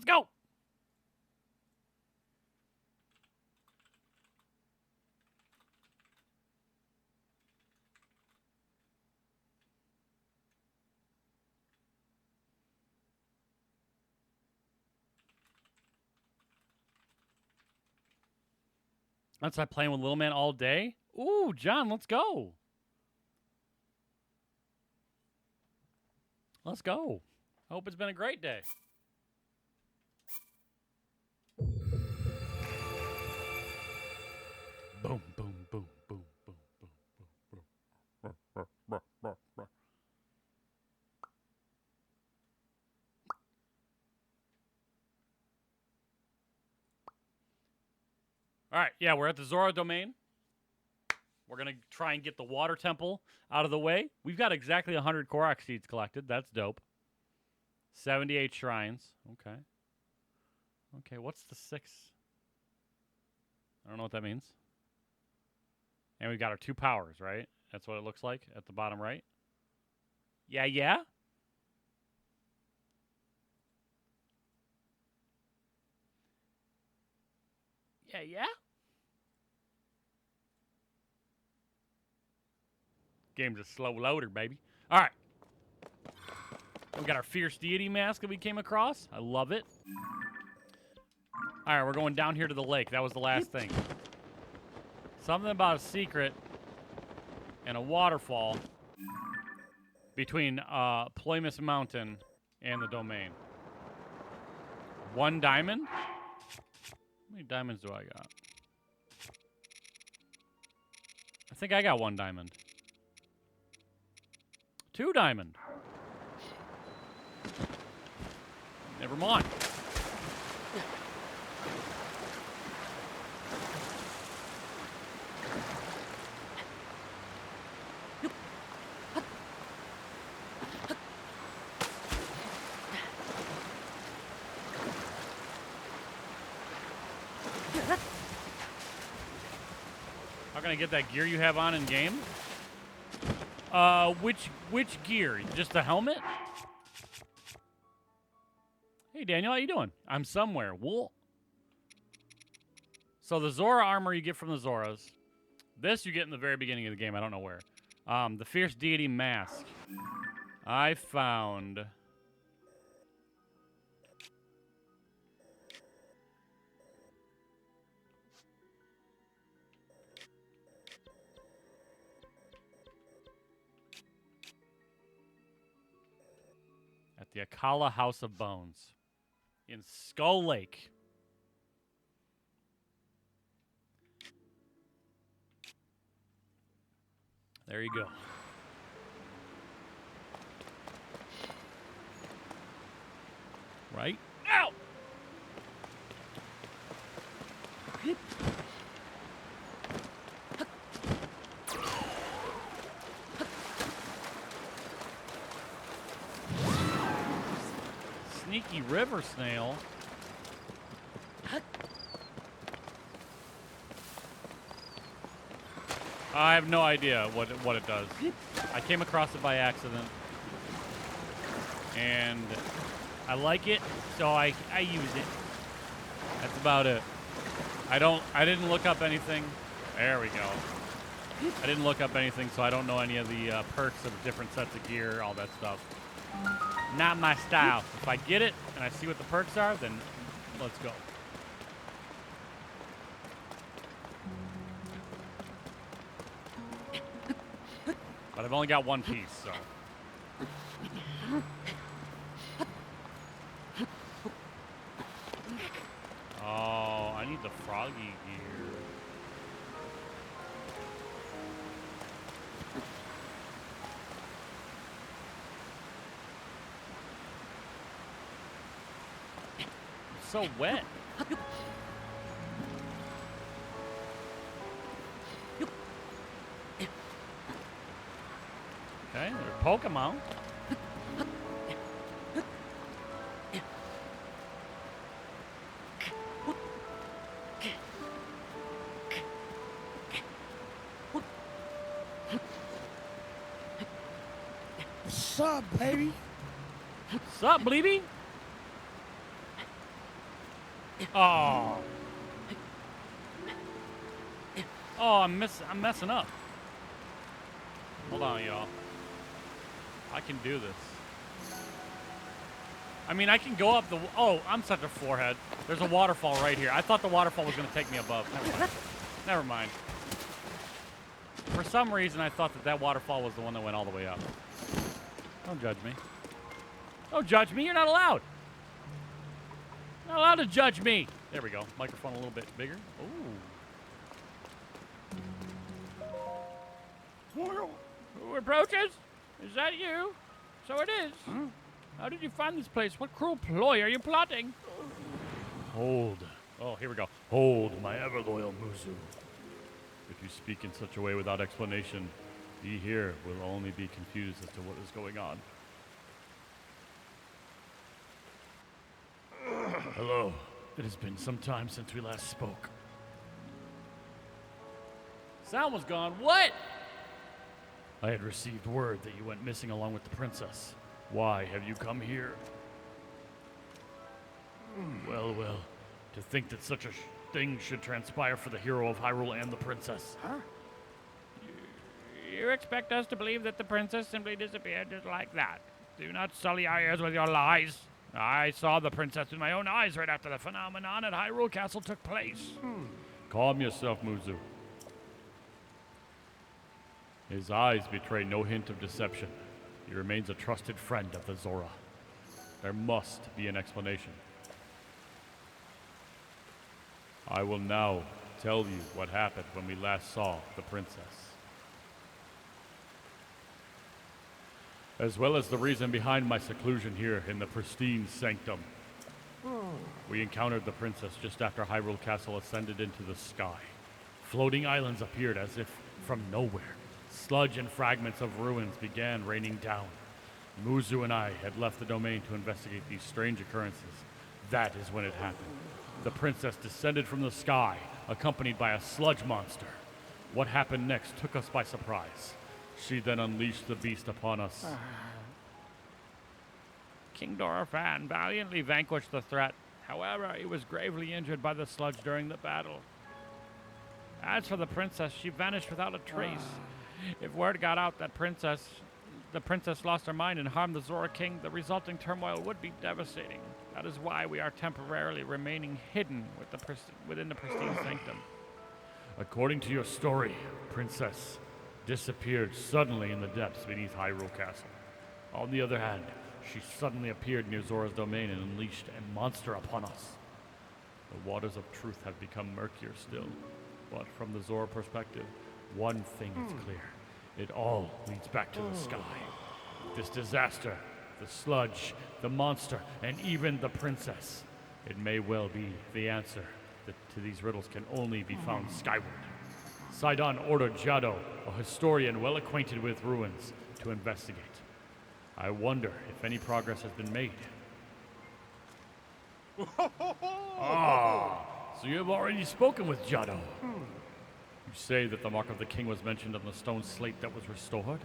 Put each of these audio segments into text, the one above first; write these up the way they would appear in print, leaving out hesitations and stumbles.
Let's go. That's like playing with Little Man all day. Ooh, John, let's go. Let's go. I hope it's been a great day. Boom, boom, boom, boom, boom, boom, boom. All right, yeah, we're at the Zora domain. We're going to try and get the water temple out of the way. We've got exactly 100 Korok seeds collected. That's dope. 78 shrines. Okay. Okay, what's the 6? I don't know what that means. And we've got our 2 powers, right? That's what it looks like at the bottom right. Yeah, yeah? Yeah, yeah? Game's a slow loader, baby. All right. We got our Fierce Deity mask that we came across. I love it. All right, we're going down here to the lake. That was the last thing. Something about a secret and a waterfall between Ploymus Mountain and the domain. 1 diamond? How many diamonds do I got? I think I got 1 diamond. 2 diamond. Never mind. How can I get that gear you have on in game? Which gear? Just the helmet? Hey Daniel, how you doing? I'm somewhere. Wool. So the Zora armor you get from the Zoras. This you get in the very beginning of the game. I don't know where. The Fierce Deity mask. I found. At the Akala House of Bones. In Skull Lake. There you go. Right? Ow! Sneaky river snail. I have no idea what it does. I came across it by accident. And I like it, so I use it. That's about it. I didn't look up anything. There we go. I didn't look up anything, so I don't know any of the perks of different sets of gear, all that stuff. Not my style. If I get it and I see what the perks are, then let's go. But I've only got 1 piece, so. Oh, I need the froggy gear. It's so wet. Okay, they're Pokemon. What's up, baby? What's up, Bleeby? Oh. Oh, I'm messing up. Hold on, y'all. I can do this. I mean, I can go up the... Oh, I'm such a forehead. There's a waterfall right here. I thought the waterfall was going to take me above. Never mind. Never mind. For some reason, I thought that waterfall was the one that went all the way up. Don't judge me. Don't judge me. You're not allowed. Not allowed to judge me. There we go. Microphone a little bit bigger. Ooh. Who approaches? Is that you? So it is. Huh? How did you find this place? What cruel ploy are you plotting? Hold. Oh, here we go. Hold, my ever-loyal Muzu. If you speak in such a way without explanation, he here will only be confused as to what is going on. Hello. It has been some time since we last spoke. Sound was gone. What? I had received word that you went missing along with the princess. Why have you come here? Well, to think that such a thing should transpire for the hero of Hyrule and the princess. Huh? You expect us to believe that the princess simply disappeared just like that? Do not sully our ears with your lies. I saw the princess with my own eyes right after the phenomenon at Hyrule Castle took place. Calm yourself, Muzu. His eyes betray no hint of deception. He remains a trusted friend of the Zora. There must be an explanation. I will now tell you what happened when we last saw the princess, as well as the reason behind my seclusion here in the pristine sanctum. We encountered the princess just after Hyrule Castle ascended into the sky. Floating islands appeared as if from nowhere. Sludge and fragments of ruins began raining down. Muzu and I had left the domain to investigate these strange occurrences. That is when it happened. The princess descended from the sky, accompanied by a sludge monster. What happened next took us by surprise. She then unleashed the beast upon us. King Dorephan valiantly vanquished the threat. However, he was gravely injured by the sludge during the battle. As for the princess, she vanished without a trace. If word got out that the princess lost her mind and harmed the Zora King, the resulting turmoil would be devastating. That is why we are temporarily remaining hidden within the pristine sanctum. According to your story, Princess disappeared suddenly in the depths beneath Hyrule Castle. On the other hand, she suddenly appeared near Zora's domain and unleashed a monster upon us. The waters of truth have become murkier still, but from the Zora perspective, one thing is clear. It all leads back to the sky. This disaster, the sludge, the monster, and even the princess. It may well be the answer to these riddles can only be found skyward. Sidon ordered Jado, a historian well acquainted with ruins, to investigate. I wonder if any progress has been made. So you have already spoken with Jado. You say that the mark of the king was mentioned on the stone slate that was restored?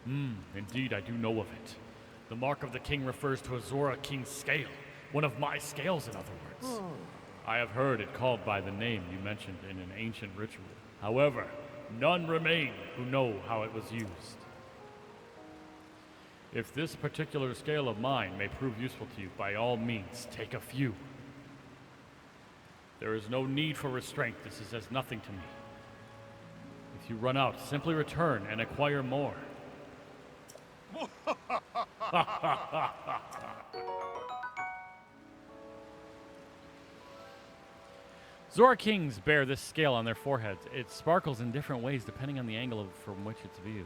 Indeed, I do know of it. The mark of the king refers to a Zora King scale, one of my scales, in other words. I have heard it called by the name you mentioned in an ancient ritual. However, none remain who know how it was used. If this particular scale of mine may prove useful to you, by all means, take a few. There is no need for restraint. This is as nothing to me. If you run out, simply return and acquire more. Zora Kings bear this scale on their foreheads. It sparkles in different ways depending on the angle from which it's viewed.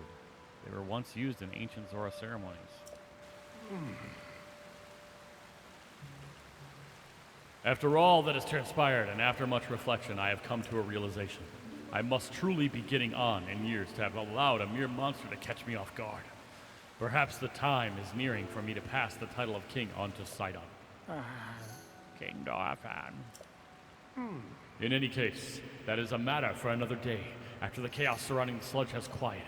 They were once used in ancient Zora ceremonies. After all that has transpired and after much reflection, I have come to a realization. I must truly be getting on in years to have allowed a mere monster to catch me off guard. Perhaps the time is nearing for me to pass the title of king on to Sidon. King Dorephan. In any case, that is a matter for another day, after the chaos surrounding the sludge has quieted.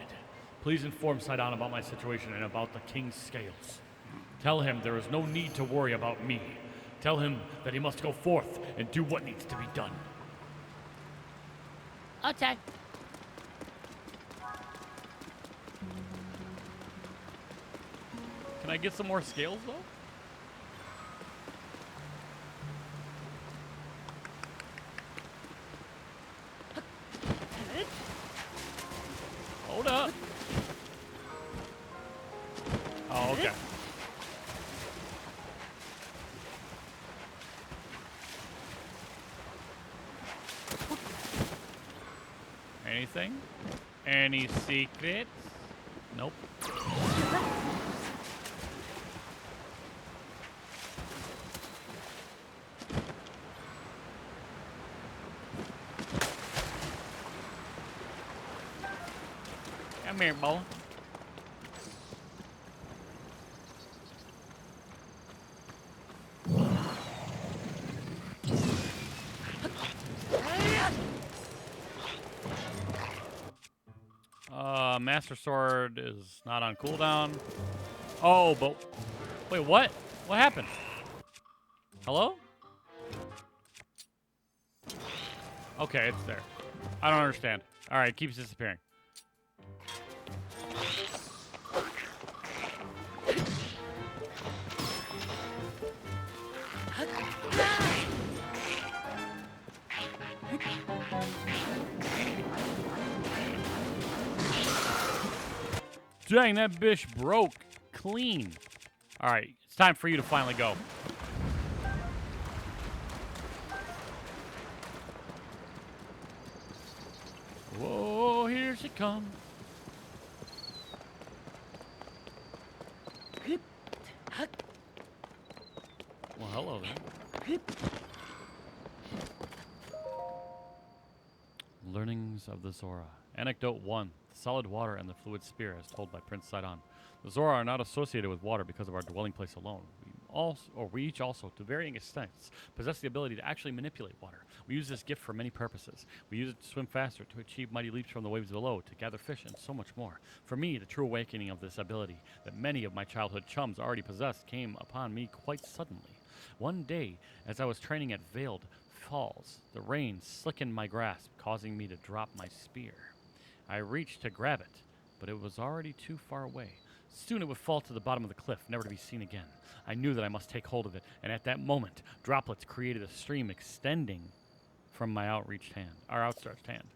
Please inform Sidon about my situation and about the king's scales. Tell him there is no need to worry about me. Tell him that he must go forth and do what needs to be done. Okay. Can I get some more scales, though? Hold up. Oh, okay. Anything? Any secrets? Nope. Come here, boy. Master Sword is not on cooldown. Oh, but wait, what? What happened? Hello? Okay, it's there. I don't understand. All right, it keeps disappearing. Dang, that bitch broke clean. All right, it's time for you to finally go. Whoa, here she comes. Well, hello there. Learnings of the Zora. Anecdote 1. The solid water and the fluid spear, as told by Prince Sidon. The Zora are not associated with water because of our dwelling place alone. We each also, to varying extents, possess the ability to actually manipulate water. We use this gift for many purposes. We use it to swim faster, to achieve mighty leaps from the waves below, to gather fish, and so much more. For me, the true awakening of this ability that many of my childhood chums already possessed came upon me quite suddenly. One day, as I was training at Veiled Falls, the rain slickened my grasp, causing me to drop my spear. I reached to grab it, but it was already too far away. Soon it would fall to the bottom of the cliff, never to be seen again. I knew that I must take hold of it, and at that moment, droplets created a stream extending from my outstretched hand.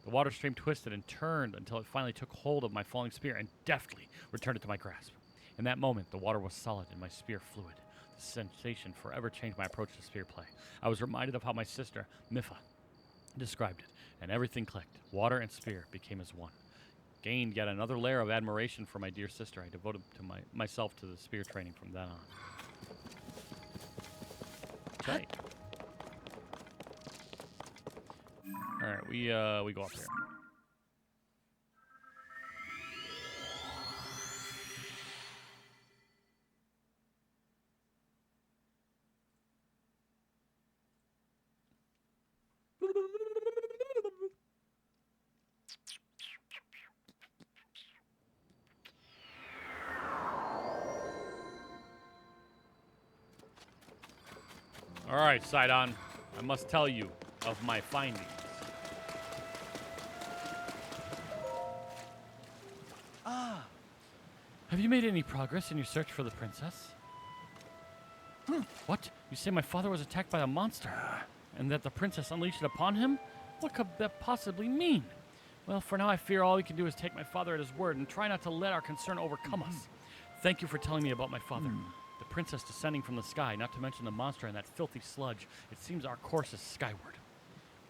The water stream twisted and turned until it finally took hold of my falling spear and deftly returned it to my grasp. In that moment, the water was solid and my spear fluid. The sensation forever changed my approach to spear play. I was reminded of how my sister, Mifa, described it, and everything clicked. Water and spear became as one. Gained yet another layer of admiration for my dear sister. I devoted myself to the spear training from then on. Okay. All right, we go up here. All right, Sidon, I must tell you of my findings. Have you made any progress in your search for the princess? What? You say my father was attacked by a monster, and that the princess unleashed it upon him? What could that possibly mean? Well, for now I fear all we can do is take my father at his word and try not to let our concern overcome us. Thank you for telling me about my father. The princess descending from the sky, not to mention the monster and that filthy sludge. It seems our course is skyward.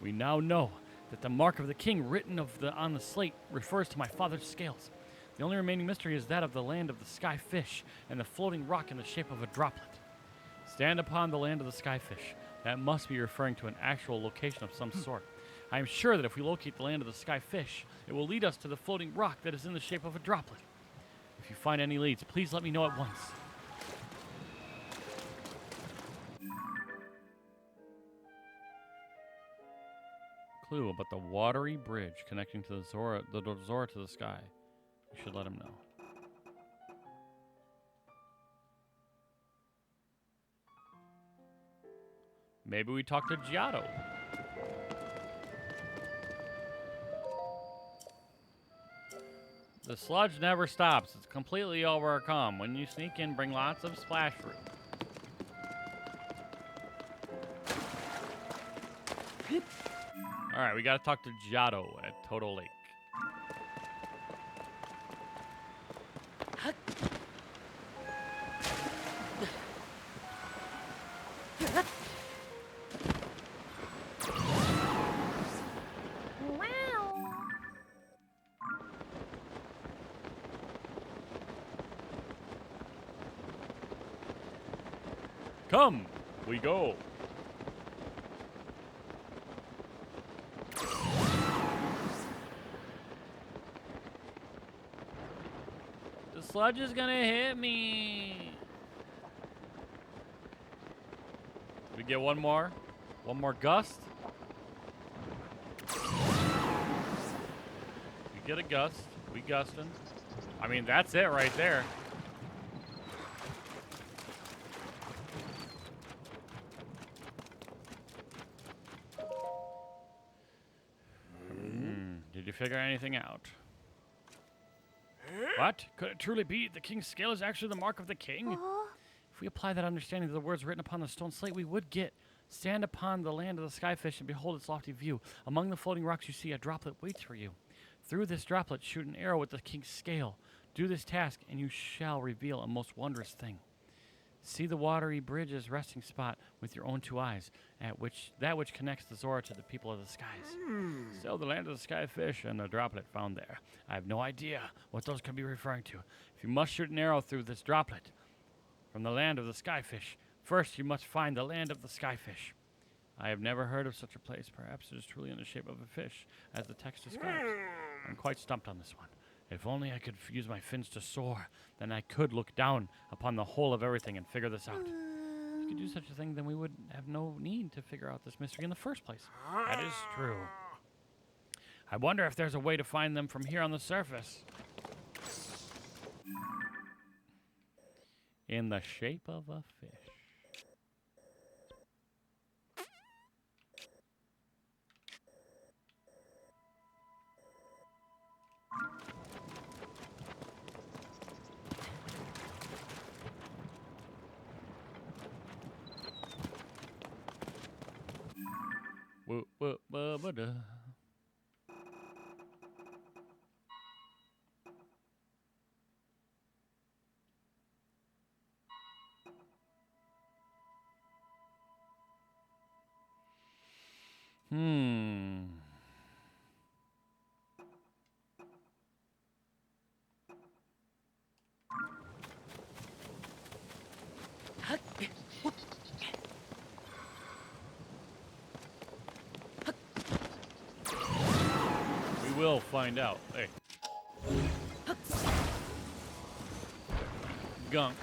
We now know that the mark of the king written on the slate refers to my father's scales. The only remaining mystery is that of the land of the sky fish and the floating rock in the shape of a droplet. Stand upon the land of the sky fish. That must be referring to an actual location of some sort. I am sure that if we locate the land of the sky fish, it will lead us to the floating rock that is in the shape of a droplet. If you find any leads, please let me know at once. Clue about the watery bridge connecting to the Zora to the sky. You should let him know. Maybe we talk to Giotto. The sludge never stops. It's completely overcome. When you sneak in, bring lots of splash fruit. All right, we got to talk to Giotto at Toto Lake. Come, we go. The sludge is gonna hit me. We get one more gust. We get a gust. We gustin'. I mean, that's it right there. Did you figure anything out? What? Could it truly be? The king's scale is actually the mark of the king? If we apply that understanding to the words written upon the stone slate, we would get. Stand upon the land of the skyfish and behold its lofty view. Among the floating rocks you see a droplet waits for you. Through this droplet shoot an arrow with the king's scale. Do this task and you shall reveal a most wondrous thing. See the watery bridge's resting spot with your own two eyes, that which connects the Zora to the people of the skies. Still, the land of the skyfish and the droplet found there. I have no idea what those could be referring to. If you must shoot an arrow through this droplet from the land of the skyfish, first you must find the land of the skyfish. I have never heard of such a place. Perhaps it is truly in the shape of a fish, as the text describes. I'm quite stumped on this one. If only I could use my fins to soar, then I could look down upon the whole of everything and figure this out. If we could do such a thing, then we would have no need to figure out this mystery in the first place. That is true. I wonder if there's a way to find them from here on the surface. In the shape of a fish. Whoop. We will find out. Hey. Gunk.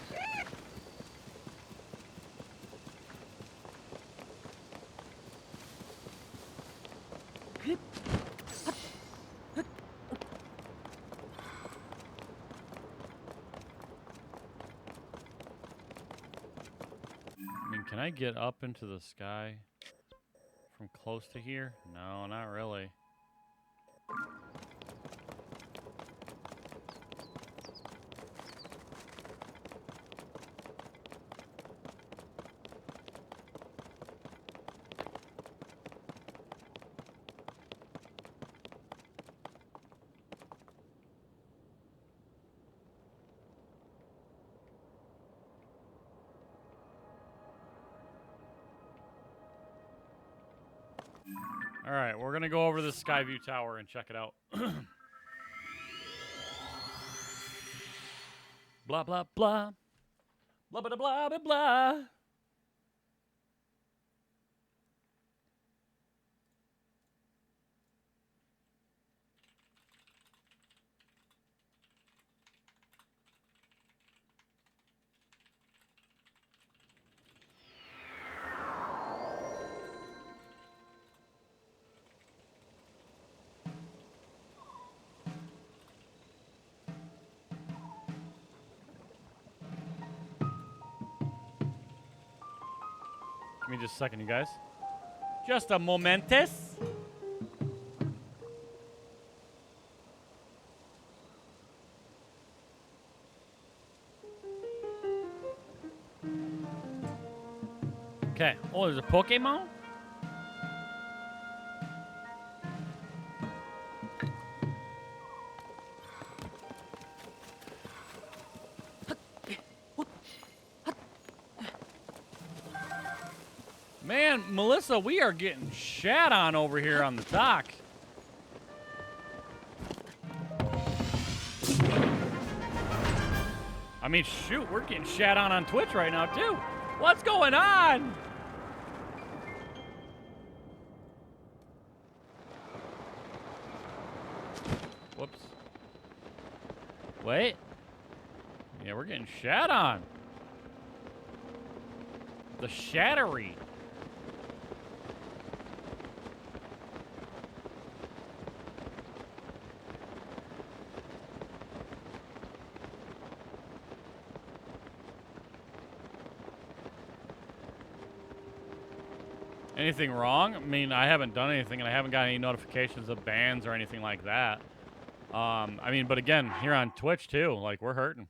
I mean, can I get up into the sky from close to here? No, not really. All right, we're going to go over the Skyview Tower and check it out. Blah, blah, blah. Blah, blah, blah, blah, blah. Give me just a second, you guys. Just a momentus. Okay. Oh, there's a Pokemon? Man, Melissa, we are getting shat on over here on the dock. I mean, shoot, we're getting shat on Twitch right now, too. What's going on? Whoops. Wait. Yeah, we're getting shat on. The Shattery. Anything wrong? I mean, I haven't done anything, and I haven't got any notifications of bans or anything like that. I mean, but again, here on Twitch too, like we're hurting.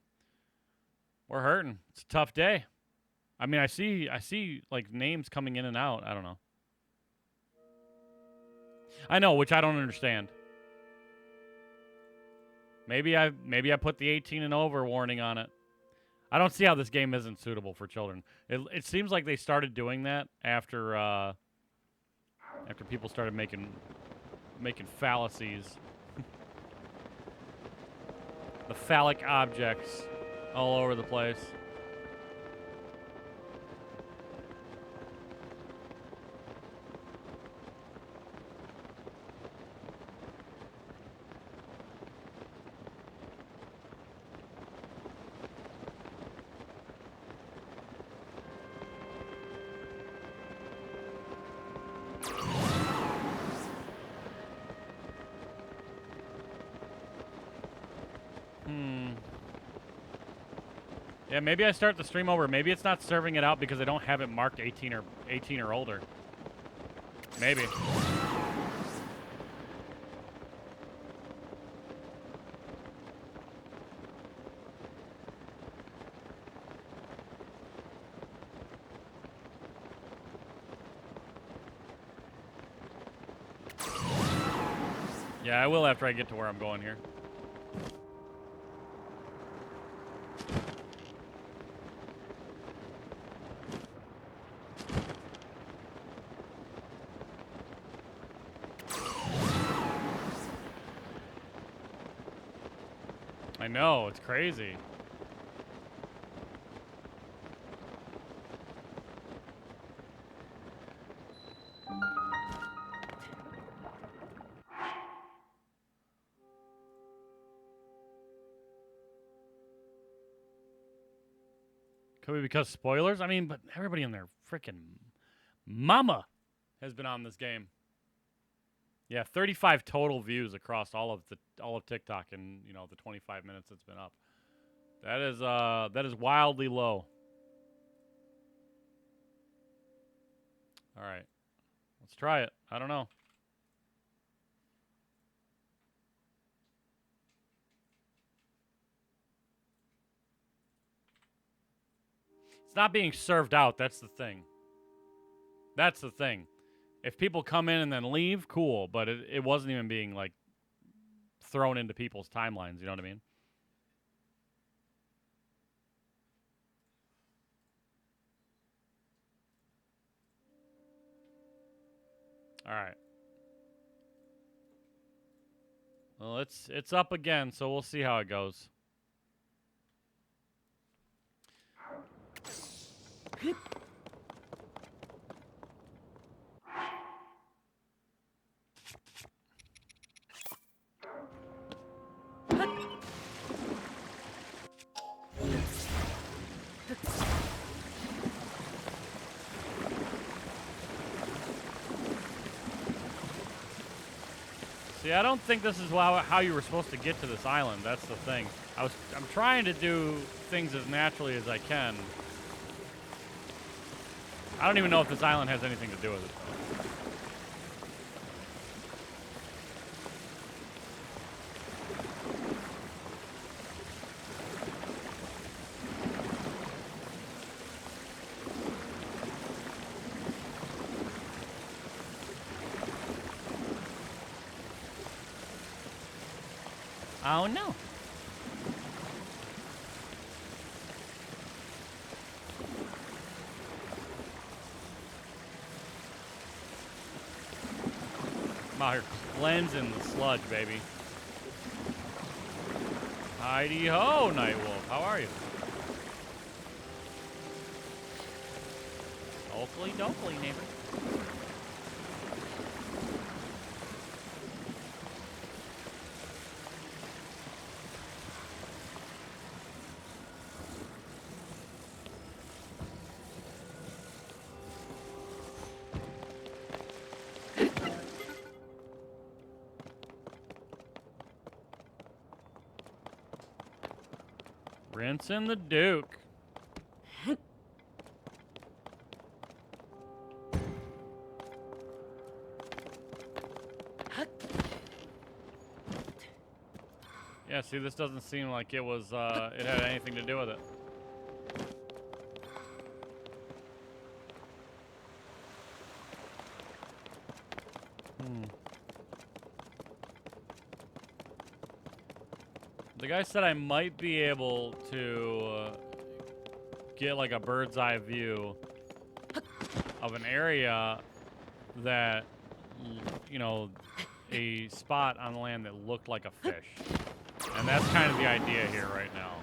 We're hurting. It's a tough day. I mean, I see like names coming in and out. I don't know. I know, which I don't understand. Maybe I put the 18 and over warning on it. I don't see how this game isn't suitable for children. It seems like they started doing that after people started making fallacies. The phallic objects all over the place. Yeah, maybe I start the stream over. Maybe it's not serving it out because I don't have it marked 18 or older. Maybe. Yeah, I will after I get to where I'm going here. I know, it's crazy. Could be because spoilers? I mean, but everybody in their freaking mama has been on this game. Yeah, 35 total views across all of TikTok in, you know, the 25 minutes it's been up. That is wildly low. All right. Let's try it. I don't know. It's not being served out. That's the thing. That's the thing. If people come in and then leave, cool. But it wasn't even being, like, thrown into people's timelines. You know what I mean? All right. Well, it's up again, so we'll see how it goes. See, I don't think this is how you were supposed to get to this island. That's the thing. I'm trying to do things as naturally as I can. I don't even know if this island has anything to do with it. Oh no. I'm out here cleansing the sludge, baby. Heidi ho, Nightwolf. How are you? Oakley dokley, neighbor. Rinsing the Duke. Yeah, see, this doesn't seem like it was, it had anything to do with it. The guy said I might be able to get like a bird's eye view of an area that, you know, a spot on land that looked like a fish. And that's kind of the idea here right now.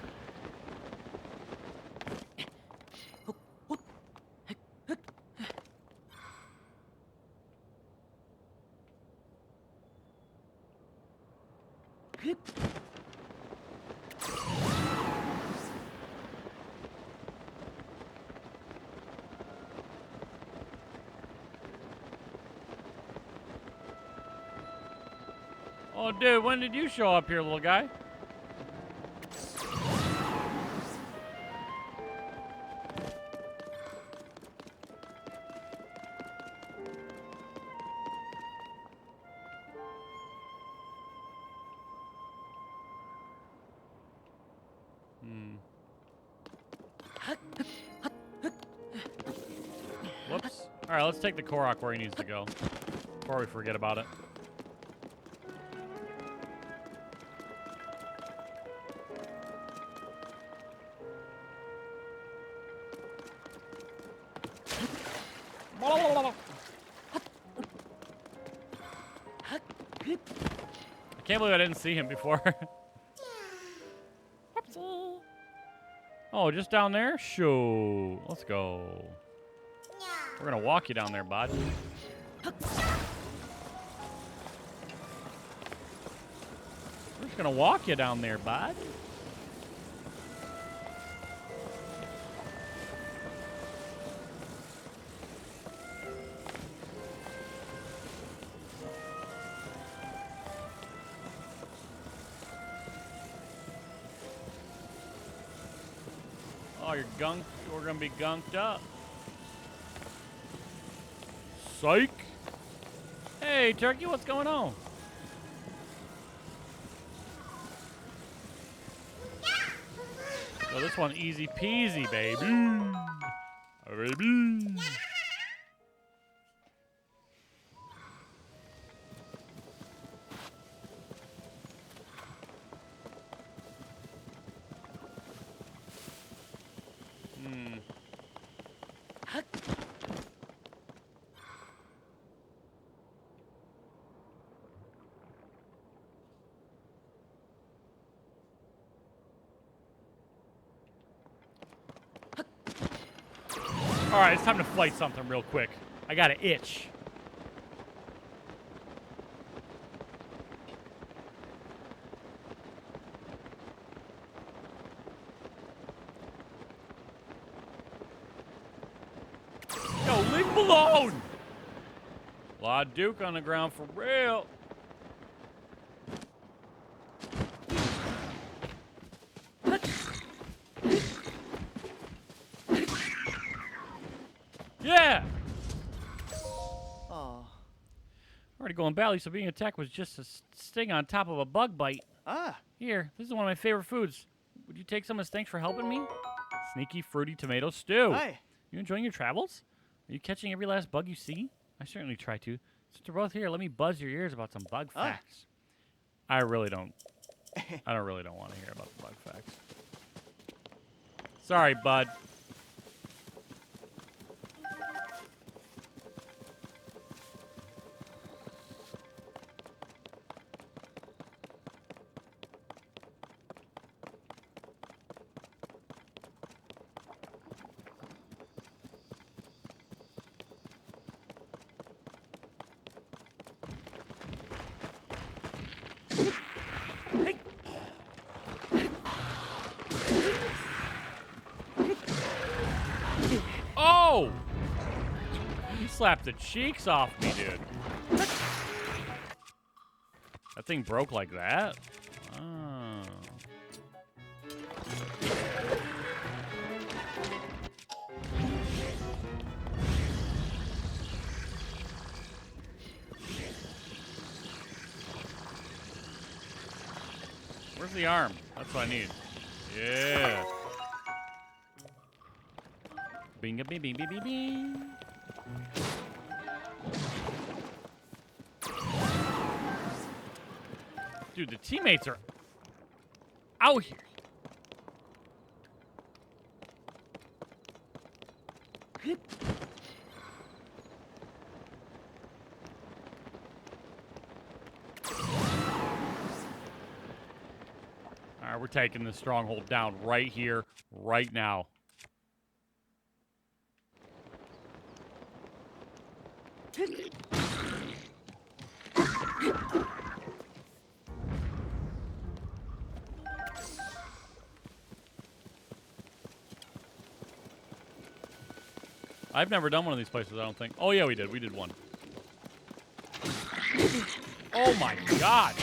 Oh, dude, when did you show up here, little guy? Whoops. All right, let's take the Korok where he needs to go before we forget about it. I can't believe I didn't see him before. Oh, just down there? Shoo. Let's go. We're gonna walk you down there, bud. We're just gonna walk you down there, bud. Oh, you're gunked. We're gonna be gunked up. Psych. Hey, Turkey, what's going on? So this one easy peasy, baby. Baby. All right, it's time to fight something real quick. I got an itch. Yo, leave him alone! La Duke on the ground for real. Yeah! Oh. Already going badly, so being attacked was just a sting on top of a bug bite. Ah. Here, this is one of my favorite foods. Would you take some as thanks for helping me? Sneaky fruity tomato stew. Hi. You enjoying your travels? Are you catching every last bug you see? I certainly try to. Since we're both here, let me buzz your ears about some bug facts. I really don't. I don't really don't want to hear about the bug facts. Sorry, bud. Oh! You slapped the cheeks off me, dude. That thing broke like that? Oh. Where's the arm? That's what I need. Yeah. Binga bing bing bing bing bing. Dude, the teammates are out here. All right, we're taking the stronghold down right here, right now. I've never done one of these places, I don't think. Oh, yeah, we did. We did one. Oh, my God.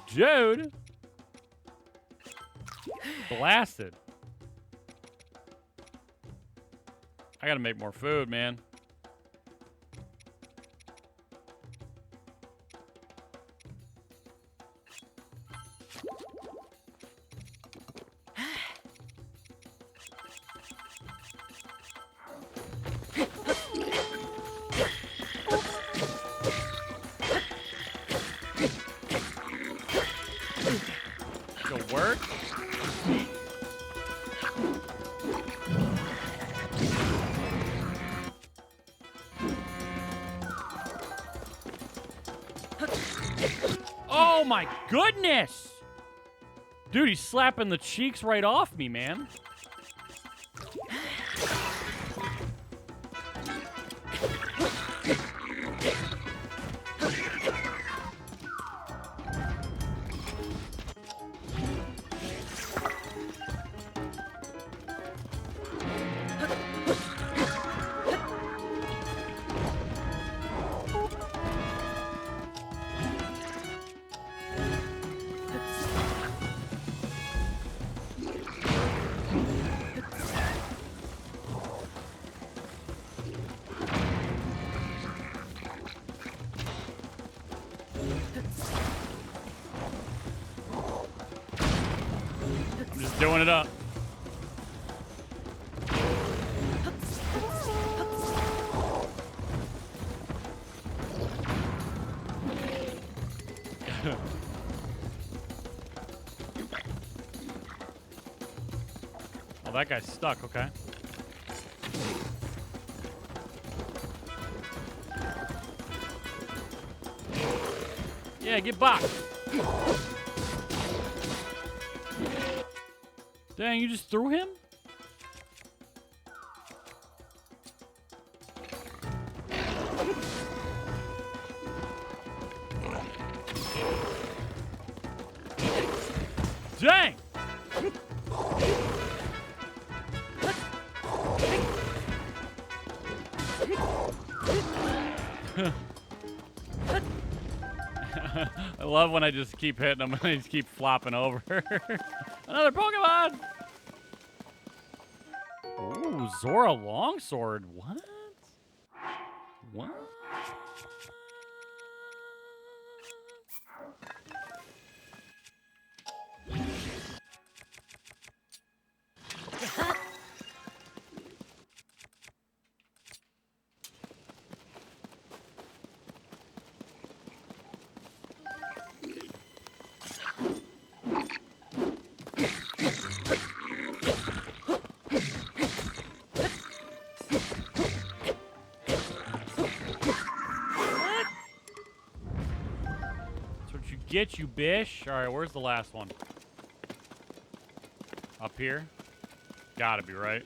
Dude. Blasted. I gotta make more food, man. Go work. Oh my goodness! Dude, he's slapping the cheeks right off me, man. I'm just doing it up. Oh, that guy's stuck, okay. Yeah, get back. Dang, you just threw him? Dang! I love when I just keep hitting them and they just keep flopping over. Another Pokemon! Ooh. Ooh, Zora longsword. What? What? Get you, bish. All right, where's the last one? Up here? Gotta be, right?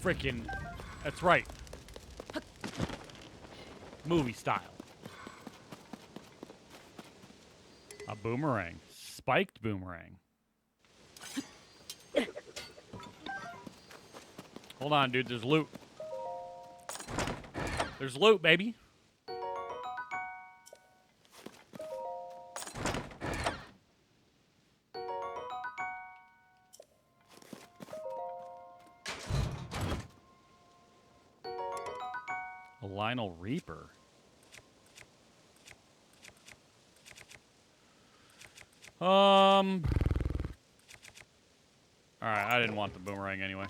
Frickin'. That's right. Movie style. A boomerang. Spiked boomerang. Hold on, dude. There's loot. There's loot, baby. A Lionel Reaper. Alright, I didn't want the boomerang anyway.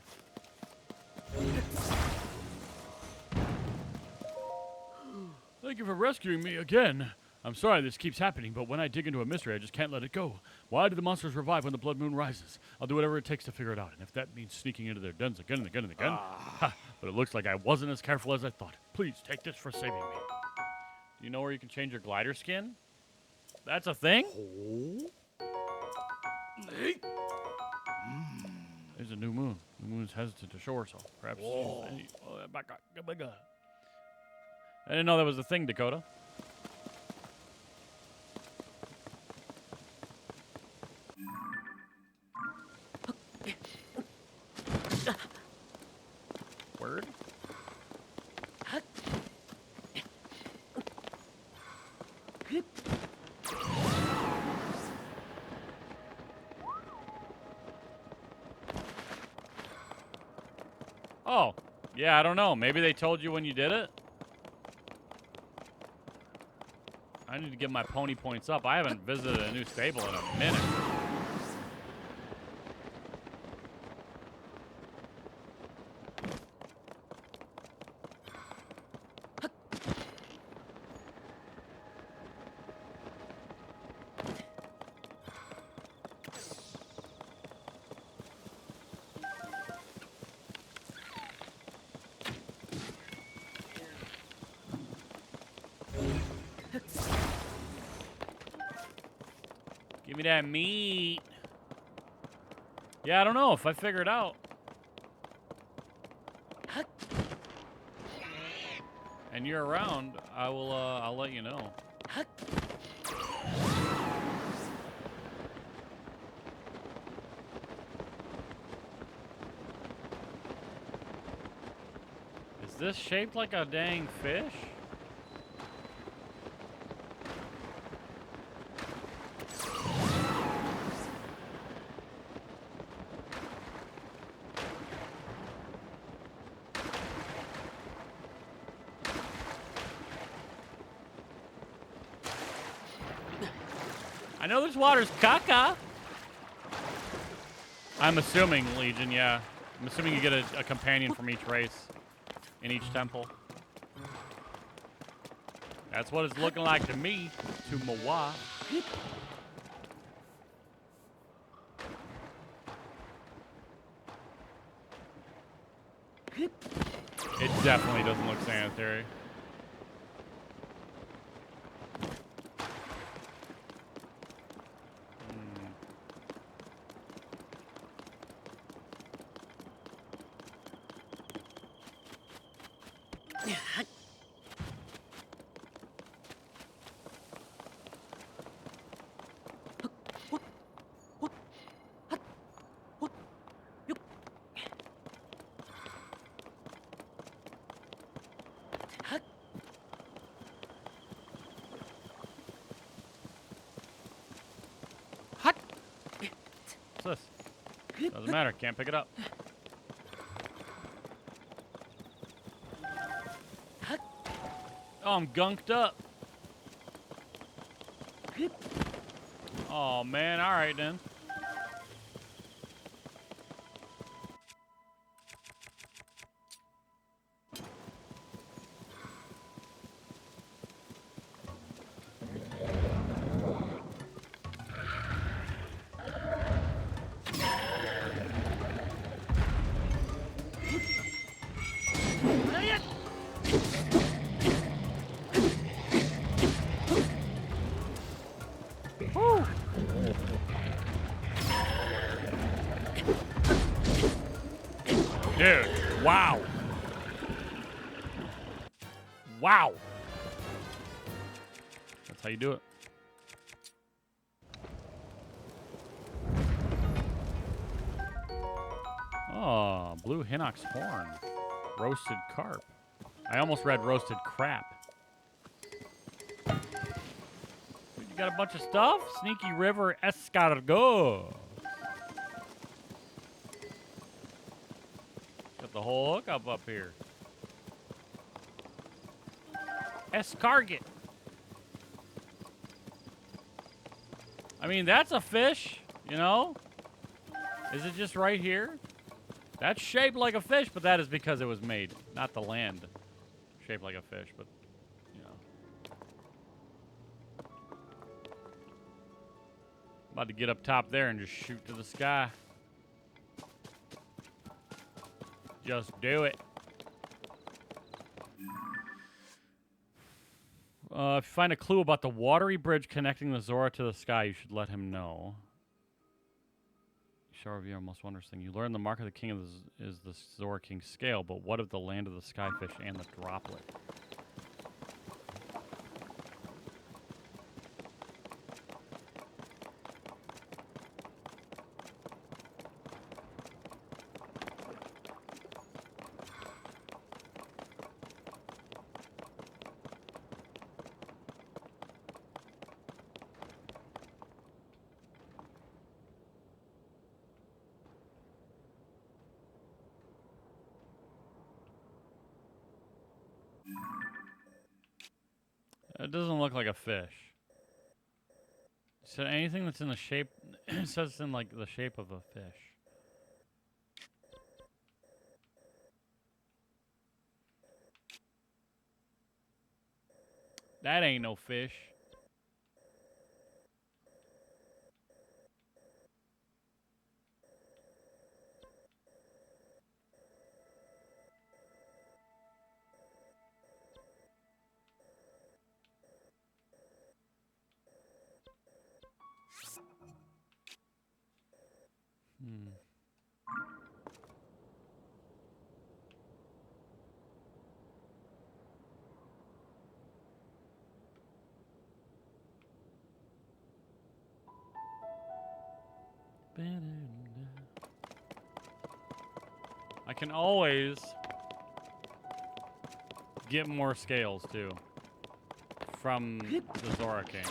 Thank you for rescuing me again. I'm sorry this keeps happening, but when I dig into a mystery, I just can't let it go. Why do the monsters revive when the blood moon rises? I'll do whatever it takes to figure it out, and if that means sneaking into their dens again and again and again. Ha, but it looks like I wasn't as careful as I thought. Please take this for saving me. Do you know where you can change your glider skin? That's a thing? There's a new moon. The moon is hesitant to show herself. Perhaps she's... back up. I didn't know that was a thing, Dakota. Word? Oh, yeah, I don't know. Maybe they told you when you did it? I need to get my pony points up. I haven't visited a new stable in a minute. Give me that meat. Yeah, I don't know if I figure it out. And you're around, I will, I'll let you know. Is this shaped like a dang fish? I know this water's caca. I'm assuming, Legion, yeah. I'm assuming you get a companion from each race in each temple. That's what it's looking like to me, to Mawa. It definitely doesn't look sanitary. Doesn't matter. Can't pick it up. Oh, I'm gunked up. Oh, man. All right, then. Woo. Dude, wow. Wow. That's how you do it. Oh, blue Hinox horn. Roasted carp. I almost read roasted crap. Dude, you got a bunch of stuff? Sneaky River escargot. Got the whole hookup up here. Escargot. I mean, that's a fish, you know? Is it just right here? That's shaped like a fish, but that is because it was made, not the land shaped like a fish, but, you know. About to get up top there and just shoot to the sky. Just do it. If you find a clue about the watery bridge connecting the Zora to the sky, you should let him know. Shall review our most wondrous thing. You learn the mark of the king is the Zora King's scale, but what of the land of the skyfish and the droplet? It doesn't look like a fish. So anything that's in the shape, it says it's in like the shape of a fish. That ain't no fish. I can always get more scales too from the Zora King.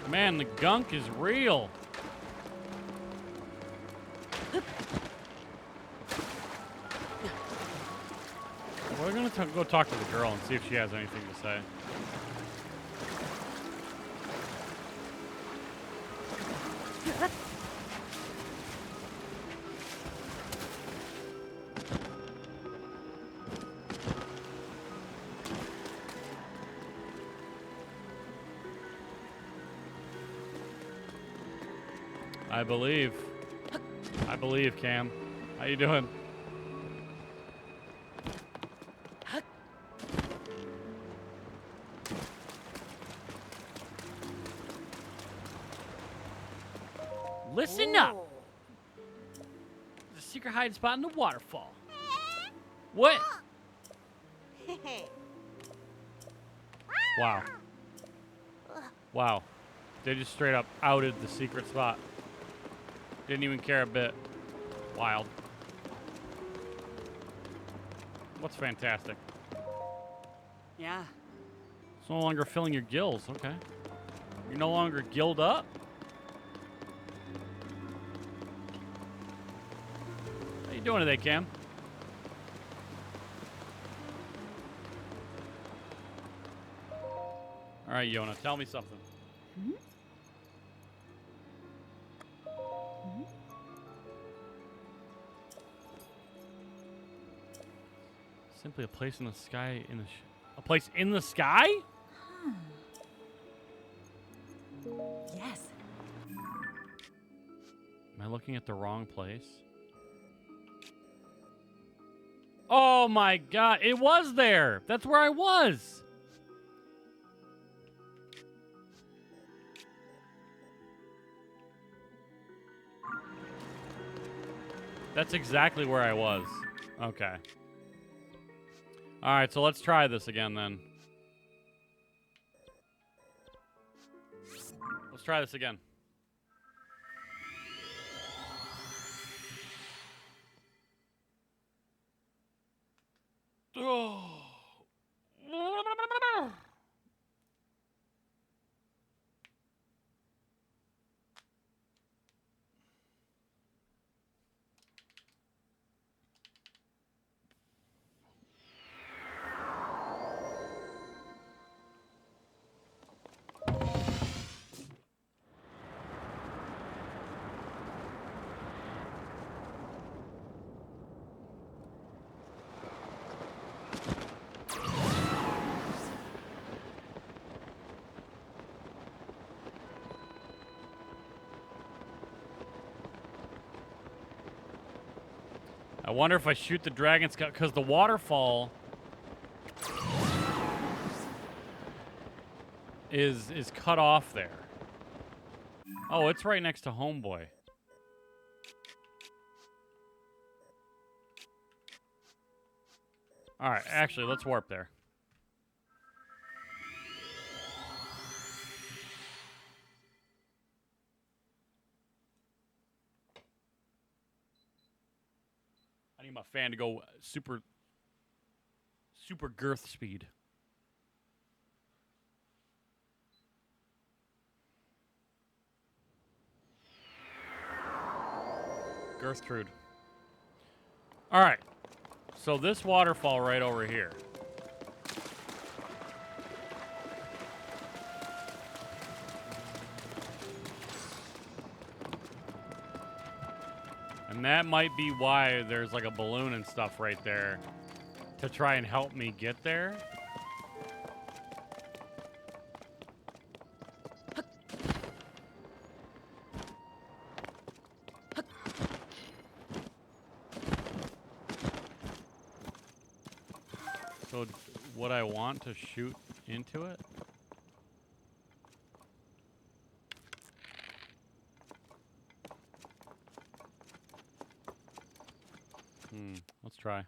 Man, the gunk is real. We're gonna go talk to the girl and see if she has anything to say. I believe. I believe, Cam. How you doing? Listen up. There's a secret hiding spot in the waterfall. What? Wow. Wow. They just straight up outed the secret spot. Didn't even care a bit. Wild. What's fantastic? Yeah. It's no longer filling your gills. Okay. You're no longer gilled up? How you doing today, Cam? All right, Yona, tell me something. Hmm? Simply a place in the sky a place in the sky? Huh. Yes. Am I looking at the wrong place? Oh my god, it was there. That's where I was. That's exactly where I was. Okay. All right, so let's try this again then. Let's try this again. Oh. I wonder if I shoot the dragon scout because the waterfall is cut off there. Oh, it's right next to Homeboy. All right, actually, let's warp there. I need my fan to go super girth speed. Gertrude. All right. So this waterfall right over here. And that might be why there's like a balloon and stuff right there to try and help me get there. So would I want to shoot into it? Let's try.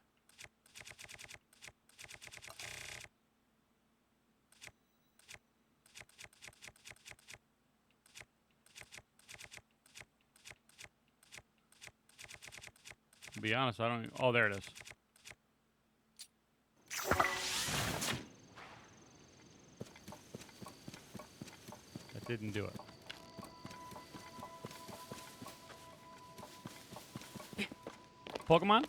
To be honest, I don't... Oh, there it is. That didn't do it. Pokemon?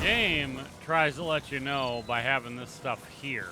Game tries to let you know by having this stuff here.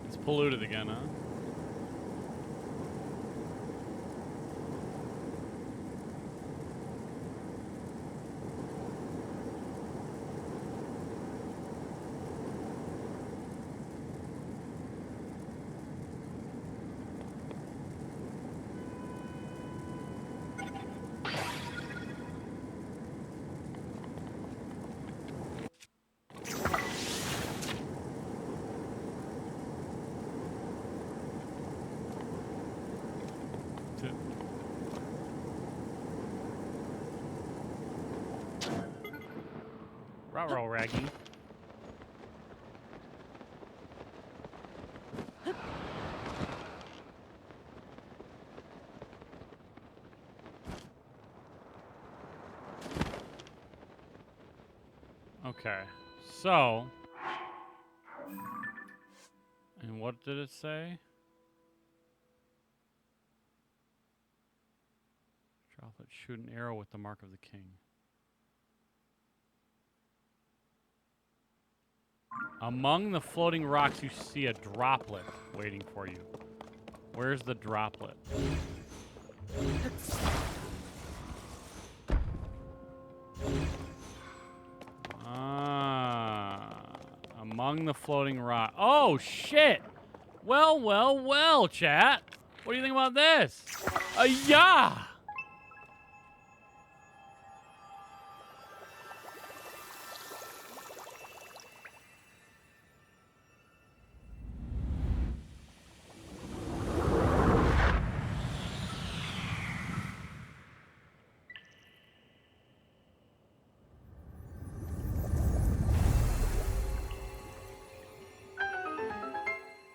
It's polluted again, huh? Ruh-roh, Raggy. Okay, so... And what did it say? Droplet, shoot an arrow with the mark of the king. Among the floating rocks, you see a droplet waiting for you. Where's the droplet? Among the floating rock. Oh, shit! Well, well, well, chat. What do you think about this? Yeah!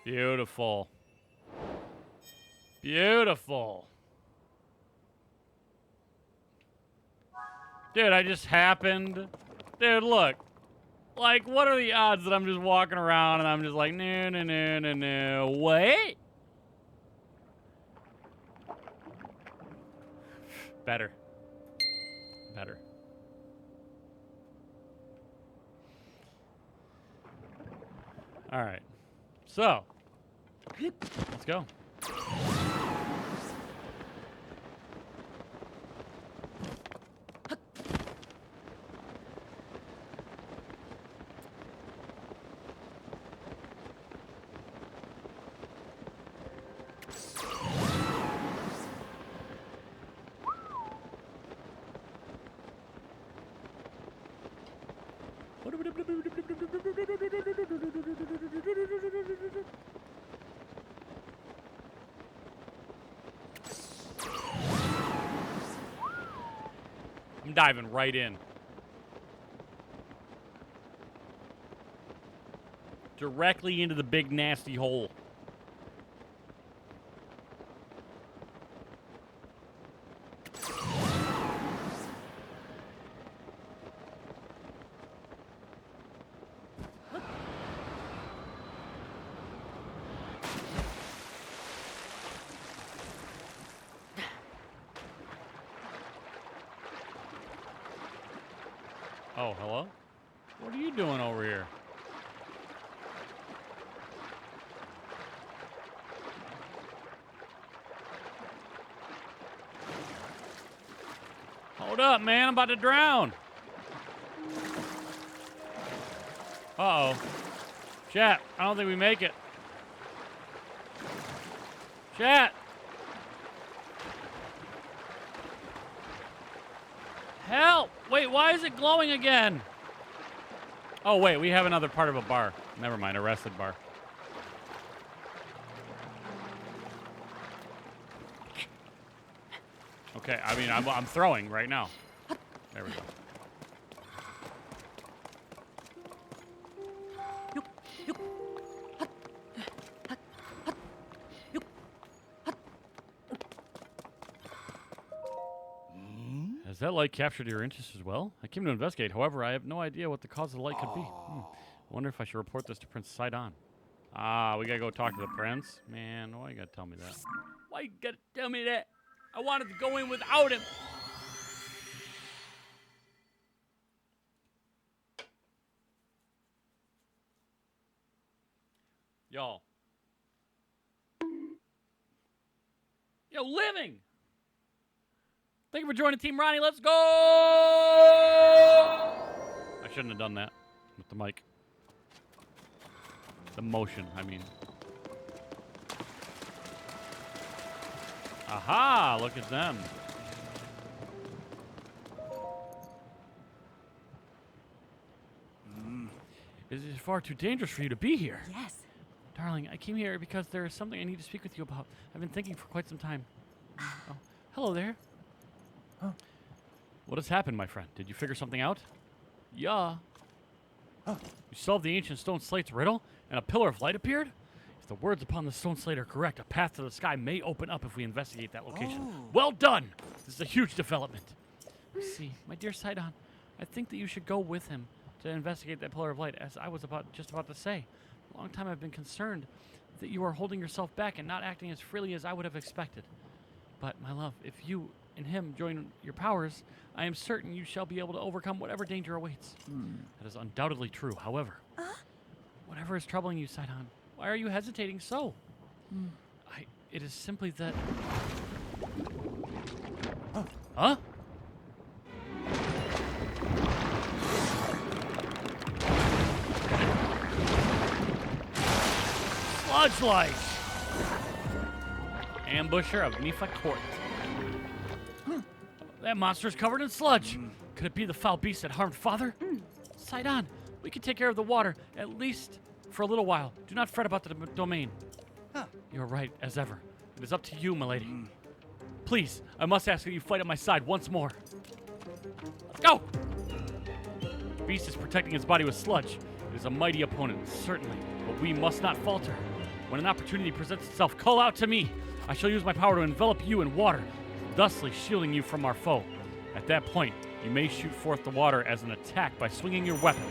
Beautiful. Beautiful. Dude, I just happened... Dude, look. Like, what are the odds that I'm just walking around and I'm just like, no, no, no, no, no. Wait? Better. Better. All right. So, let's go. I'm diving right in. Directly into the big nasty hole. Oh, hello? What are you doing over here? Hold up, man. I'm about to drown. Uh-oh. Chat, I don't think we make it. Chat. Help! Wait, why is it glowing again? Oh, wait, we have another part of a bar. Never mind, a rested bar. Okay, I mean, I'm throwing right now. There we go. Has that light captured your interest as well? I came to investigate. However, I have no idea what the cause of the light could be. I wonder if I should report this to Prince Sidon. Ah, we gotta go talk to the prince? Man, why you gotta tell me that? Why you gotta tell me that? I wanted to go in without him. Y'all. Yo, Living! Thank you for joining Team Ronnie. Let's go! I shouldn't have done that with the mic. The motion, I mean. Aha! Look at them. It is far too dangerous for you to be here. Yes. Darling, I came here because there is something I need to speak with you about. I've been thinking for quite some time. Oh, hello there. Huh? What has happened, my friend? Did you figure something out? Yeah. You solved the ancient stone slate's riddle, and a pillar of light appeared? If the words upon the stone slate are correct, a path to the sky may open up if we investigate that location. Oh. Well done! This is a huge development. See, my dear Sidon, I think that you should go with him to investigate that pillar of light, as I was just about to say. A long time I've been concerned that you are holding yourself back and not acting as freely as I would have expected. But, my love, if you and him join your powers, I am certain you shall be able to overcome whatever danger awaits. That is undoubtedly true. However, whatever is troubling you, Sidon, why are you hesitating so? It is simply that... Huh? Sludge Light! Ambusher of Nifa Court. That monster is covered in sludge. Could it be the foul beast that harmed Father? Sidon, we can take care of the water, at least for a little while. Do not fret about the domain. You are right, as ever. It is up to you, milady. Please, I must ask that you fight at my side once more. Let's go! The beast is protecting his body with sludge. It is a mighty opponent, certainly, but we must not falter. When an opportunity presents itself, call out to me. I shall use my power to envelop you in water, thusly shielding you from our foe. At that point, you may shoot forth the water as an attack by swinging your weapon.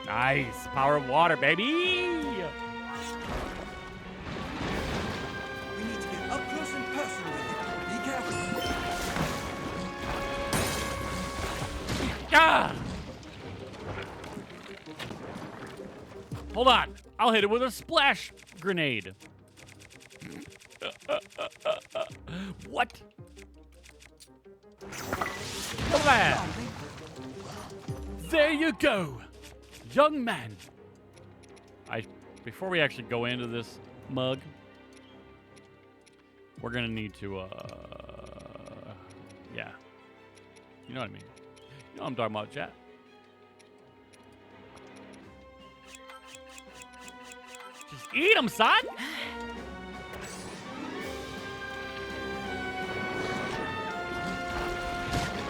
Nice. Power of water, baby! We need to get up close and personal with it. Be careful. Ah! Hold on. I'll hit it with a splash grenade. What? Come on. There you go, young man. Before we actually go into this mug, we're gonna need to, yeah. You know what I mean? You know what I'm talking about, chat. Just eat them, son.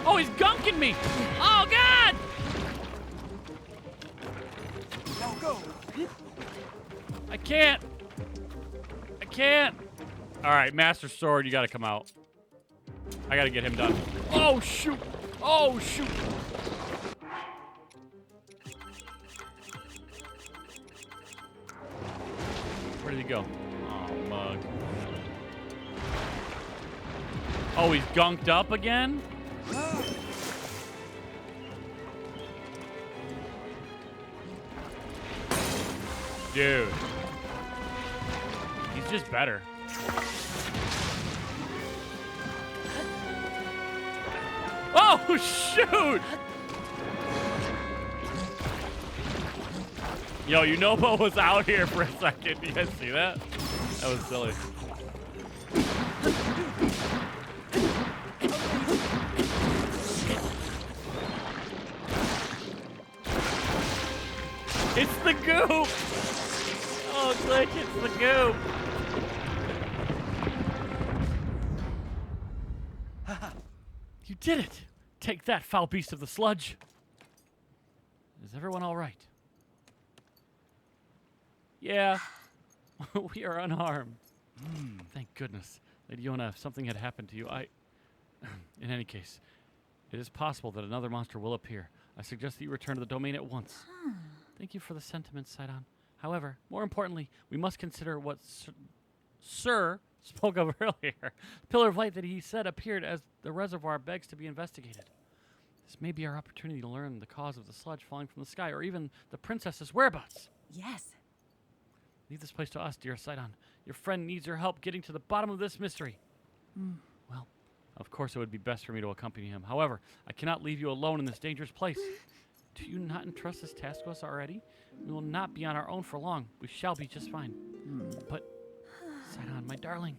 Oh, he's gunking me! Oh, God! Now go. I can't. All right, Master Sword, you gotta come out. I gotta get him done. Oh, shoot! Oh, shoot! Where did he go? Oh, mug. Oh, he's gunked up again? Dude. He's just better. Oh, shoot! Yo, Unobo was out here for a second. You guys see that? That was silly. It's the goop! Oh, Glitch, it's the goop! You did it! Take that, foul beast of the sludge! Is everyone all right? Yeah, we are unharmed. Thank goodness. Lady Yona, if something had happened to you, in any case, it is possible that another monster will appear. I suggest that you return to the domain at once. Thank you for the sentiments, Sidon. However, more importantly, we must consider what Sir spoke of earlier. The pillar of light that he said appeared as the reservoir begs to be investigated. This may be our opportunity to learn the cause of the sludge falling from the sky, or even the princess's whereabouts. Yes. Leave this place to us, dear Sidon. Your friend needs your help getting to the bottom of this mystery. Well, of course it would be best for me to accompany him. However, I cannot leave you alone in this dangerous place. Do you not entrust this task to us already? We will not be on our own for long. We shall be just fine. But, Sidon, my darling,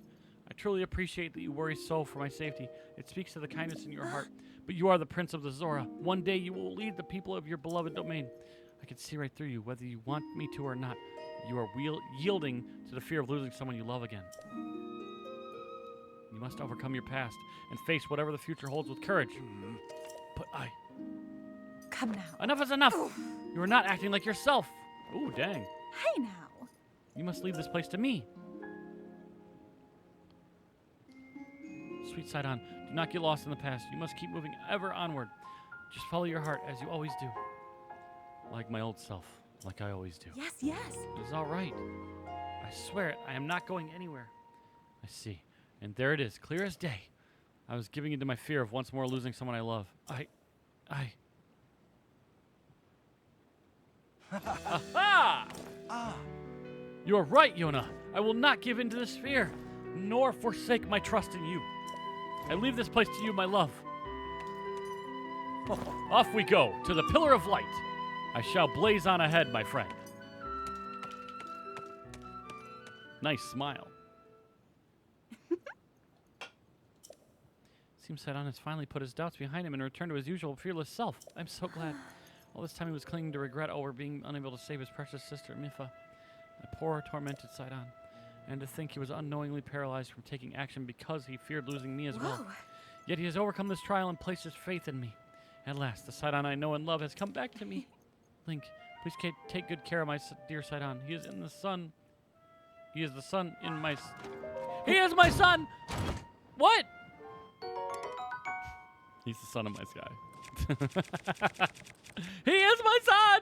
I truly appreciate that you worry so for my safety. It speaks to the kindness in your heart. But you are the Prince of the Zora. One day you will lead the people of your beloved domain. I can see right through you, whether you want me to or not. You are yielding to the fear of losing someone you love again. You must overcome your past and face whatever the future holds with courage. But Come now. Enough is enough! You are not acting like yourself! Ooh, dang. Hey now. You must leave this place to me. Sweet Sidon, do not get lost in the past. You must keep moving ever onward. Just follow your heart as you always do. Like my old self, like I always do. Yes, yes. It is all right. I swear it, I am not going anywhere. I see. And there it is, clear as day. I was giving into my fear of once more losing someone I love. Aha! You are right, Yona. I will not give in to this fear, nor forsake my trust in you. I leave this place to you, my love. Off we go, to the Pillar of Light. I shall blaze on ahead, my friend. Nice smile. Seems Sidon has finally put his doubts behind him and returned to his usual fearless self. I'm so glad. All this time he was clinging to regret over being unable to save his precious sister, Mifa. A poor, tormented Sidon. And to think he was unknowingly paralyzed from taking action because he feared losing me as well. Yet he has overcome this trial and placed his faith in me. At last, the Sidon I know and love has come back to me. Link, please take good care of my dear Sidon. He is in the sun. He is the sun in my... He is my son! What? He's the son of my sky. He is my son!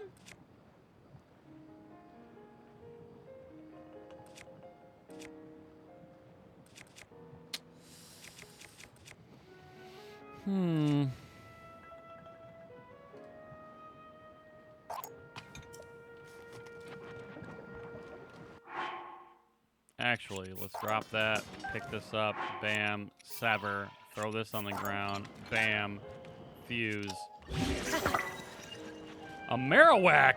Actually, let's drop that, pick this up, bam, sever, throw this on the ground, bam, fuse. A Marowak!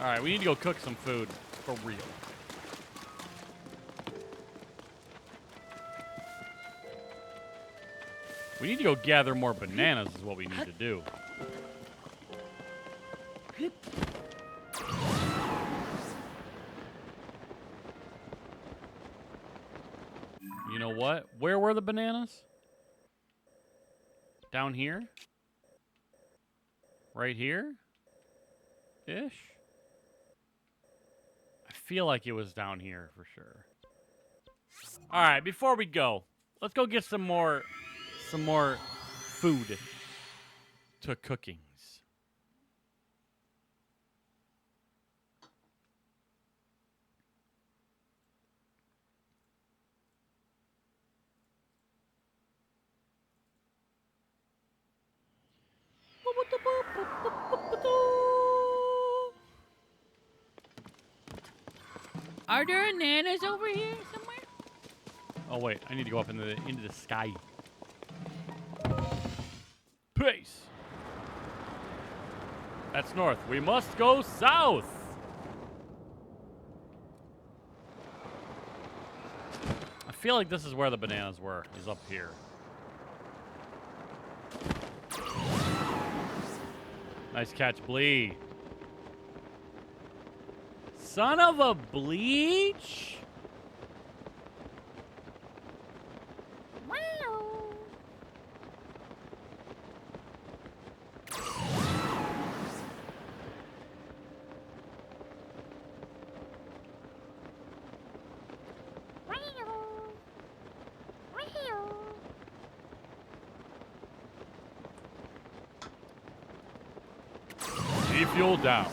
Alright, we need to go cook some food, for real. We need to go gather more bananas is what we need to do. You know what? Where were the bananas? Down here? Right here? Ish? I feel like it was down here for sure. Alright, before we go, let's go get some more food to cookings. Are there bananas over here somewhere? Oh wait, I need to go up into the sky. Peace. That's north. We must go south. I feel like this is where the bananas were. Is up here. Nice catch, Blee. Son of a bleach. Fuel down.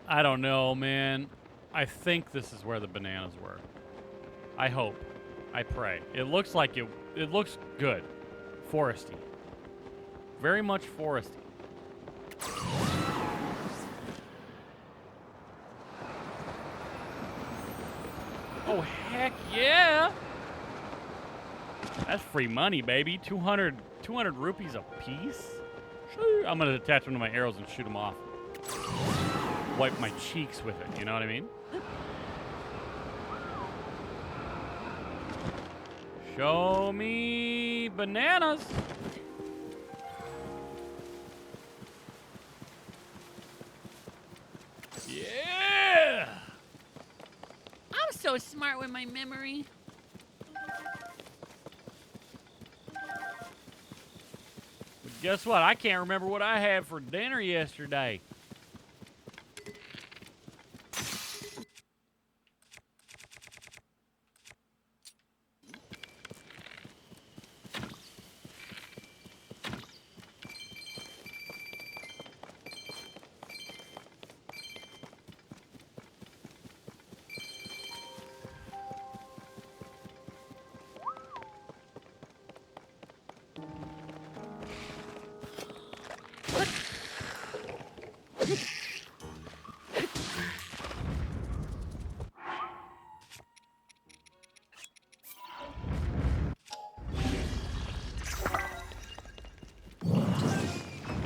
I don't know, man. I think this is where the bananas were. I hope. I pray. It looks like it looks good. Foresty. Very much foresty. Oh, heck yeah! That's free money, baby. 200 rupees a piece? Sure. I'm going to attach them to my arrows and shoot them off. Wipe my cheeks with it, you know what I mean? Show me bananas. Yeah! I'm so smart with my memory. But guess what? I can't remember what I had for dinner yesterday.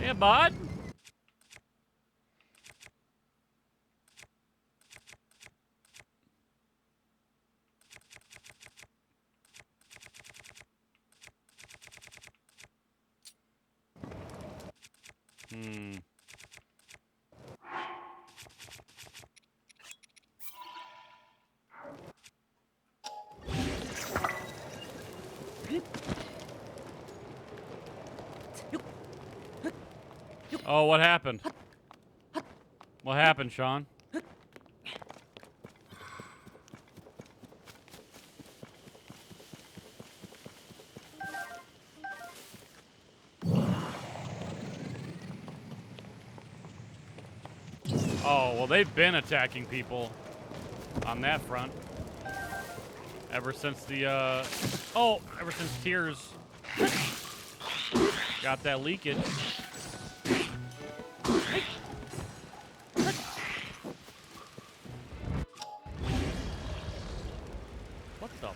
Yeah, bud. Oh, what happened? What happened, Sean? Oh, well, they've been attacking people on that front. Ever since the, ever since Tears got that leakage. What the?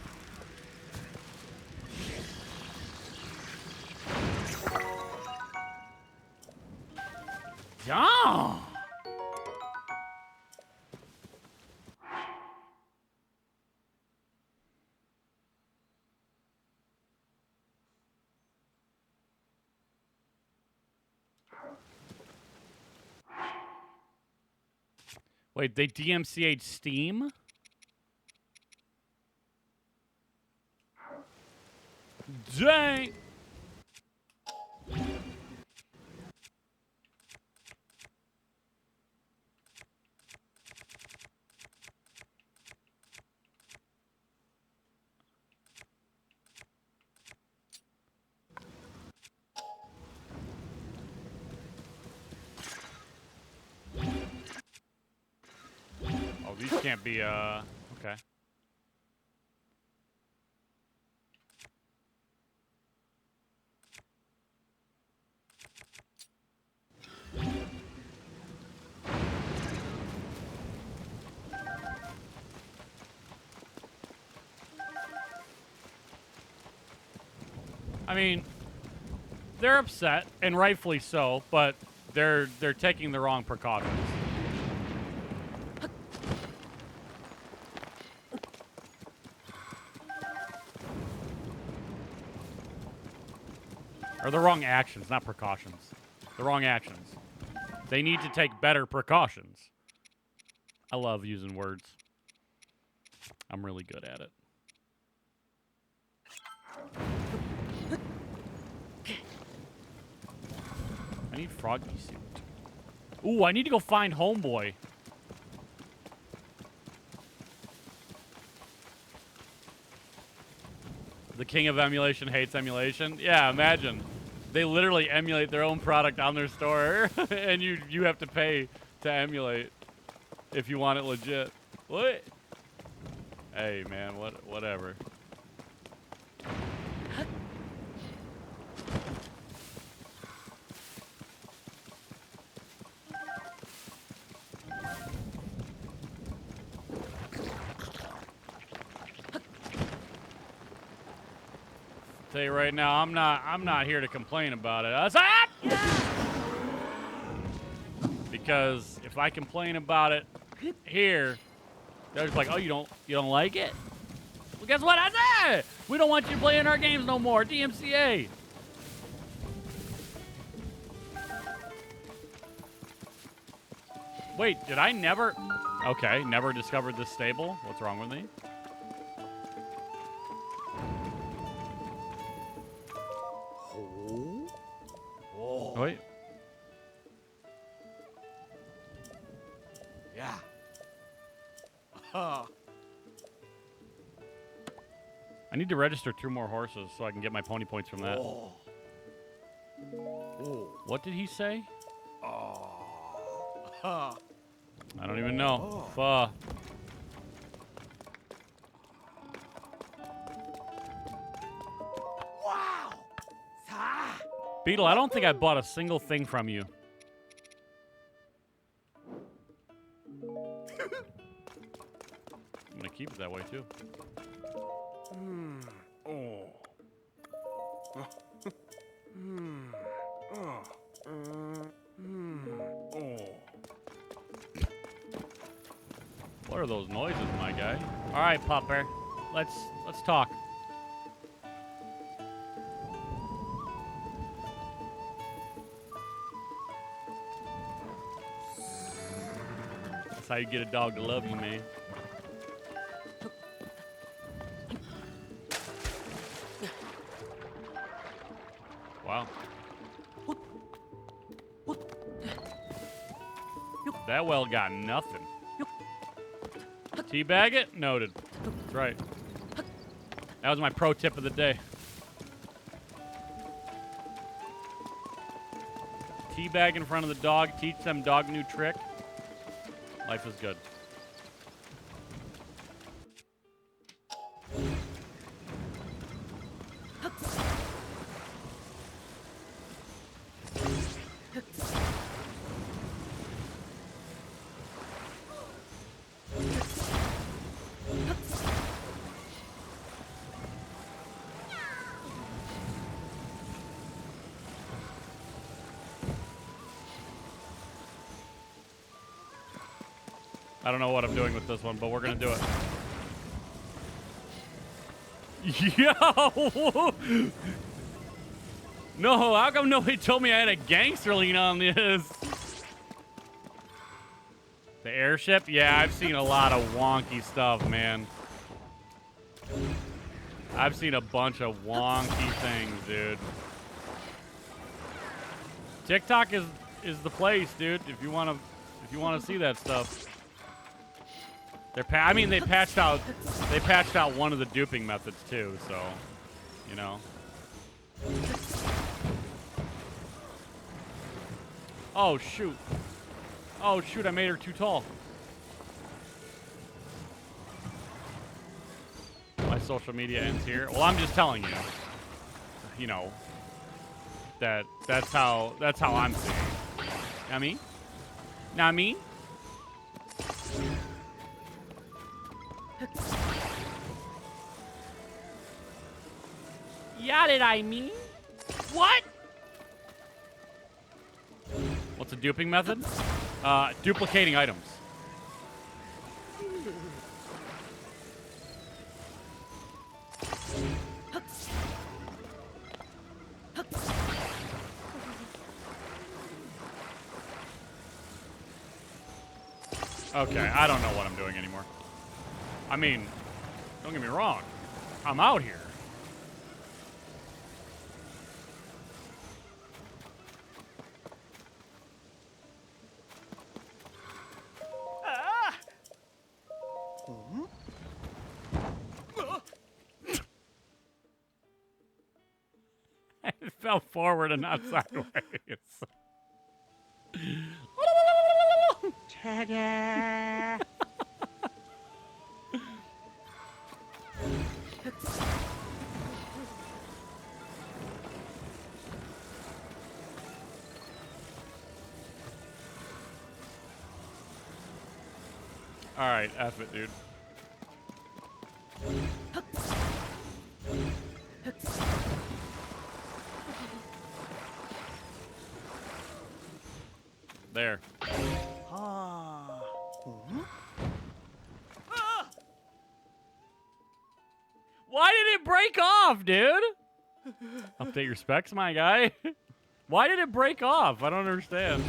Yeah. Wait, they DMCA'd Steam? Dang! these can't be, okay. I mean, they're upset, and rightfully so, but they're taking the wrong precautions. Or the wrong actions, not precautions. The wrong actions. They need to take better precautions. I love using words. I'm really good at it. I need Froggy suit. Ooh, I need to go find Homeboy. The king of emulation hates emulation. Yeah, imagine. They literally emulate their own product on their store, and you have to pay to emulate if you want it legit. What? Hey, man, whatever. Tell you right now, I'm not here to complain about it. Because if I complain about it here, they're just like, oh, you don't like it? Well, guess what I said? We don't want you playing our games no more. DMCA. Wait, did I never? Okay, never discovered this stable. What's wrong with me? Whoa. Wait. Yeah. Uh-huh. I need to register 2 more horses so I can get my pony points from that. Oh. Oh. What did he say? Oh. Huh. I don't even know. Oh. Fuh. Wow. Sa. Beetle, I don't think I bought a single thing from you. I'm gonna keep it that way too. Oh. Oh. Oh. What are those noises, my guy? All right, Pupper. Let's talk. That's how you get a dog to love you, man. Wow. That well got nothing. Teabag it? Noted. That's right. That was my pro tip of the day. Teabag in front of the dog. Teach them dog new trick. Life is good. I don't know what I'm doing with this one, but we're gonna do it. Yo! No, how come nobody told me I had a gangster lean on this? The airship? Yeah, I've seen a lot of wonky stuff, man. I've seen a bunch of wonky things, dude. TikTok is the place, dude. If you wanna see that stuff. They patched out one of the duping methods too, so you know. Oh shoot. Oh shoot, I made her too tall. social media ends here. Well, I'm just telling you. You know, that's how I'm seeing it. I mean? Not me? Yeah, did I mean? What? What's a duping method? Duplicating items. Okay, I don't know what I'm doing anymore. I mean, don't get me wrong. I'm out here. I fell forward and not sideways. Ta-da! All right, F it, dude. There. Ah. Why did it break off, dude? Update your specs, my guy. Why did it break off? I don't understand.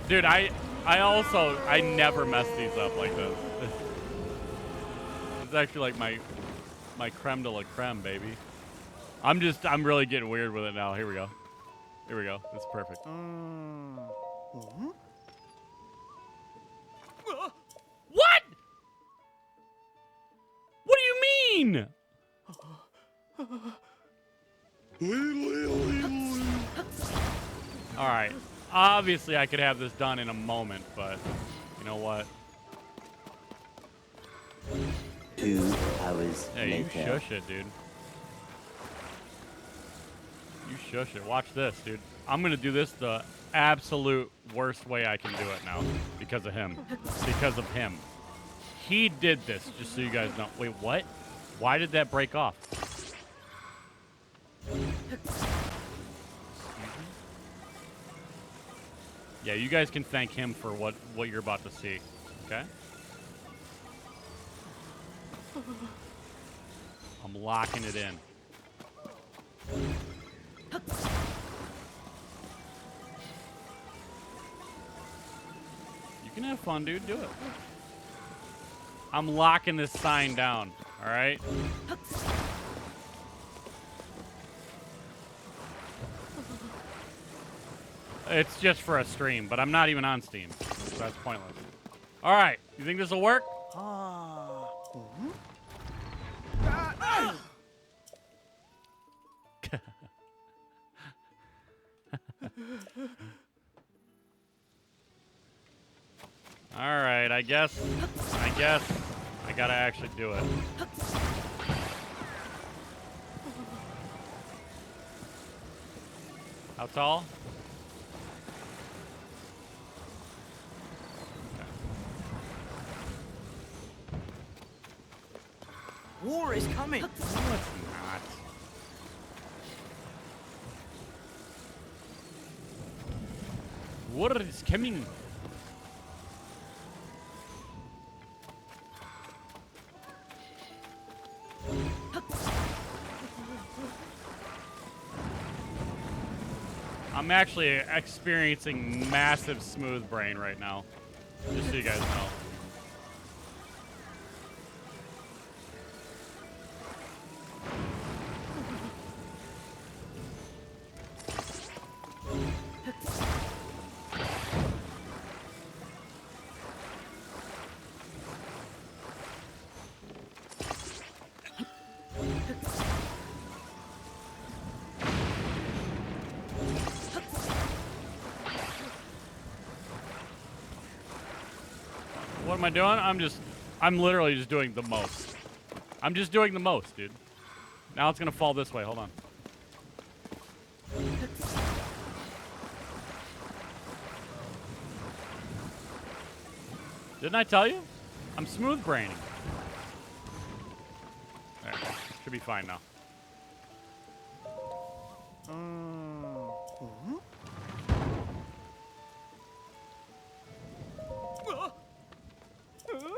Dude, I never mess these up like this. It's actually like my creme de la creme, baby. I'm really getting weird with it now. Here we go. Here we go. It's perfect. What? What do you mean? All right. Obviously, I could have this done in a moment, but you know what? 2 hours Hey, you later. shush it, dude. You shush it. Watch this, dude. I'm going to do this the absolute worst way I can do it now because of him. Because of him. He did this, just so you guys know. Wait, what? Why did that break off? Yeah, you guys can thank him for what you're about to see. Okay? I'm locking it in. You can have fun, dude. Do it. I'm locking this sign down. All right? It's just for a stream, but I'm not even on Steam. So that's pointless. All right. You think this will work? Ah. All right. I guess I gotta actually do it. How tall? War is coming. No, it's not. Water is coming. I'm actually experiencing massive smooth brain right now. Just so you guys know. What am I doing? I'm literally just doing the most. I'm just doing the most, dude. Now it's gonna fall this way. Hold on. Didn't I tell you? I'm smooth braining. There. Should be fine now.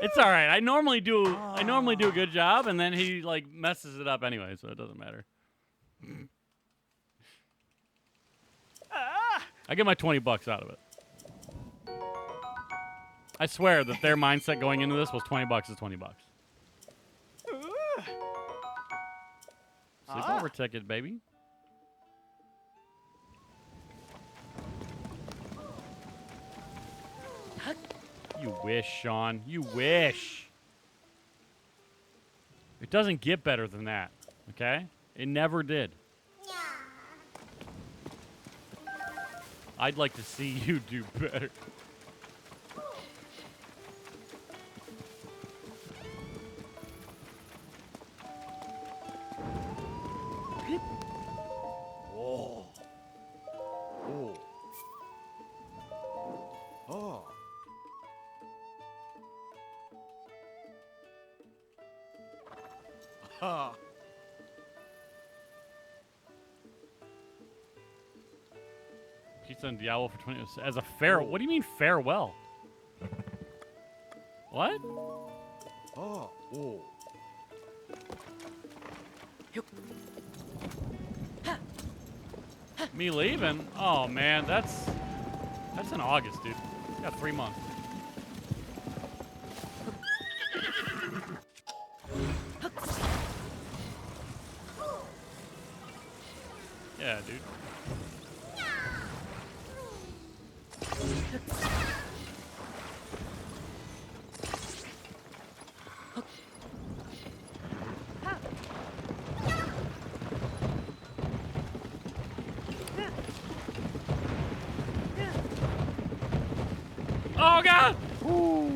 It's all right. I normally do a good job, and then he like messes it up anyway, so it doesn't matter. I get my $20 out of it. I swear that their mindset going into this was $20 is $20. Sleepover ticket, baby. You wish, Sean. You wish. It doesn't get better than that, okay? It never did. I'd like to see you do better. Oh. Oh. Oh. Ha. Pizza and Diablo for 20 as a fair. What do you mean farewell? What? Oh. Oh. Me leaving? Oh man, that's in August, dude. Got 3 months. Yeah, dude. Oh god! Ooh.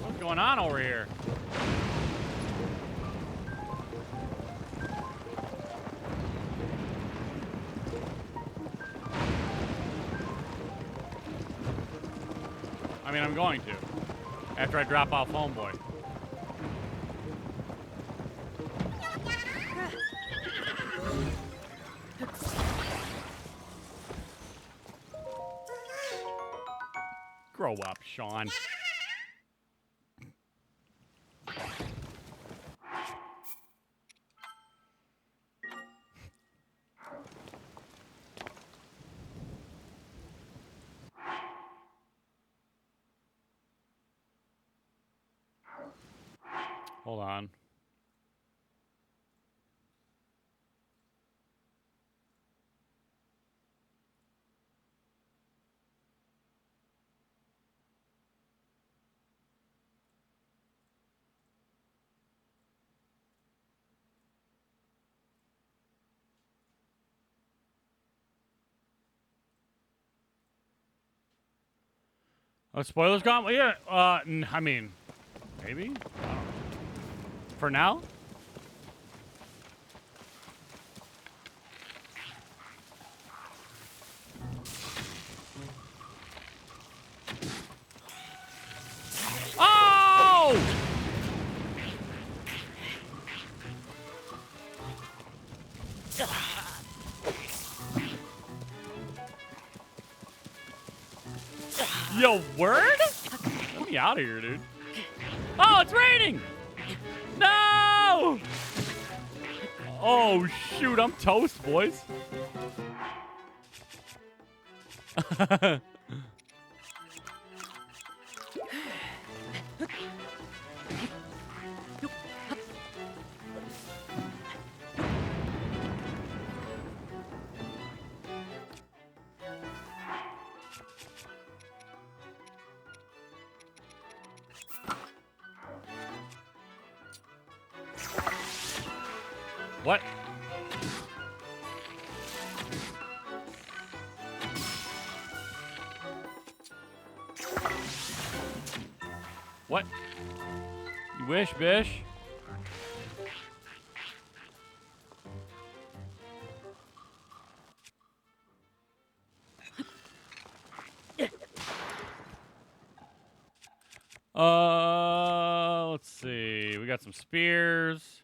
What's going on over here? I mean, I'm going to. After I drop off Homeboy. Grow up, Sean. Hold on. Oh, spoilers gone? Well, yeah. I mean, maybe. For now. Oh! Yo, word? Let me out of here, dude. Oh, it's raining! No! Oh, shoot, I'm toast, boys. What? What? You wish, bish? Let's see. We got some spears.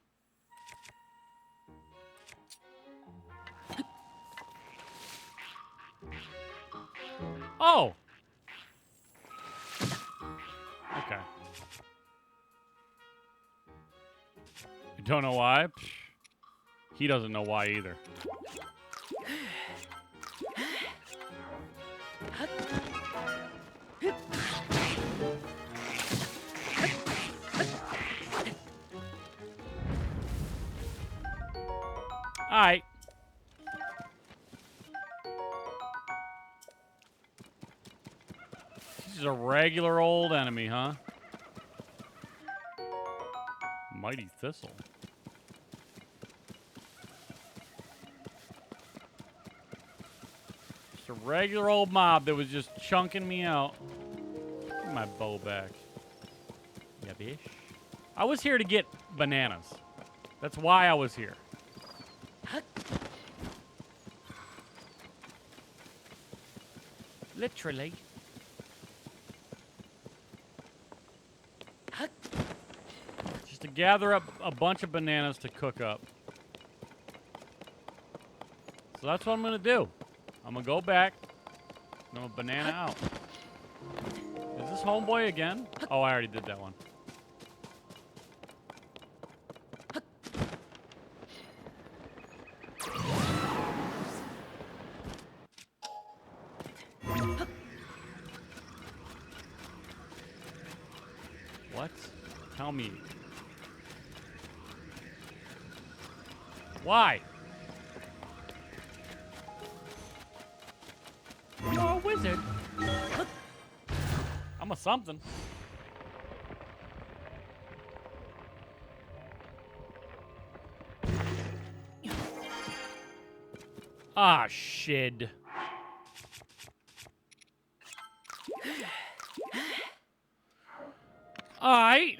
Oh! Okay. You don't know why? Psh. He doesn't know why either. Alright. This is a regular old enemy, huh? Mighty Thistle. Just a regular old mob that was just chunking me out. Give me my bow back. Yeah, bish. I was here to get bananas. That's why I was here. Literally. Just to gather up a bunch of bananas to cook up. So that's what I'm gonna do. I'm gonna go back. And I'm gonna banana out. Is this homeboy again? Oh, I already did that one. What? Tell me. Why? You're a wizard. I'm a something. Ah, shit. Alright.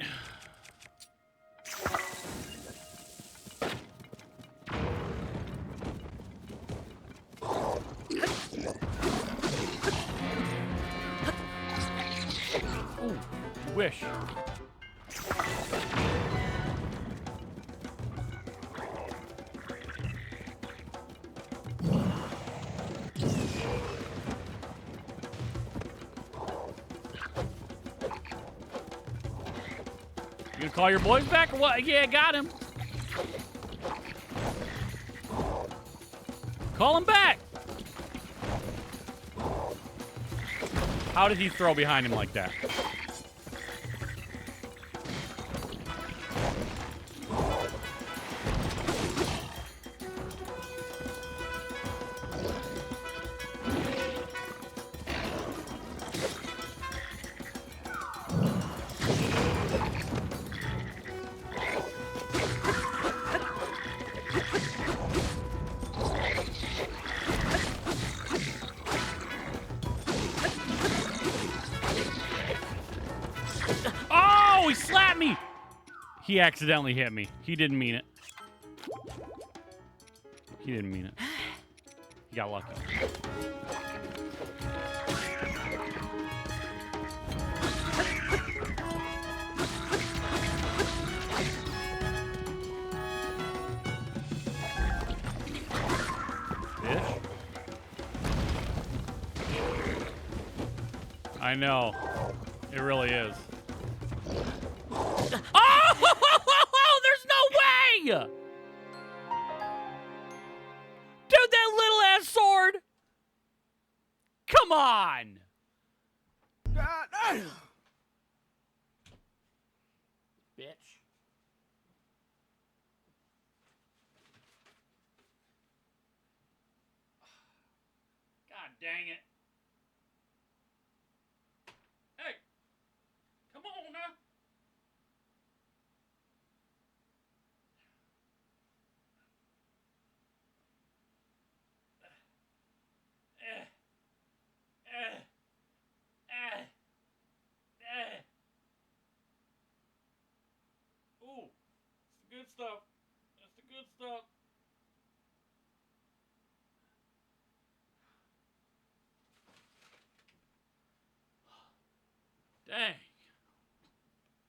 Ooh, wish. You gonna call your boys back or what? Yeah, got him. Call him back. How did he throw behind him like that? Oh, he slapped me! He accidentally hit me. He didn't mean it. He didn't mean it. He got lucky. Fish? I know. It really is. Oh! There's no way! Dude, that little ass sword! Come on! Bitch. God dang it. Hey! Come on now! good stuff. That's the good stuff. Dang.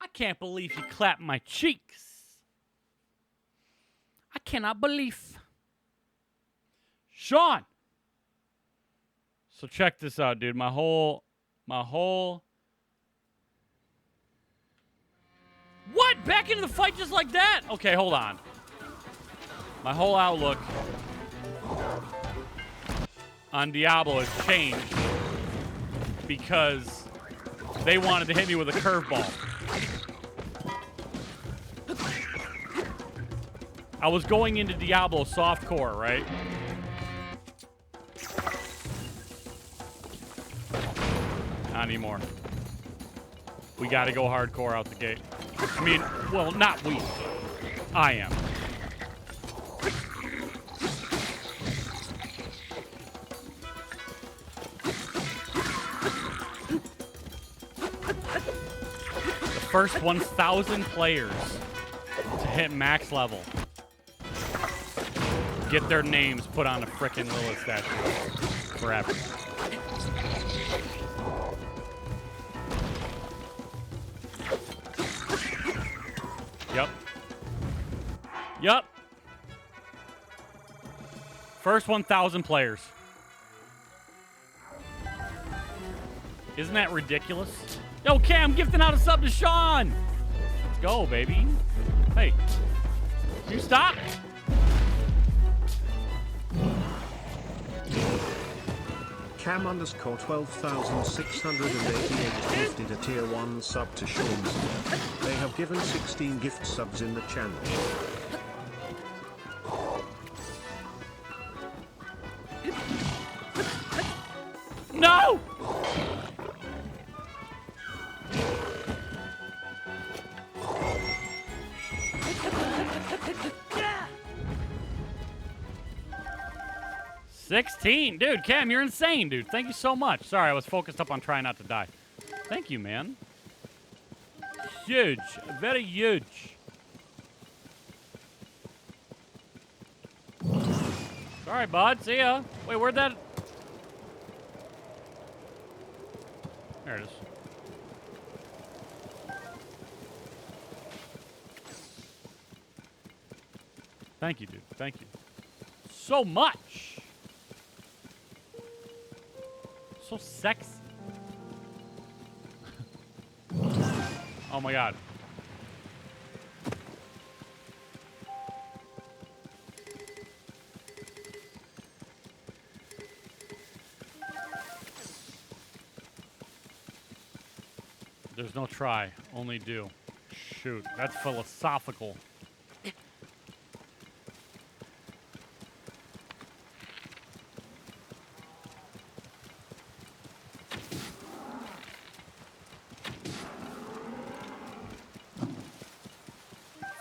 I can't believe he clapped my cheeks. I cannot believe. Sean! So check this out, dude. My whole... What? Back into the fight just like that? Okay, hold on. My whole outlook on Diablo has changed because they wanted to hit me with a curveball. I was going into Diablo softcore, right? Not anymore. We gotta go hardcore out the gate. I mean, well, not we. I am. The first 1,000 players to hit max level get their names put on a frickin' Lilith statue forever. Yep. Yep. First 1,000 players. Isn't that ridiculous? Yo, Cam, gifting out a sub to Sean. Let's go, baby. Hey, you stop. Cam underscore 12,688 gifted a tier 1 sub to Sean. They have given 16 gift subs in the channel. No! $16, dude. Cam, you're insane, dude. Thank you so much. Sorry, I was focused up on trying not to die. Thank you, man. Huge, very huge. Sorry, bud. See ya. Wait, where'd that? There it is. Thank you, dude. Thank you so much. So sexy. Oh my god. There's no try, only do. Shoot, that's philosophical.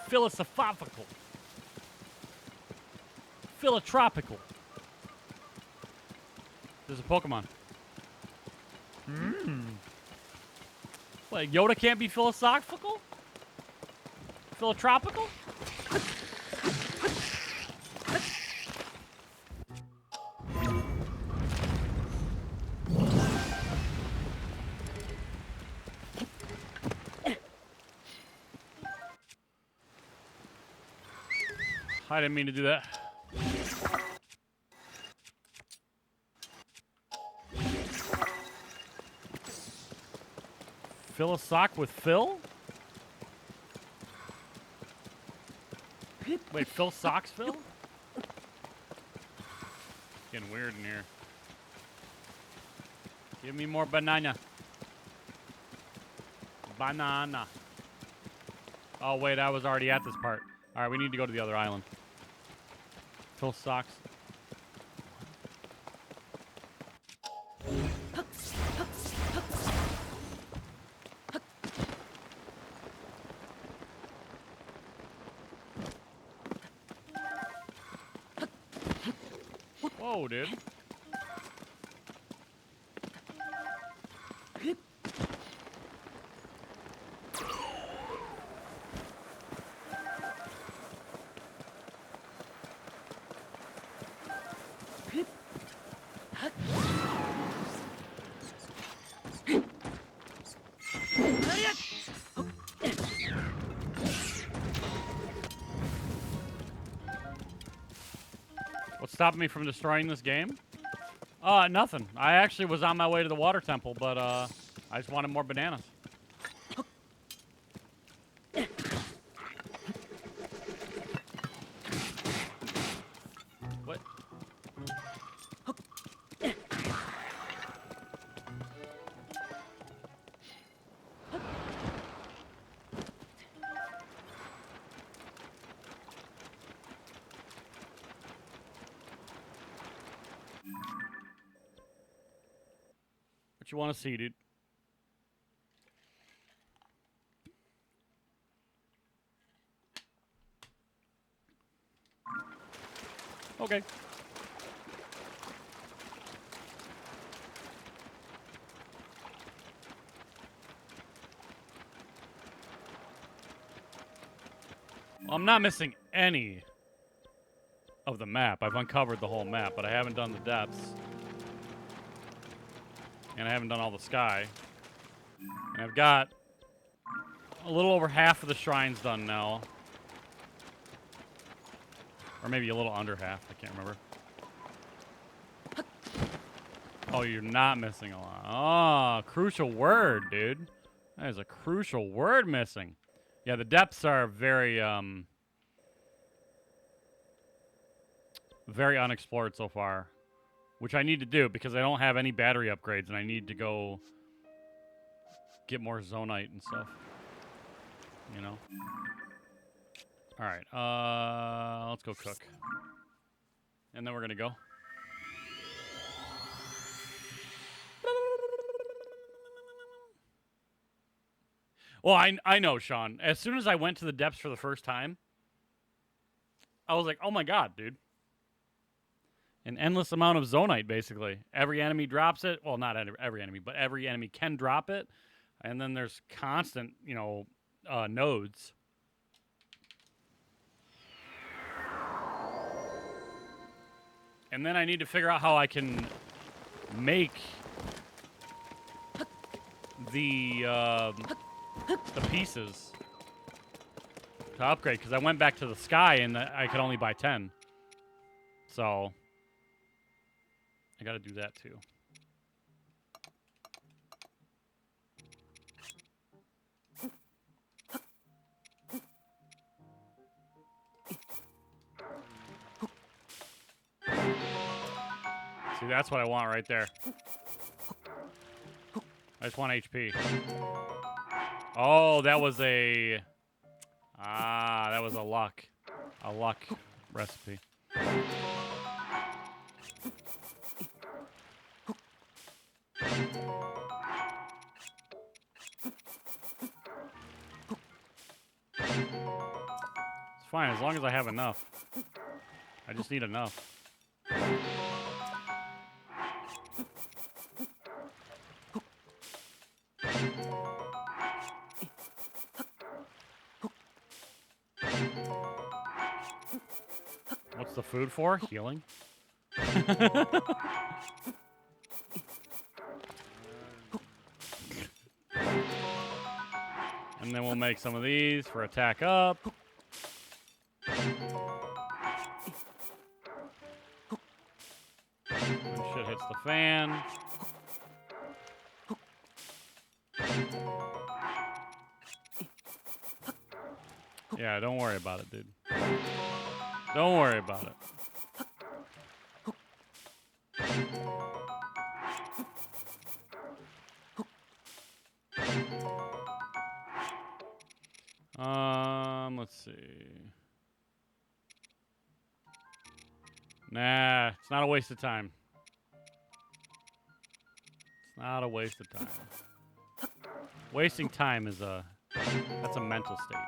Philosophical. Philotropical. There's a Pokemon. Like, Yoda can't be philosophical? Philotropical? I didn't mean to do that. Fill a sock with Phil? Wait, Phil socks Phil? Getting weird in here. Give me more banana. Banana. Oh, wait, I was already at this part. All right, we need to go to the other island. Phil socks. Whoa, dude. stopping me from destroying this game? Nothing. I actually was on my way to the water temple, but I just wanted more bananas. What? What you want to see, dude? Okay. Well, I'm not missing any of the map. I've uncovered the whole map, but I haven't done the depths. And I haven't done all the sky. And I've got a little over half of the shrines done now. Or maybe a little under half. I can't remember. Oh, you're not missing a lot. Oh, crucial word, dude. That is a crucial word missing. Yeah, the depths are very, very unexplored so far. Which I need to do because I don't have any battery upgrades and I need to go get more zonite and stuff. You know? Alright, let's go cook. And then we're gonna go. Well, I know, Sean. As soon as I went to the depths for the first time, I was like, oh my god, dude. An endless amount of zonite, basically. Every enemy drops it. Well, not every enemy, but every enemy can drop it. And then there's constant, you know, nodes. And then I need to figure out how I can make the pieces to upgrade. Because I went back to the sky and I could only buy 10. So I got to do that too. See, that's what I want right there. I just want HP. Oh, that was a... Ah, that was a luck recipe. It's fine, as long as I have enough. I just need enough. What's the food for? Healing? And then we'll make some of these for attack up. When shit hits the fan. Yeah, don't worry about it, dude. Don't worry about it. Let's see. Nah, it's not a waste of time. It's not a waste of time. Wasting time is that's a mental state.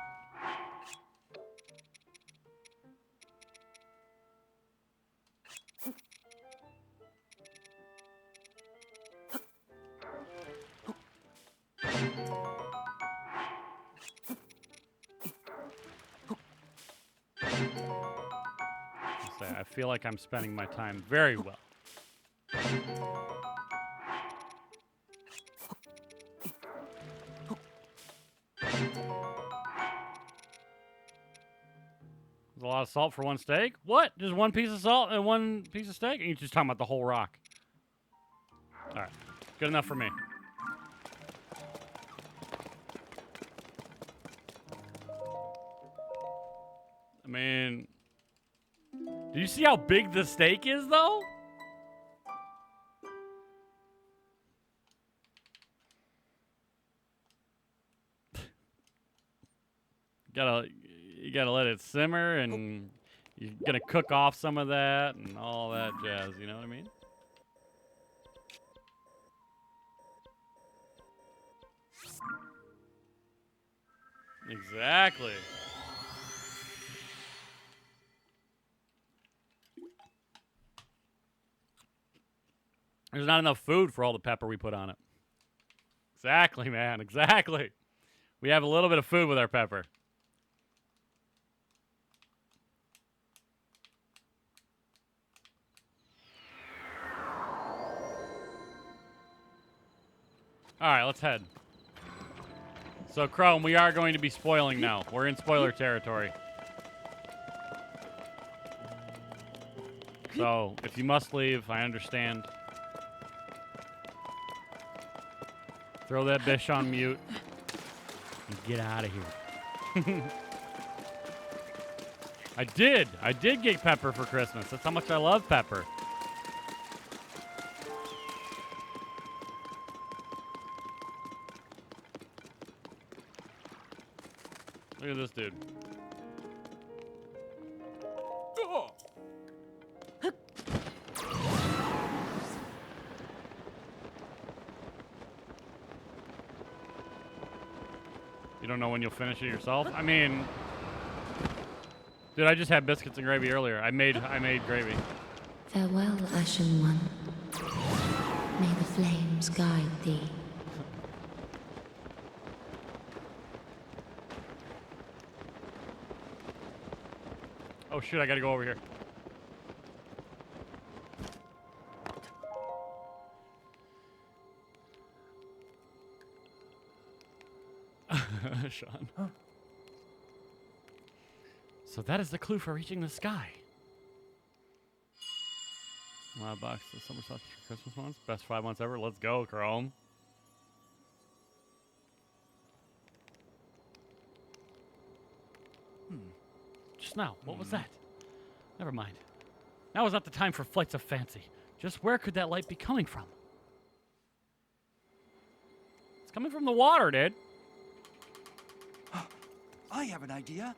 I feel like I'm spending my time very well. There's a lot of salt for one steak. What? Just one piece of salt and one piece of steak? And you're just talking about the whole rock. All right. Good enough for me. I mean, do you see how big the steak is, though? You gotta let it simmer, and you're gonna cook off some of that and all that jazz. You know what I mean? Exactly. There's not enough food for all the pepper we put on it. Exactly, man. Exactly. We have a little bit of food with our pepper. All right, let's head. So, Chrome, we are going to be spoiling now. We're in spoiler territory. So, if you must leave, I understand. Throw that bish on mute and get out of here. I did get pepper for Christmas. That's how much I love pepper. Look at this dude. Oh. You don't know when you'll finish it yourself? I mean, dude, I just had biscuits and gravy earlier. I made gravy. Farewell, Ashen One. May the flames guide thee. Oh shoot, I gotta go over here. Sean. Huh? So that is the clue for reaching the sky. Loud box, the summer sauce for Christmas ones. Best 5 months ever. Let's go, Chrome. Just now, what was that? Never mind. Now is not the time for flights of fancy. Just where could that light be coming from? It's coming from the water, dude. I have an idea.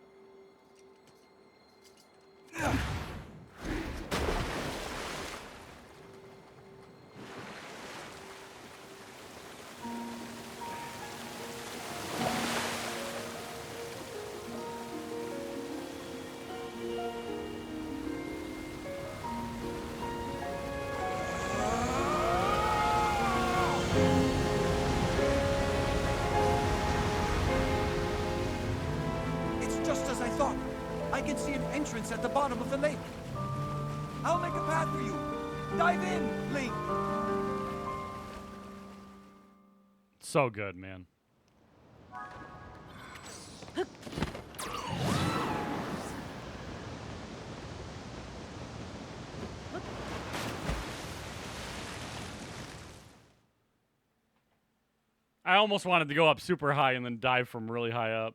I can see an entrance at the bottom of the lake. I'll make a path for you. Dive in, Link. So good, man. I almost wanted to go up super high and then dive from really high up.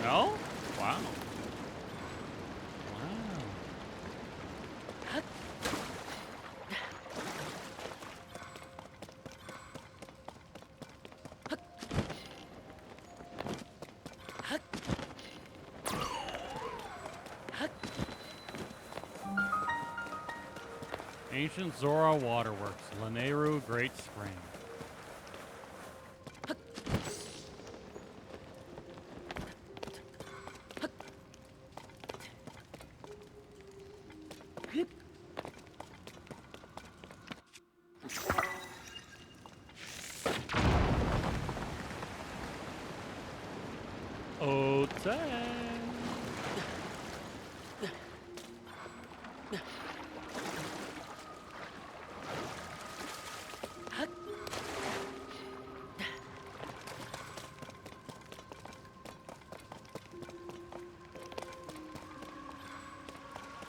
No? Wow. Ancient Zora Waterworks, Lanayru Great Spring. Oh,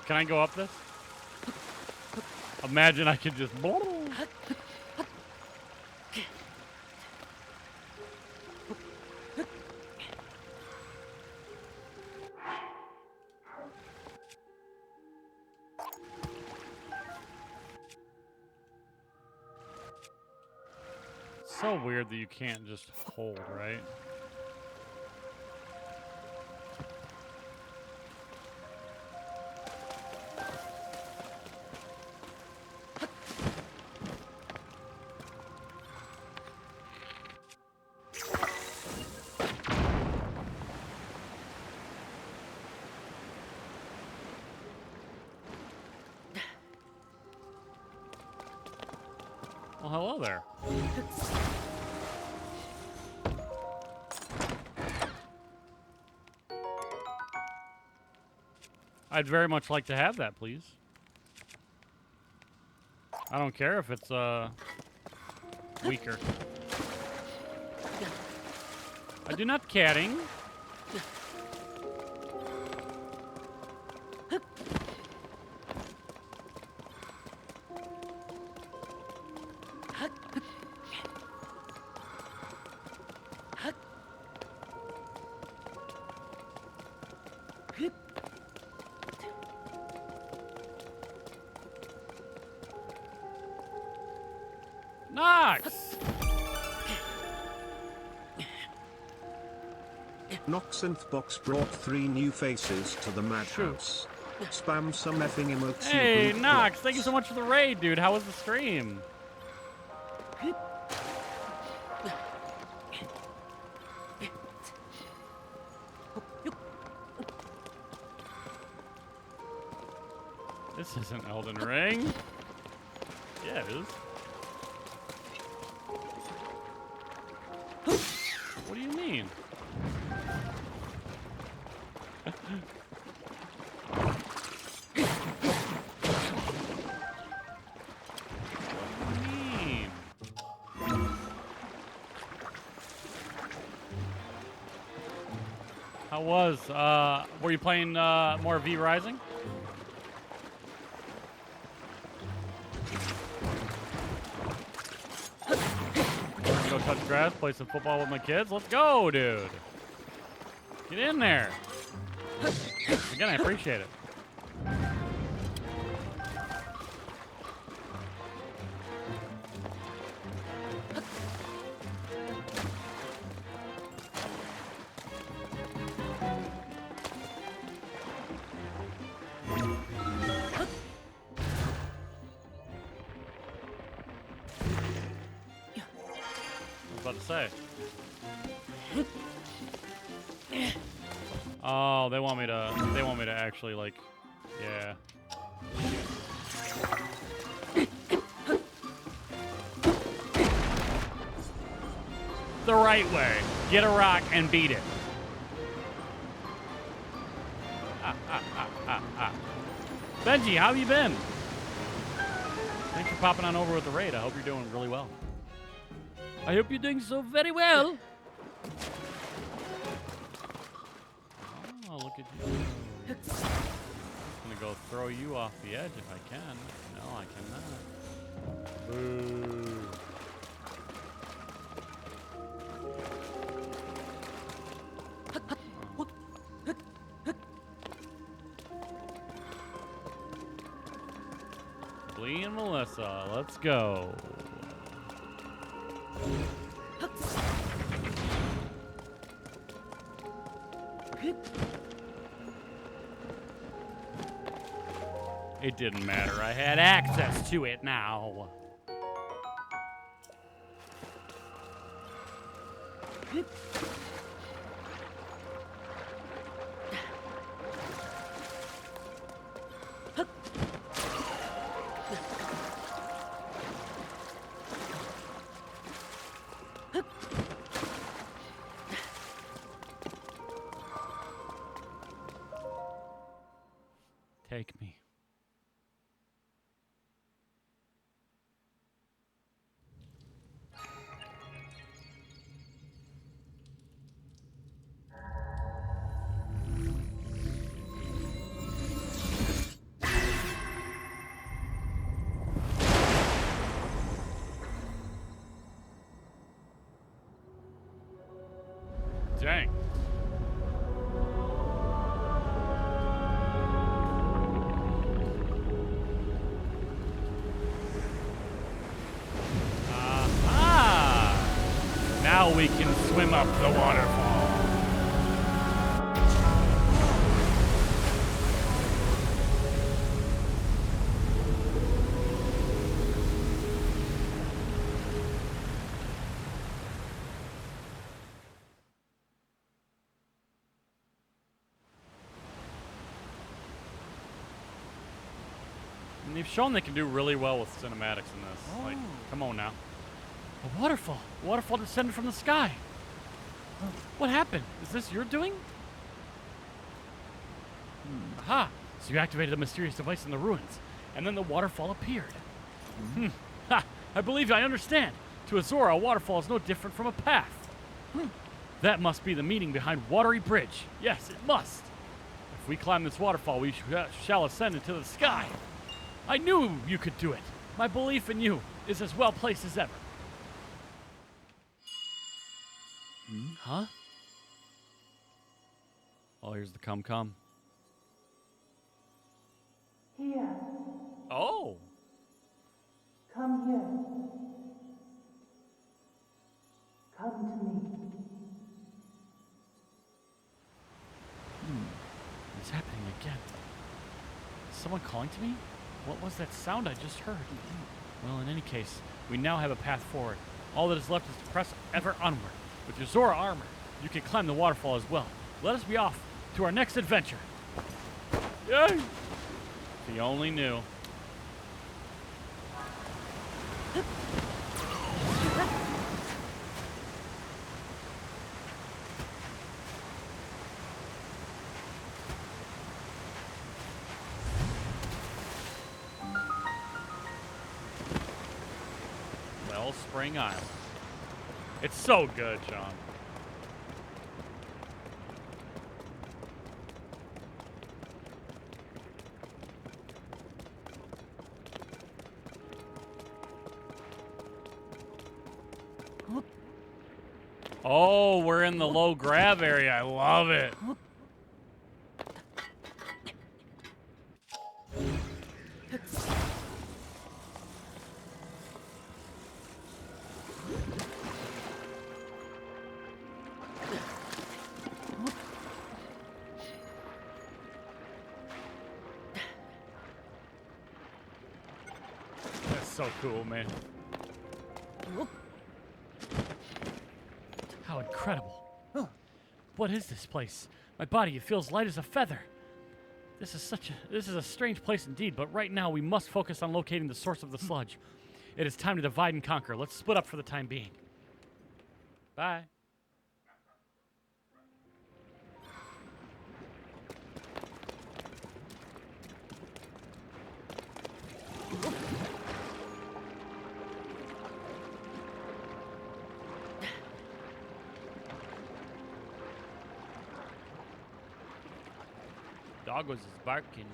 can I go up this? Imagine I could just. So weird that you can't just hold, right? Well, hello there. I'd very much like to have that, please. I don't care if it's weaker. I do not caring. Knox! Noxanthbox brought 3 new faces to the madhouse. Spam some effing emotes. Hey, you brute Knox, bots. thank you so much for the raid, dude. How was the stream? This isn't Elden Ring. Yeah, it is. What do you mean? What do you mean? How was, were you playing, more V Rising? Go touch grass, play some football with my kids. Let's go, dude. Get in there. Again, I appreciate it. About to say. Oh, they want me to actually like, yeah. The right way. Get a rock and beat it. Benji, how have you been? Thanks for popping on over with the raid. I hope you're doing really well. I hope you're doing so very well. Oh, look at you. I'm gonna go throw you off the edge if I can. No, I cannot. Boo. Blee and Melissa, let's go. It didn't matter. I had access to it now. Take me. Dang. Aha! Now we can swim up the waterfall. And they've shown they can do really well with cinematics in this. Like, come on now. A waterfall. A waterfall descended from the sky. What happened? Is this your doing? Aha! So you activated a mysterious device in the ruins, and then the waterfall appeared. Ha! I believe I understand. To Azora, a waterfall is no different from a path. That must be the meaning behind Watery Bridge. Yes, it must. If we climb this waterfall, we shall ascend into the sky. I knew you could do it. My belief in you is as well placed as ever. Huh? Oh, here's the come. Here, Oh. come here. Come to me. It's happening again. Is someone calling to me? What was that sound I just heard? Well, in any case, we now have a path forward. All that is left is to press ever onward. With your Zora armor, you can climb the waterfall as well. Let us be off to our next adventure. Yay! If he only knew. Wellspring Island. It's so good, Sean. Oh, we're in the low grab area. I love it. That's so cool, man. How incredible. What is this place? My body, it feels light as a feather. This is a strange place indeed, but right now we must focus on locating the source of the sludge. It is time to divide and conquer. Let's split up for the time being. Bye. Dog was barking.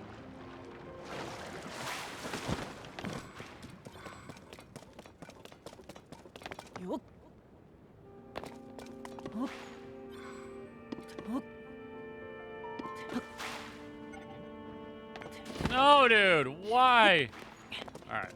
No, dude. Why? All right.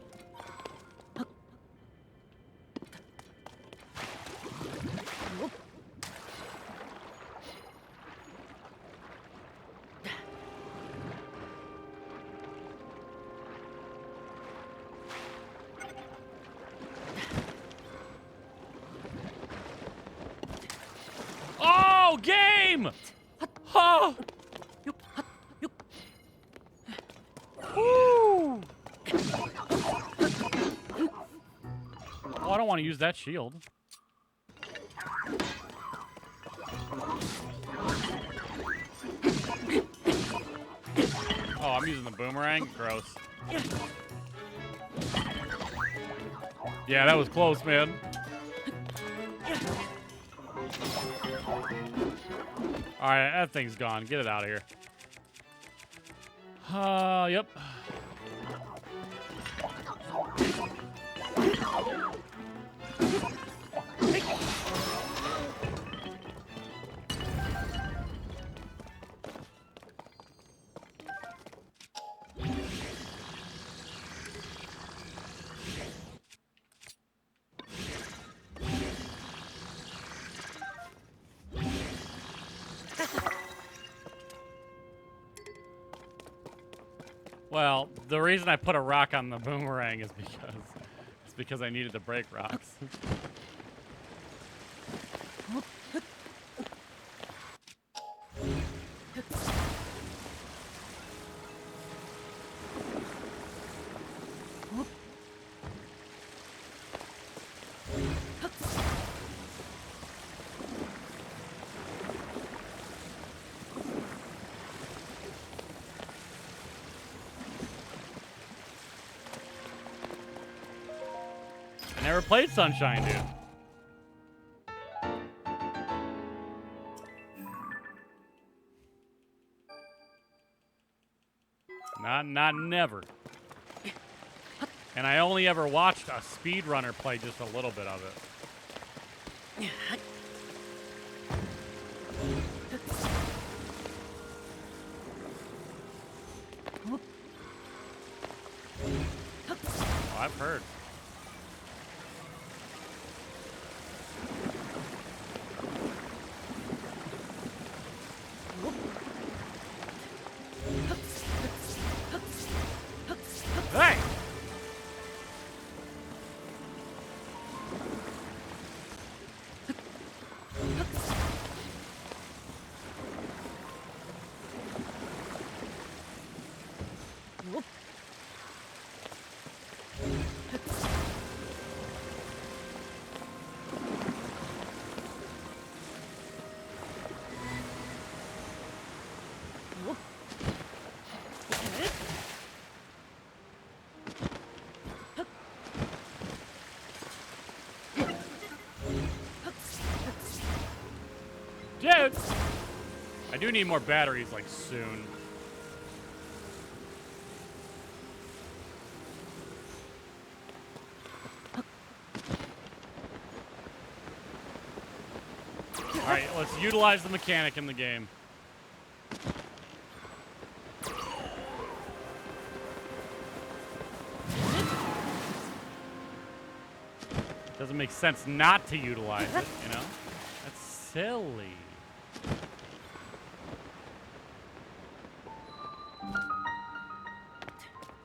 him! Oh! Woo! Oh, I don't want to use that shield. Oh, I'm using the boomerang? Gross. Yeah, that was close, man. Alright, that thing's gone. Get it out of here. Yep. Well, the reason I put a rock on the boomerang is because I needed to break rocks. Never played Sunshine, dude. Not never. And I only ever watched a speedrunner play just a little bit of it. Oh, I've heard. Hey! Dude! I do need more batteries, like, soon. Alright, let's utilize the mechanic in the game. Doesn't make sense not to utilize it, you know? That's silly.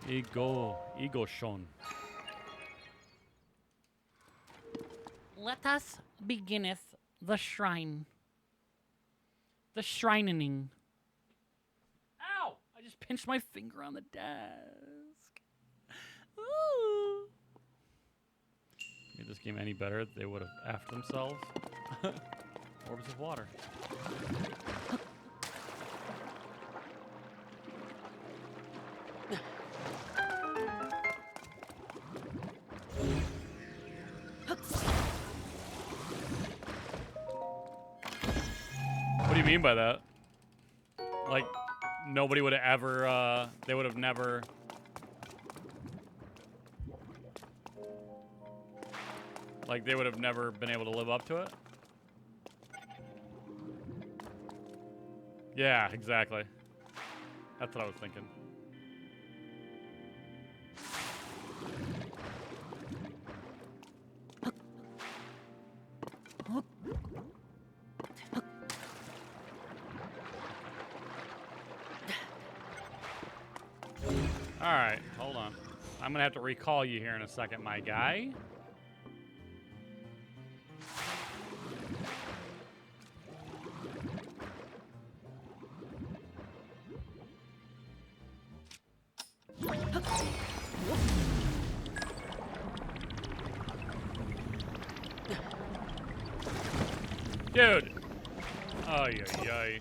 Ego Shon. Let us beginneth the shrine. The shrinening. Ow! I just pinched my finger on the desk. Ooh. Made this game any better, they would have effed themselves. Orbs of water. What do you mean by that? Like, nobody would have ever, they would have never... Like, they would have never been able to live up to it? Yeah, exactly. That's what I was thinking. Alright, hold on. I'm gonna have to recall you here in a second, my guy. Dude. Ay, ay, ay.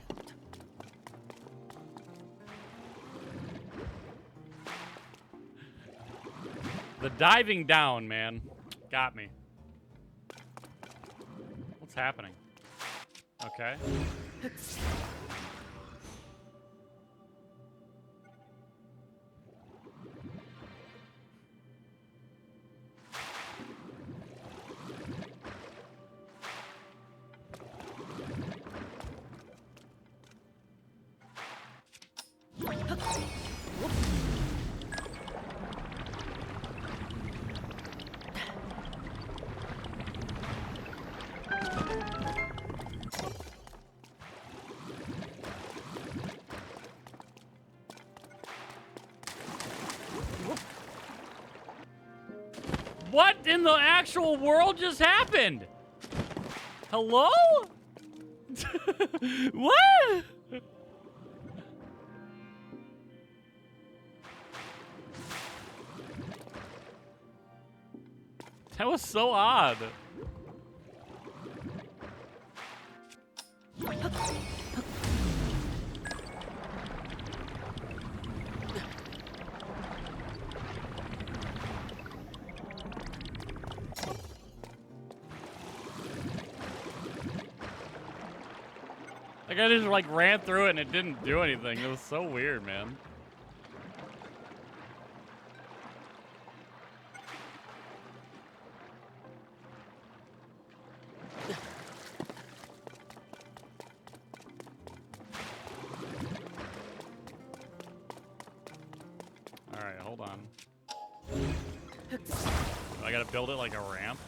The diving down, man. Got me. What's happening? Okay. What in the actual world just happened? Hello? What? That was so odd. Like, I just, like, ran through it and it didn't do anything. It was so weird, man. Alright, hold on. I gotta build it like a ramp?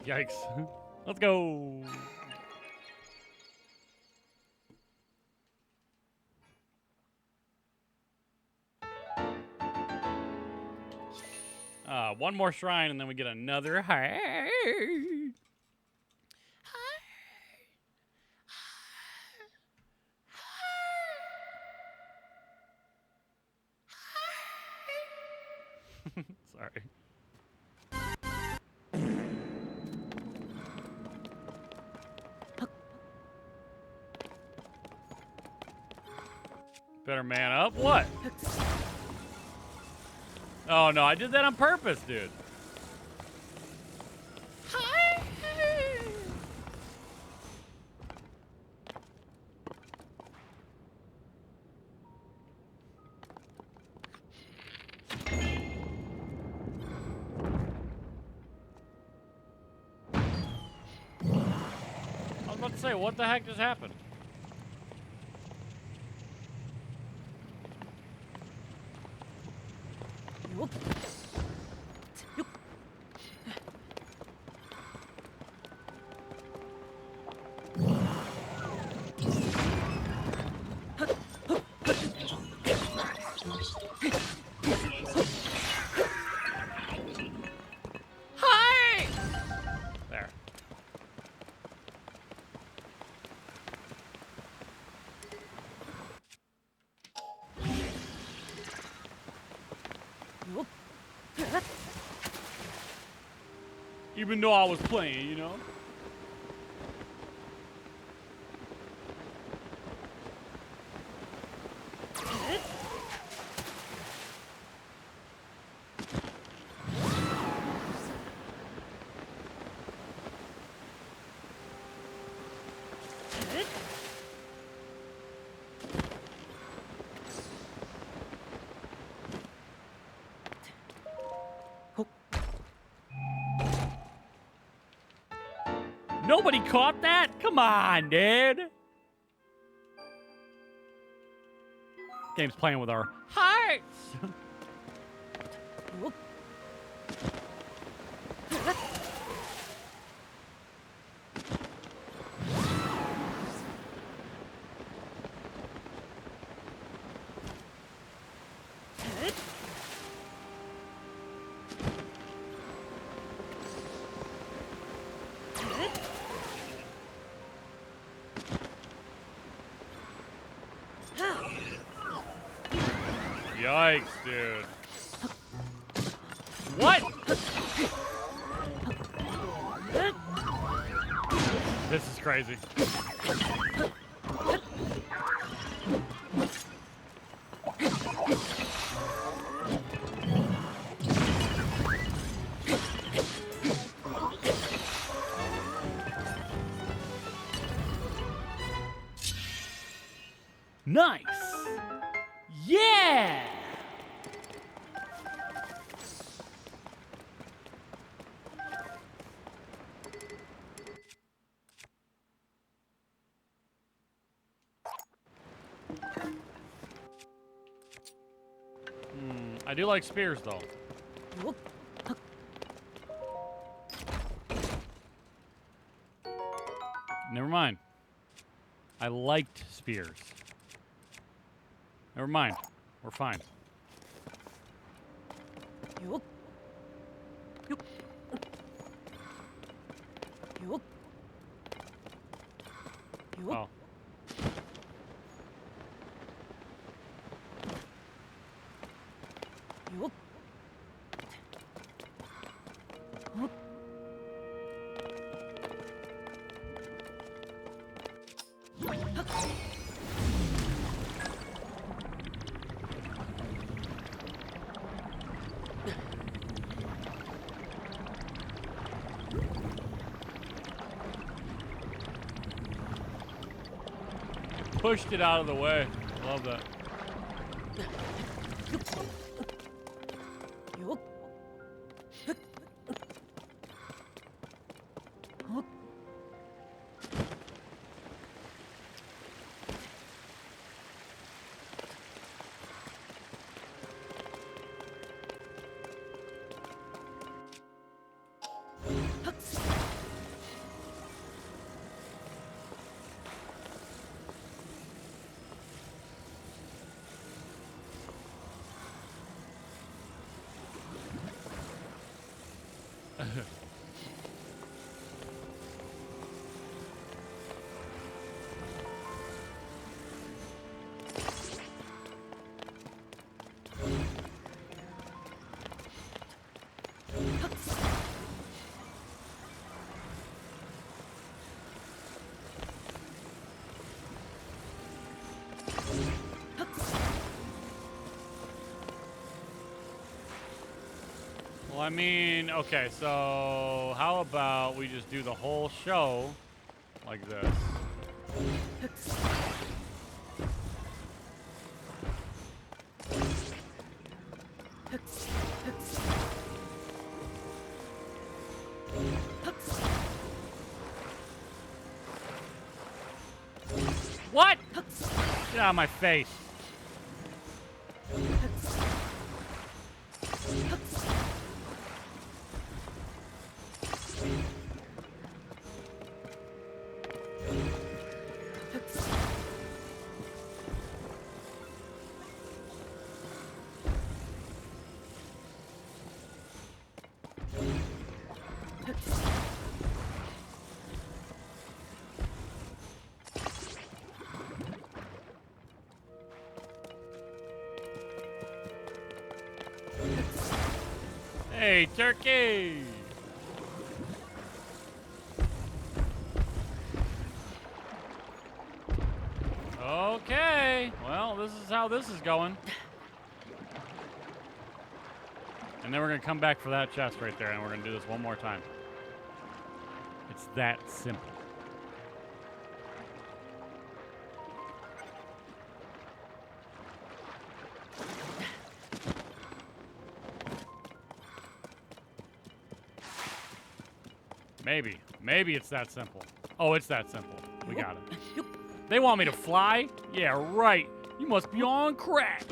Yikes. Let's go. One more shrine and then we get another heart. Sorry. Better man up. What? Oh no, I did that on purpose, dude. I was about to say, what the heck just happened? There. Even though I was playing, you know? Nobody caught that? Come on, dude. Game's playing with our hearts. Yikes, dude. What? This is crazy. Nice. Yeah. I do like spears, though. Never mind. I liked spears. Never mind. We're fine. Oh. Pushed it out of the way. Love that. Well, I mean, okay, so how about we just do the whole show like this? What? Get out of my face. Hey, turkey! Okay, well, this is how this is going. And then we're gonna come back for that chest right there, and we're gonna do this one more time. It's that simple. Maybe it's that simple. Oh, it's that simple. We got it. They want me to fly? Yeah, right. You must be on crack.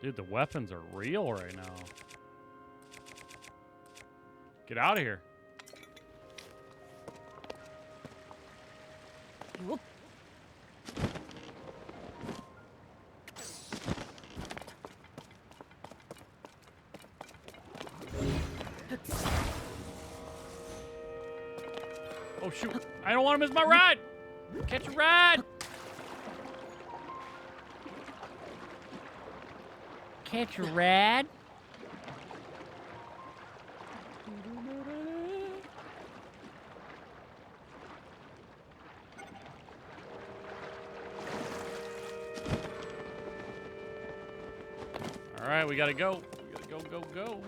Dude, the weapons are real right now. Get out of here. Oh shoot! I don't want to miss my ride. Catch a ride. Catch a ride. All right, we gotta go. We gotta go.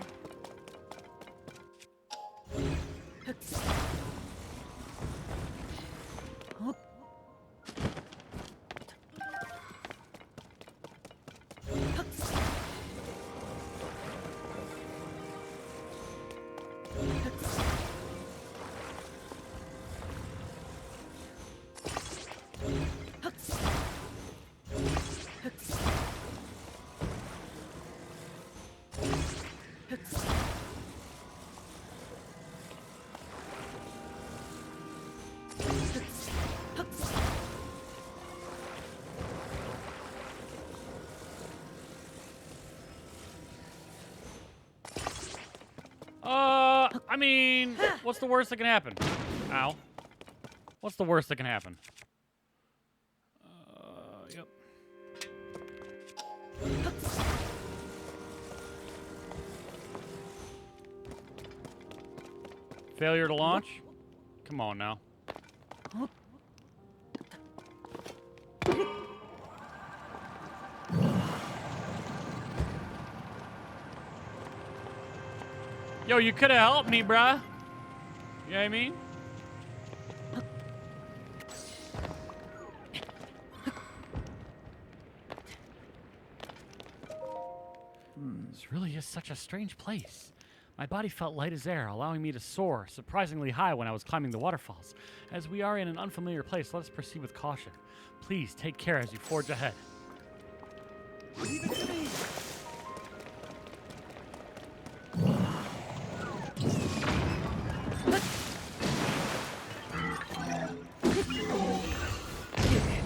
I mean, what's the worst that can happen? Ow. What's the worst that can happen? Yep. Failure to launch? Come on now. Yo, you could have helped me, bruh. You know what I mean? This really is such a strange place. My body felt light as air, allowing me to soar surprisingly high when I was climbing the waterfalls. As we are in an unfamiliar place, let us proceed with caution. Please take care as you forge ahead. Leave it to me.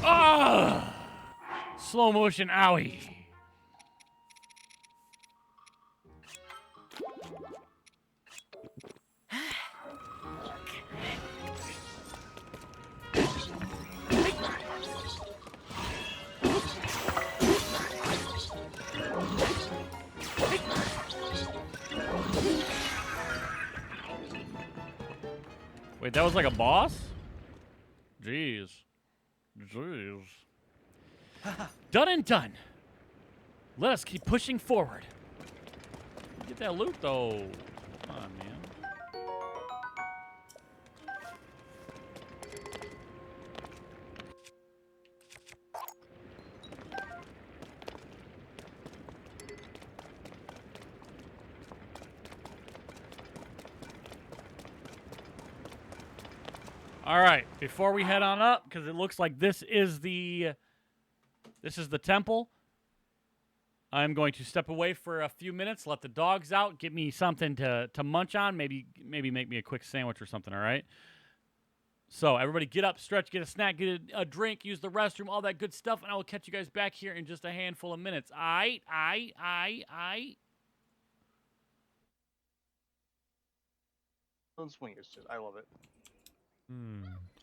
Ah! Slow motion owie. Wait, that was like a boss? Jeez. Done and done. Let us keep pushing forward. Get that loot, though. Come on, man. All right, before we head on up, because it looks like this is the temple. I'm going to step away for a few minutes, let the dogs out, get me something to munch on, maybe make me a quick sandwich or something. All right. So everybody, get up, stretch, get a snack, get a drink, use the restroom, all that good stuff, and I will catch you guys back here in just a handful of minutes. Aight. Swingers, I love it.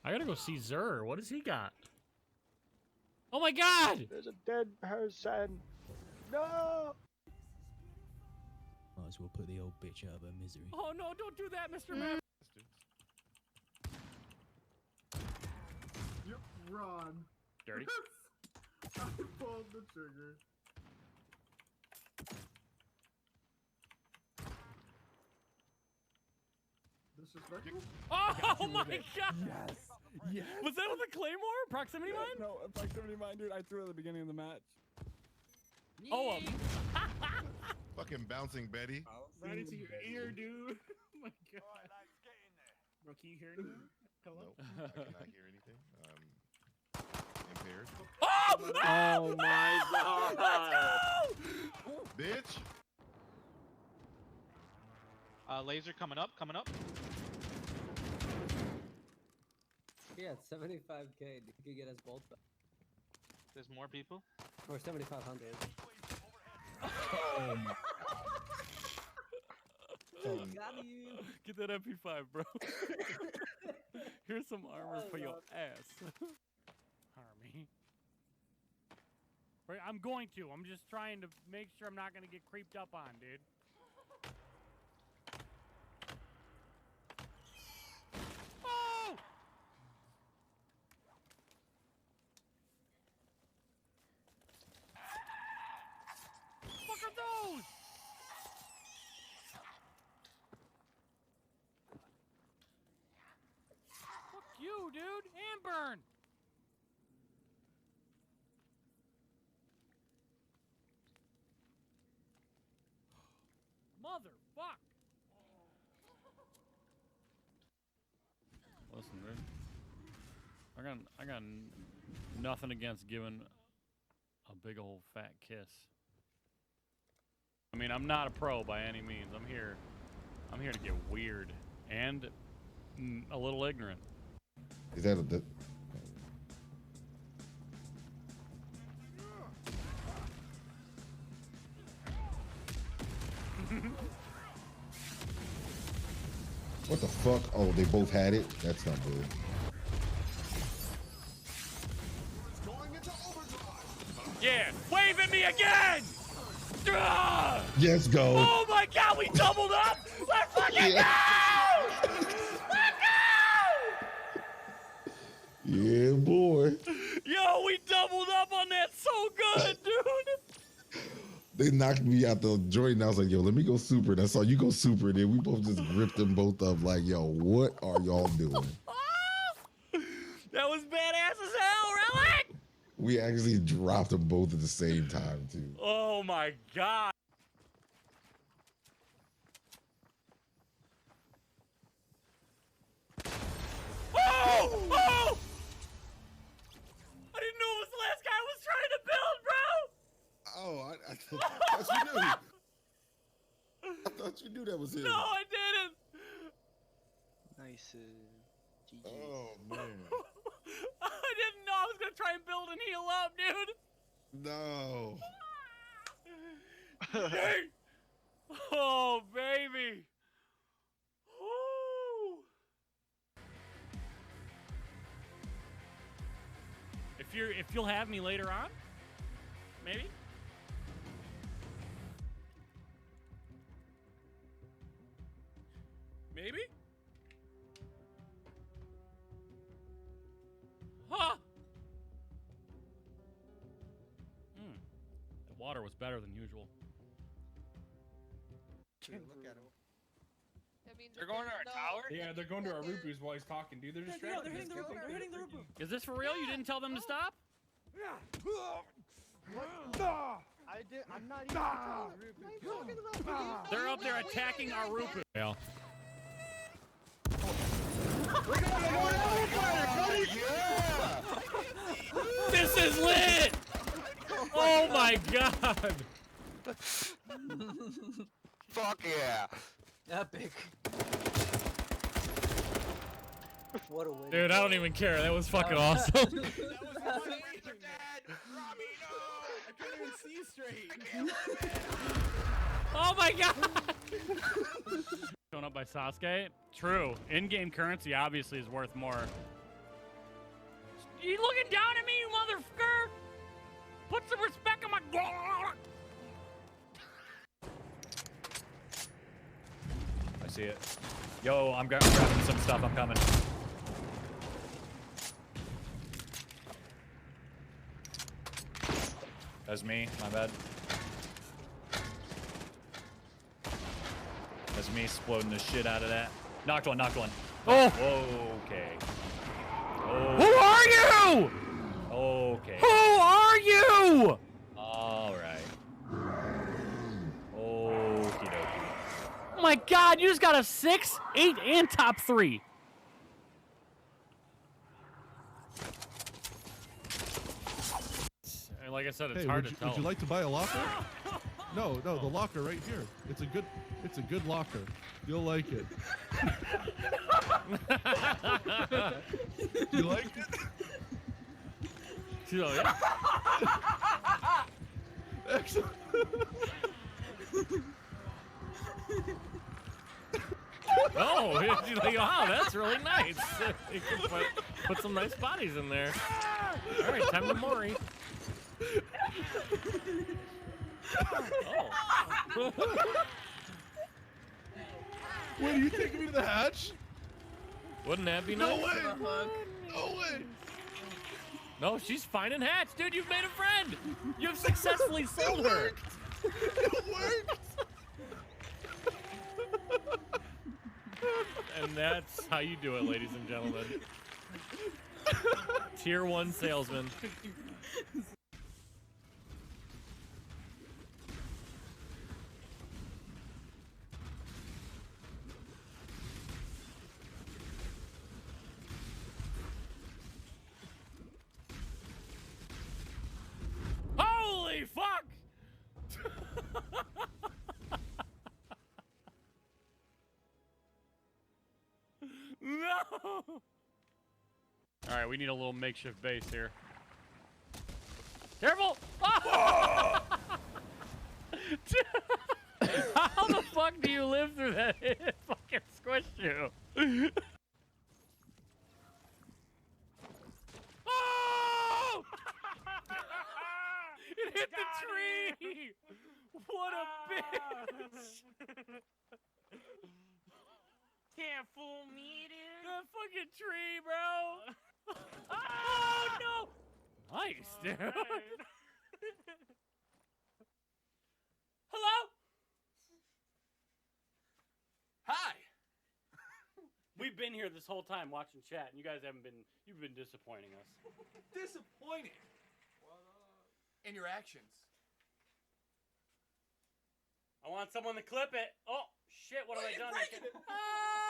I gotta go see Zur. What has he got? Oh my God! There's a dead person. No. Might as well put the old bitch out of her misery. Oh no! Don't do that, Mr. Man. Yep, run. Dirty. I pulled the trigger. Disrespectful? Oh my God! Yes. Yes. Was that with a claymore? Proximity mine? No, proximity mine, dude. I threw it at the beginning of the match. Oh, Fucking bouncing Betty. Right into your ear, dude. Oh my God. All right, lads, get in there. Bro, can you hear anything? Hello? Nope, I cannot hear anything. Impaired. Oh! Oh my God. Bitch! Laser coming up. Yeah, 75k. You could get us both. There's more people. Or 7,500. Oh my. Got you. Get that MP5, bro. Here's some armor for your ass. Harmy. Right, I'm going to. I'm just trying to make sure I'm not gonna get creeped up on, dude. Oh! What are those? Fuck you, dude. And burn. Motherfuck. Listen, dude. I got nothing against giving a big old fat kiss. I mean, I'm not a pro by any means. I'm here to get weird and a little ignorant. Is that a? What the fuck? Oh, they both had it? That's not good. Yeah, wave at me again! Yes, go. Oh my god, we doubled up! Let's fucking go! Let's go! Yeah, boy. Yo, we doubled up on that so good, dude! They knocked me out the joint and I was like, yo, let me go super. And I saw you go super. And then we both just gripped them both up like, yo, what are y'all doing? That was badass as hell, really? We actually dropped them both at the same time, too. Oh my god. Oh! Oh! I didn't know it was the last guy I was trying to build, bro! Oh, I thought you knew. I thought you knew that was him. No, I didn't! Nice. GG. Oh, man. I didn't know I was gonna try and build and heal up, dude! No. Hey! Oh, baby! Woo! If you'll have me later on, maybe. Maybe. Huh? The water was better than usual. Look at him. They're going to our tower? Yeah, they're going to our Rupus while he's talking, dude. They're just They're hitting the Rupu. They're hitting the Rupu. Is this for real? You didn't tell them to stop? I'm not even telling Rupu. They're up there attacking our Rupu. Yeah. This is lit! Oh my god! Fuck yeah. Epic. What a win. Dude, I don't even care. That was fucking awesome. That was dead! Rami, no! I can't even see straight. Oh my god! Shown up by Sasuke? True. In-game currency obviously is worth more. You looking down at me, you motherfucker? Put some respect on my... I see it. Yo, I'm grabbing some stuff. I'm coming. That's me. My bad. That's me exploding the shit out of that. Knocked one. Knocked one. Oh! Okay. Who are you? Okay. Who are you? All right. Okie dokie. Oh my god, you just got a 6, 8, and top 3. And like I said, it's hard to tell. Would you like to buy a locker? No, the locker right here. It's a good locker. You'll like it. You like it? Yeah. Excellent. Oh, she's like, wow, that's really nice. You can put some nice bodies in there. All right, time to Mori. Oh. Wait, are you taking me to the hatch? Wouldn't that be No nice? way! No way! No, she's fine and hatched, dude. You've made a friend. You've successfully sold her. It worked! And that's how you do it, ladies and gentlemen. Tier 1 salesman. Holy fuck! No! All right, we need a little makeshift base here. Careful! Oh! How the fuck do you live through that? It fucking squished you. Oh! It hit the tree! What a bitch! Can't fool me, dude. The fucking tree, bro! Oh no! Nice, dude. Hello? Hi. We've been here this whole time watching chat, and you guys haven't been. You've been disappointing us. Disappointing. In your actions. I want someone to clip it. Oh shit! What have I done? Ah!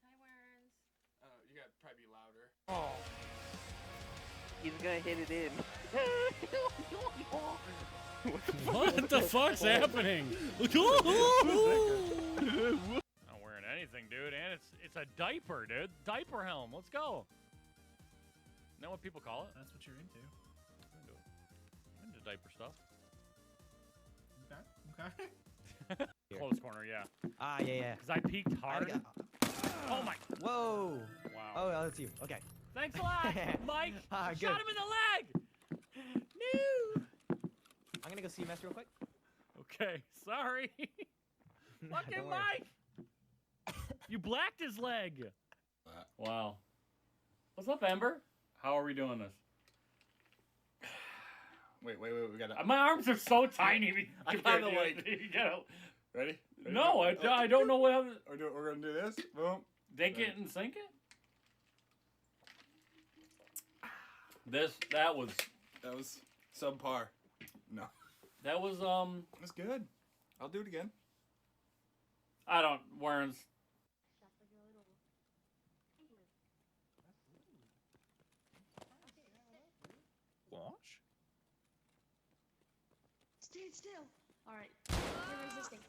Hi, Worms. You gotta probably be louder. Oh. He's gonna hit it in. What the fuck's happening? Not wearing anything, dude, and it's a diaper, dude. Diaper helm. Let's go. Know what people call it? That's what you're into. I'm into diaper stuff. Okay. Close corner, yeah. Ah, yeah. Because I peeked hard. Oh my. Whoa. Wow. Oh, that's you. Okay. Thanks a lot, Mike. Good. Shot him in the leg. No. I'm gonna go see Mess real quick. Okay, sorry. Fucking Don't worry. Mike. You blacked his leg. Wow. What's up, Ember? How are we doing this? Wait, we gotta. My arms are so tiny. I compared kinda to like- you gotta- Ready? No, I don't know what. We're gonna do this. Boom. Dink it and sink it. That was subpar. No. That was That's good. I'll do it again. I don't Warren's. Launch? Stand still. All right. You're resisting.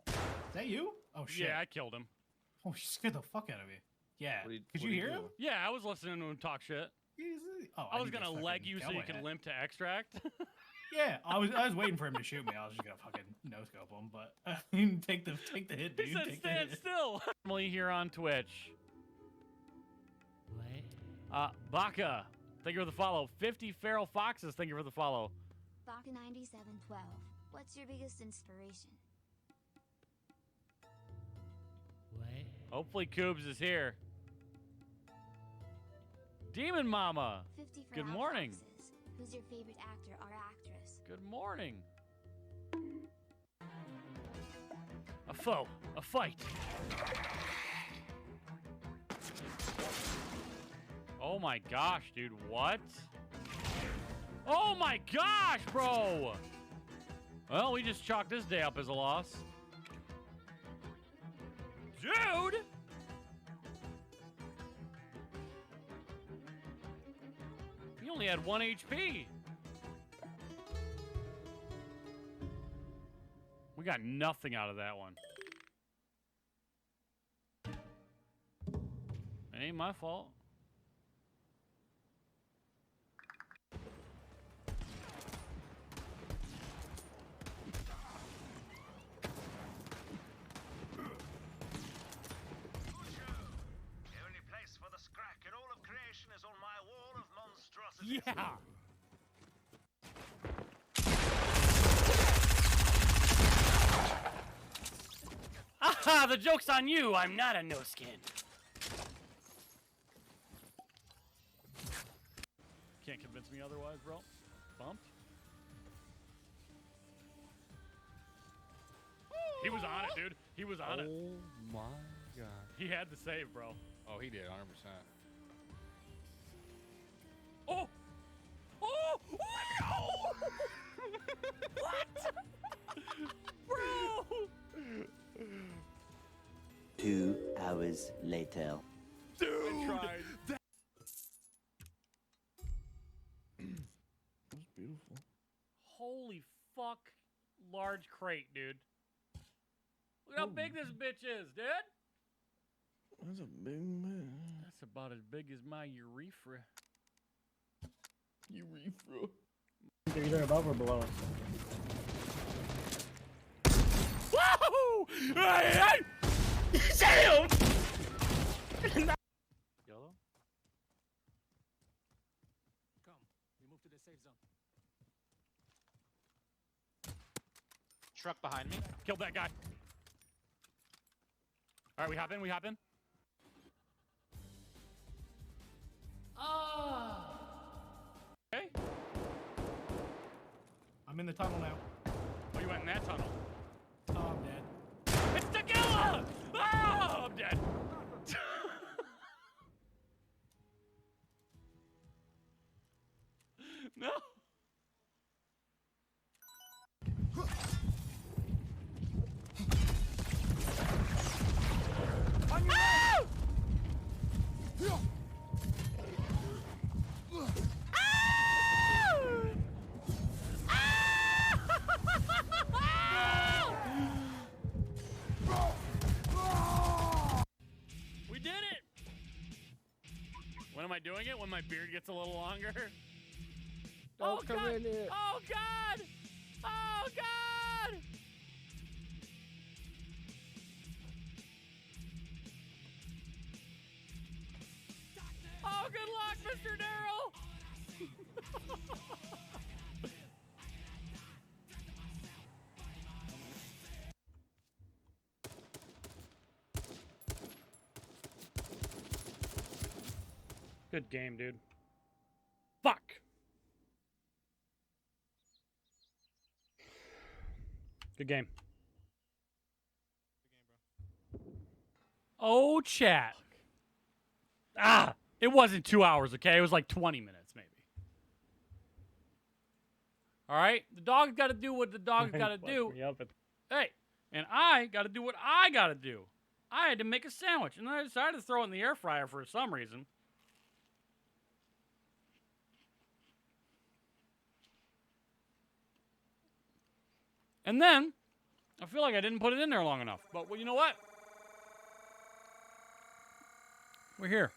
Is that you? Oh shit. Yeah, I killed him. Oh, you scared the fuck out of me. Yeah. What Could you hear him? Yeah, I was listening to him talk shit. Oh, I was need to gonna fucking leg you so go you ahead. could limp to extract. Yeah, I was waiting for him to shoot me. I was just gonna fucking no scope him, but I mean, take the hit, dude. He said Take the stand hit. still. Normally here on Twitch. Baka, thank you for the follow. 50 Feral Foxes, thank you for the follow. Baka 9712. What's your biggest inspiration? Hopefully Coobs is here. Demon Mama. 50 Good Feral morning. Foxes. Who's your favorite actor or actress? Good morning. A foe. A fight. Oh my gosh, dude. What? Oh my gosh, bro. Well, we just chalked this day up as a loss. Dude! He only had 1 HP. We got nothing out of that one. It ain't my fault. Yeah. Aha! The joke's on you. I'm not a no-skin. Can't convince me otherwise, bro. Bumped. He was on it, dude. He was on it. Oh my god. He had the save, bro. Oh, he did 100%. Oh! Oh! Oh no! What? Bro! 2 hours later. Dude! I tried. That's beautiful. Holy fuck. Large crate, dude. Look how big this bitch is, dude. That's a big man. That's about as big as my urethra. Urethra. They're either above or below us. Woohoo! Hey, hey! Damn! Yellow? Come. We move to the safe zone. Truck behind me. Killed that guy. All right, we hop in, we hop in. Okay. I'm in the tunnel now. Oh, you went in that tunnel. Oh, I'm dead. It's tequila! Oh, I'm dead. No. On your Ah! We did it! When am I doing it? When my beard gets a little longer? Don't come God. in here. Oh god! Oh god! Oh, good luck, Mr. Darrell! Good game, dude. Fuck! Good game. Oh, chat. Ah! It wasn't 2 hours, okay? It was like 20 minutes, maybe. All right? The dog's got to do what the dog's got to do. Hey, and I got to do what I got to do. I had to make a sandwich, and I decided to throw it in the air fryer for some reason. And then, I feel like I didn't put it in there long enough. But, well, you know what? We're here.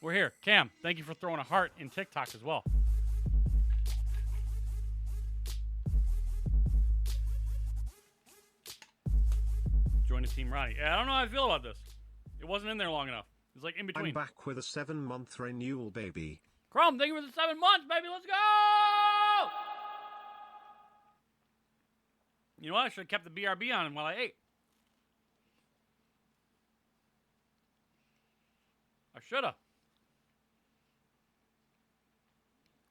We're here. Cam, thank you for throwing a heart in TikTok as well. Join the team, Ronnie. Yeah, I don't know how I feel about this. It wasn't in there long enough. It was like in between. I'm back with a 7-month renewal, baby. Chrome, thank you for the 7 months, baby. Let's go! You know what? I should have kept the BRB on while I ate. I should have.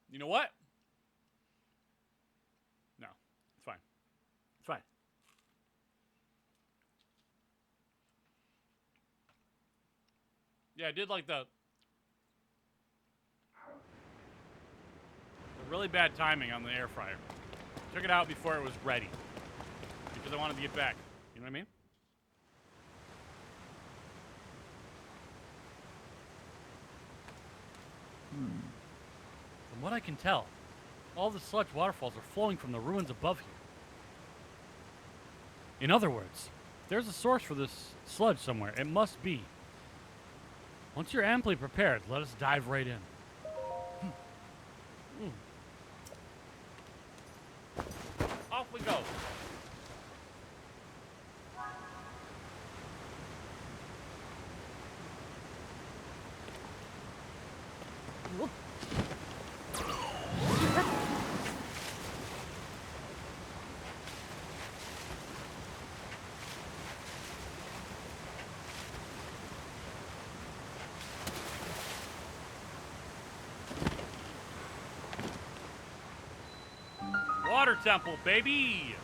You know what? No. It's fine. It's fine. Yeah, I did like the really bad timing on the air fryer. Took it out before it was ready. Because I wanted to get back. You know what I mean? From what I can tell, all the sludge waterfalls are flowing from the ruins above here. In other words, if there's a source for this sludge somewhere, it must be. Once you're amply prepared, let us dive right in. Off we go. Water temple, baby.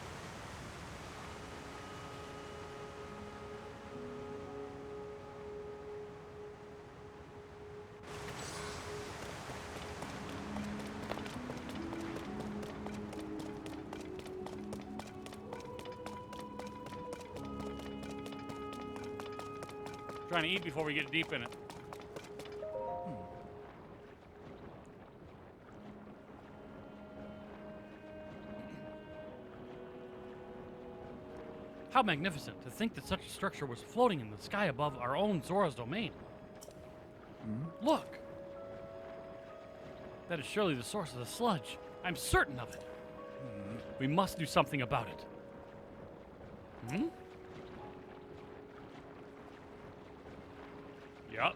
Trying to eat before we get deep in it. How magnificent to think that such a structure was floating in the sky above our own Zora's domain. Look! That is surely the source of the sludge. I'm certain of it. We must do something about it. Yup.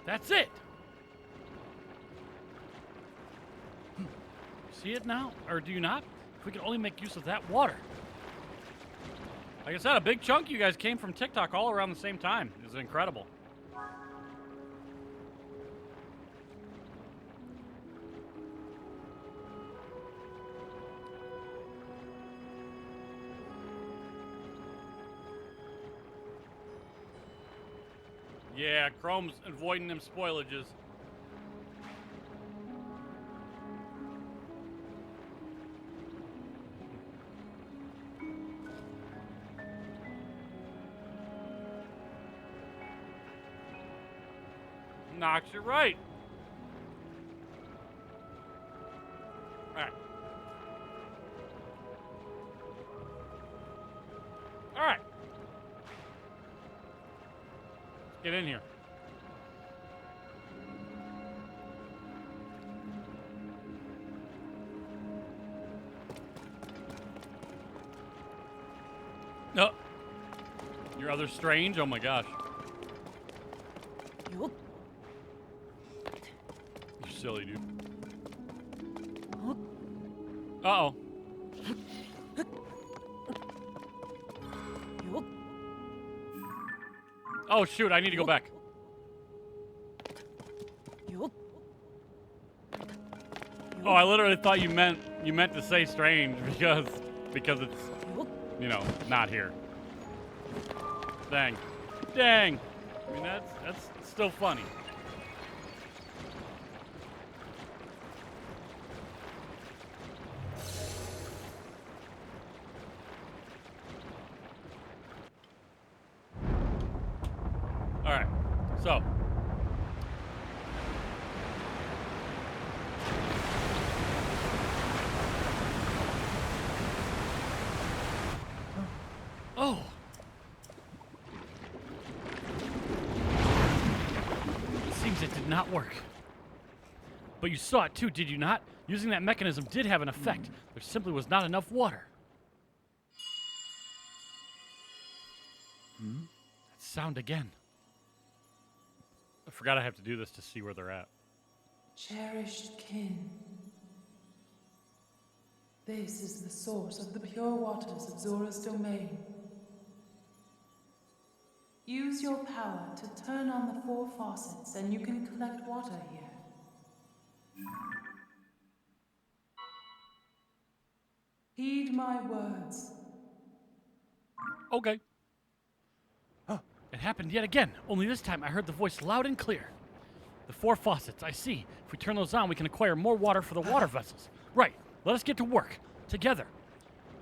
That's it! See it now? Or do you not? If we could only make use of that water. Like I said, a big chunk of you guys came from TikTok all around the same time. It was incredible. Yeah, Chrome's avoiding them spoilages. Knox, you're right. All right. All right. Get in here. No. Your other strange? Oh my gosh. You're silly, dude. Uh-oh. Oh shoot, I need to go back. Oh, I literally thought you meant to say strange because it's, you know, not here. Dang. Dang. I mean, that's still funny. All right. So, oh. It seems it did not work. But you saw it too, did you not? Using that mechanism did have an effect. There simply was not enough water. That sound again. I forgot I have to do this to see where they're at. Cherished kin. This is the source of the pure waters of Zora's domain. Use your power to turn on the 4 faucets and you can collect water here. Heed my words. Okay. It happened yet again, only this time I heard the voice loud and clear. The 4 faucets, I see. If we turn those on, we can acquire more water for the water vessels. Right, let us get to work, together.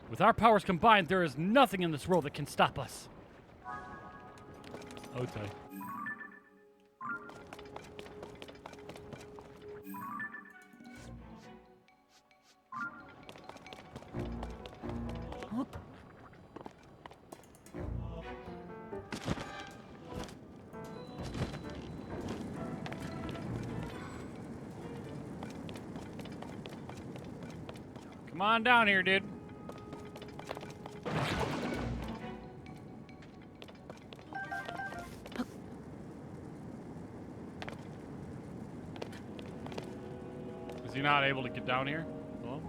With our powers combined, there is nothing in this world that can stop us. Okay. Come on down here, dude. Is he not able to get down here? Hello?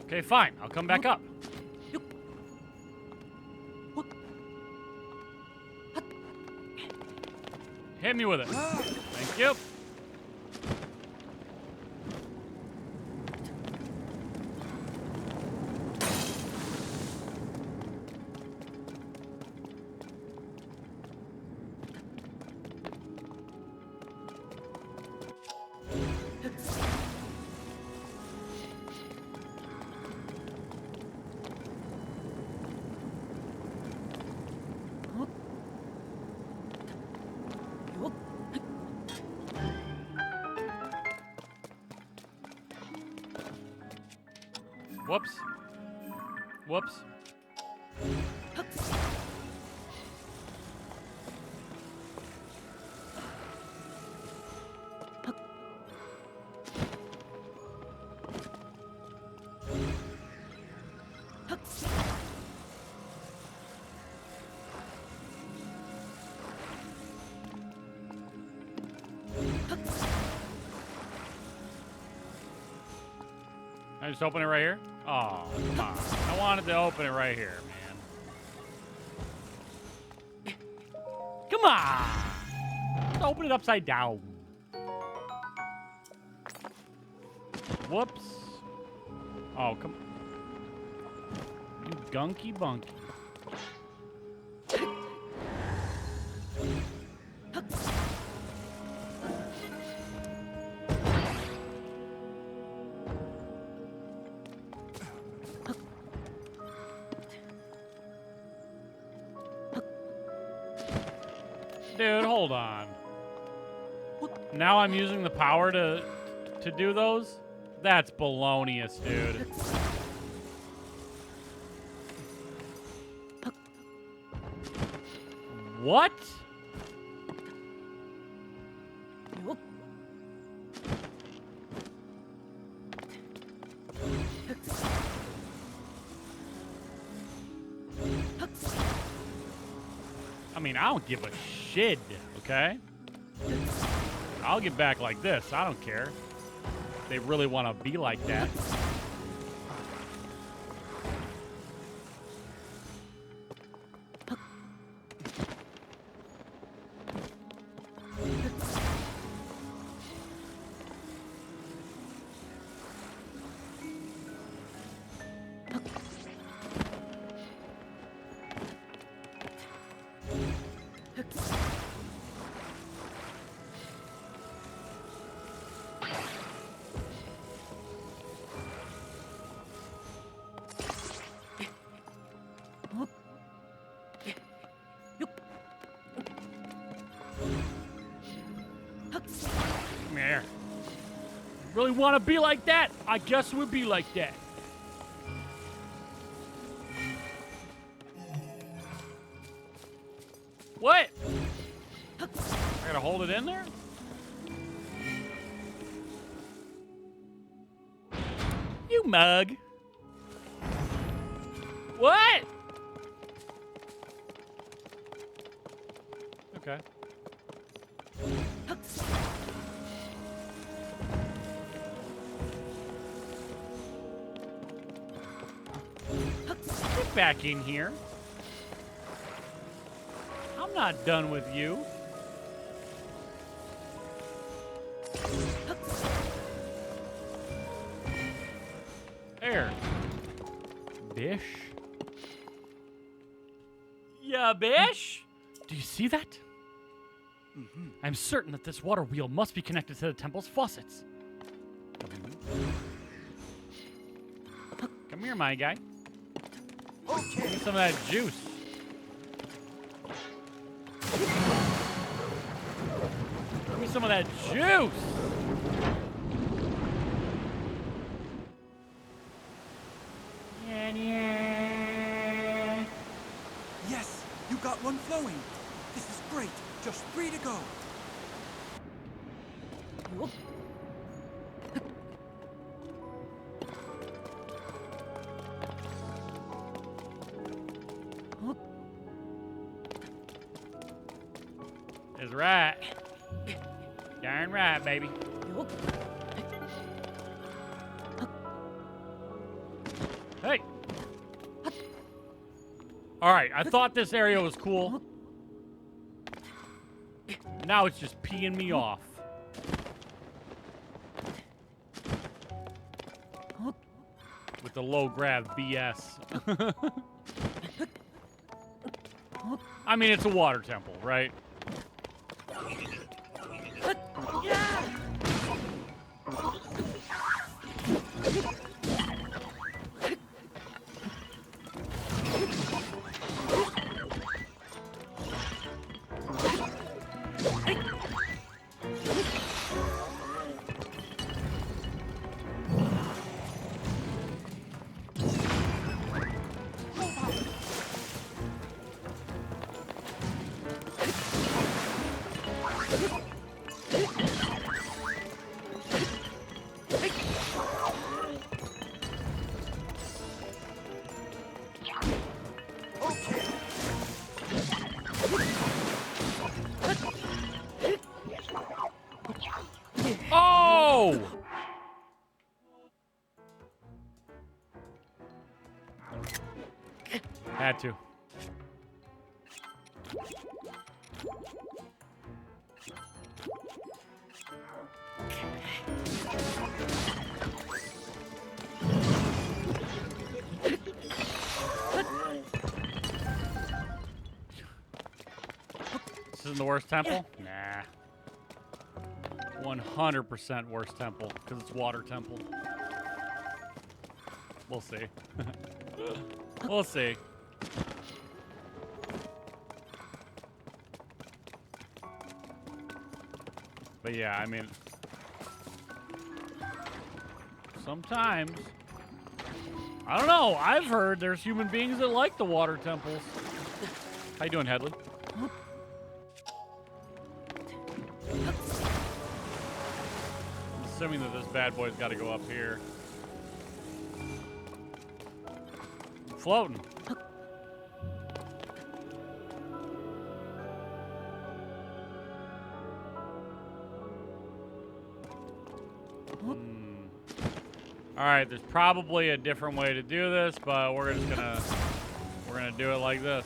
Okay, fine. I'll come back up. Hit me with it. Thank you. Whoops. Whoops. I just open it right here? Oh, come on. I wanted to open it right here, man. Come on! Let's open it upside down. Whoops. Oh, come on. You gunky bunky. Dude, hold on. Now I'm using the power to do those? That's baloney-us, dude. What? I mean, I don't give a shit, okay? I'll get back like this. I don't care. If they really want to be like that. Come here. Really want to be like that? I guess we'll be like that. What? I gotta hold it in there? You mug. What? Okay. Get back in here. I'm not done with you. There. Bish. Yeah, Bish? Do you see that? I'm certain that this water wheel must be connected to the temple's faucets. Come here, my guy. Okay. Give me some of that juice. Give me some of that juice. Yes, you got one flowing. This is great. Just 3 to go. Is right. Darn right, baby. All right, I thought this area was cool. Now it's just peeing me off. With the low grab BS. I mean, it's a water temple, right? Oh! Had to. This isn't the worst temple? Nah. 100% worst temple, because it's water temple. We'll see. We'll see. But yeah, I mean, sometimes, I don't know, I've heard there's human beings that like the water temples. How you doing, Headley? Assuming that this bad boy's got to go up here. Floating. All right, there's probably a different way to do this, but we're gonna do it like this.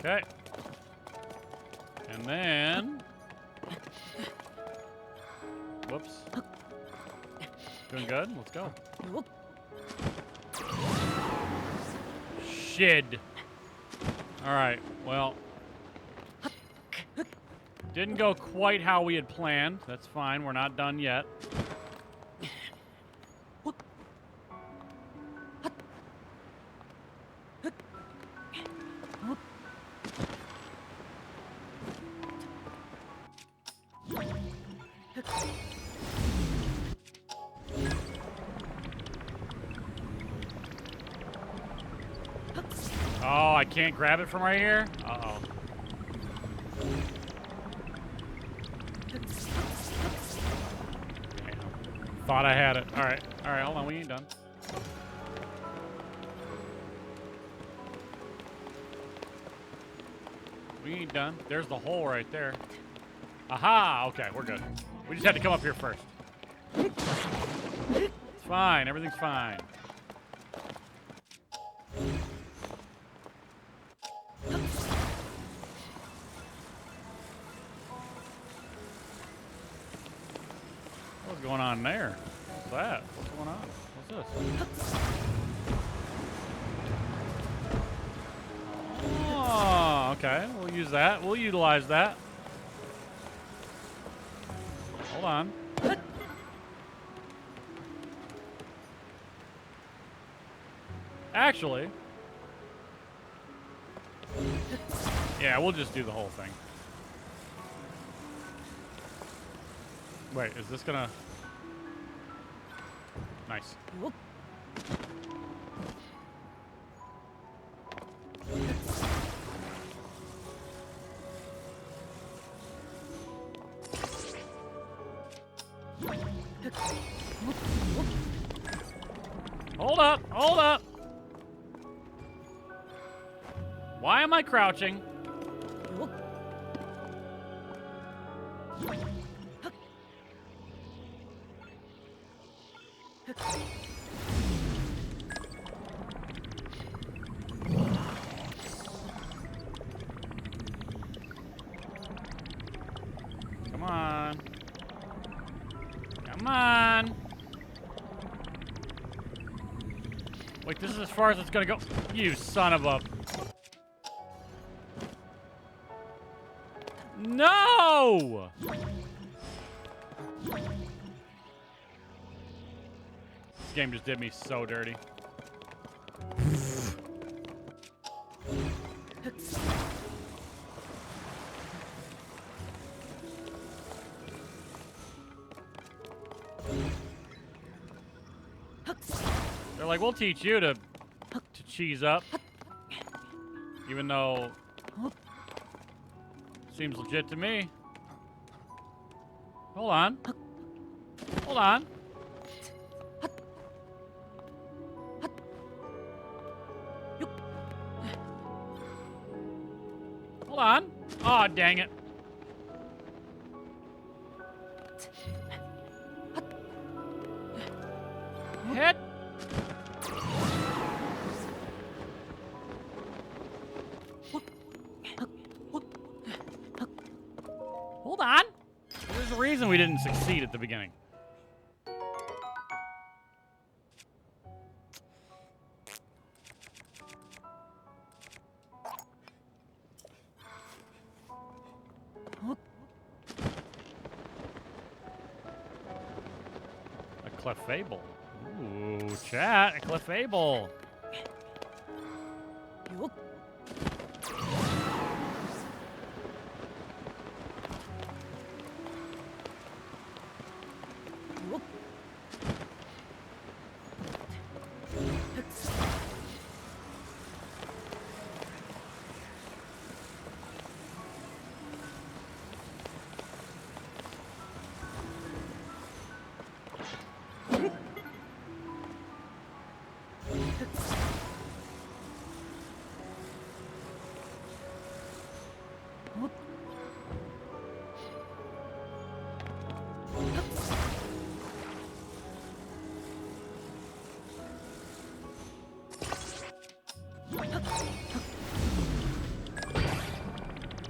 Okay. And then... Whoops. Doing good? Let's go. Shit. Alright, well... Didn't go quite how we had planned. That's fine, we're not done yet. Oh, I can't grab it from right here? Uh-oh. Thought I had it. Alright, hold on, we ain't done. We ain't done. There's the hole right there. Aha! Okay, we're good. We just had to come up here first. It's fine, everything's fine. What's going on there? What's that? What's going on? What's this? Oh, okay. We'll use that. We'll utilize that. Hold on. Actually, yeah, we'll just do the whole thing. Wait, is this gonna... Nice. Hold up, hold up. Why am I crouching? Come on. Come on. Wait, this is as far as it's gonna go. You son of a... No! This game just did me so dirty. They're like, we'll teach you to cheese up. Even though... Seems legit to me. Hold on. Hold on. Hold on. Aw, dang it. Hit. Hold on. There's a reason we didn't succeed at the beginning. A clefable. Ooh, chat, a clefable.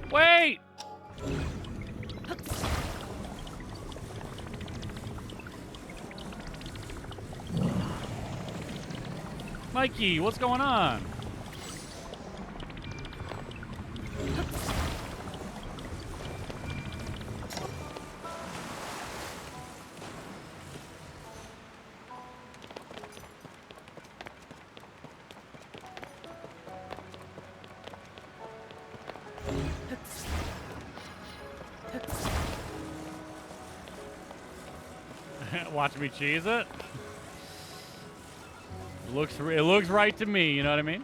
Wait! Mikey, what's going on? Watch me cheese it. It looks right to me, you know what I mean?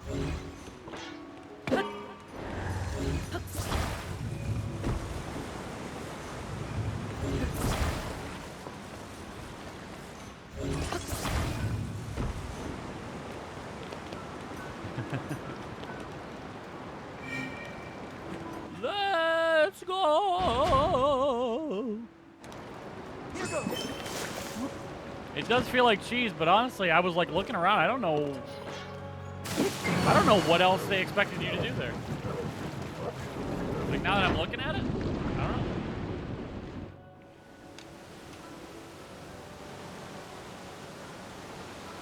Let's go. Here goes. It does feel like cheese, but honestly, I was like looking around. I don't know what else they expected you to do there. Like now that I'm looking at it, I don't know.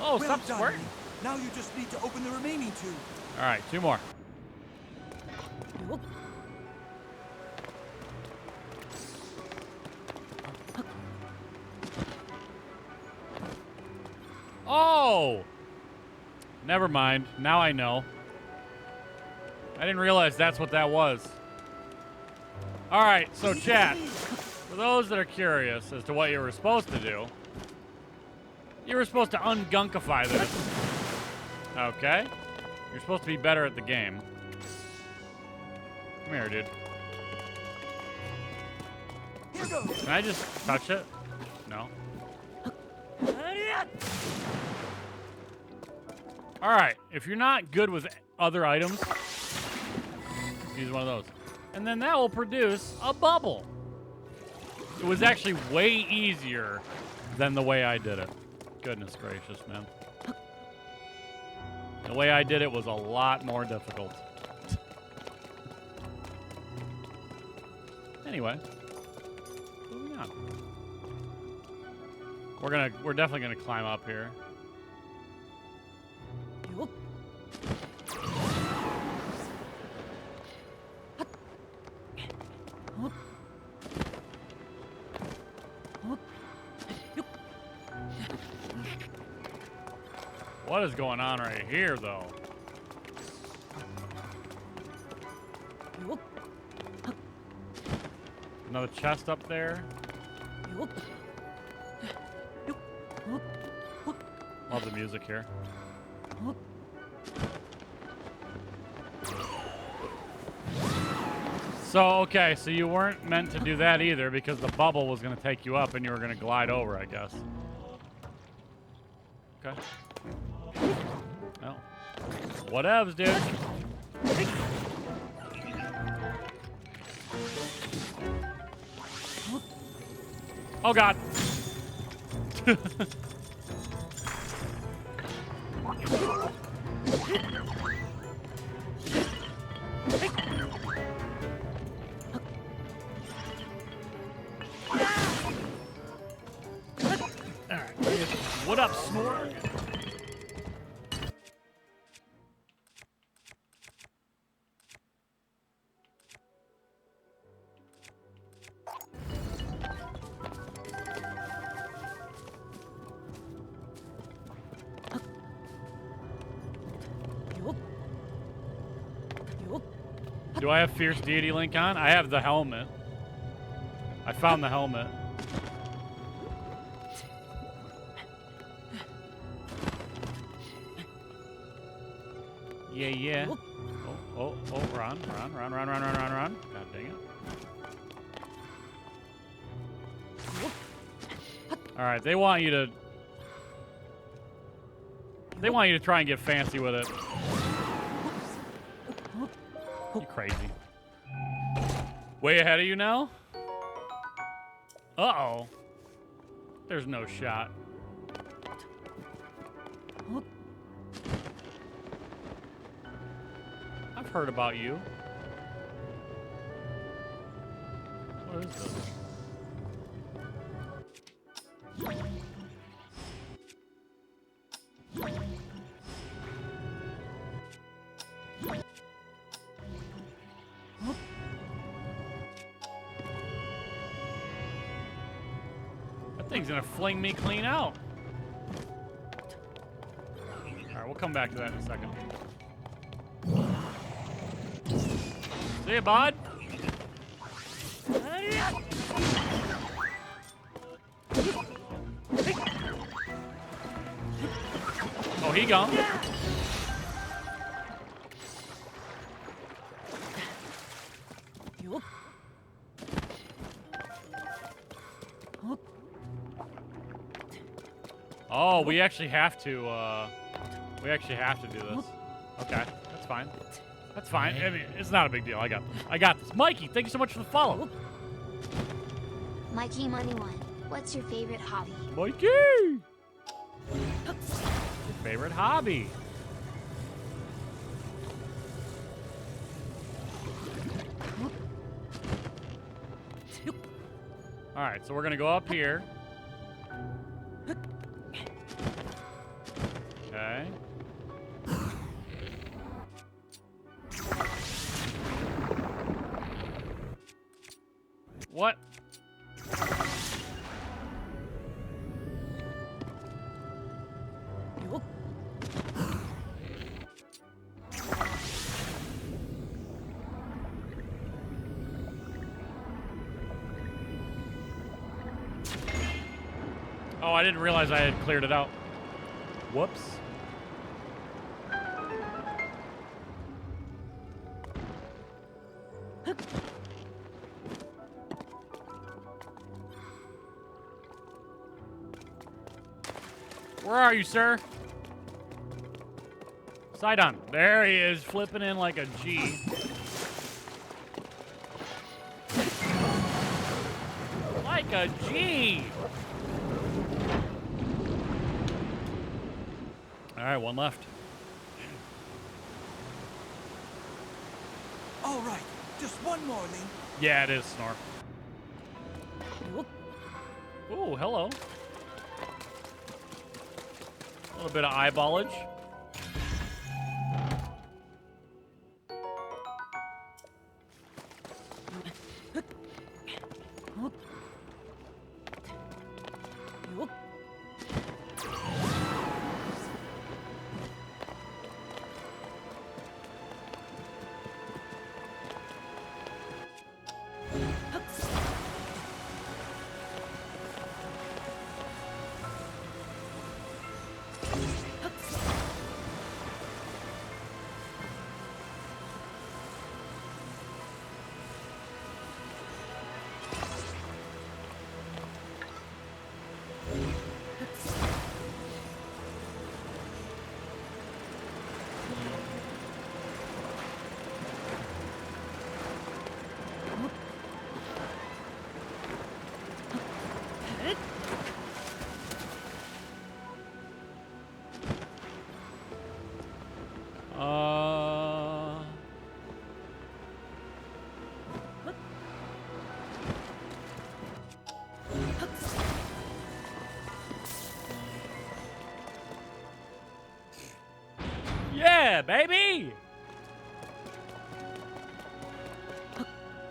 Oh, Well stop done. squirting. Now you just need to open the remaining two. All right, two more. Oh! Never mind. Now I know. I didn't realize that's what that was. All right, so chat, for those that are curious as to what you were supposed to do, you were supposed to ungunkify this. Okay? You're supposed to be better at the game. Come here, dude. Here goes. Can I just touch it? No. All right, if you're not good with other items, Use one of those. And then that will produce a bubble. It was actually way easier than the way I did it. Goodness gracious, man. The way I did it was a lot more difficult. Anyway, moving on. We're definitely gonna climb up here. What is going on right here, though? Another chest up there. Love the music here. So, okay, so you weren't meant to do that either because the bubble was going to take you up and you were going to glide over, I guess. Okay. Well, whatevs, dude. Oh, God. What up, Snore? Do I have Fierce Deity Link on? I have the helmet. I found the helmet. Yeah, yeah. Oh, run. God dang it. Alright, they want you to try and get fancy with it. You crazy. Way ahead of you now? Uh-oh. There's no shot. I've heard about you. What is this? That thing's gonna fling me clean out. Alright, we'll come back to that in a second. See ya, bud. Oh, he gone. Oh, we actually have to do this. Okay, that's fine. That's fine. I mean, it's not a big deal. I got this. I got this. Mikey, thank you so much for the follow. Mikey Money One, what's your favorite hobby? Mikey! Your favorite hobby? All right, so we're gonna go up here. Okay. What? Oh, I didn't realize I had cleared it out. Whoops. Where are you, sir? Sidon. There he is, flipping in like a G. like a G. All right, one left. All right, just one more, Link. Yeah, it is, Snore. Ooh, hello. A little bit of eyeballage. Yeah, baby!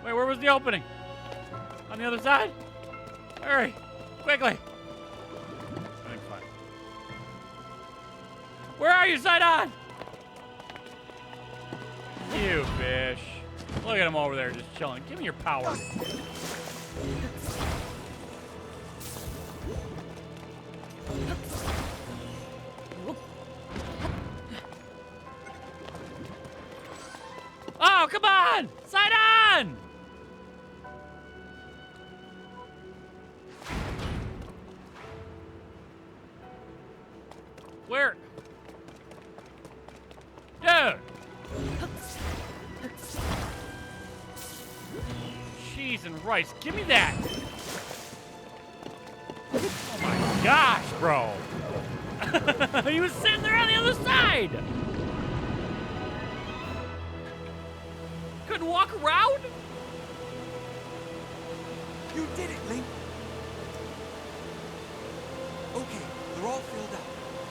Wait, where was the opening? On the other side? Hurry! Quickly! I think fine. Where are you, Sidon? You fish. Look at him over there just chilling. Give me your power. Oh, come on! Sidon! Where? Dude! Cheese and rice. Give me that! Oh my gosh, bro! He was sitting there on the other side! Couldn't walk around? You did it, Link. Okay, they're all filled out.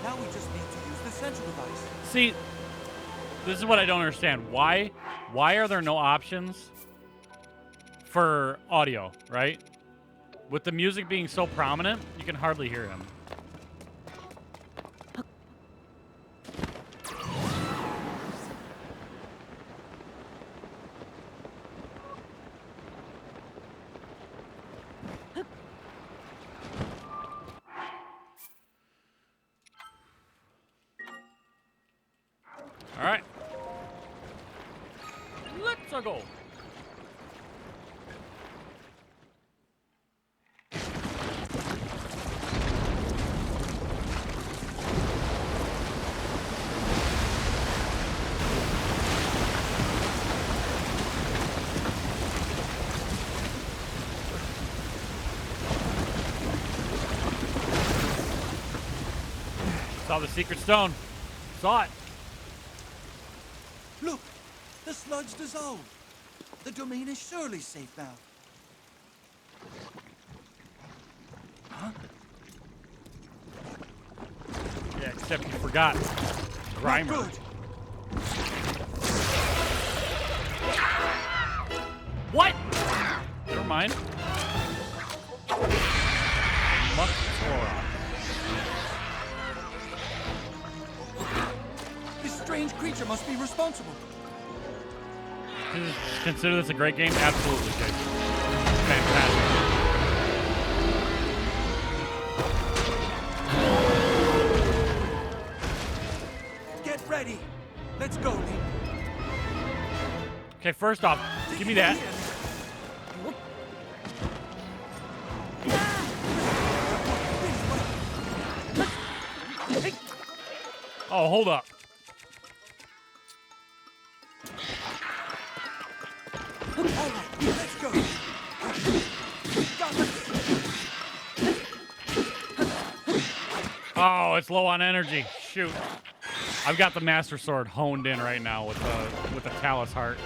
Now we just need to use the central device. See, this is what I don't understand. Why are there no options for audio, right? With the music being so prominent, you can hardly hear him. All right. Let's go. Saw the secret stone. Saw it. Look, the sludge dissolved. The domain is surely safe now. Huh? Yeah, except you forgot. Grimer. Good. What? Never mind. Muck Flora. This strange creature must be responsible. Consider this a great game? Absolutely, Jason. Fantastic. Get ready. Let's go, Link. Okay, first off, give me that. Oh, hold up. All right, let's go. Got this. Oh, it's low on energy. Shoot. I've got the Master Sword honed in right now with the Talus Heart.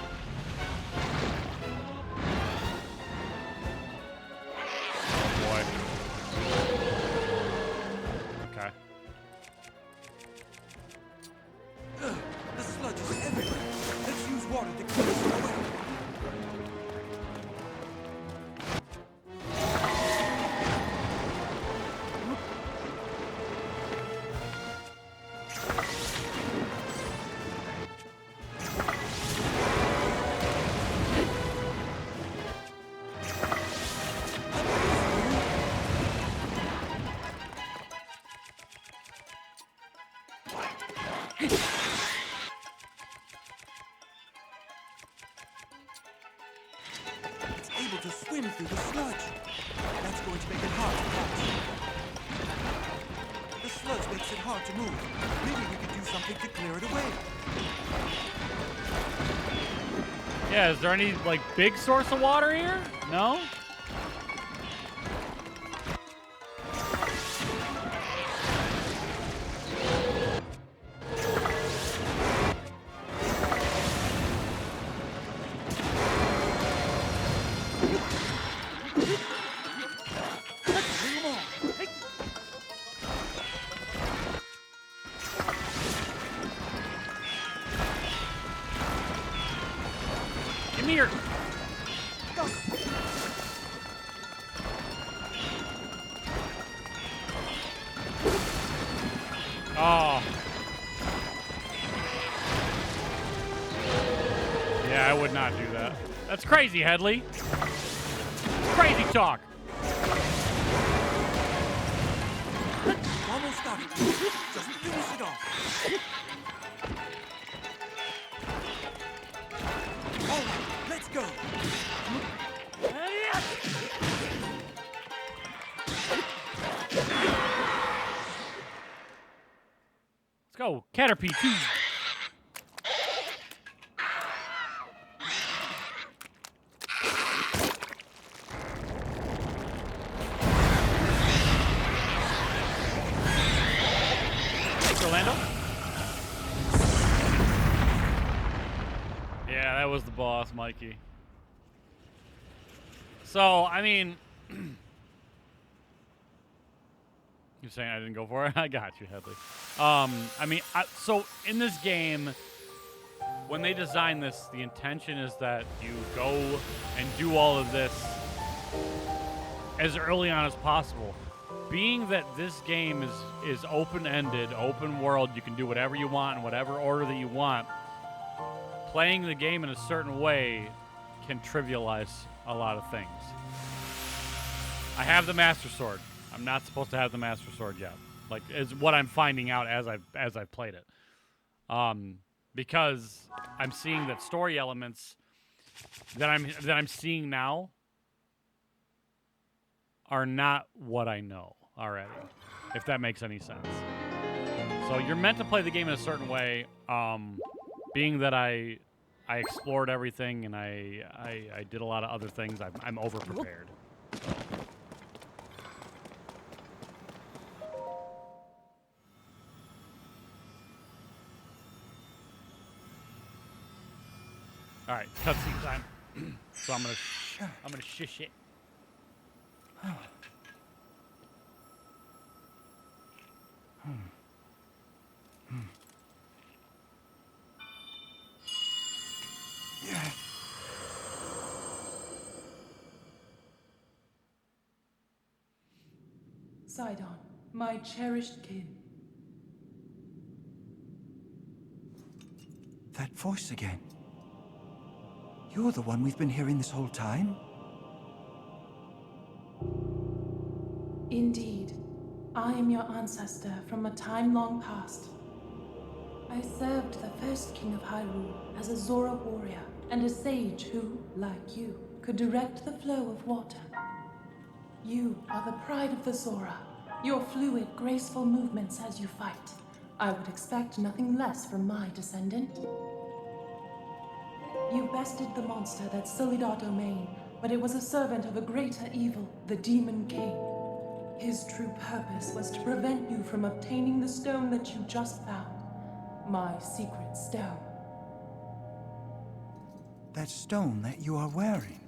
Oh boy. Okay. The sludge is everywhere. Let's use water to clear it away. It's able to swim through the sludge. That's going to make it hard to catch. The sludge makes it hard to move. Maybe we could do something to clear it away. Yeah, is there any, like, big source of water here? No? Give me your... Oh. Yeah, I would not do that. That's crazy, Headley. Crazy talk. Almost got it. Just finish it off. All right, let's go. Let's go, Caterpie 2. Thanks, Orlando. Yeah, that was the boss, Mikey. So, I mean... You're saying I didn't go for it? I got you, Headley. I mean, so in this game, when they design this, the intention is that you go and do all of this as early on as possible. Being that this game is open-ended, open world, you can do whatever you want in whatever order that you want, playing the game in a certain way can trivialize a lot of things. I have the Master Sword. I'm not supposed to have the Master Sword yet. Like, is what I'm finding out as I've played it. Because I'm seeing that story elements that I'm seeing now are not what I know already, if that makes any sense. So you're meant to play the game in a certain way. Being that I explored everything and I did a lot of other things, I'm over prepared. All right, cutscene time. So I'm gonna shish it. Sidon, my cherished kin. That voice again. You're the one we've been hearing this whole time? Indeed, I am your ancestor from a time long past. I served the first king of Hyrule as a Zora warrior and a sage who, like you, could direct the flow of water. You are the pride of the Zora, your fluid, graceful movements as you fight. I would expect nothing less from my descendant. You bested the monster that sullied our domain, but it was a servant of a greater evil, the Demon King. His true purpose was to prevent you from obtaining the stone that you just found. My secret stone. That stone that you are wearing.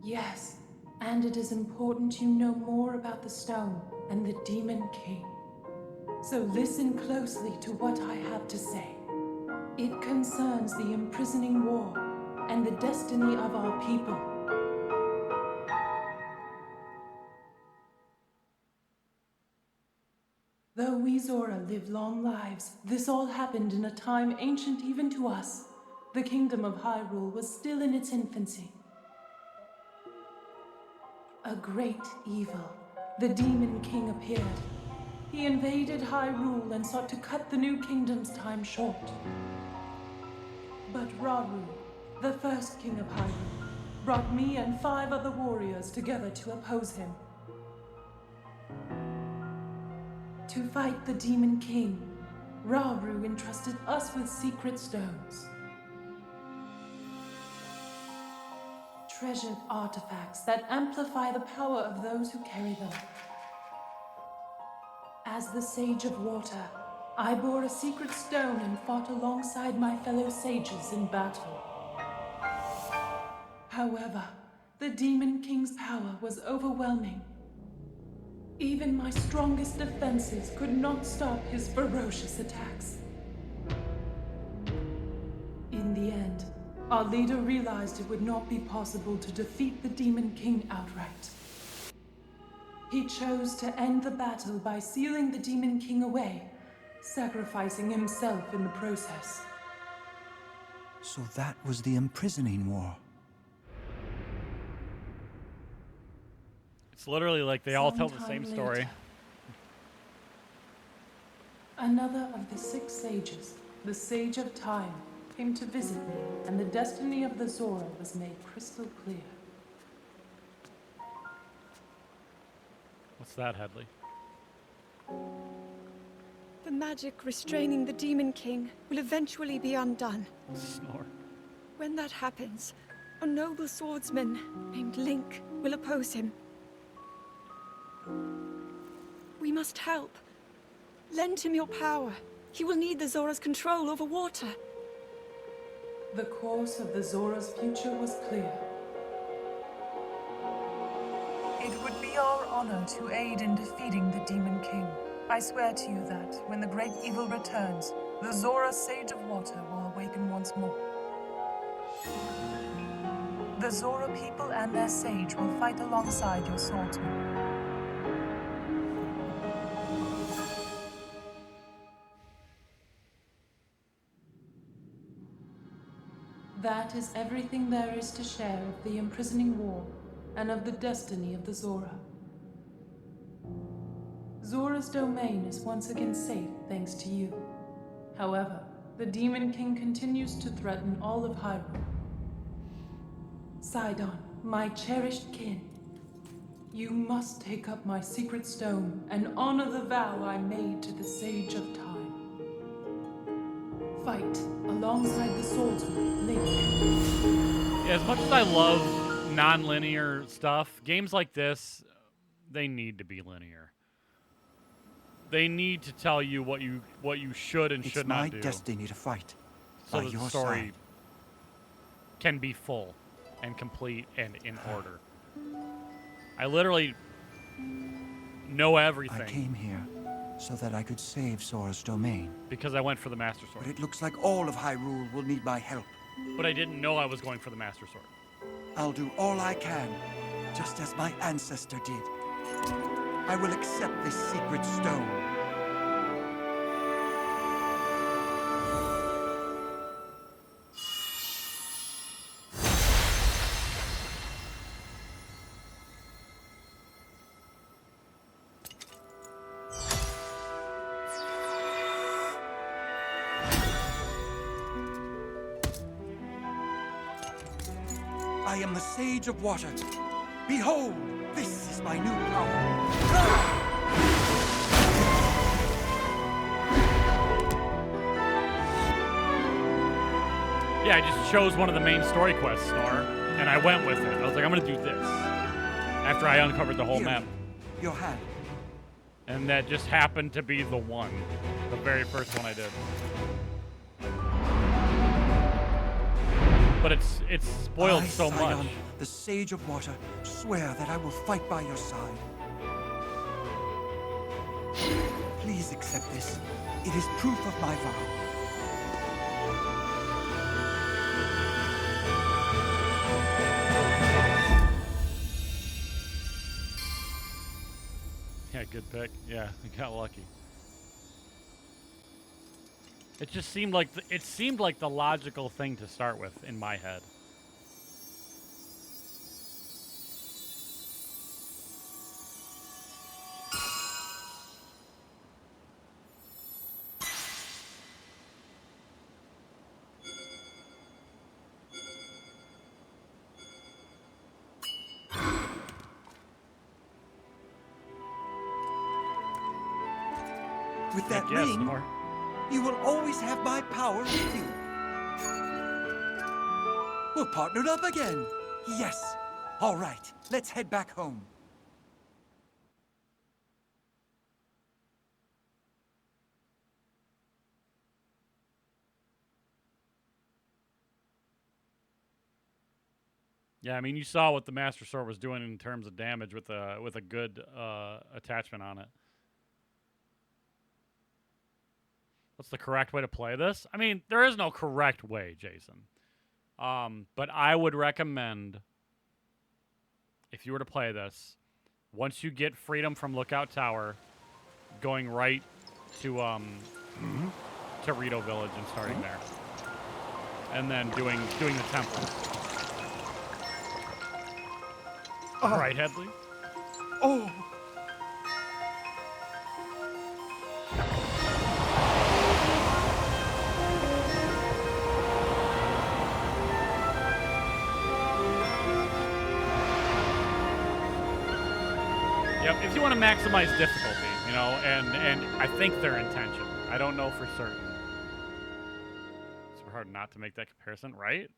Yes, and it is important you know more about the stone and the Demon King. So listen closely to what I have to say. It concerns the imprisoning war and the destiny of our people. Though we Zora live long lives, this all happened in a time ancient even to us. The kingdom of Hyrule was still in its infancy. A great evil, the Demon King, appeared. He invaded Hyrule and sought to cut the new kingdom's time short. But Rauru, the first king of Hyrule, brought me and 5 other warriors together to oppose him. To fight the Demon King, Rauru entrusted us with secret stones. Treasured artifacts that amplify the power of those who carry them. As the Sage of Water, I bore a secret stone and fought alongside my fellow sages in battle. However, the Demon King's power was overwhelming. Even my strongest defenses could not stop his ferocious attacks. In the end, our leader realized it would not be possible to defeat the Demon King outright. He chose to end the battle by sealing the Demon King away, sacrificing himself in the process. So that was the imprisoning war. It's literally like they all tell the same Sometime story. later, another of the 6 sages, the Sage of Time, came to visit me, and the destiny of the Zora was made crystal clear. What's that, Headley? The magic restraining the Demon King will eventually be undone. Snore. When that happens, a noble swordsman named Link will oppose him. We must help. Lend him your power. He will need the Zora's control over water. The course of the Zora's future was clear. It would be our honor to aid in defeating the Demon King. I swear to you that, when the great evil returns, the Zora Sage of Water will awaken once more. The Zora people and their sage will fight alongside your swordsman. That is everything there is to share of the imprisoning war and of the destiny of the Zora. Zora's domain is once again safe thanks to you. However, the Demon King continues to threaten all of Hyrule. Sidon, my cherished kin, you must take up my secret stone and honor the vow I made to the Sage of Time. Fight alongside the swordsman, Link. Yeah, as much as I love non-linear stuff, games like this, they need to be linear. They need to tell you what you should and should not do. It's my destiny to fight. So by that your the story side. can be full and complete and in order. I literally know everything. I came here so that I could save Zora's domain. Because I went for the Master Sword. But it looks like all of Hyrule will need my help. But I didn't know I was going for the Master Sword. I'll do all I can, just as my ancestor did. I will accept this secret stone. I am the Sage of Water. Behold, this is my new power. Yeah, I just chose one of the main story quests, Snore, and I went with it. I was like, I'm gonna do this. After I uncovered the whole map. your hand. And that just happened to be the one. The very first one I did. But it's spoiled so much. Sidon, the Sage of Water, swear that I will fight by your side. Please accept this. It is proof of my vow. Yeah, good pick. Yeah, we got lucky. It just seemed like the logical thing to start with in my head. With that Yes, ring, Nor. you will always have my power with you. We're partnered up again. Yes. All right, let's head back home. Yeah, I mean, you saw what the Master Sword was doing in terms of damage with a good attachment on it. What's the correct way to play this? I mean, there is no correct way, Jason. But I would recommend, if you were to play this, once you get freedom from Lookout Tower, going right to Rito Village and starting there, and then doing the temple. Right, Headley? Oh. Yep, if you want to maximize difficulty, you know, and I think their intention. I don't know for certain. Super hard not to make that comparison, right?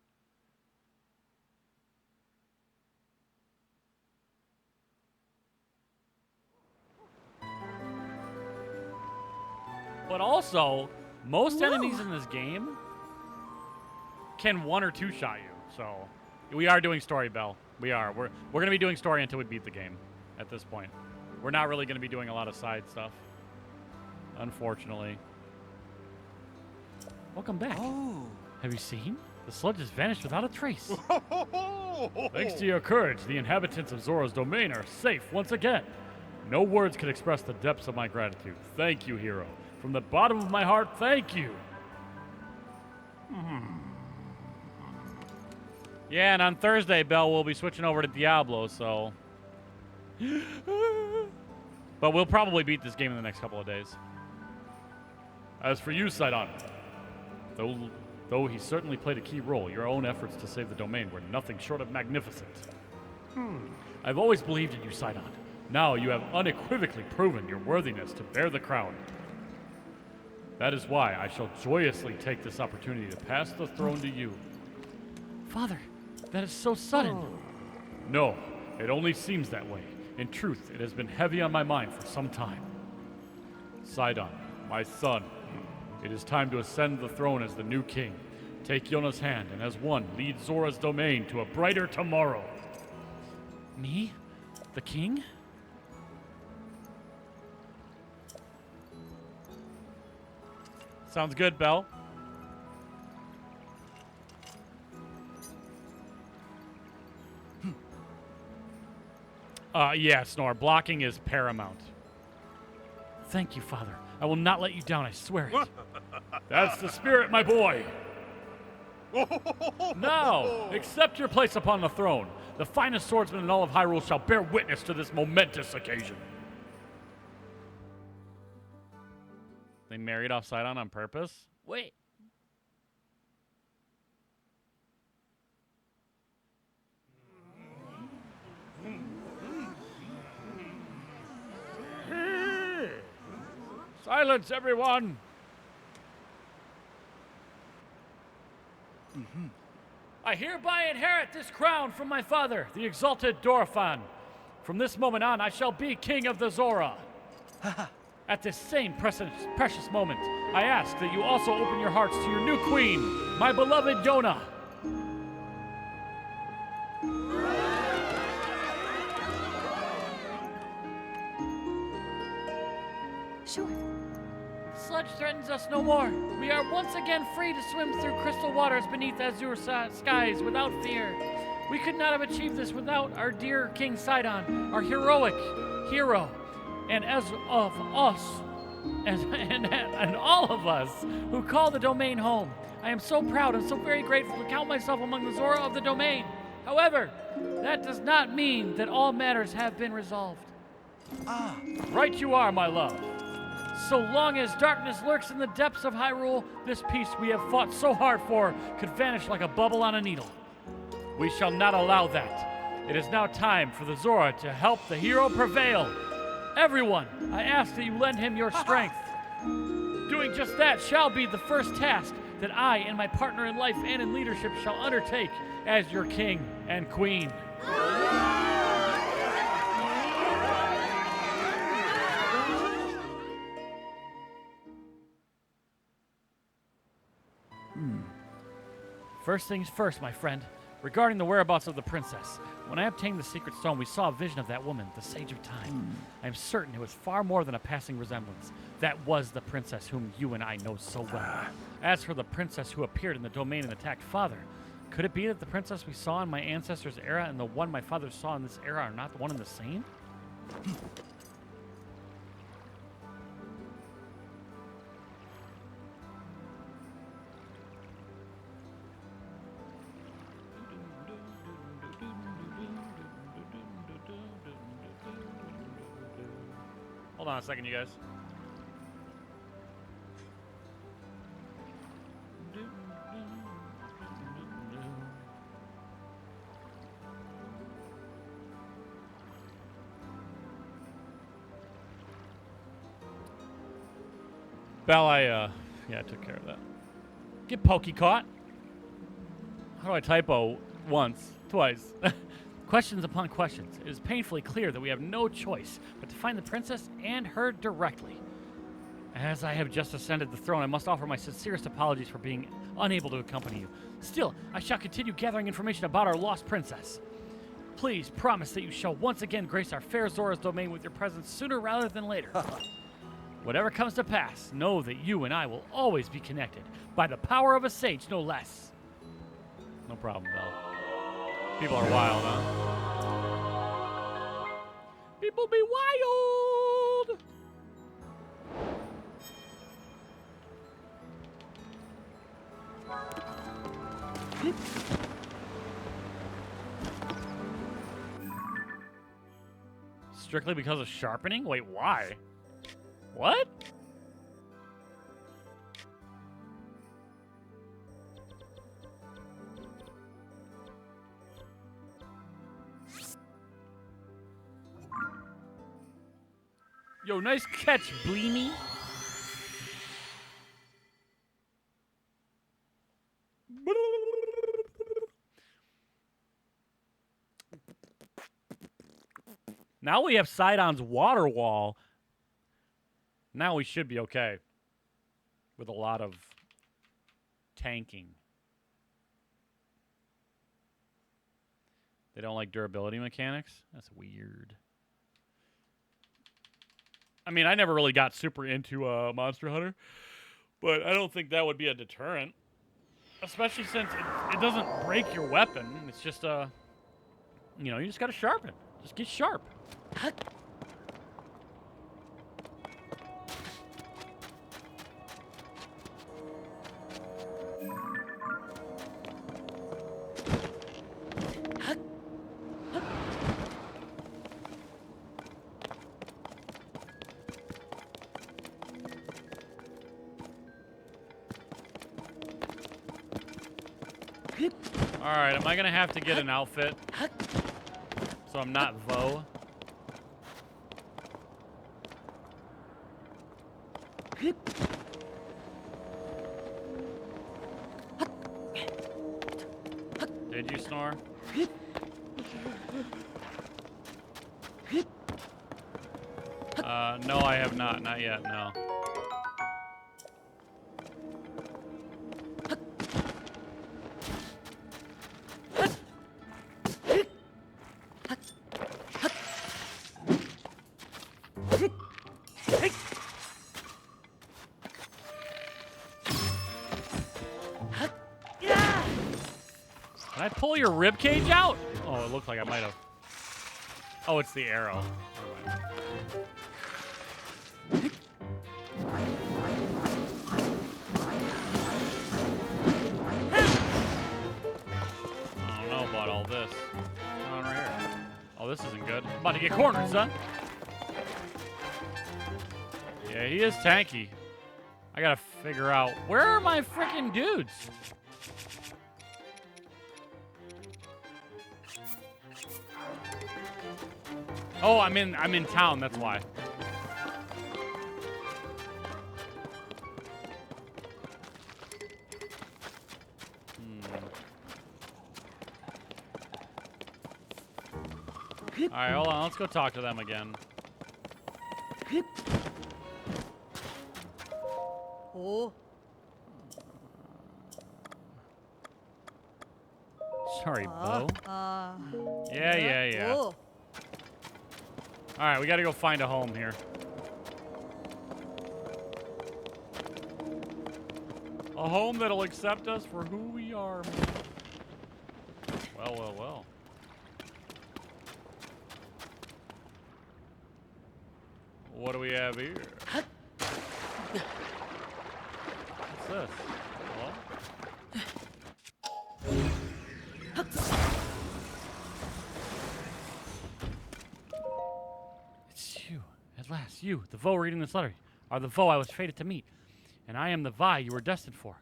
And But also, most enemies in this game can one or two shot you. So we are doing story, Bell. We are. We're gonna be doing story until we beat the game. At this point, we're not really gonna be doing a lot of side stuff, unfortunately. Welcome back. Oh. Have you seen? The sludge has vanished without a trace. Thanks to your courage, the inhabitants of Zora's domain are safe once again. No words can express the depths of my gratitude. Thank you, hero. From the bottom of my heart, thank you. Yeah, and on Thursday, Bell, we'll be switching over to Diablo, so... But we'll probably beat this game in the next couple of days. As for you, Sidon, though he certainly played a key role, your own efforts to save the domain were nothing short of magnificent. I've always believed in you, Sidon. Now you have unequivocally proven your worthiness to bear the crown. That is why I shall joyously take this opportunity to pass the throne to you. Father, that is so sudden. No, it only seems that way. In truth, it has been heavy on my mind for some time. Sidon, my son, it is time to ascend the throne as the new king. Take Yona's hand and as one, lead Zora's domain to a brighter tomorrow. Me? The king? Sounds good, Belle. Yeah, Snore. Blocking is paramount. Thank you, Father. I will not let you down, I swear it. That's the spirit, my boy. Now, accept your place upon the throne. The finest swordsman in all of Hyrule shall bear witness to this momentous occasion. They married off Sidon on purpose? Wait. Silence, everyone! I hereby inherit this crown from my father, the exalted Dorephan. From this moment on, I shall be king of the Zora. At this same precious moment, I ask that you also open your hearts to your new queen, my beloved Yona. Sure. Sludge threatens us no more. We are once again free to swim through crystal waters beneath azure skies without fear. We could not have achieved this without our dear King Sidon, our heroic hero. And as of us, and all of us who call the domain home, I am so proud and so very grateful to count myself among the Zora of the domain. However, that does not mean that all matters have been resolved. Right you are, my love. So long as darkness lurks in the depths of Hyrule, this peace we have fought so hard for could vanish like a bubble on a needle. We shall not allow that. It is now time for the Zora to help the hero prevail. Everyone, I ask that you lend him your strength. Doing just that shall be the first task that I and my partner in life and in leadership shall undertake as your king and queen. First things first, my friend. Regarding the whereabouts of the princess, when I obtained the secret stone, we saw a vision of that woman, the Sage of Time. I am certain it was far more than a passing resemblance. That was the princess whom you and I know so well. As for the princess who appeared in the domain and attacked father, could it be that the princess we saw in my ancestors' era and the one my father saw in this era are not the one and the same? Hold on a second, you guys. Bell, I took care of that. Get pokey caught. How do I typo once, twice? Questions upon questions. It is painfully clear that we have no choice but to find the princess and her directly. As I have just ascended the throne, I must offer my sincerest apologies for being unable to accompany you. Still, I shall continue gathering information about our lost princess. Please promise that you shall once again grace our fair Zora's domain with your presence sooner rather than later. Whatever comes to pass, know that you and I will always be connected, by the power of a sage, no less. No problem, Belle. People are wild, huh? People be wild! Strictly because of sharpening? Wait, why? What? Yo, nice catch, Bleemy. Now we have Sidon's water wall. Now we should be okay. With a lot of tanking. They don't like durability mechanics? That's weird. I mean, I never really got super into Monster Hunter, but I don't think that would be a deterrent. Especially since it doesn't break your weapon. It's just, you know, you just gotta sharpen. Just get sharp. Alright, am I gonna have to get an outfit? So I'm not Vo? Did you snore? No, I have not. Not yet, no. Can I pull your rib cage out? Oh, it looked like I might have. Oh, it's the arrow. Never mind. I don't know about all this. What's on right here? Oh, this isn't good. I'm about to get cornered, son. Yeah, he is tanky. I gotta figure out, where are my freaking dudes? Oh, I'm in town, that's why. All right, hold on. Let's go talk to them again. Oh. Sorry, Bo. Yeah. Oh. All right, we got to go find a home here. A home that'll accept us for who we are. Well. What do we have here? What's this? Hello? It's you. At last, you, the Vo reading this letter, are the Vo I was fated to meet. And I am the Vi you were destined for.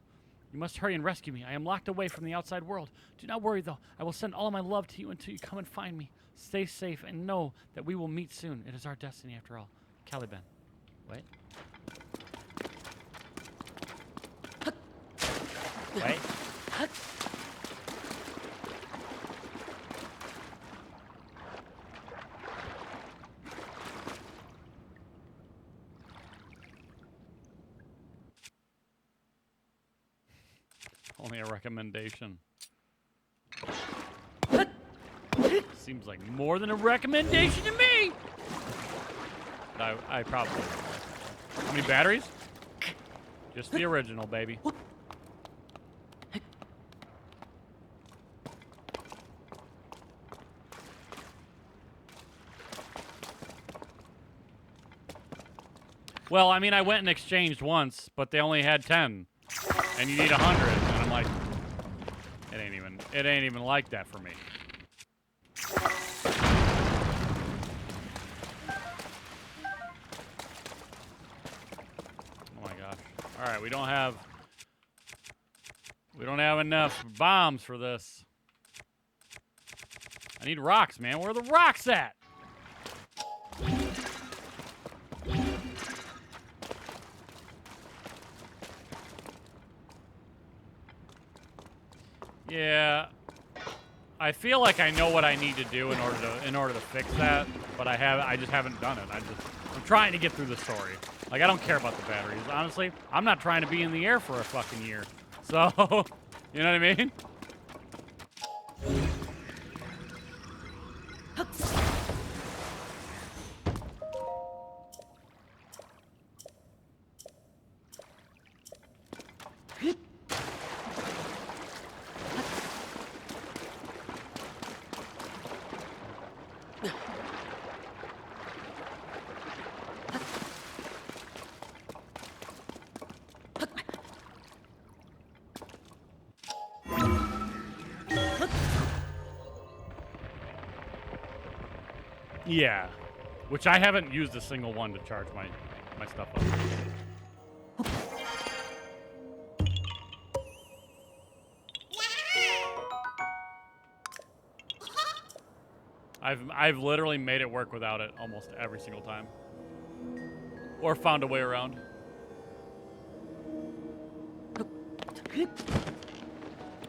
You must hurry and rescue me. I am locked away from the outside world. Do not worry, though. I will send all of my love to you until you come and find me. Stay safe and know that we will meet soon. It is our destiny, after all. Caliban. Wait. Wait. Only a recommendation. Seems like more than a recommendation to me. But I probably. How many batteries? Just the original, baby. Well, I mean, I went and exchanged once, but they only had 10, and you need 100. And I'm like, it ain't even like that for me. Oh my gosh! All right, we don't have enough bombs for this. I need rocks, man. Where are the rocks at? Yeah, I feel like I know what I need to do in order to fix that, but I just haven't done it. I'm trying to get through the story. Like, I don't care about the batteries. Honestly, I'm not trying to be in the air for a fucking year. So, you know what I mean? Yeah, which I haven't used a single one to charge my stuff up. I've literally made it work without it almost every single time, or found a way around. All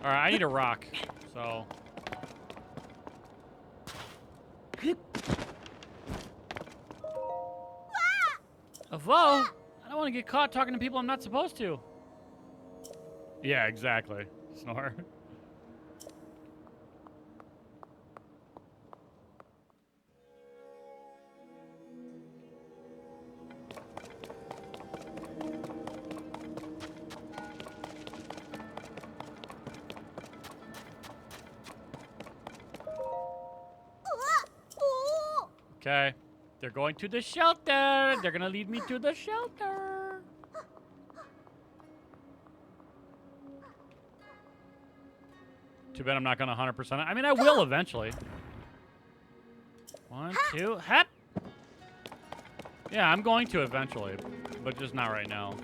right, I need a rock, so. Avo, I don't want to get caught talking to people I'm not supposed to. Yeah, exactly. Snore. Okay. They're going to the shelter. They're going to lead me to the shelter. Too bad I'm not going to 100% it. I mean, I will eventually. 1, 2, hep. Yeah, I'm going to eventually, but just not right now.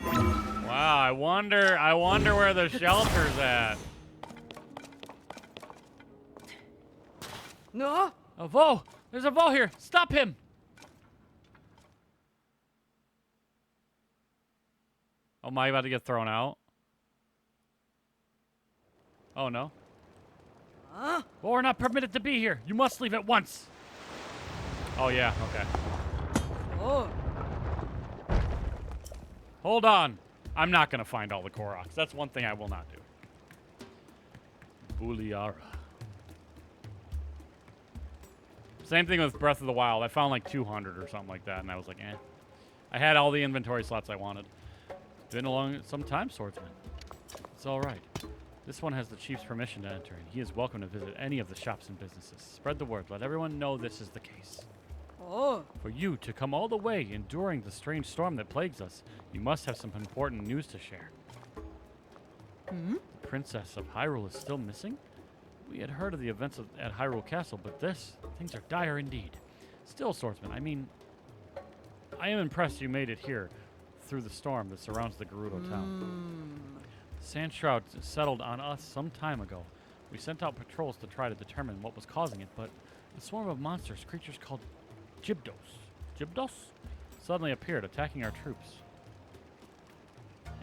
Wow, I wonder where the shelter's at. No. A Vo! There's a Vo here! Stop him! Oh, am I about to get thrown out? Oh, no. Well, we're not permitted to be here. You must leave at once. Oh, yeah. Okay. Oh. Hold on. I'm not going to find all the Koroks. That's one thing I will not do. Boolyara. Same thing with Breath of the Wild. I found like 200 or something like that, and I was like, eh. I had all the inventory slots I wanted. Been along some time, swordsman. It's all right. This one has the chief's permission to enter, and he is welcome to visit any of the shops and businesses. Spread the word. Let everyone know this is the case. Oh. For you to come all the way enduring the strange storm that plagues us, you must have some important news to share. The Princess of Hyrule is still missing? We had heard of the events at Hyrule Castle, but things are dire indeed. Still, swordsman, I mean, I am impressed you made it here through the storm that surrounds the Gerudo town. The Sand Shroud settled on us some time ago. We sent out patrols to try to determine what was causing it, but a swarm of monsters, creatures called Gibdos, suddenly appeared, attacking our troops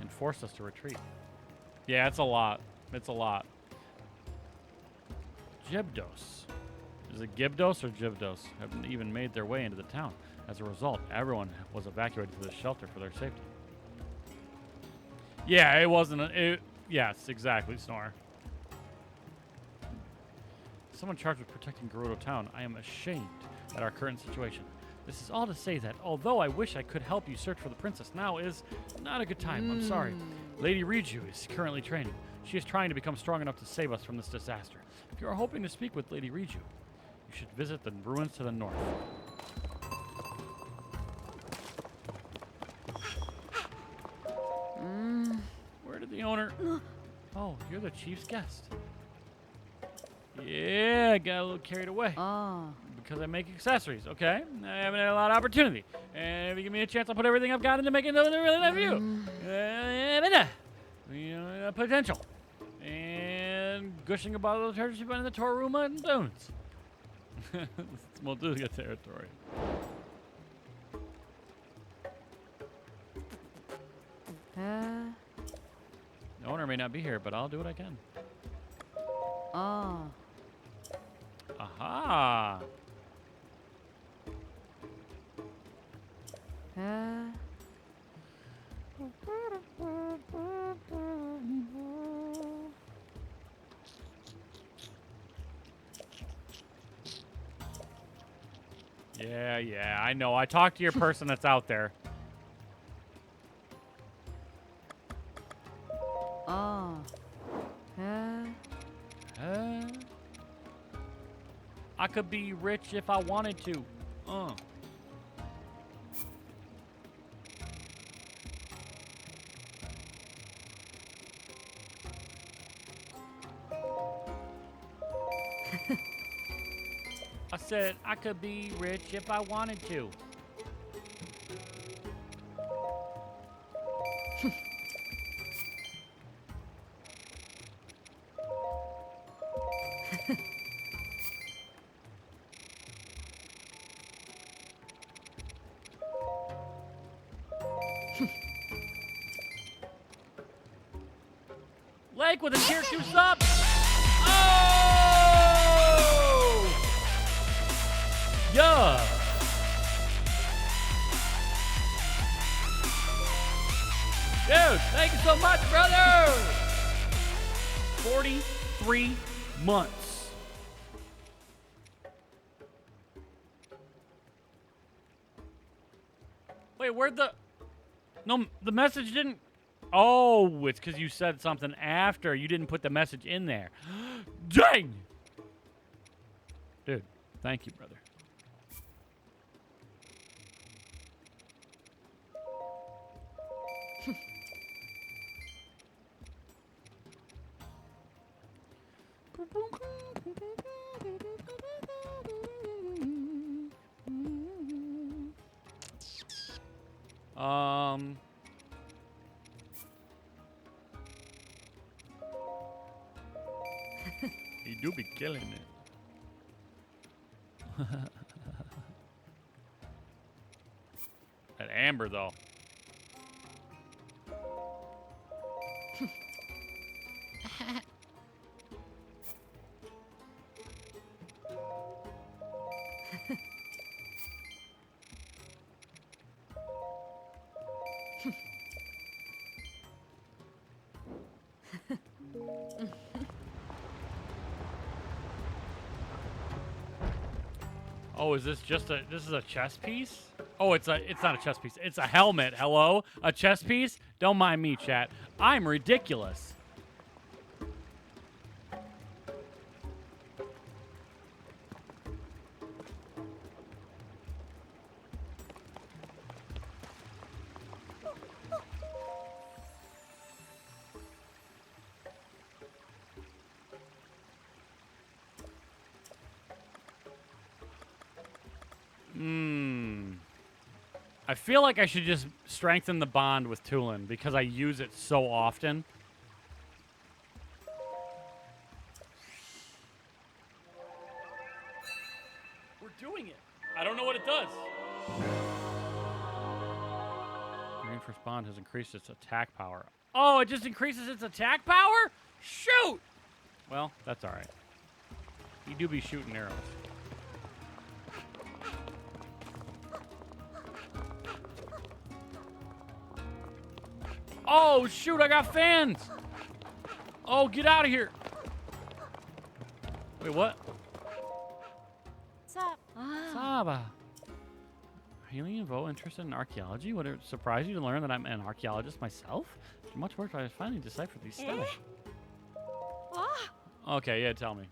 and forced us to retreat. Yeah, it's a lot. It's a lot. Gibdos. Is it Gibdos or Gibdos? Haven't even made their way into the town. As a result, everyone was evacuated to the shelter for their safety. Yeah, it wasn't yes, exactly, Snore. Someone charged with protecting Gerudo Town. I am ashamed at our current situation. This is all to say that, although I wish I could help you search for the princess, now is not a good time. I'm sorry. Lady Riju is currently training. She is trying to become strong enough to save us from this disaster. If you are hoping to speak with Lady Riju, you should visit the ruins to the north. Where did the owner... Oh, you're the chief's guest. Yeah, I got a little carried away. Because I make accessories, okay? I haven't had a lot of opportunity. And if you give me a chance, I'll put everything I've got into making another really nice view. Potential. And gushing about the territory in the Toruma and Dunes. It's Molduga territory. The owner may not be here, but I'll do what I can. Aha! Yeah, I know. I talked to your person that's out there. I could be rich if I wanted to. I said I could be rich if I wanted to. Lake with a tier 2 sub. Oh! Yeah. Dude, thank you so much, brother. 43 months. Wait, where'd the... No, the message didn't... Oh, it's because you said something after. You didn't put the message in there. Dang! Dude, thank you, brother. You do be killing it. That amber, though. Oh, is this just a... This is a chess piece? Oh, it's not a chess piece. It's a helmet. Hello? A chess piece? Don't mind me, chat. I'm ridiculous. I feel like I should just strengthen the bond with Tulin because I use it so often. We're doing it. I don't know what it does. Reinforced bond has increased its attack power. Oh, it just increases its attack power? Shoot! Well, that's all right. You do be shooting arrows. Oh, shoot, I got fans! Oh, get out of here! Wait, what? What's up? Saba. Haley and Vo interested in archaeology? Would it surprise you to learn that I'm an archaeologist myself? After much work, I finally deciphered these stelae. Okay, yeah, tell me.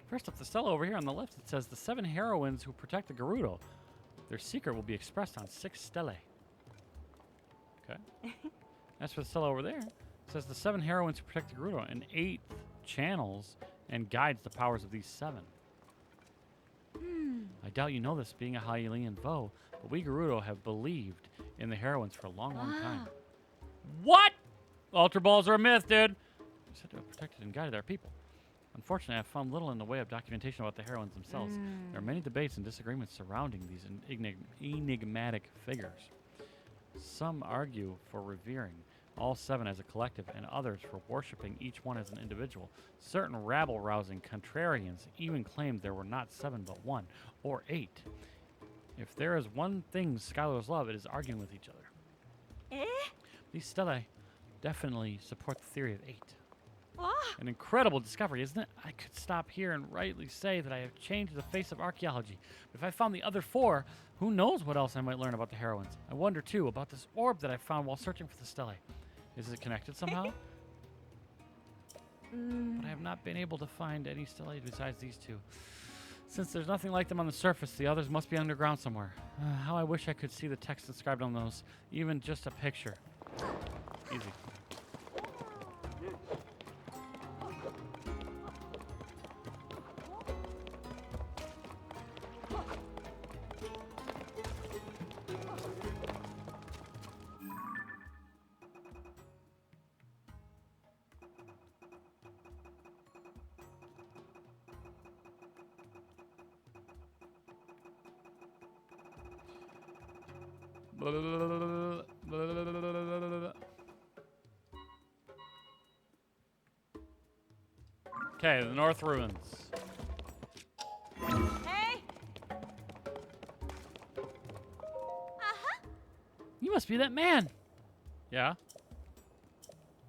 First up, the stela over here on the left, it says the 7 heroines who protect the Gerudo. Their secret will be expressed on 6 stelae. Okay. As for the stela over there, it says the 7 heroines who protect the Gerudo and 8 channels and guides the powers of these 7. I doubt you know this, being a Hylian Vo, but we Gerudo have believed in the heroines for a long, long time. What? Ultra Balls are a myth, dude. We said to have protected and guided our people. Unfortunately, I've found little in the way of documentation about the heroines themselves. There are many debates and disagreements surrounding these enigmatic figures. Some argue for revering all 7 as a collective, and others for worshipping each one as an individual. Certain rabble-rousing contrarians even claimed there were not 7 but 1, or 8. If there is one thing scholars love, it is arguing with each other. These stelae definitely support the theory of 8. An incredible discovery, isn't it? I could stop here and rightly say that I have changed the face of archaeology. But if I found the other 4, who knows what else I might learn about the heroines. I wonder, too, about this orb that I found while searching for the stelae. Is it connected somehow? But I have not been able to find any stelae besides these 2. Since there's nothing like them on the surface, the others must be underground somewhere. How I wish I could see the text inscribed on those, even just a picture. Easy. Okay, the North Ruins. Hey, must be that man. Yeah.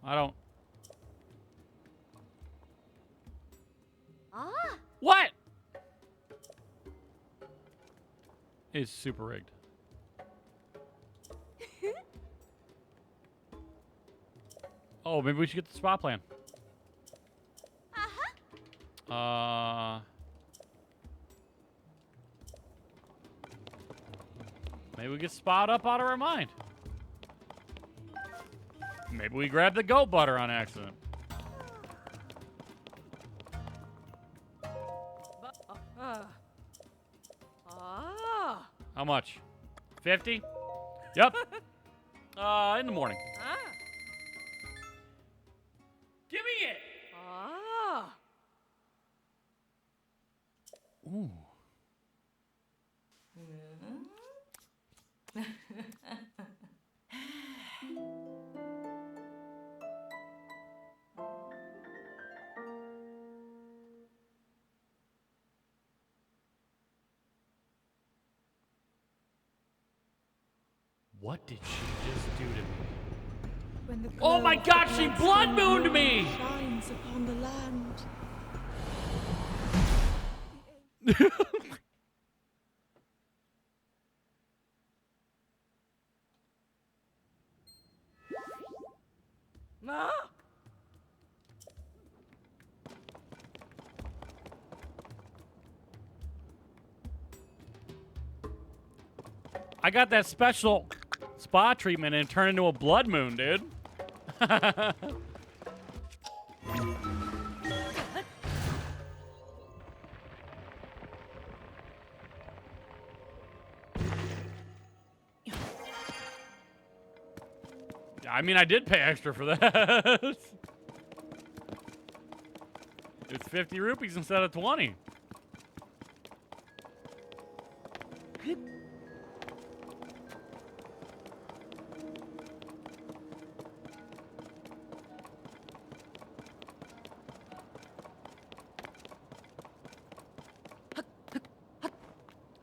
I don't. Ah. What? It's super rigged. Oh, maybe we should get the spot plan. Maybe we get spot up out of our mind. Maybe we grab the goat butter on accident. How much? 50? Yep. In the morning. Give me it. Ooh. What did she just do to me? When the Oh my glow God, of she the blood sun mooned me! shines upon the land. I got that special spa treatment and it turned into a blood moon, dude. I mean, I did pay extra for that. It's 50 rupees instead of 20.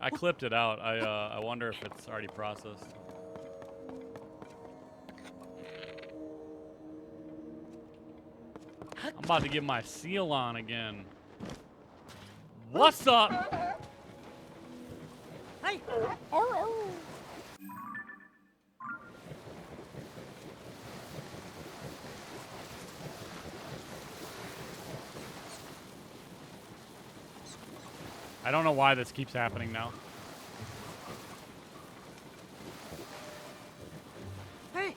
I clipped it out. I wonder if it's already processed. I'm about to get my seal on again. What's up? Hey. I don't know why this keeps happening now. Hey.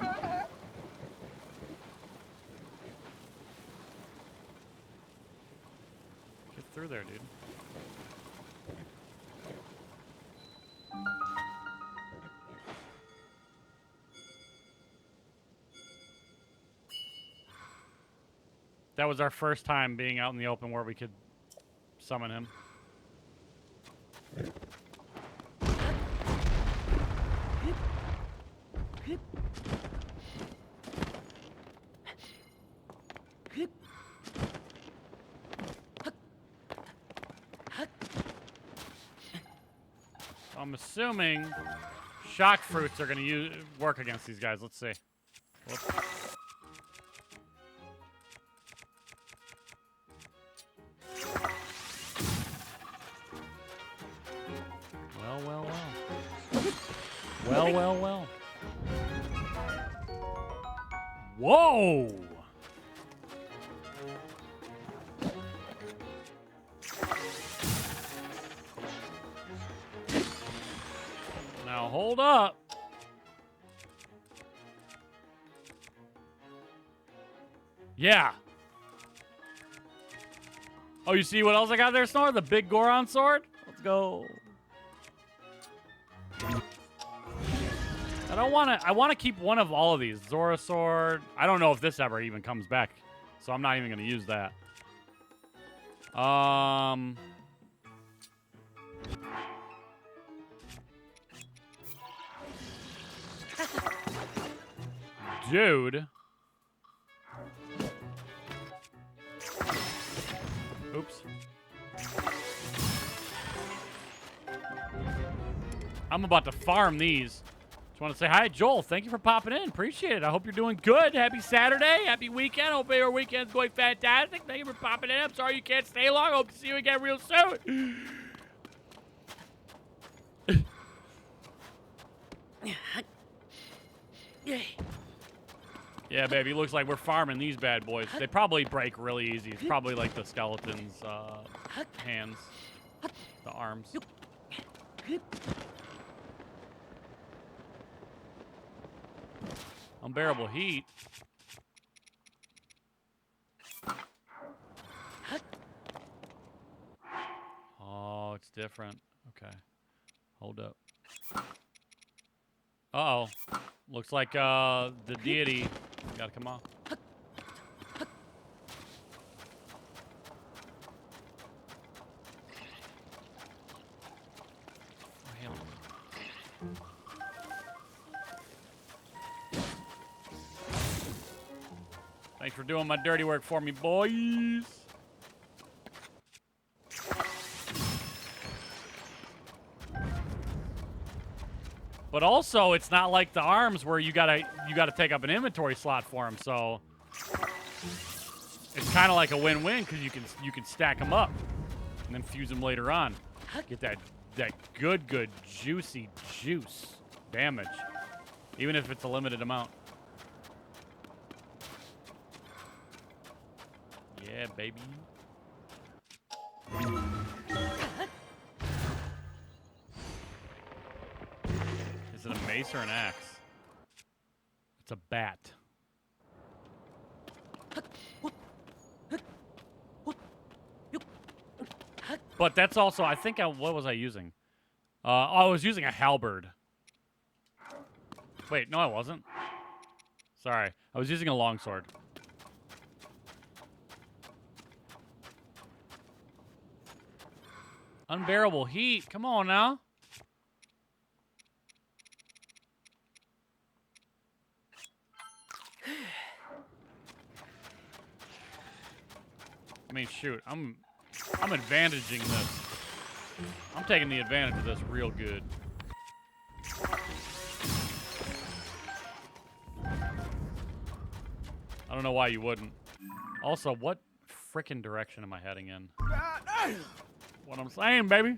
Get through there, dude. That was our first time being out in the open where we could summon him. I'm assuming shock fruits are going to work against these guys. Let's see. Whoops. Well, well, well. Well, well, well. Whoa! Now hold up. Yeah. Oh, you see what else I got there, Snore? The big Goron sword? Let's go. I want to keep one of all of these. Zora sword. I don't know if this ever even comes back, so I'm not even going to use that. Dude. Oops. I'm about to farm these. want to say hi, Joel. Thank you for popping in. Appreciate it. I hope you're doing good. Happy Saturday. Happy weekend. Hope your weekend's going fantastic. Thank you for popping in. I'm sorry you can't stay long. Hope to see you again real soon. Yeah, baby. Looks like we're farming these bad boys. They probably break really easy. It's probably like the skeleton's hands, the arms. Unbearable heat. Oh, it's different. Okay. Hold up. Uh-oh. Looks like the deity gotta come off. Thanks for doing my dirty work for me, boys. But also, it's not like the arms where you gotta take up an inventory slot for them. So it's kind of like a win-win because you can stack them up and then fuse them later on. Get that good juicy juice damage, even if it's a limited amount. Yeah, baby. Is it a mace or an axe? It's a bat. But that's also, I think, what was I using? I was using a halberd. Wait, no, I wasn't. Sorry, I was using a longsword. Unbearable heat. Come on now. I mean, shoot. I'm advantaging this. I'm taking the advantage of this real good. I don't know why you wouldn't. Also, what frickin' direction am I heading in? What I'm saying, baby.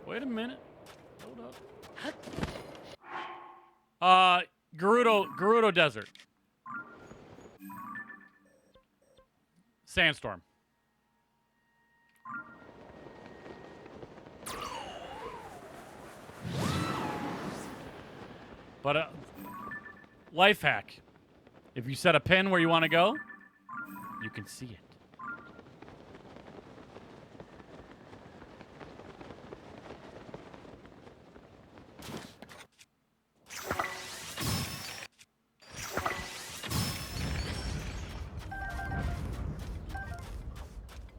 Wait a minute. Hold up. Gerudo Desert. Sandstorm. But life hack. If you set a pin where you want to go, you can see it.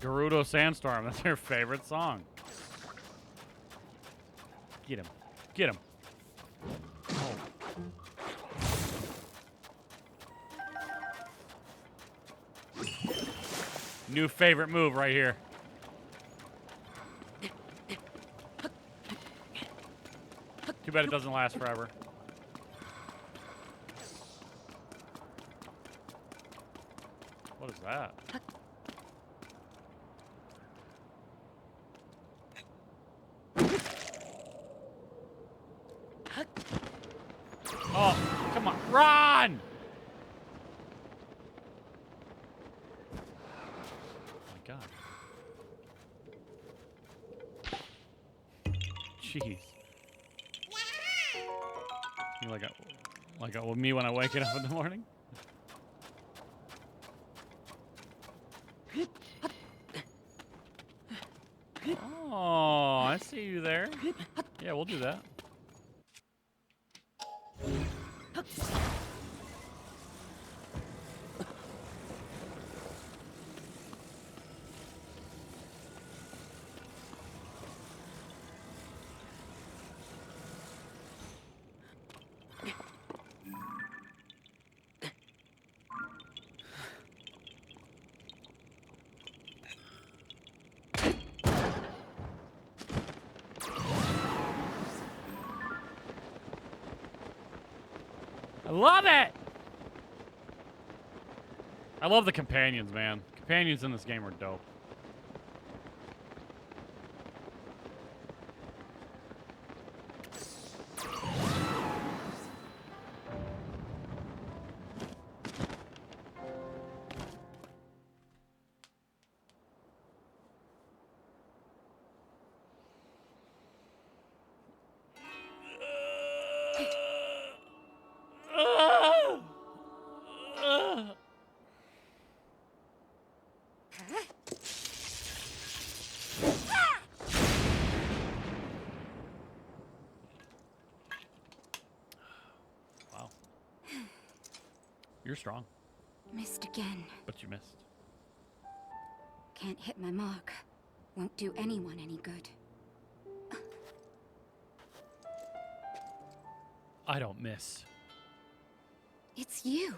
Gerudo Sandstorm, that's your favorite song. Get him. Get him. Oh. New favorite move right here. Too bad it doesn't last forever. What is that? Oh, come on, run! Oh my God. Jeez. You like me when I wake it up in the morning? Oh, I see you there. Yeah, we'll do that. I love it! I love the companions, man. Companions in this game are dope. Wow. You're strong. Missed again. But you missed. Can't hit my mark. Won't do anyone any good. I don't miss. It's you.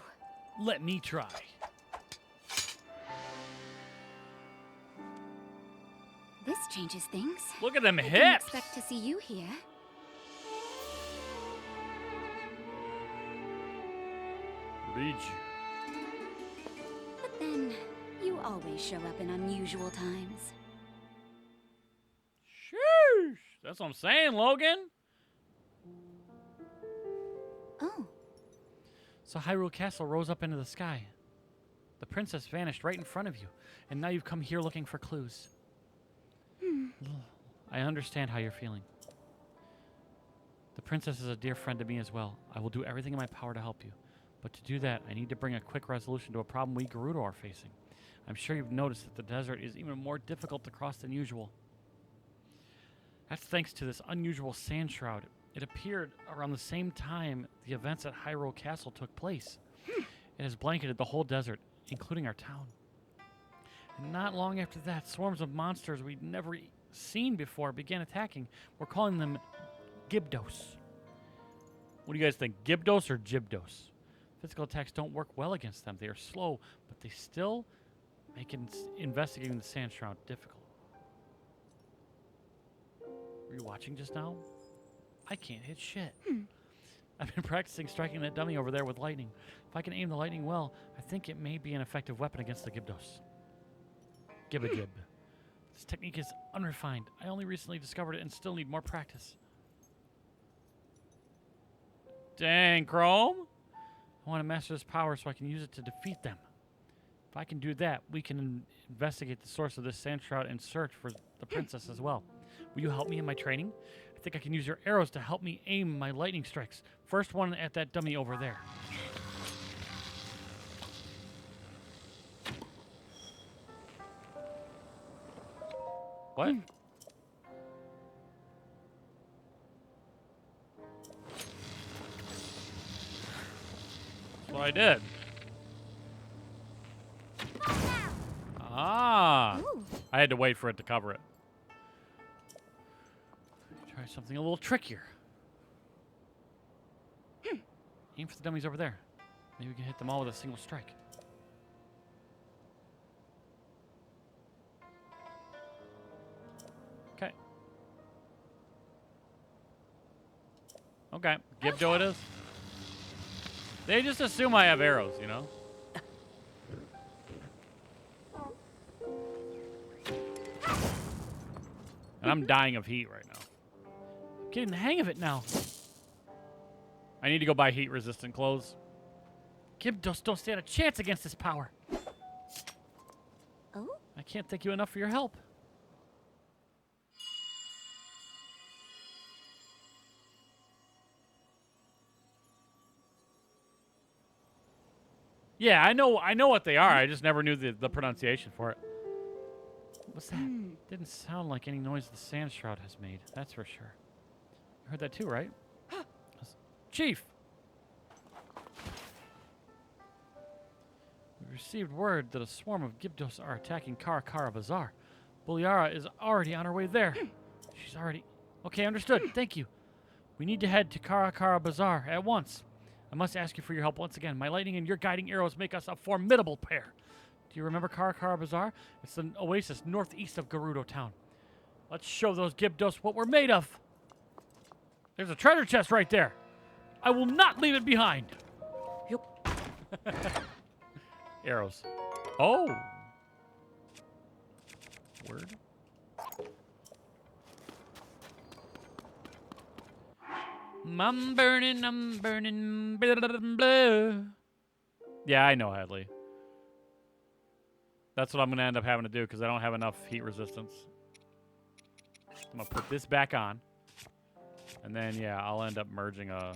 Let me try. This changes things. Look at them I didn't hips. expect to see you here. Read you. But then, you always show up in unusual times. Sheesh. That's what I'm saying, Logan. Oh. So Hyrule Castle rose up into the sky. The princess vanished right in front of you, and now you've come here looking for clues. I understand how you're feeling. The princess is a dear friend to me as well. I will do everything in my power to help you. But to do that, I need to bring a quick resolution to a problem we Gerudo are facing. I'm sure you've noticed that the desert is even more difficult to cross than usual. That's thanks to this unusual sand shroud. It appeared around the same time the events at Hyrule Castle took place. It has blanketed the whole desert, including our town. And not long after that, swarms of monsters we'd never seen before began attacking. We're calling them Gibdos. What do you guys think, Gibdos or Gibdos? Physical attacks don't work well against them. They are slow, but they still make investigating the sand shroud difficult. Were you watching just now? I can't hit shit. I've been practicing striking that dummy over there with lightning. If I can aim the lightning well, I think it may be an effective weapon against the Gibdos. Gib-a-gib. This technique is unrefined. I only recently discovered it and still need more practice. Dang, Chrome. I want to master this power so I can use it to defeat them. If I can do that, we can investigate the source of this sand shroud and search for the princess as well. Will you help me in my training? I think I can use your arrows to help me aim my lightning strikes. First one at that dummy over there. What? That's what I did. Ah. Ooh. I had to wait for it to cover it. Try something a little trickier. Aim for the dummies over there. Maybe we can hit them all with a single strike. Okay. Okay. Gibdo it is. They just assume I have arrows, you know? And I'm dying of heat right now. I'm getting the hang of it now. I need to go buy heat-resistant clothes. Gibdos don't stand a chance against this power. Oh? I can't thank you enough for your help. Yeah, I know what they are. I just never knew the pronunciation for it. What's that? Didn't sound like any noise the sand shroud has made. That's for sure. You heard that too, right? Chief! We received word that a swarm of Gibdos are attacking Karakara Bazaar. Buliara is already on her way there. She's already... Okay, understood. Thank you. We need to head to Karakara Bazaar at once. I must ask you for your help once again. My lightning and your guiding arrows make us a formidable pair. Do you remember Karakara Bazaar? It's an oasis northeast of Gerudo Town. Let's show those Gibdos what we're made of. There's a treasure chest right there. I will not leave it behind. Arrows. Oh. Word. I'm burning, blah, blah, blah. Yeah, I know, Hadley. That's what I'm going to end up having to do because I don't have enough heat resistance. I'm going to put this back on. And then, yeah, I'll end up merging a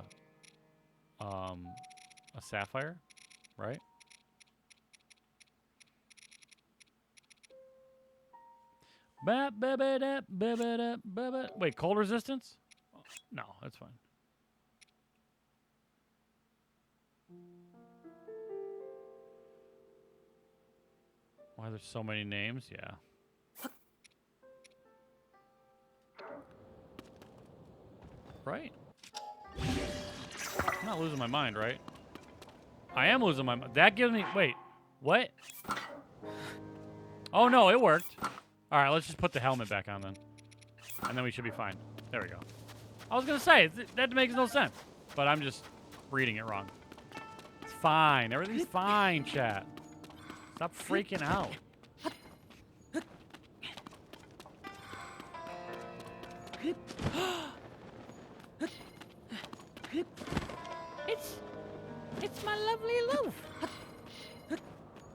sapphire, right? Wait, cold resistance? No, that's fine. Why there's so many names? Yeah. Right. I'm not losing my mind, right? I am losing my mind. That gives me... Wait. What? Oh, no, it worked. All right, let's just put the helmet back on then. And then we should be fine. There we go. I was going to say, that makes no sense. But I'm just reading it wrong. It's fine. Everything's fine, chat. Stop freaking out. It's my lovely loaf.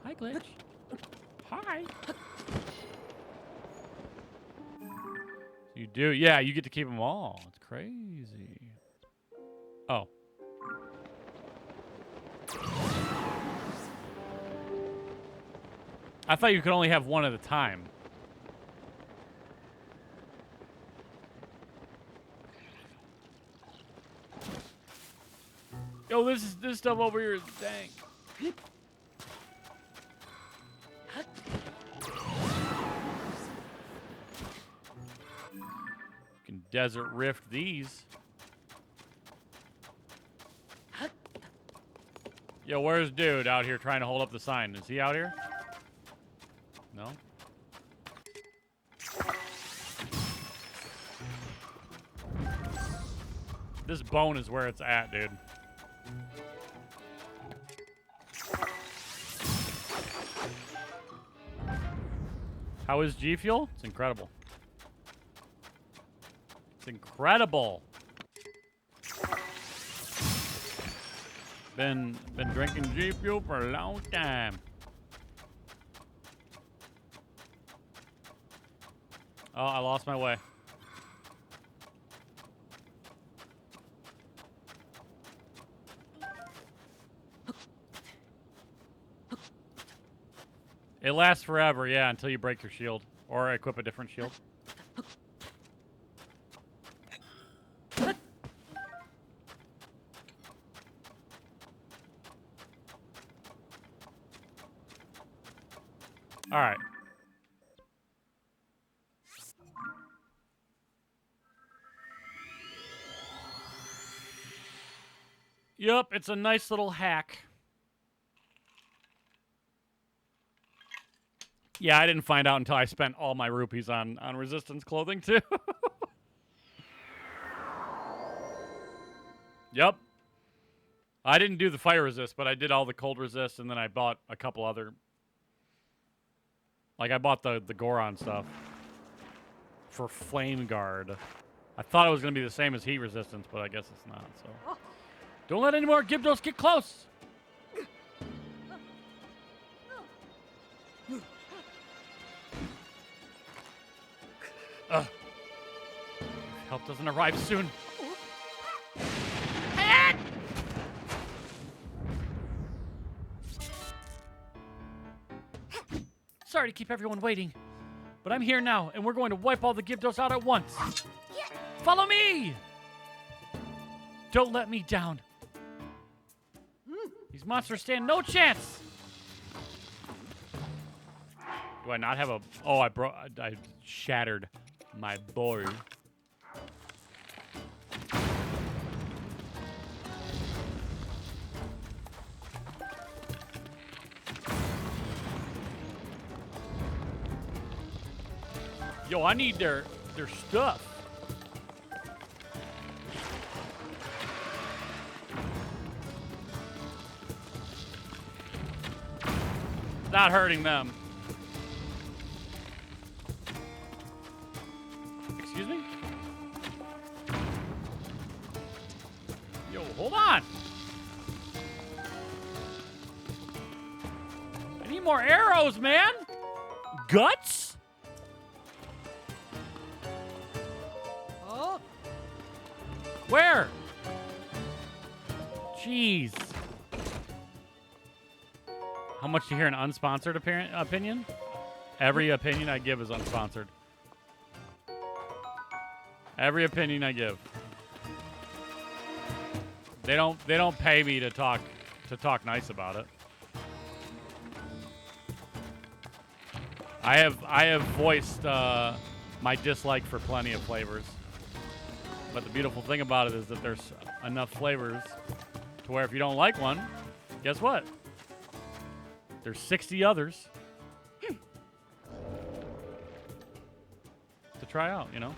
Hi, Glitch. Hi. You do? Yeah, you get to keep them all. It's crazy. Oh. I thought you could only have one at a time. Yo, this stuff over here is dang. Can desert rift these. Yo, where's dude out here trying to hold up the sign? Is he out here? No? This bone is where it's at, dude. How is G Fuel? It's incredible. It's incredible. Been drinking G Fuel for a long time. Oh, I lost my way. It lasts forever, yeah, until you break your shield. Or equip a different shield. Alright. Yup, it's a nice little hack. Yeah, I didn't find out until I spent all my rupees on resistance clothing, too. Yep. I didn't do the fire resist, but I did all the cold resist, and then I bought a couple other... Like, I bought the Goron stuff for Flame Guard. I thought it was going to be the same as heat resistance, but I guess it's not, so... Don't let any more Gibdos get close! Help doesn't arrive soon. Sorry to keep everyone waiting, But I'm here now, and we're going to wipe all the Gyptos out at once. Follow me! Don't let me down. These monsters stand no chance. Do I not have a... Oh, I shattered my board. Yo, I need their stuff. Not hurting them. Excuse me? Yo, hold on. I need more arrows, man. Guts? Oh. Where? Jeez. How much do you hear an unsponsored opinion? Every opinion I give is unsponsored. Every opinion I give. They don't pay me to talk nice about it. I have voiced my dislike for plenty of flavors. But the beautiful thing about it is that there's enough flavors to where if you don't like one, guess what? There's 60 others to try out, you know?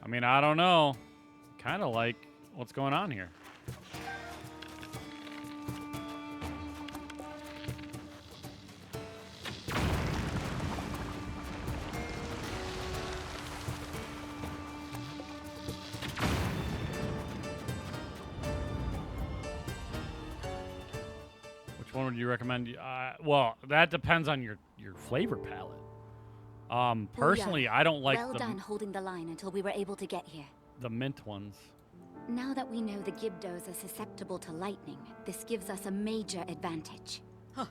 I mean, I don't know. Kind of like what's going on here. Which one would you recommend? Well, that depends on your flavor palette. Personally, I don't like well done holding the line until we were able to get here. the mint ones. Now that we know the Gibdos are susceptible to lightning, this gives us a major advantage. Huh.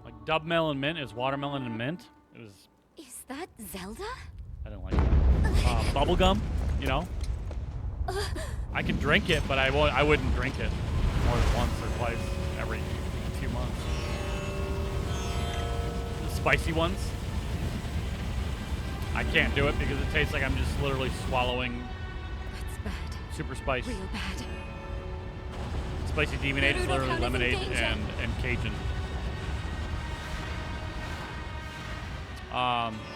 Like dub melon mint is watermelon and mint. It was. Is that Zelda? I didn't like that. Bubblegum, you know. I can drink it, but I wouldn't drink it more than once or twice every few months. The spicy ones, I can't do it because it tastes like I'm just literally swallowing. That's bad. Super spice. Real bad. Spicy Demonade is literally lemonade and Cajun.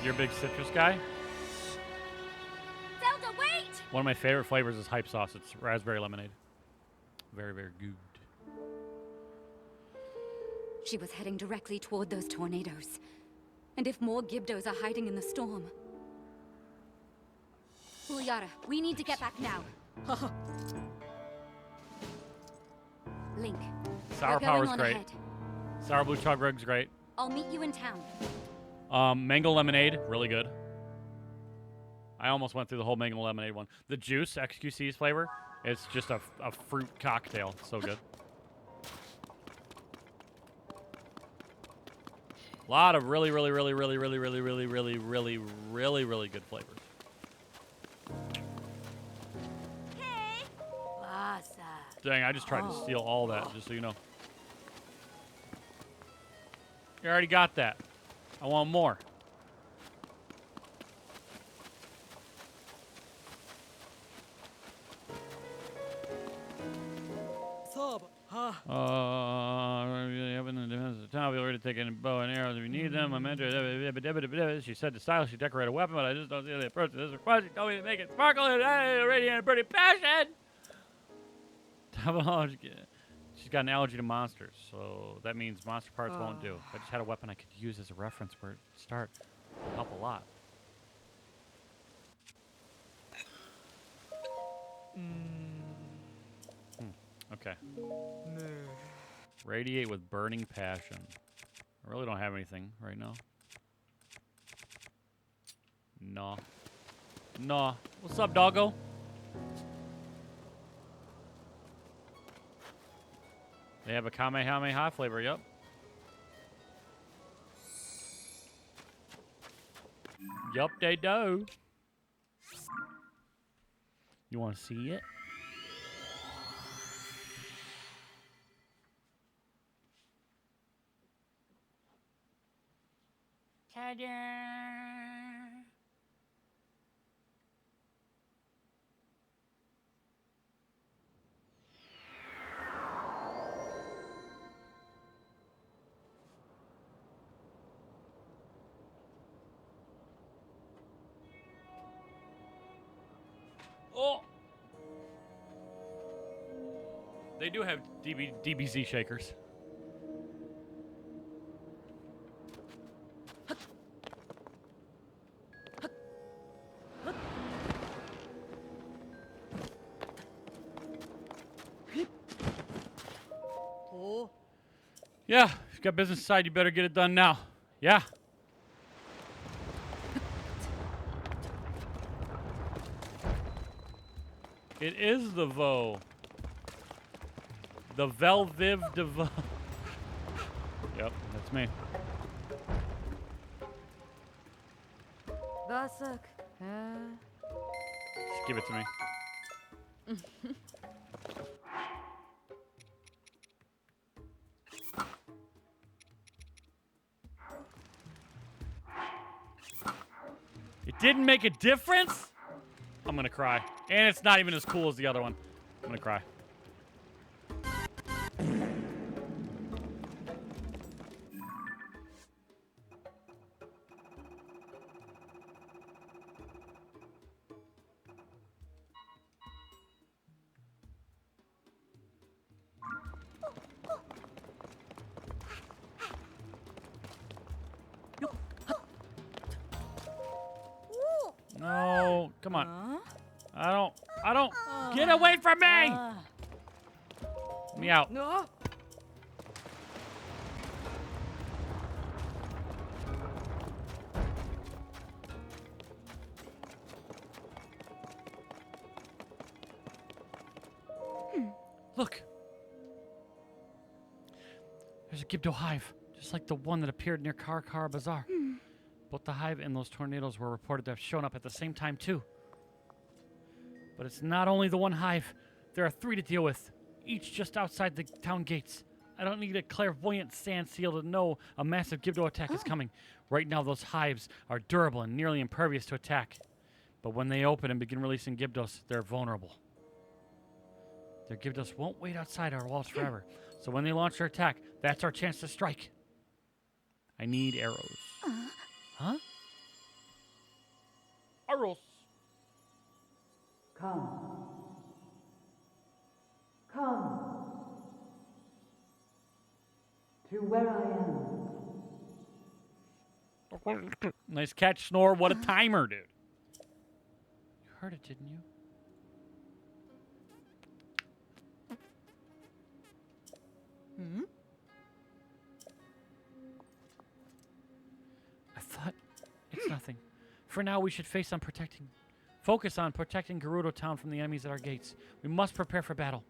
You're a big citrus guy? Zelda, wait! One of my favorite flavors is hype sauce. It's raspberry lemonade. Very, very good. She was heading directly toward those tornadoes. And if more Gibdos are hiding in the storm... Uliara, we need to get back now. Link. Sour Power's great. Ahead. Sour Blue Chug Rug's great. I'll meet you in town. Mango Lemonade, really good. I almost went through the whole Mango Lemonade one. The juice, XQC's flavor, it's just a fruit cocktail. So good. A lot of really, really, really, really, really, really, really, really, really, really, really good flavors. Hey, Lhasa. Dang, I just tried to steal all that, just so you know. You already got that. I want more. We've already taken a bow and arrows if you need them. I meant to. She said to stylishly decorate a weapon, but I just don't see the approach to this request. She told me to make it sparkle and radiant and pretty passion. She's got an allergy to monsters, so that means monster parts won't do. If I just had a weapon I could use as a reference where to start, it would help a lot. Okay. Radiate with burning passion. I really don't have anything right now. No. No. What's up, doggo? They have a Kamehameha flavor, yep. Yup, they do. You want to see it? Ta-da! Oh! They do have DBZ shakers. Oh. Yeah, if you got business aside, you better get it done now. Yeah. It is the Vo. The Velviv de Vo. Yep, that's me. Basak. Just give it to me. It didn't make a difference? I'm gonna cry. And it's not even as cool as the other one. I'm gonna cry. No, come on. I don't. Get away from me! Let me out. No. Look. There's a Gibdo hive, just like the one that appeared near Karkar Bazaar. Both the hive and those tornadoes were reported to have shown up at the same time, too. But it's not only the one hive. There are 3 to deal with, each just outside the town gates. I don't need a clairvoyant sand seal to know a massive Gibdo attack is coming. Right now, those hives are durable and nearly impervious to attack. But when they open and begin releasing Gibdos, they're vulnerable. Their Gibdos won't wait outside our walls forever. So when they launch their attack, that's our chance to strike. I need arrows. Huh? Arrows. Come. Come. To where I am. Nice catch, Snore. What a timer, dude. You heard it, didn't you? Hmm? I thought it's nothing. For now, we should focus on protecting Gerudo Town from the enemies at our gates. We must prepare for battle.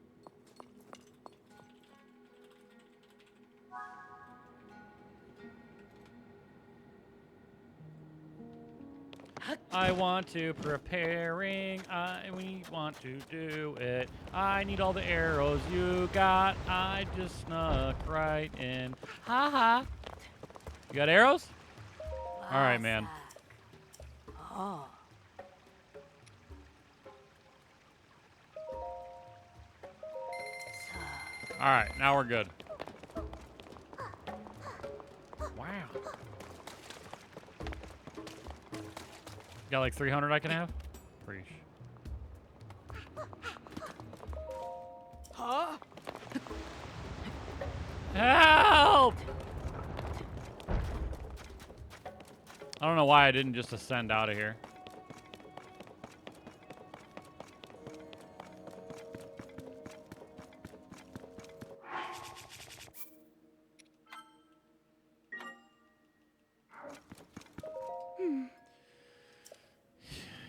I want to preparing. We want to do it. I need all the arrows you got. I just snuck right in. Ha ha. You got arrows? All right, man. Oh. All right, now we're good. Wow. Got like 300 I can have? Preach. Huh? Help! I don't know why I didn't just ascend out of here.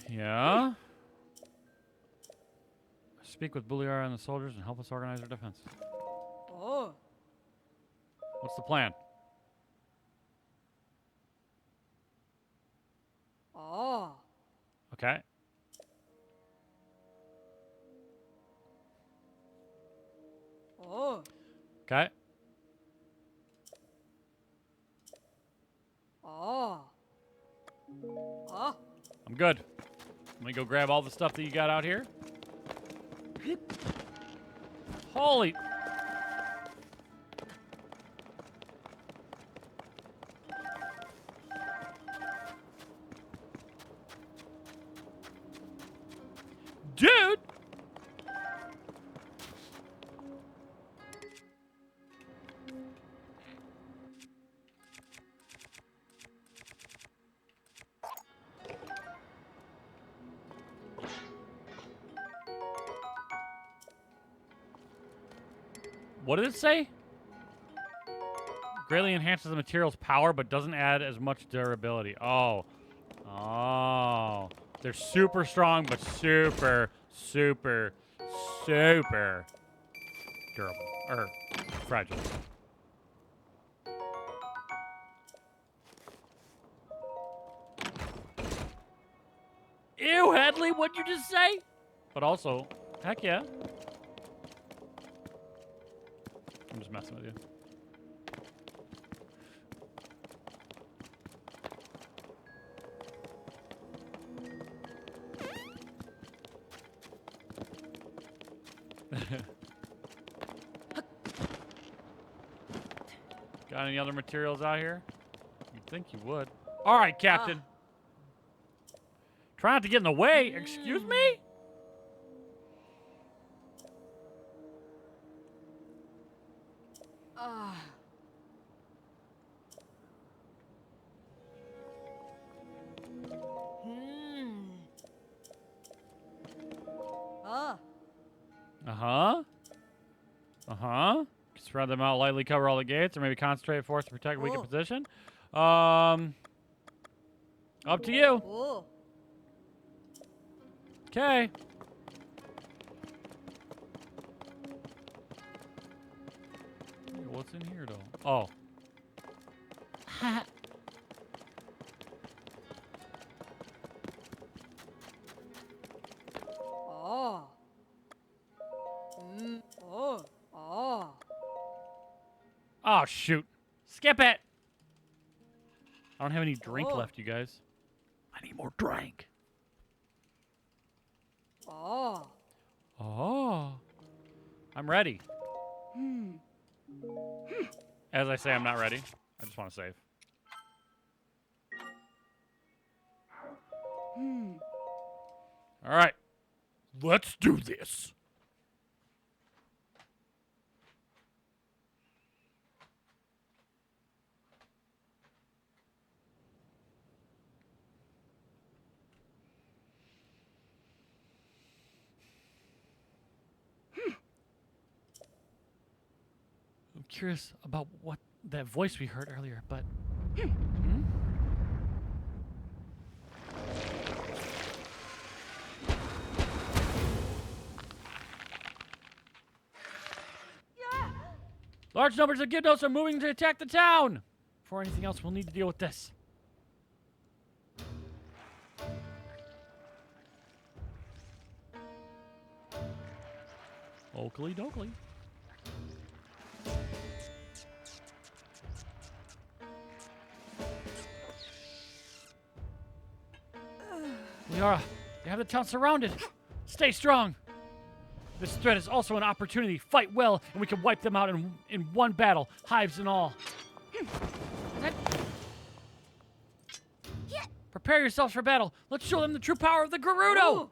Yeah? Speak with Buliara and the soldiers and help us organize our defense. Oh. What's the plan? Oh. Okay. Oh. Okay. Oh. Oh. I'm good. Let me go grab all the stuff that you got out here. Holy... Dude! What did it say? Greatly enhances the material's power, but doesn't add as much durability. Oh. Oh. They're super strong, but super, super, super durable. Or fragile. Ew, Headley, what'd you just say? But also, heck yeah. I'm just messing with you. Got any other materials out here? You'd think you would. All right, Captain. Try not to get in the way. Excuse me? Uh-huh. Uh-huh. Spread them out, lightly cover all the gates, or maybe concentrate force to protect weaker position. Up to you. Okay. What's in here, though? Oh. Oh. Oh. Oh. Oh, shoot. Skip it. I don't have any drink left, you guys. I need more drink. Oh. Oh. I'm ready. As I say, I'm not ready. I just want to save. All right. Let's do this. I'm curious about what that voice we heard earlier, but... Large numbers of Gypnos are moving to attack the town! Before anything else, we'll need to deal with this. Oakley dokley. Liara, they have the town surrounded. Stay strong. This threat is also an opportunity. Fight well, and we can wipe them out in one battle, hives and all. Prepare yourselves for battle. Let's show them the true power of the Gerudo. Ooh.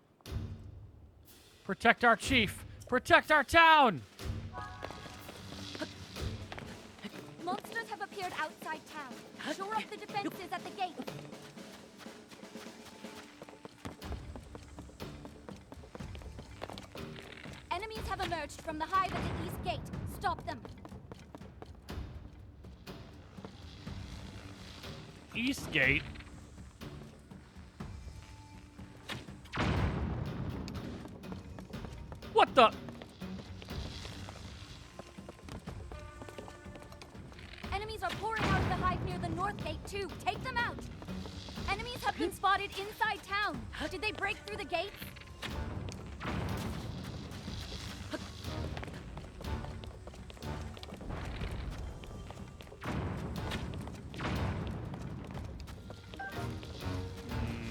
Protect our chief. Protect our town. Monsters have appeared outside town. Shore up the defenses at the gate. Enemies have emerged from the hive at the east gate. Stop them. East gate? What the? pouring out of the hive near the north gate, too. Take them out. Enemies have been spotted inside town. Did they break through the gates?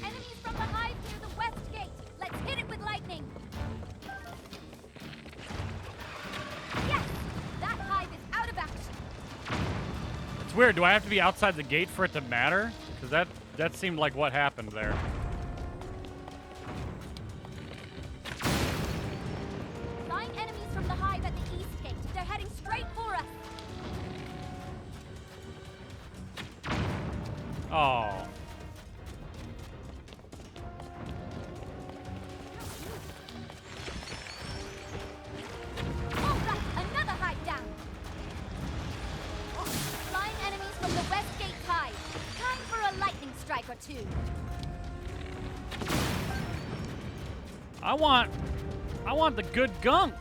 Enemies from the hive near the west gate. Let's hit it with lightning. Yes! That hive is out of action. It's weird. Do I have to be outside the gate for it to matter? Because that seemed like what happened there. Flying enemies from the hive at the east gate. They're heading straight for us. Oh. All right, another hive down. Flying enemies from the west gate hive. Time for a lightning strike or two. I want the good gunk.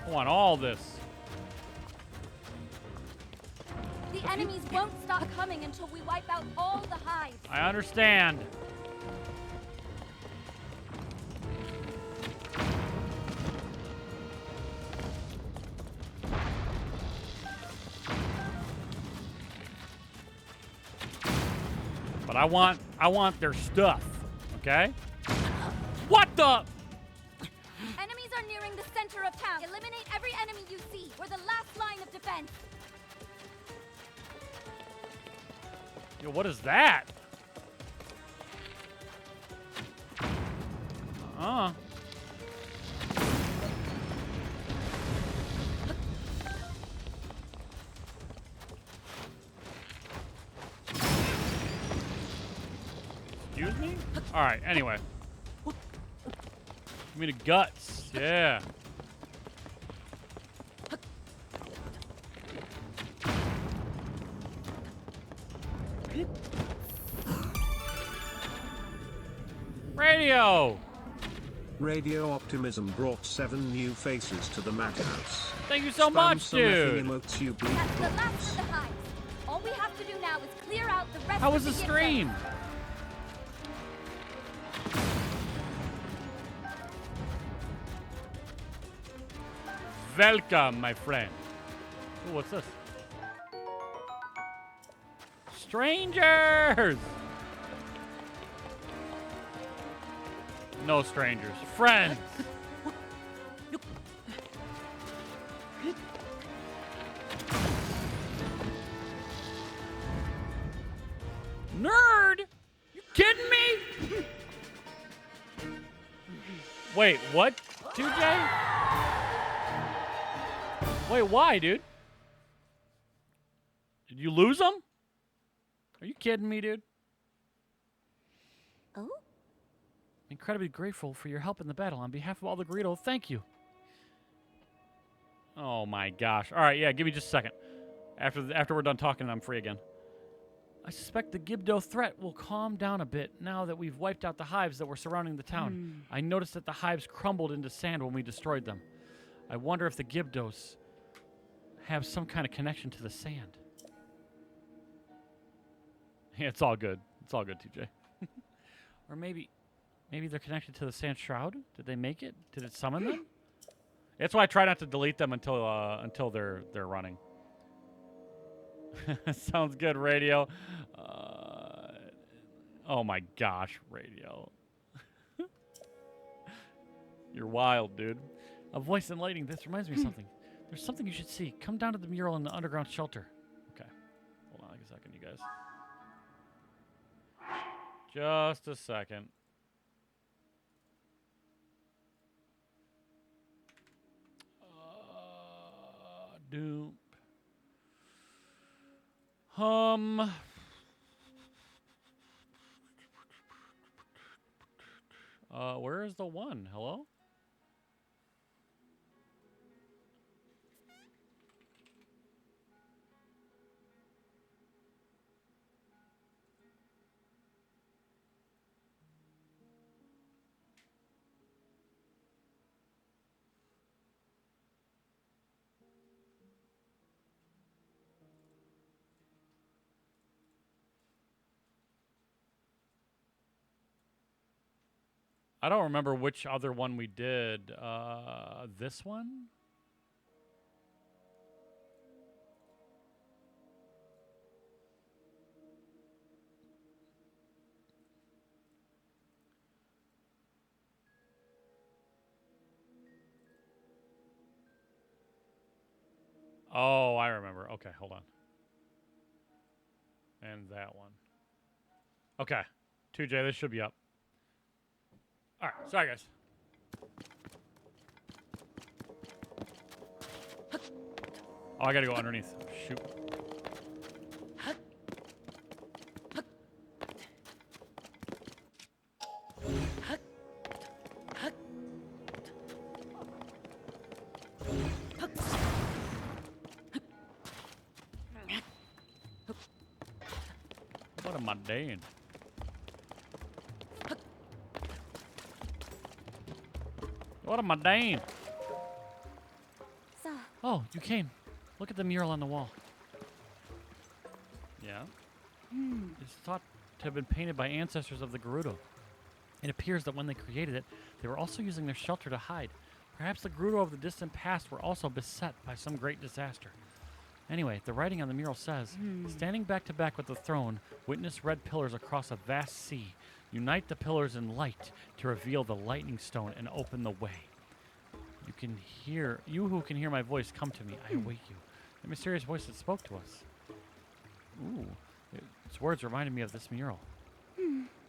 I want all this. The enemies won't stop coming until we wipe out all the hives. I understand. But I want their stuff, okay? What the? Enemies are nearing the center of town. Eliminate every enemy you see. We're the last line of defense. Yo, what is that? Excuse me? All right, anyway. Give me the guts. Yeah. Radio! Radio Optimism brought 7 new faces to the madhouse. Thank you so Spam much, some dude. emotes, you bleep That's the bots. last of the hives. All we have to do now is clear out the rest How of was the the gift stream? zones. Welcome, my friend. Ooh, what's this? Strangers! No strangers. Friends! Nerd! You kidding me? Wait, what? 2J? Wait, why, dude? Did you lose them? Are you kidding me, dude? Oh? Incredibly grateful for your help in the battle. On behalf of all the Greedo, thank you. Oh my gosh. All right, yeah, give me just a second. After we're done talking, I'm free again. I suspect the Gibdo threat will calm down a bit now that we've wiped out the hives that were surrounding the town. I noticed that the hives crumbled into sand when we destroyed them. I wonder if the Gibdos have some kind of connection to the sand. Yeah, it's all good. It's all good, TJ. Or maybe they're connected to the sand shroud. Did they make it? Did it summon them? That's why I try not to delete them until they're running. Sounds good, Radio. Oh my gosh, Radio. You're wild, dude. A voice and lighting. This reminds me of something. There's something you should see. Come down to the mural in the underground shelter. Okay. Hold on a second, you guys. Just a second. Doom. Where is the one? Hello? I don't remember which other one we did. This one? Oh, I remember. Okay, hold on. And that one. Okay. 2J, this should be up. All right, sorry, guys. Oh, I gotta go underneath. Shoot. What am I doing? What am I doing? Oh, you came. Look at the mural on the wall. Yeah? It's thought to have been painted by ancestors of the Gerudo. It appears that when they created it, they were also using their shelter to hide. Perhaps the Gerudo of the distant past were also beset by some great disaster. Anyway, the writing on the mural says, standing back to back with the throne, witness red pillars across a vast sea. Unite the pillars in light to reveal the lightning stone and open the way. You who can hear my voice, come to me. I await you. The mysterious voice that spoke to us. Ooh, its words reminded me of this mural.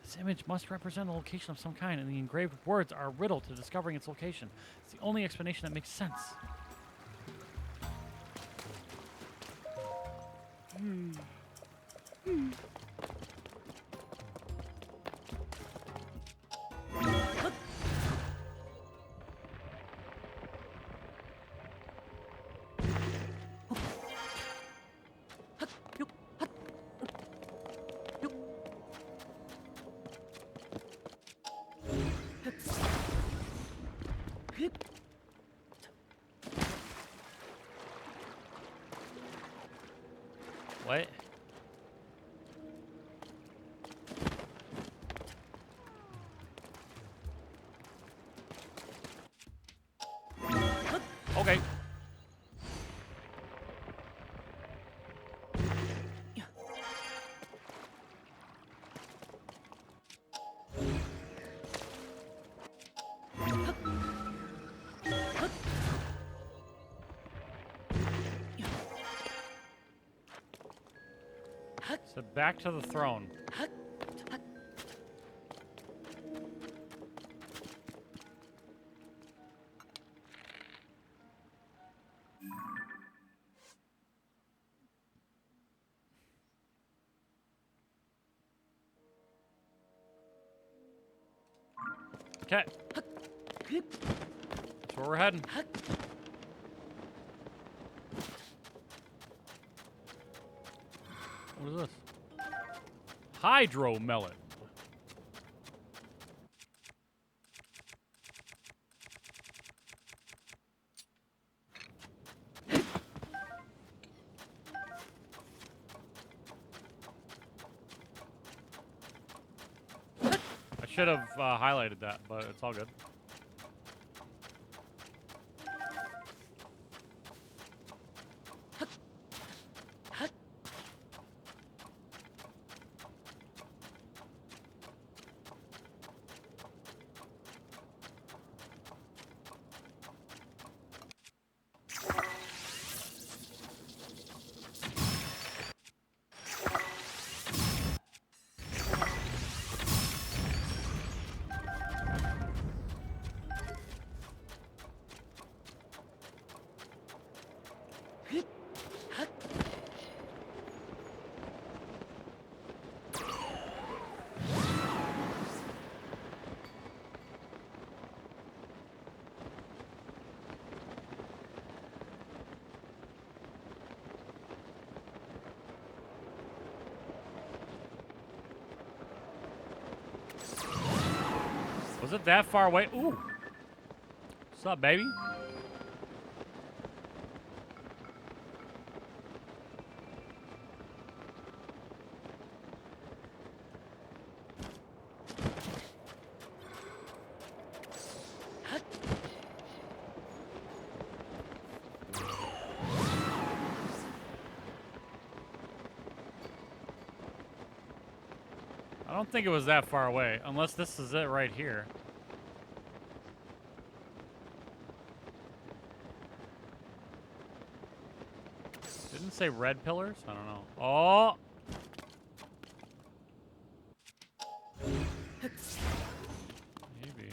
This image must represent a location of some kind, and the engraved words are a riddle to discovering its location. It's the only explanation that makes sense. What? Okay. So back to the throne. Okay. That's where we're heading. What is this? Hydro melon. I should have highlighted that, but it's all good. Was it that far away? Ooh. What's up, baby? don't think it was that far away, unless this is it right here. Didn't it say red pillars? I don't know. Oh! Maybe.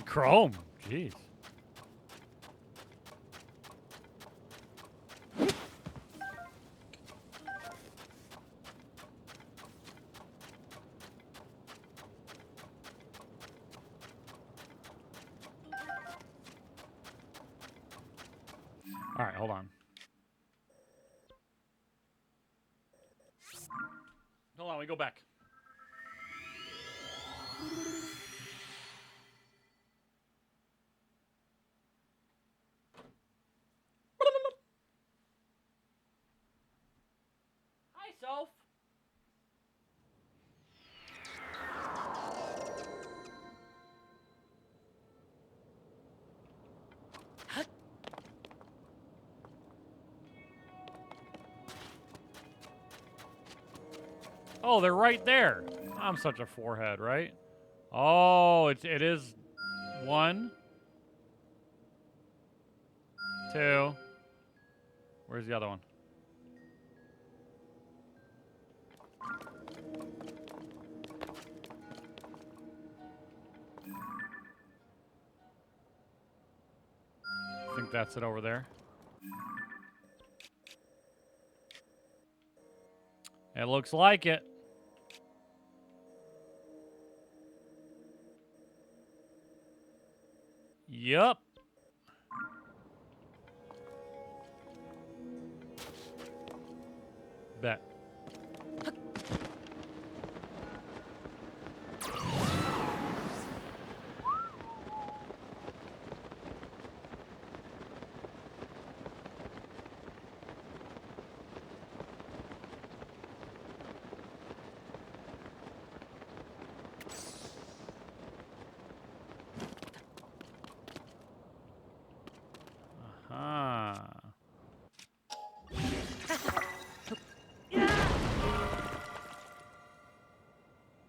Chrome. Jeez. All right, hold on. Hold on, we go back. Hi, Soph. Oh, they're right there. I'm such a forehead, right? Oh, it is 1, 2. Where's the other one? I think that's it over there. It looks like it. Yup. Bet.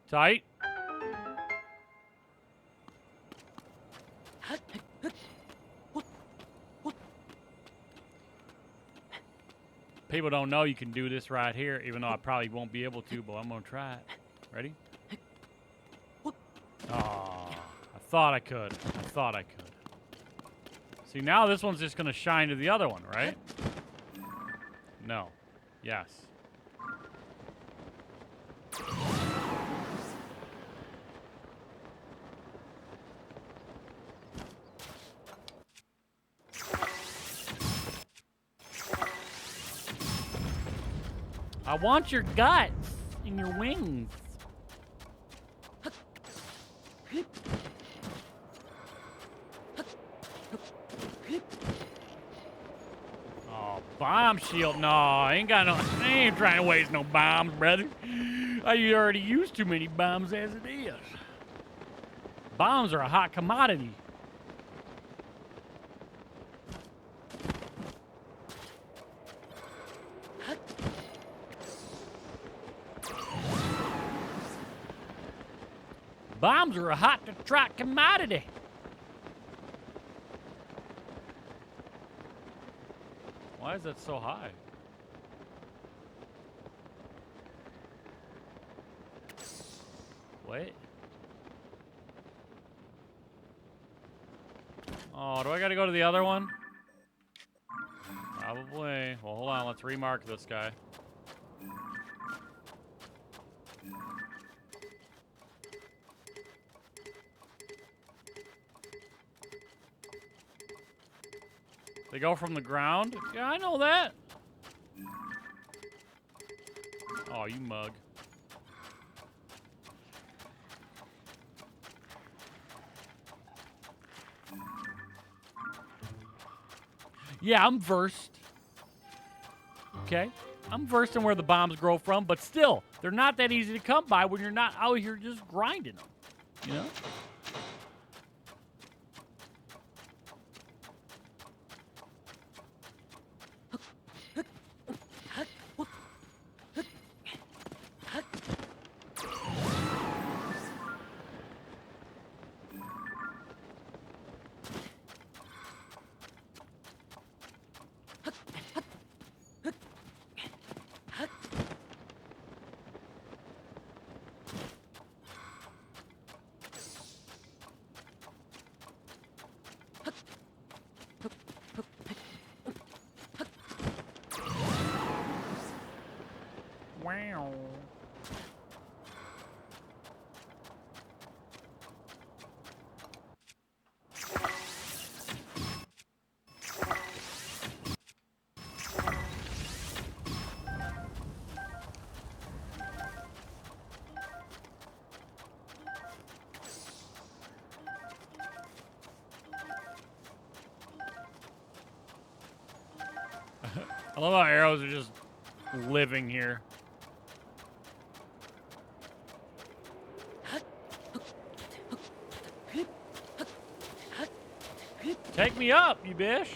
Tight. People don't know you can do this right here, even though I probably won't be able to, but I'm gonna try it. Ready? Oh, I thought I could. I thought I could. See, now this one's just gonna shine to the other one, right? No. Yes. I want your guts and your wings. Oh, bomb shield. No, I ain't trying to waste no bombs, brother. I already used too many bombs as it is. Bombs are a hot commodity. Bombs are a hot to trot commodity. Why is that so high? Wait. Oh, do I gotta go to the other one? Probably. Well, hold on. Let's remark this guy. They go from the ground? Yeah, I know that. Oh, you mug. Yeah, I'm versed. Okay. I'm versed in where the bombs grow from, but still, they're not that easy to come by when you're not out here just grinding them. You know? Wow. I love how arrows are just living here. Take me up, you bish.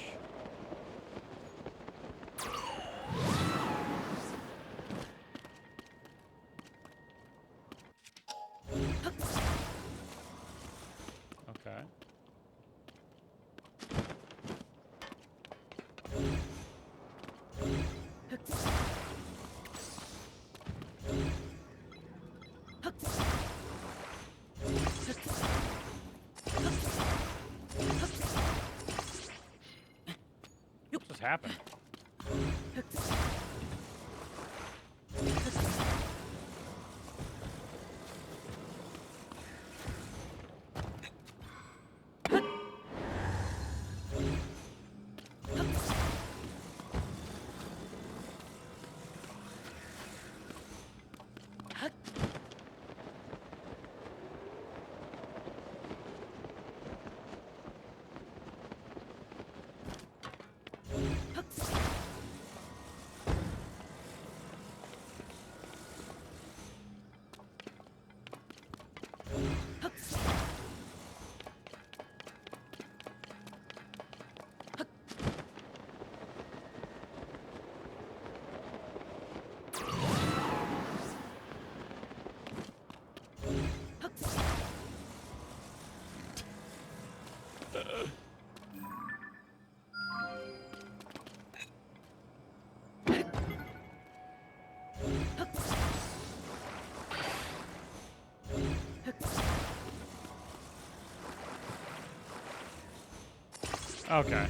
Okay. What just happened? Okay.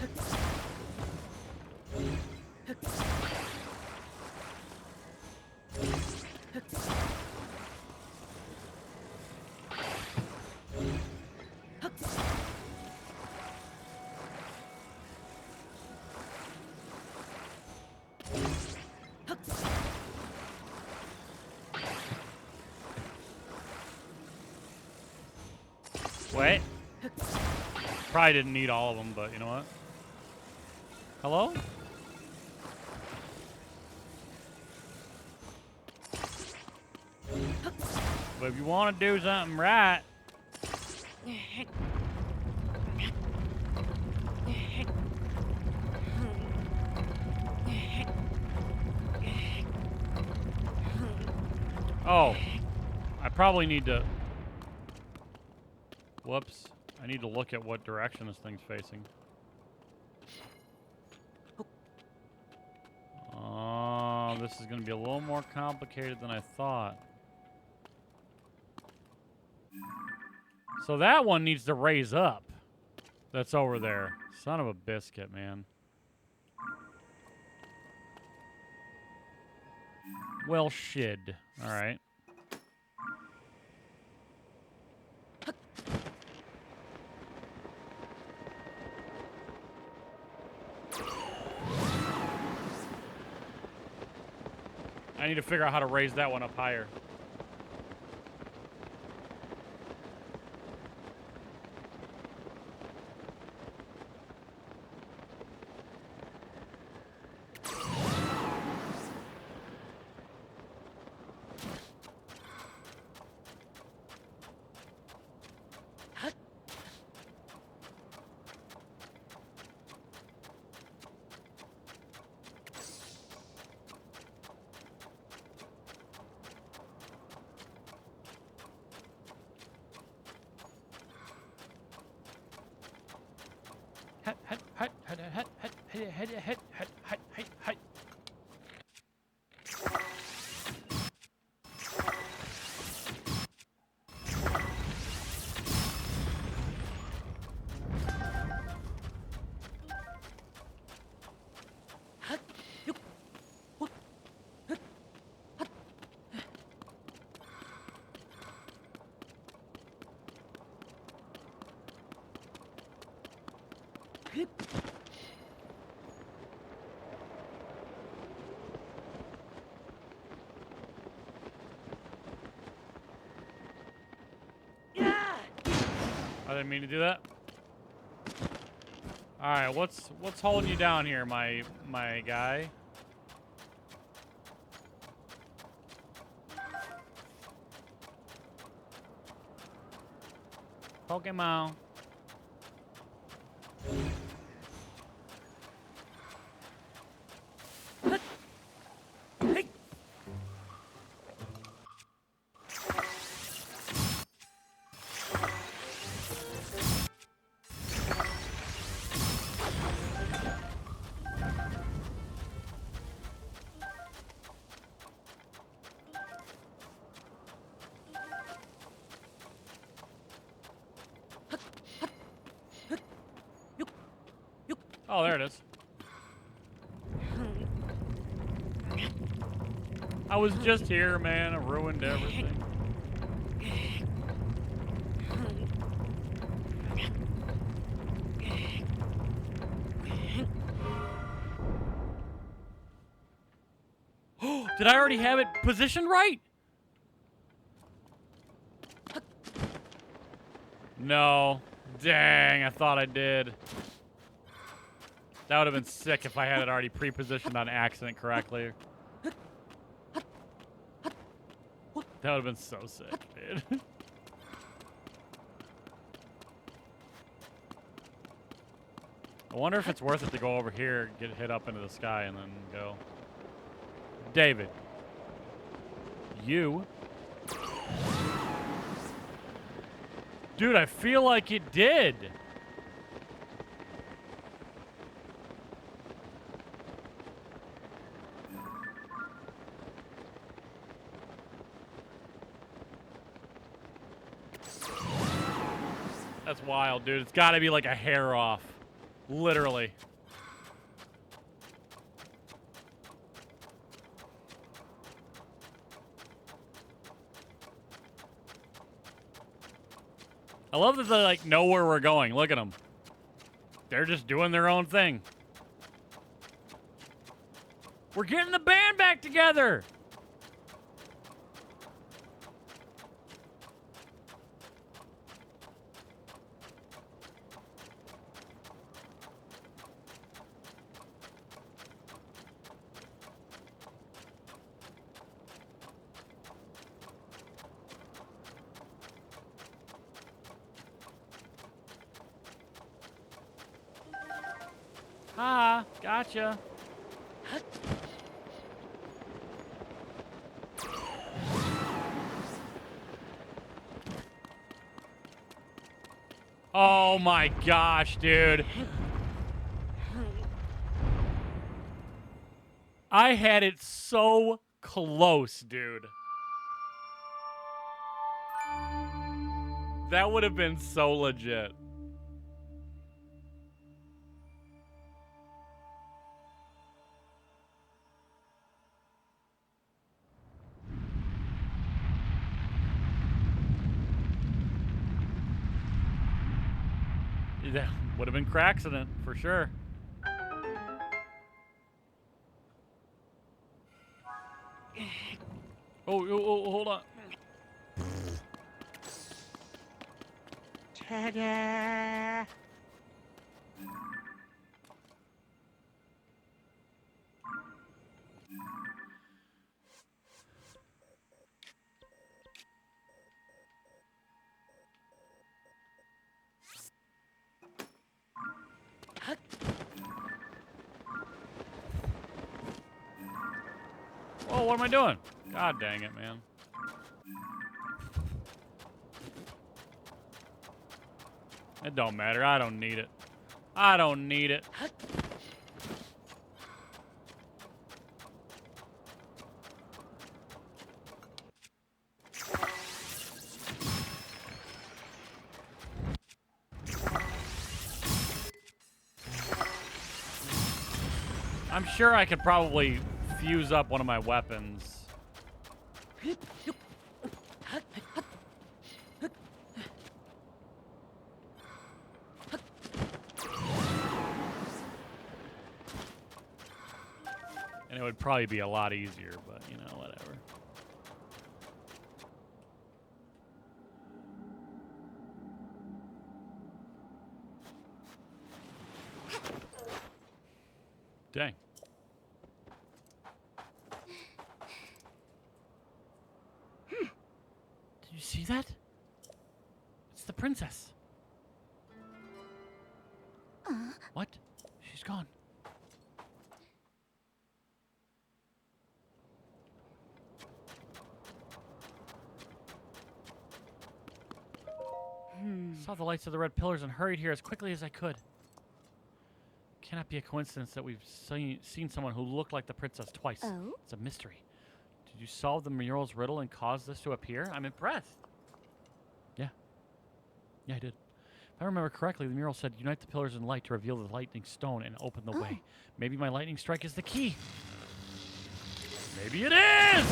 Wait. Probably didn't need all of them, but you know what? Hello? But if you want to do something right... Oh. I probably need to... Whoops. I need to look at what direction this thing's facing. Oh, this is going to be a little more complicated than I thought. So that one needs to raise up. That's over there. Son of a biscuit, man. Well, shid. All right. I need to figure out how to raise that one up higher. I didn't mean to do that. All right, what's holding you down here, my guy? Pokemon. Oh, there it is. I was just here, man. I ruined everything. Did I already have it positioned right? No. Dang, I thought I did. That would have been sick if I had it already pre-positioned on accident correctly. That would have been so sick, dude. I wonder if it's worth it to go over here, get hit up into the sky, and then go. David. You. Dude, I feel like it did. That's wild, dude. It's got to be like a hair off. Literally. I love that they like know where we're going. Look at them. They're just doing their own thing. We're getting the band back together. Ah, gotcha. Oh my gosh, dude. I had it so close, dude. That would have been so legit. That would have been cracksident for sure. Oh, hold on. Ta-da! Oh, what am I doing? God dang it, man. It don't matter. I don't need it. I don't need it. I'm sure I could probably fuse up one of my weapons. And it would probably be a lot easier, but you know, whatever. Dang. Did you see that? It's the princess. What? She's gone. Saw the lights of the red pillars and hurried here as quickly as I could. Cannot be a coincidence that we've seen someone who looked like the princess twice. Oh? It's a mystery. Did you solve the mural's riddle and cause this to appear? I'm impressed. Yeah. Yeah, I did. If I remember correctly, the mural said, unite the pillars in light to reveal the lightning stone and open the way. Maybe my lightning strike is the key. Maybe it is!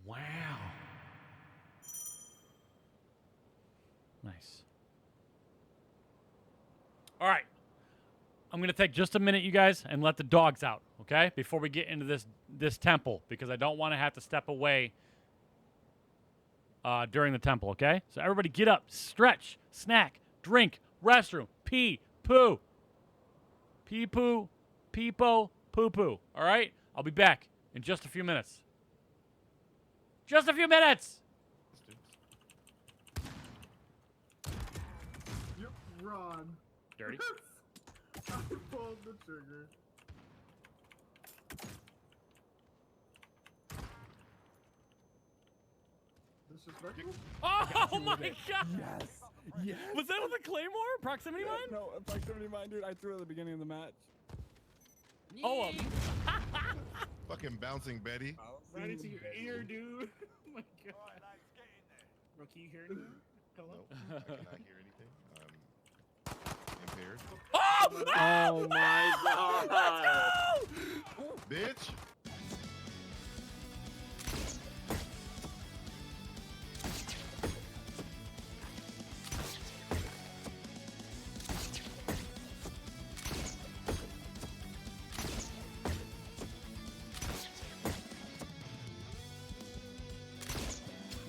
Wow. Nice. All right. I'm going to take just a minute, you guys, and let the dogs out, okay? Before we get into this temple, because I don't want to have to step away during the temple, okay? So everybody get up, stretch, snack, drink, restroom, pee, poo. Pee, poo, pee-po, poo-poo. All right? I'll be back in just a few minutes. Just a few minutes! Yep, Ron. Dirty. I pulled the trigger. Disrespectful? Oh my god! Yes. Yes. Was that with a claymore? Proximity mine? No, proximity mine, dude. I threw it at the beginning of the match. Oh, Fucking bouncing Betty. Right into your ear, dude. Oh my god. Bro, can you hear anything? Hello? No, I cannot hear anything. Impaired. Oh! Oh my god. Bitch.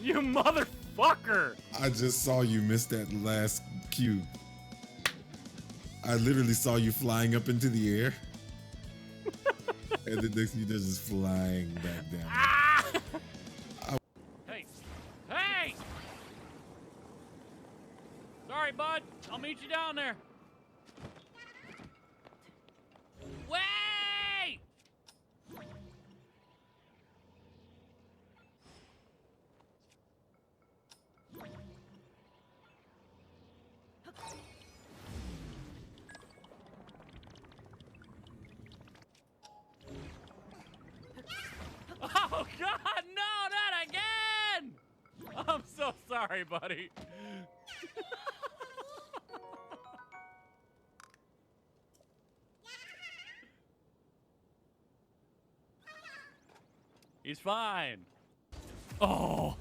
You motherfucker! I just saw you miss that last cue. I literally saw you flying up into the air. And the next you just flying back down. Hey! Hey! Sorry, bud. I'll meet you down there. Wait! Oh god, no, not again! I'm so sorry, buddy. He's fine. Oh.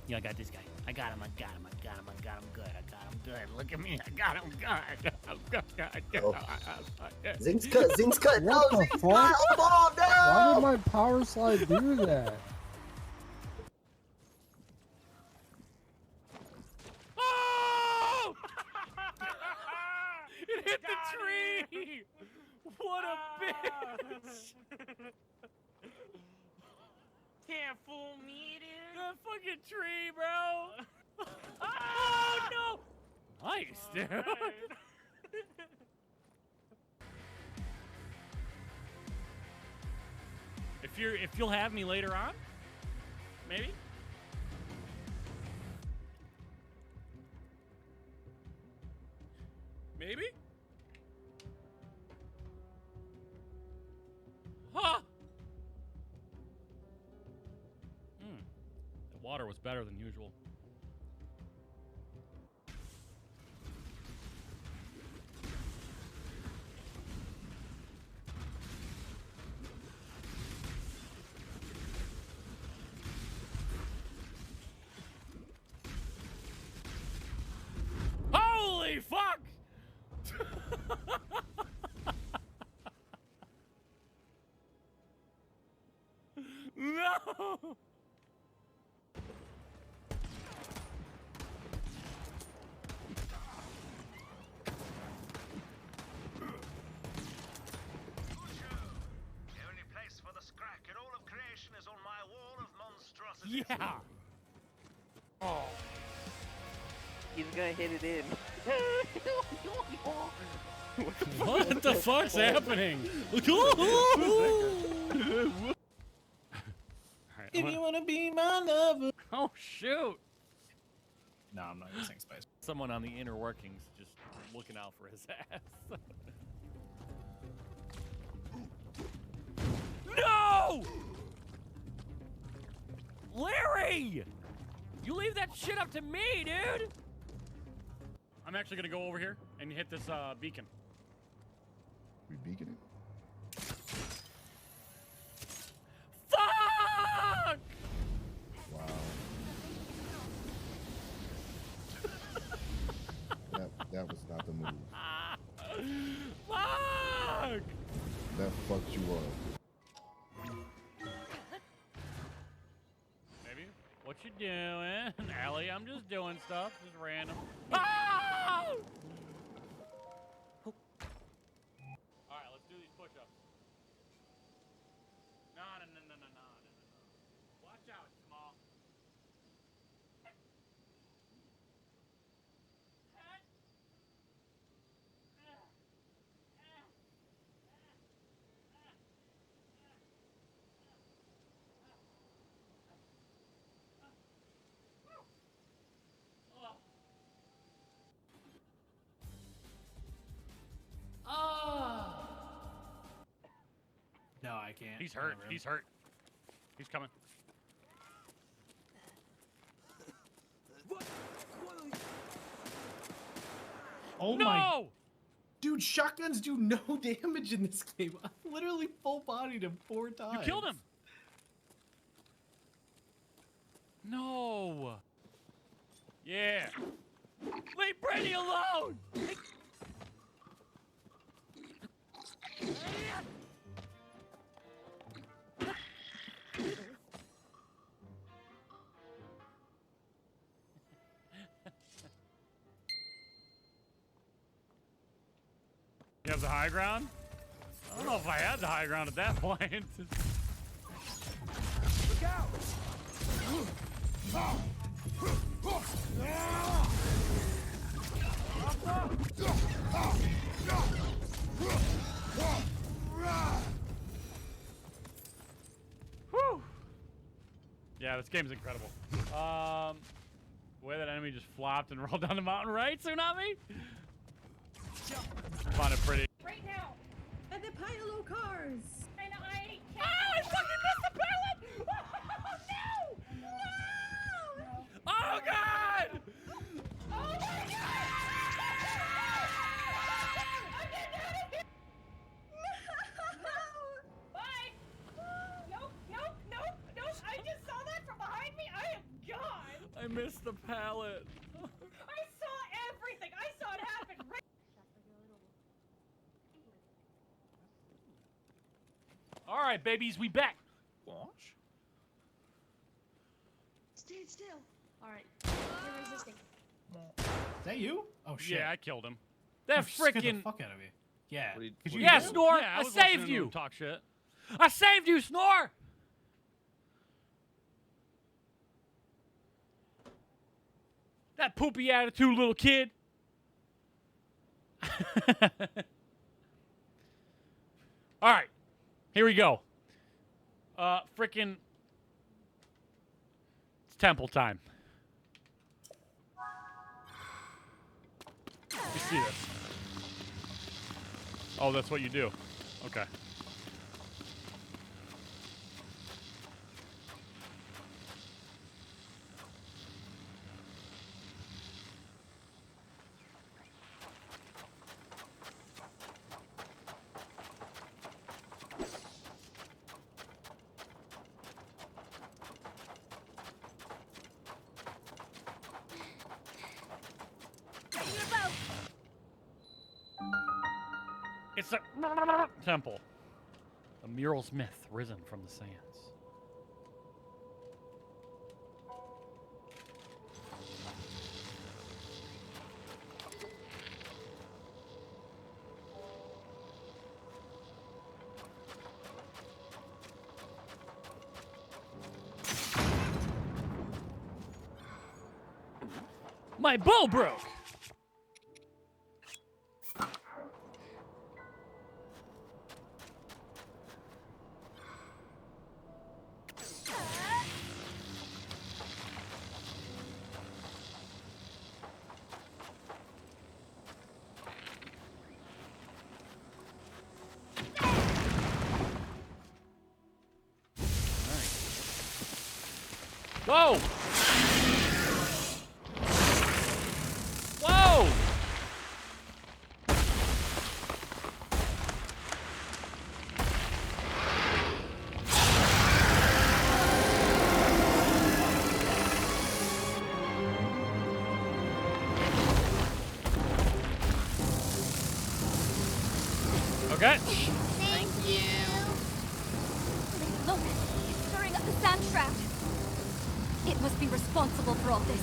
Yeah, I got this guy. I got him. I got him. I got him. I got him good. I got him good. Look at me. I got him good. I'm good. Zing's cut. Zing's cut. No, What the Zing's fuck? cut. Oh, no. Why did my power slide do that? Oh! It hit the tree! What a bitch! Can't fool me, dude. The fucking tree, bro! Oh no! Nice, dude. If you'll have me later on, maybe. Maybe? Huh? The water was better than usual. Holy fuck! No! Yeah! Oh. He's gonna hit it in. What the fuck's happening? If you wanna be my lover. Oh shoot! No, I'm not using space. Someone on the inner workings just looking out for his ass. No! Larry! You leave that shit up to me, dude! I'm actually gonna go over here and hit this beacon. We beaconing? Fuck! Wow. that was not the move. Fuck! That fucked you up. Maybe? What you doing? Allie, I'm just doing stuff. Just random. Oh! Alright, let's do these push-ups. No. Watch out, small. No, I can't. He's hurt. He's hurt. He's coming. Oh no! my. Dude, shotguns do no damage in this game. I literally full bodied him 4 times. You killed him! No! Yeah! Leave Brady alone! You have the high ground? I don't know if I had the high ground at that point. Look out! Whew. Yeah, this game's incredible. The way that enemy just flopped and rolled down the mountain, right, Tsunami? Found it pretty. Right now. At the pile of cars. I know, I Oh, I fucking missed the pallet! No! No! Oh, God! Oh my god! I'm getting out of here! No! Bye! Nope. I just saw that from behind me. I am gone. I I missed the pallet. I saw everything. I saw it happen. Right. All right, babies, we back. Stand still. All right. You're resisting. Is that you? Oh shit. Yeah, I killed him. That scared the freaking. fuck out of me. Yeah. Yeah, Snore. Yeah, I was saved listening to you. him talk shit. I saved you, Snore. That poopy attitude little kid. All right. Here we go. Frickin' it's temple time. You see this? Oh, that's what you do. Okay. It's a temple. A mural's myth risen from the sands. My bow broke! Whoa! Whoa! Okay. Thank you. Look, it's stirring up the sand shroud. It must be responsible for all this.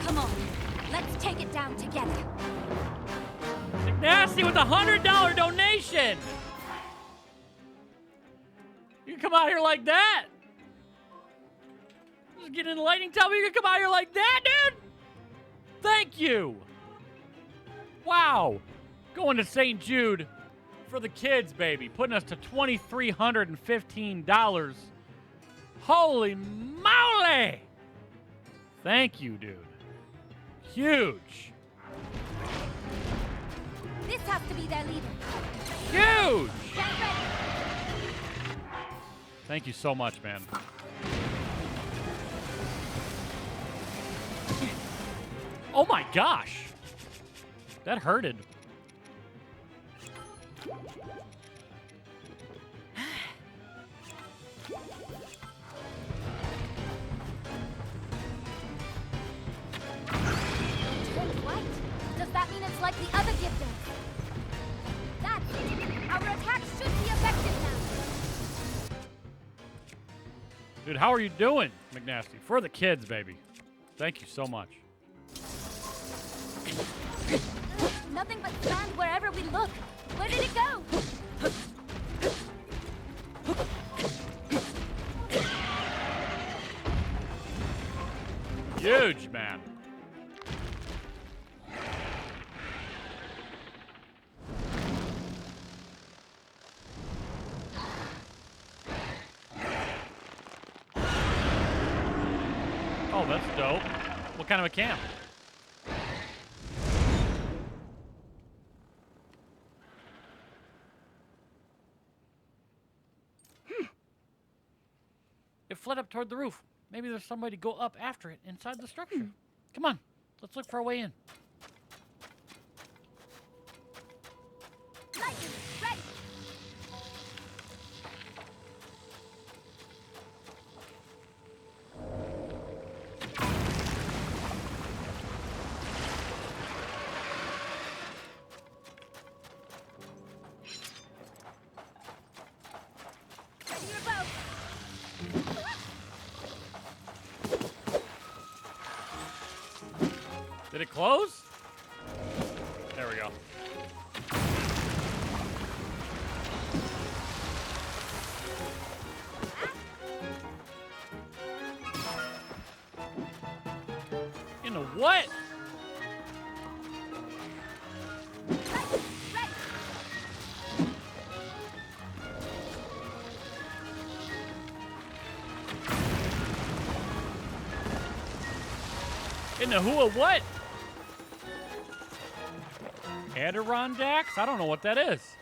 Come on, let's take it down together. Nasty with a $100 donation. You can come out here like that. Just get in the lightning tub. You can come out here like that, dude. Thank you. Wow. Going to St. Jude for the kids, baby. Putting us to $2,315. Holy moly! Thank you, dude. Huge. This has to be their leader. Huge! Get ready. Thank you so much, man. Oh my gosh! That hurted. White. Does that mean it's like the other gifters? That's it. Our attack should be effective now. Dude, how are you doing, McNasty? For the kids, baby. Thank you so much. Nothing but sand wherever we look. Where did it go? Huge, man. Oh, that's dope. What kind of a camp? It fled up toward the roof. Maybe there's somebody to go up after it inside the structure. Come on, let's look for our way in. Lightning, ready. Did it close? There we go. In the what? In the who of what? Adirondacks? I don't know what that is.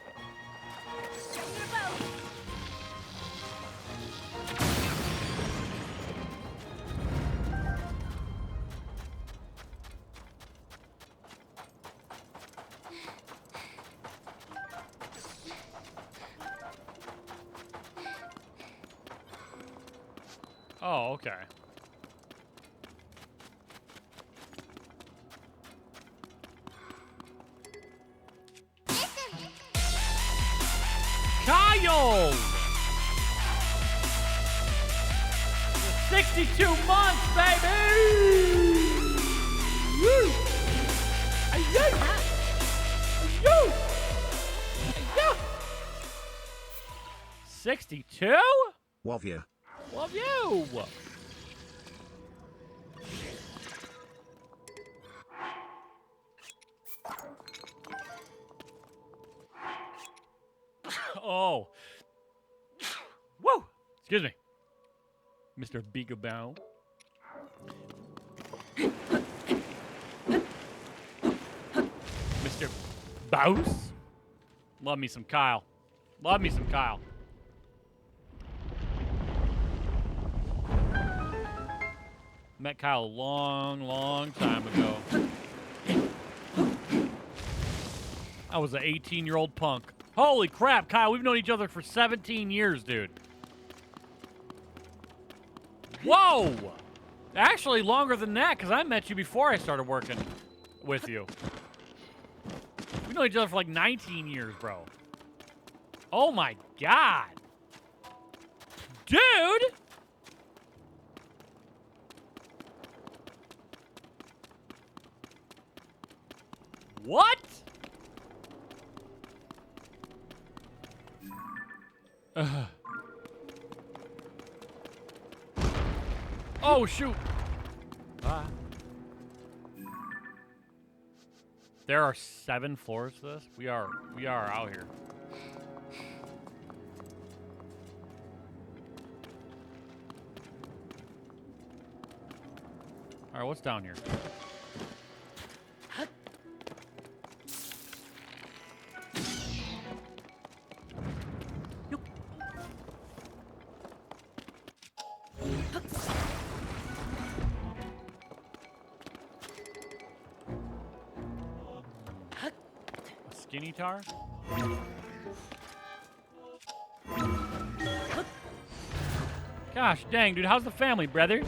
Oh, okay. Kyle! 62 months, baby! Woo! Ay-yay! Ay-yo! Ay-yo! 62? Love ya. Love you! Oh. Woo! Excuse me. Mr. Beagabow. Mr. Bouse. Love me some Kyle. Love me some Kyle. Met Kyle a long, long time ago. I was an 18-year-old punk. Holy crap, Kyle, we've known each other for 17 years, dude. Whoa! Actually, longer than that, because I met you before I started working with you. We've known each other for like 19 years, bro. Oh my god. Dude! What? Oh, shoot. There are 7 floors to this. We are out here. All right, what's down here? Skinny tar? Gosh dang, dude, how's the family, brother?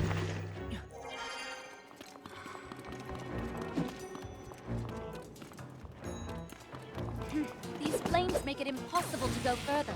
These flames make it impossible to go further.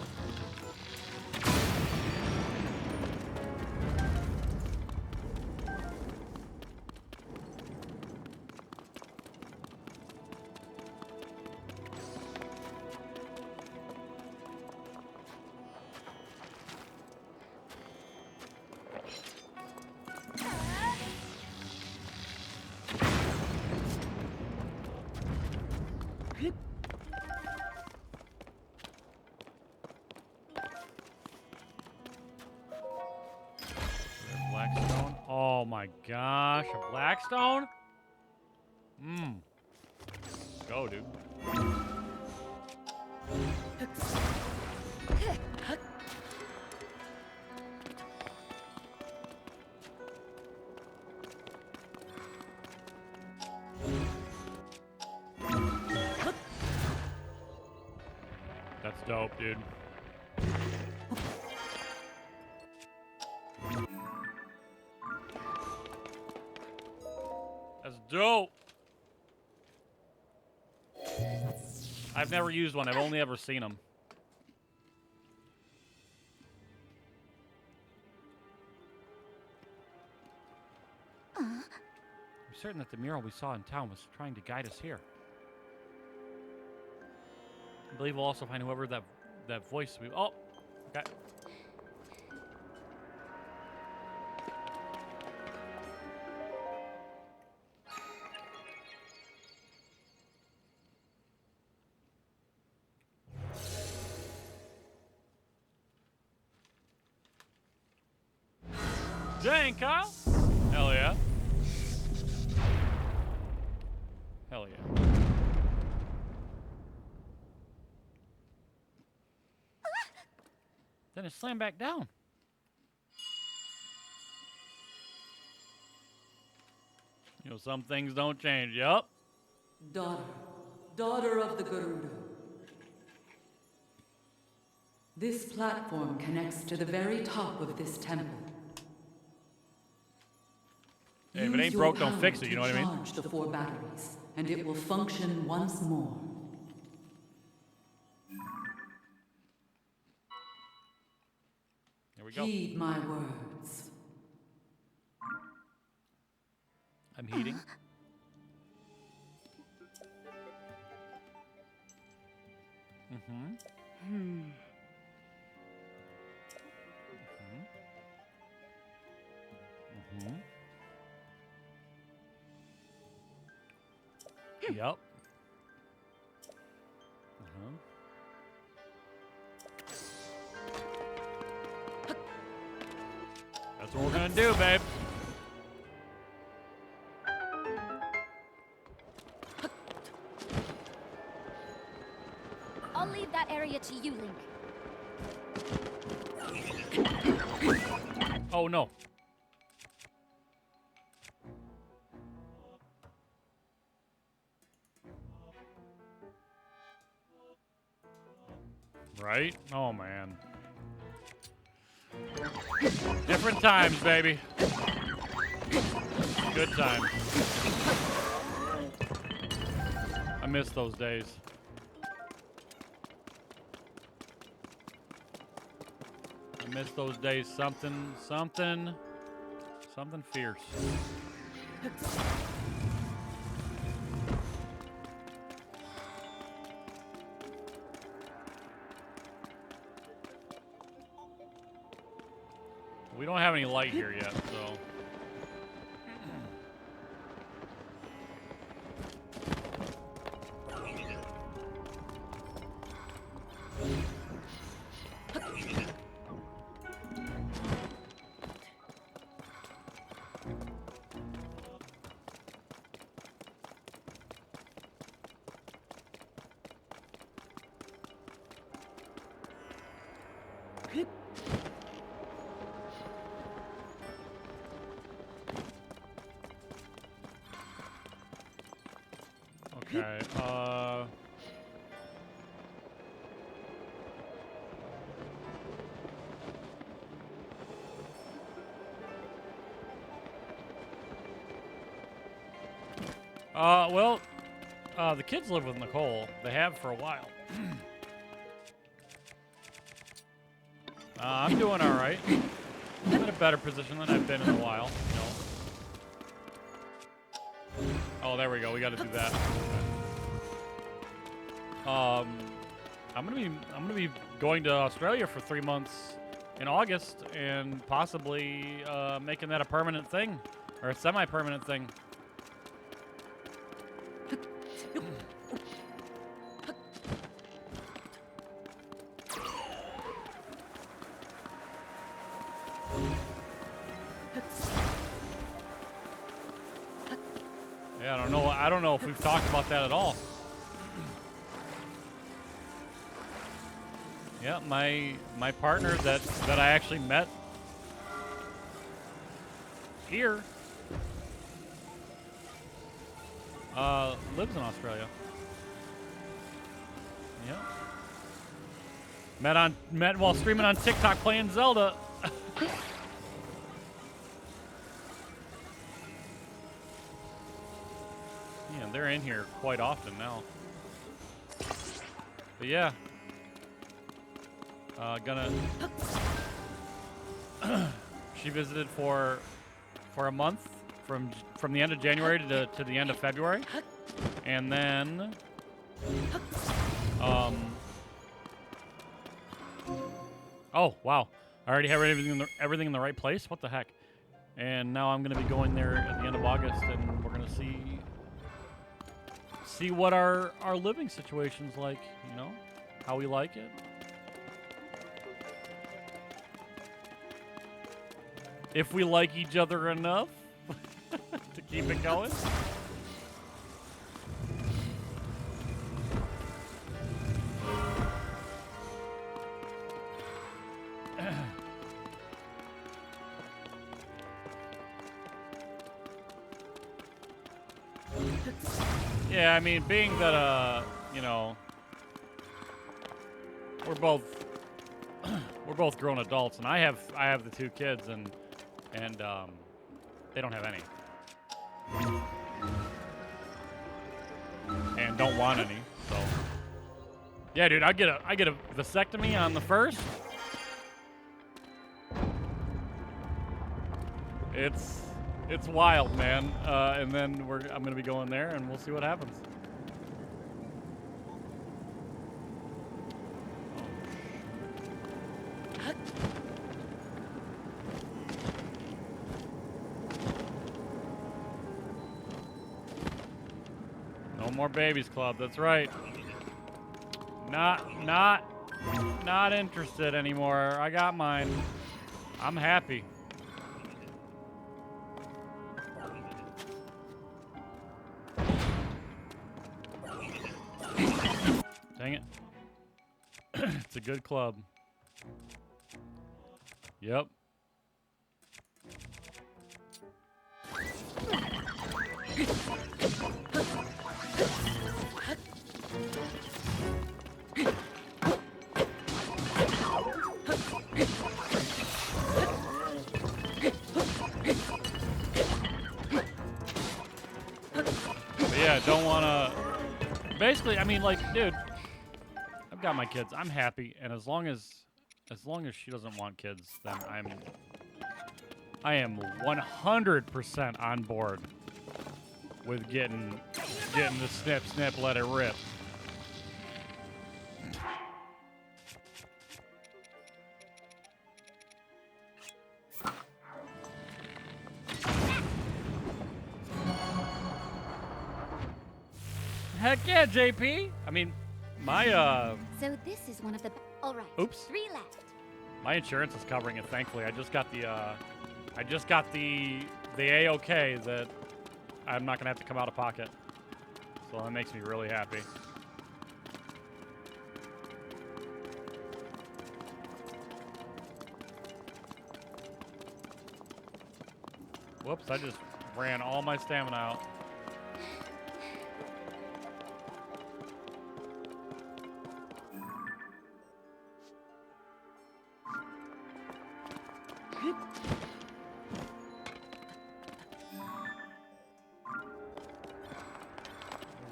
Blackstone? Oh my gosh, a Blackstone? Mmm. Go, dude. That's dope, dude. That's dope. I've never used one. I've only ever seen them. certain that the mural we saw in town was trying to guide us here. I believe we'll also find whoever that voice we... Oh! Okay. Dang, Kyle! Hell yeah. Hell yeah. Then it slammed back down. You know, some things don't change. Yup. Daughter of the Gerudo. This platform connects to the very top of this temple. Hey, if it ain't broke, don't fix it, you know what I mean? Charge the 4 batteries, and it will function once more. Here we go. Heed my words. I'm heating. Mm-hmm. Mm-hmm. Yep. That's what we're gonna do, babe. I'll leave that area to you, Link. Oh no. Right? Oh man. Different times, baby. Good times. I miss those days. I miss those days. Something fierce. We don't have any light here yet, so. Okay, well, the kids live with Nicole. They have for a while. I'm doing all right. I'm in a better position than I've been in a while. You know. Oh, there we go. We got to do that. I'm gonna be going to Australia for 3 months in August, and possibly making that a permanent thing, or a semi-permanent thing. Yeah, I don't know if we've talked about that at all. Yeah, my partner that I actually met here lives in Australia. Yeah. Met while streaming on TikTok playing Zelda. Yeah, they're in here quite often now. But yeah. She visited for a month from the end of January to the end of February, and then oh wow, I already have everything in the right place. What the heck? And now I'm gonna be going there at the end of August, and we're gonna see what our living situation's like. You know, how we like it. If we like each other enough to keep it going. Yeah, I mean, being that you know, we're both grown adults, and I have the 2 kids, and they don't have any, and don't want any. So yeah, dude, I get a vasectomy on the 1st. It's wild, man. And then I'm gonna be going there, and we'll see what happens. No more babies club. That's right. Not interested anymore. I got mine. I'm happy. Dang it. It's a good club. Yep. But yeah, don't wanna. Basically, I mean, like, dude, I've got my kids. I'm happy, and as long as she doesn't want kids, then I am 100% on board with getting the snip, let it rip. Heck yeah, JP. I mean, my So this is one of the. All right. Oops. 3 left. My insurance is covering it, thankfully. I just got the A-OK that I'm not gonna have to come out of pocket. So that makes me really happy. Whoops, I just ran all my stamina out.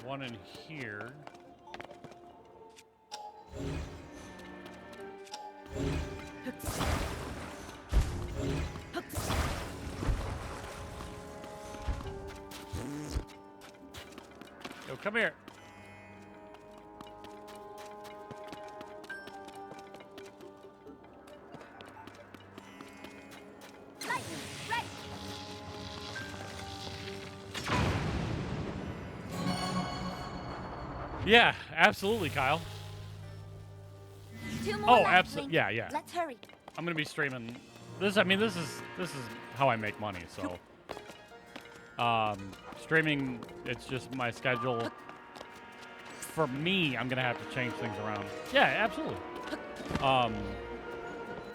One in here. Yo, come here. Yeah, absolutely, Kyle. 2 more Oh, left, absolutely. Link. Yeah. Let's hurry. I'm gonna be streaming this. I mean, this is how I make money. So, streaming, it's just my schedule. For me, I'm gonna have to change things around. Yeah, absolutely.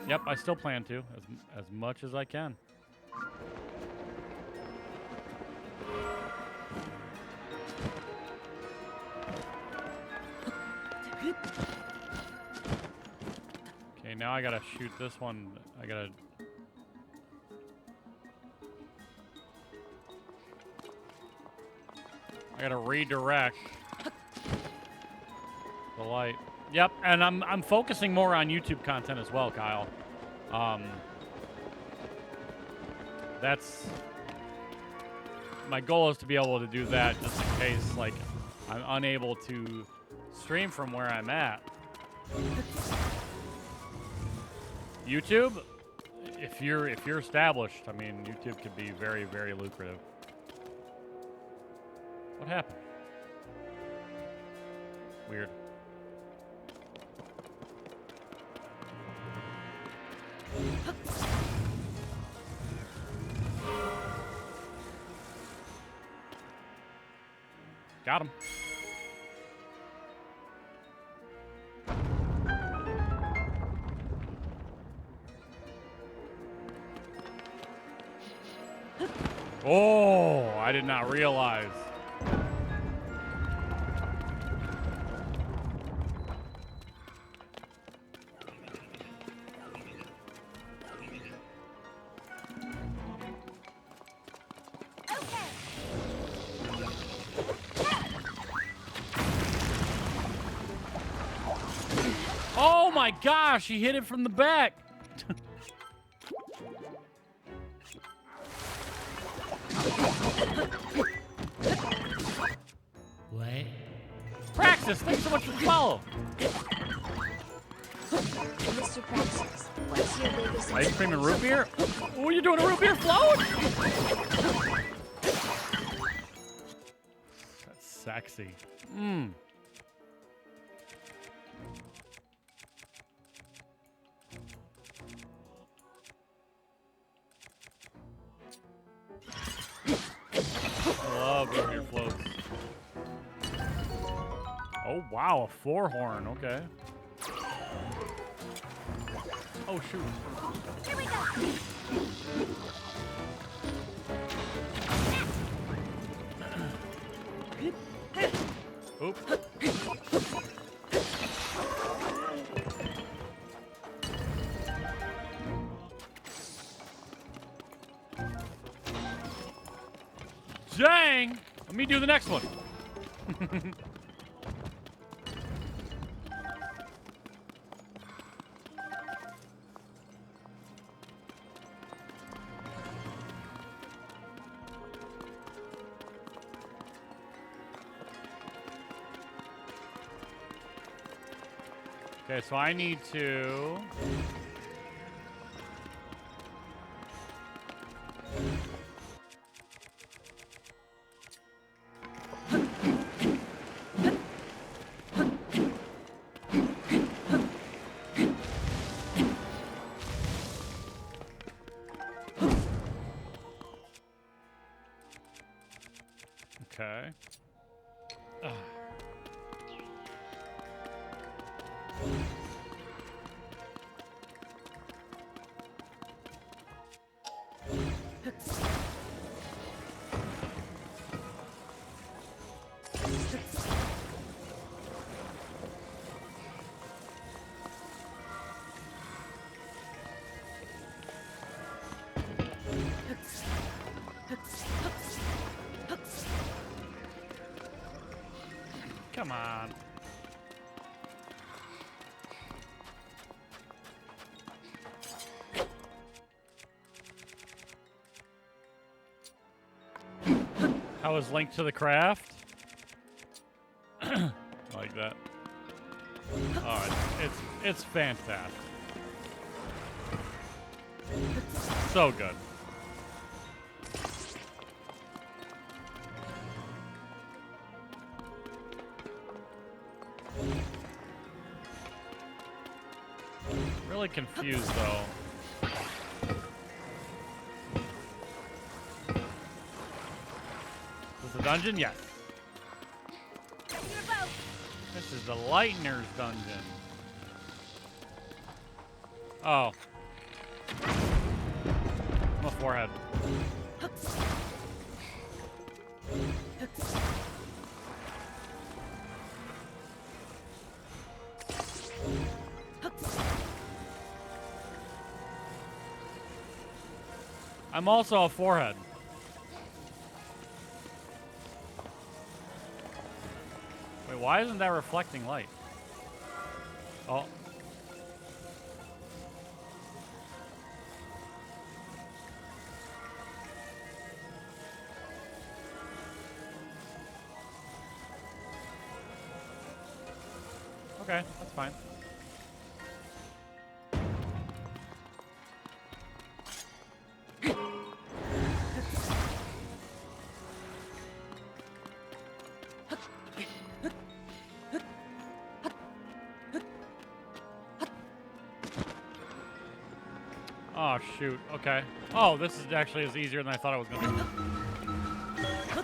Yep, I still plan to as much as I can. Okay, now I gotta shoot this one. I gotta redirect the light. Yep, and I'm focusing more on YouTube content as well, Kyle. my goal is to be able to do that just in case, like, I'm unable to stream from where I'm at. YouTube, if you're established, I mean, YouTube could be very, very lucrative. What happened? Weird. Got him. Oh, I did not realize. Oh my gosh, he hit it from the back. What? Praxis, thanks so much for the follow. Mr. Praxis, what's your biggest Ice cream and root beer? Oh, you're doing a root beer float? That's sexy. Mmm. I love root beer floats. Oh wow, a four horn, okay. Oh shoot. Here we go. Oop. Dang! Let me do the next one. Okay, so I need to... Okay. Come on. How was Link to the Craft? Like that. Oh, it's fantastic. So good. Really confused though. Is this a dungeon? Yes. This is the Lightner's dungeon. Oh. I'm a forehead. I'm also a forehead. Wait, why isn't that reflecting light? Oh. Okay, that's fine. Oh, shoot. Okay. Oh, this is actually easier than I thought it was going to be.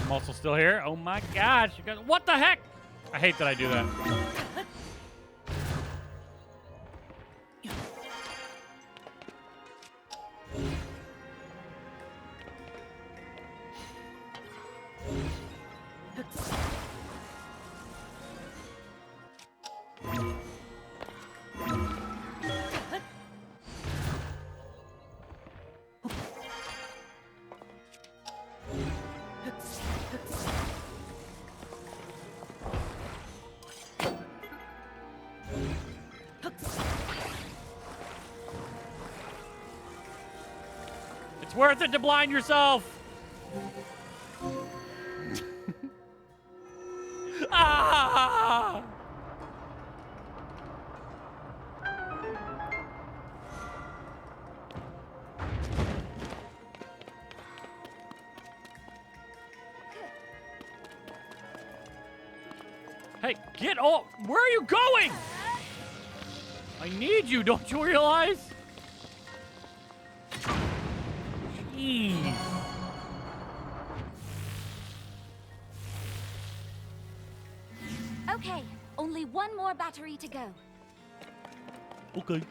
I'm also still here. Oh, my gosh. You guys, what the heck? I hate that I do that. It's worth it to blind yourself. Ah! Hey, get off! Where are you going? I need you, don't you realize? Jeez. Okay, only one more battery to go. Okay.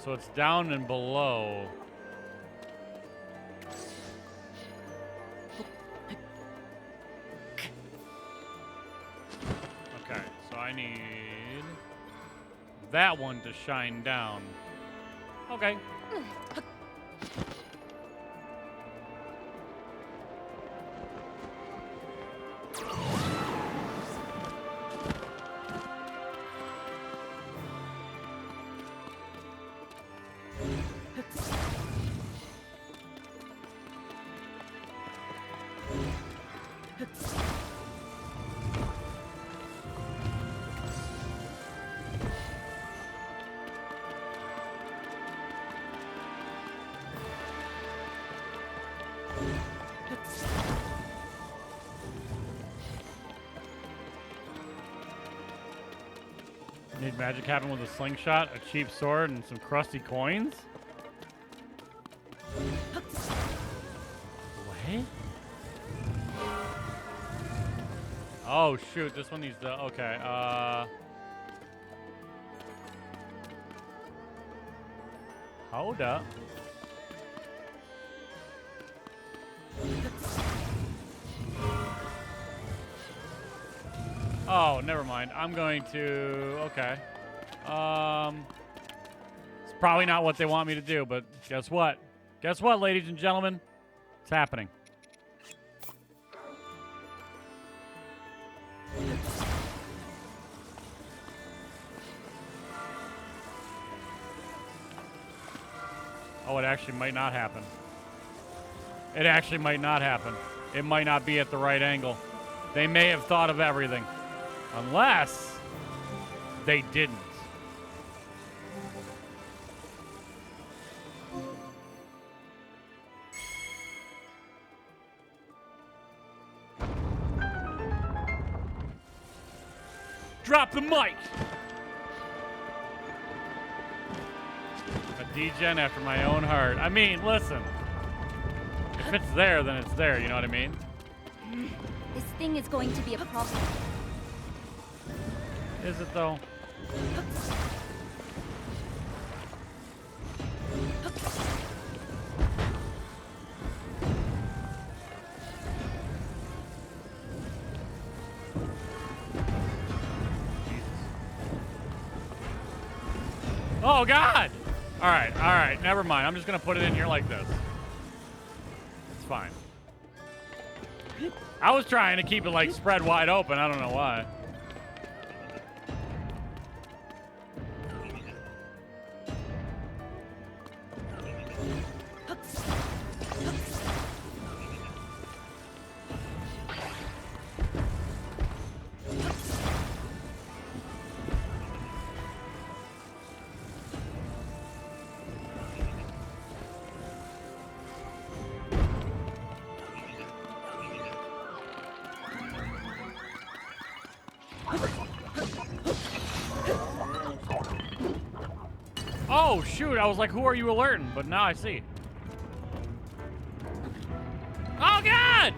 So it's down and below. Okay, so I need that one to shine down. Okay. Need magic happen with a slingshot, a cheap sword, and some crusty coins? What? Oh shoot, this one needs to, okay, hold up. Oh, never mind. I'm going to, okay. It's probably not what they want me to do, but guess what? Guess what, ladies and gentlemen? It's happening. Oh, it actually might not happen. It actually might not happen. It might not be at the right angle. They may have thought of everything. Unless they didn't. Drop the mic! A degen after my own heart. I mean, listen. If it's there, then it's there, you know what I mean? This thing is going to be a problem. Is it though? Oh, God! Alright, never mind. I'm just gonna put it in here like this. It's fine. I was trying to keep it, like, spread wide open. I don't know why. Oh, shoot. I was like, who are you alerting? But now I see. Oh, God!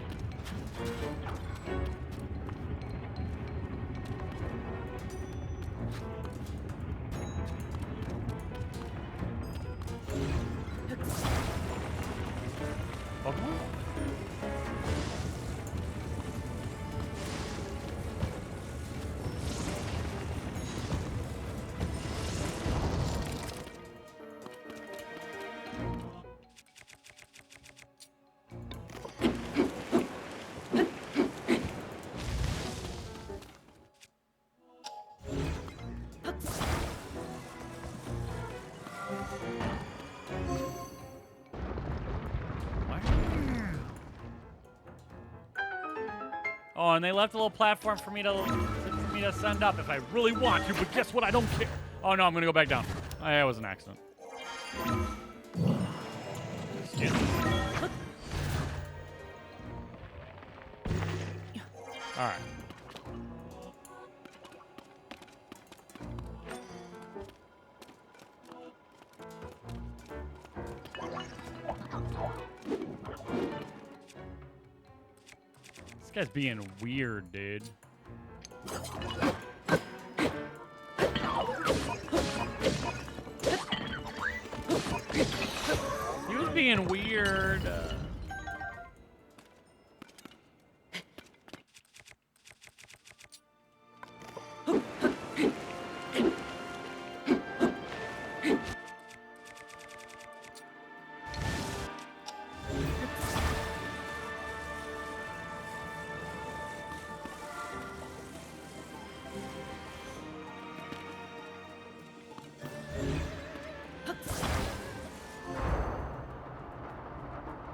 Oh, and they left a little platform for me to send up if I really want to, but guess what? I don't care. Oh, no, I'm going to go back down. Oh, yeah, it was an accident. All right. This guy's being weird, dude. He was being weird.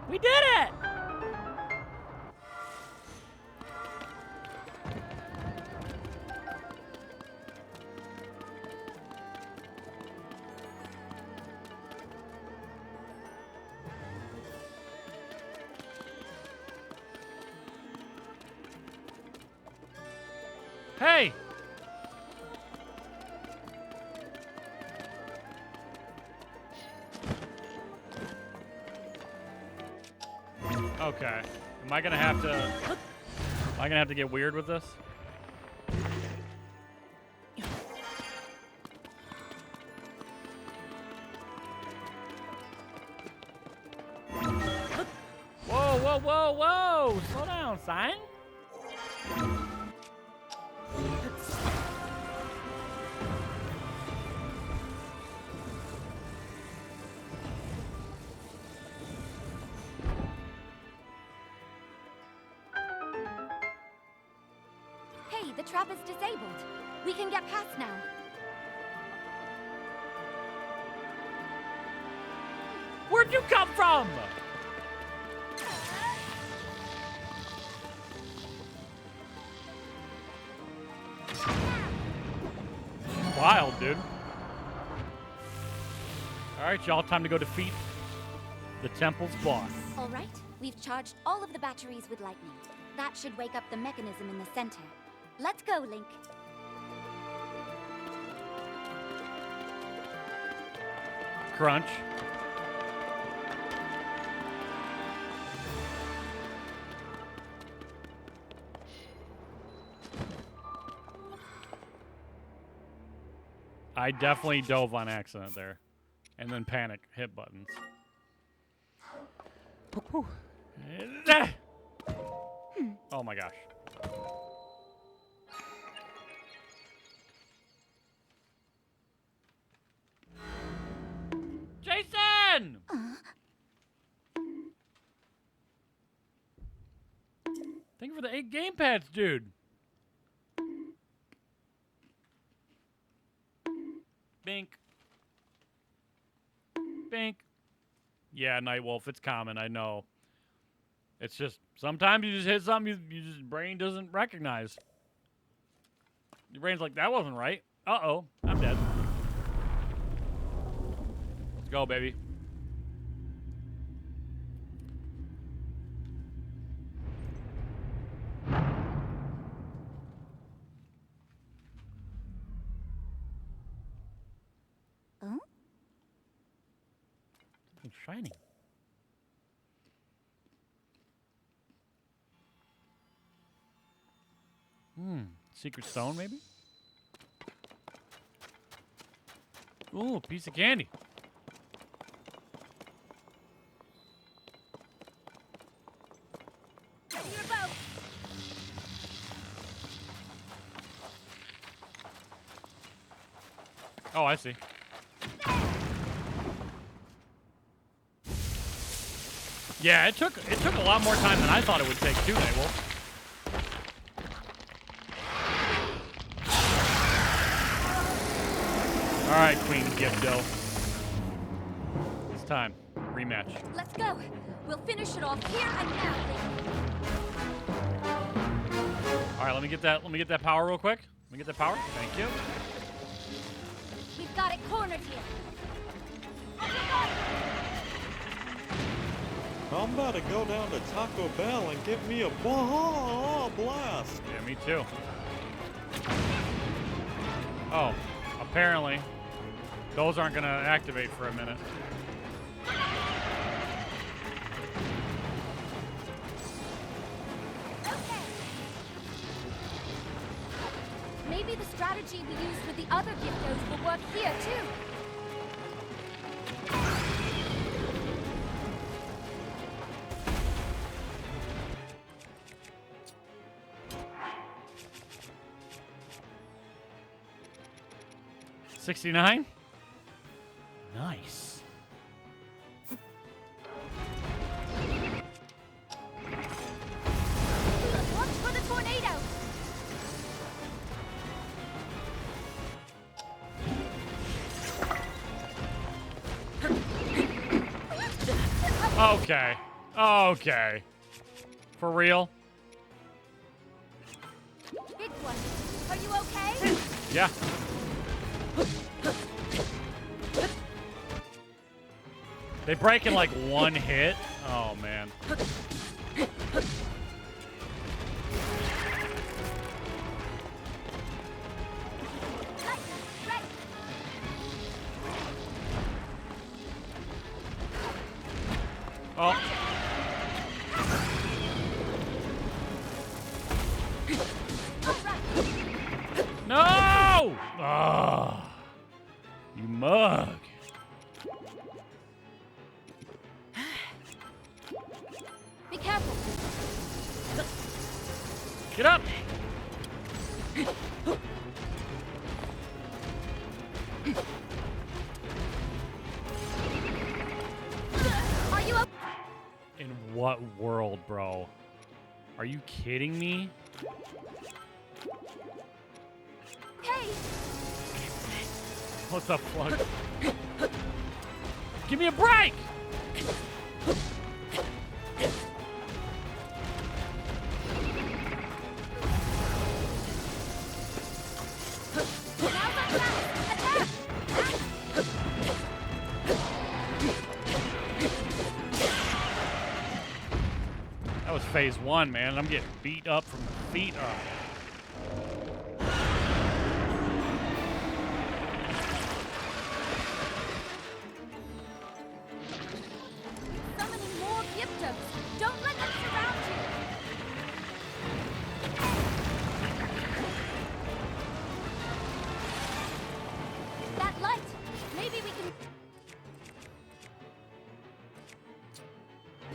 We did it! Hey! Okay. Am I gonna have to get weird with this? Whoa, whoa, whoa, whoa! Slow down, son. Hey, the trap is disabled. We can get past now. Where'd you come from? Wild, dude. All right, y'all, time to go defeat the temple's boss. All right, we've charged all of the batteries with lightning. That should wake up the mechanism in the center. Let's go, Link. Crunch. I definitely dove on accident there. And then panic hit buttons. Oh my gosh. Thank you for the 8 game pads, dude. Bink. Bink. Yeah, Nightwolf, it's common, I know. It's just, sometimes you just hit something you just brain doesn't recognize. Your brain's like, that wasn't right. Uh-oh, I'm dead. Let's go, baby. Something's shining. Secret stone, maybe? Ooh, a piece of candy. Oh, I see. Yeah, it took a lot more time than I thought it would take too, Nightwolf. All right, Queen Gifto. It's time. Rematch. Let's go. We'll finish it off here and now. All right, let me get that power real quick. Let me get that power. Thank you. We've got it cornered here. I'm about to go down to Taco Bell and get me a blast. Yeah, me too. Oh, apparently those aren't gonna activate for a minute. Maybe the strategy we used with the other Giftos will work here too. $69? Nice. Watch for the tornado. Okay. Okay. For real? Big one. Are you okay? Yeah. They break in like one hit? Oh, man. Oh. No! Ah, you mug. Be careful. Get up! Are you okay? In what world, bro? Are you kidding me? What the fuck? Give me a break! That was phase 1, man. I'm getting beat up from the feet up. Summoning more Giftos. Don't let them surround you. That light. Maybe we can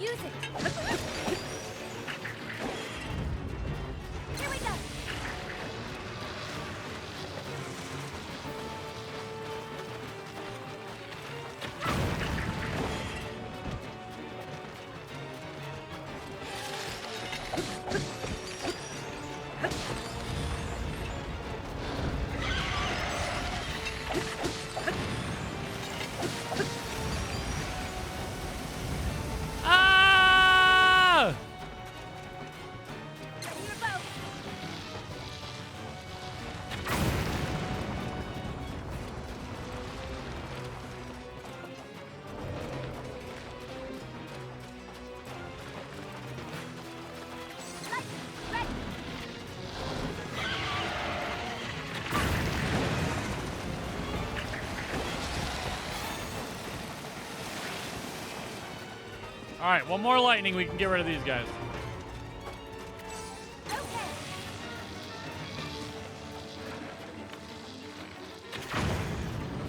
use it. Here we go. All right, one more lightning, we can get rid of these guys.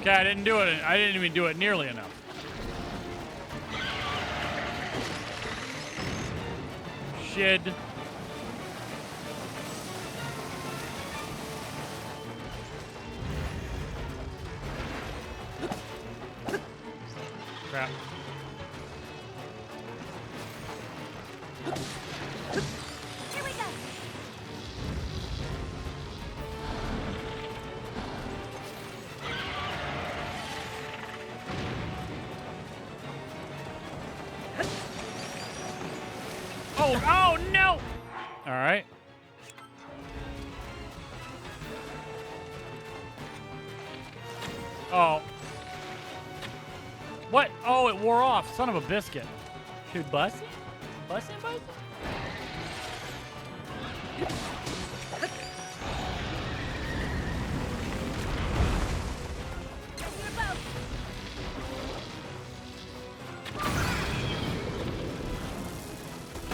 Okay, I didn't do it. I didn't even do it nearly enough. Shit. Crap. Here we go. Oh no! All right. Oh. What? Oh, it wore off. Son of a biscuit. Dude, bust it? Bust it, bust it?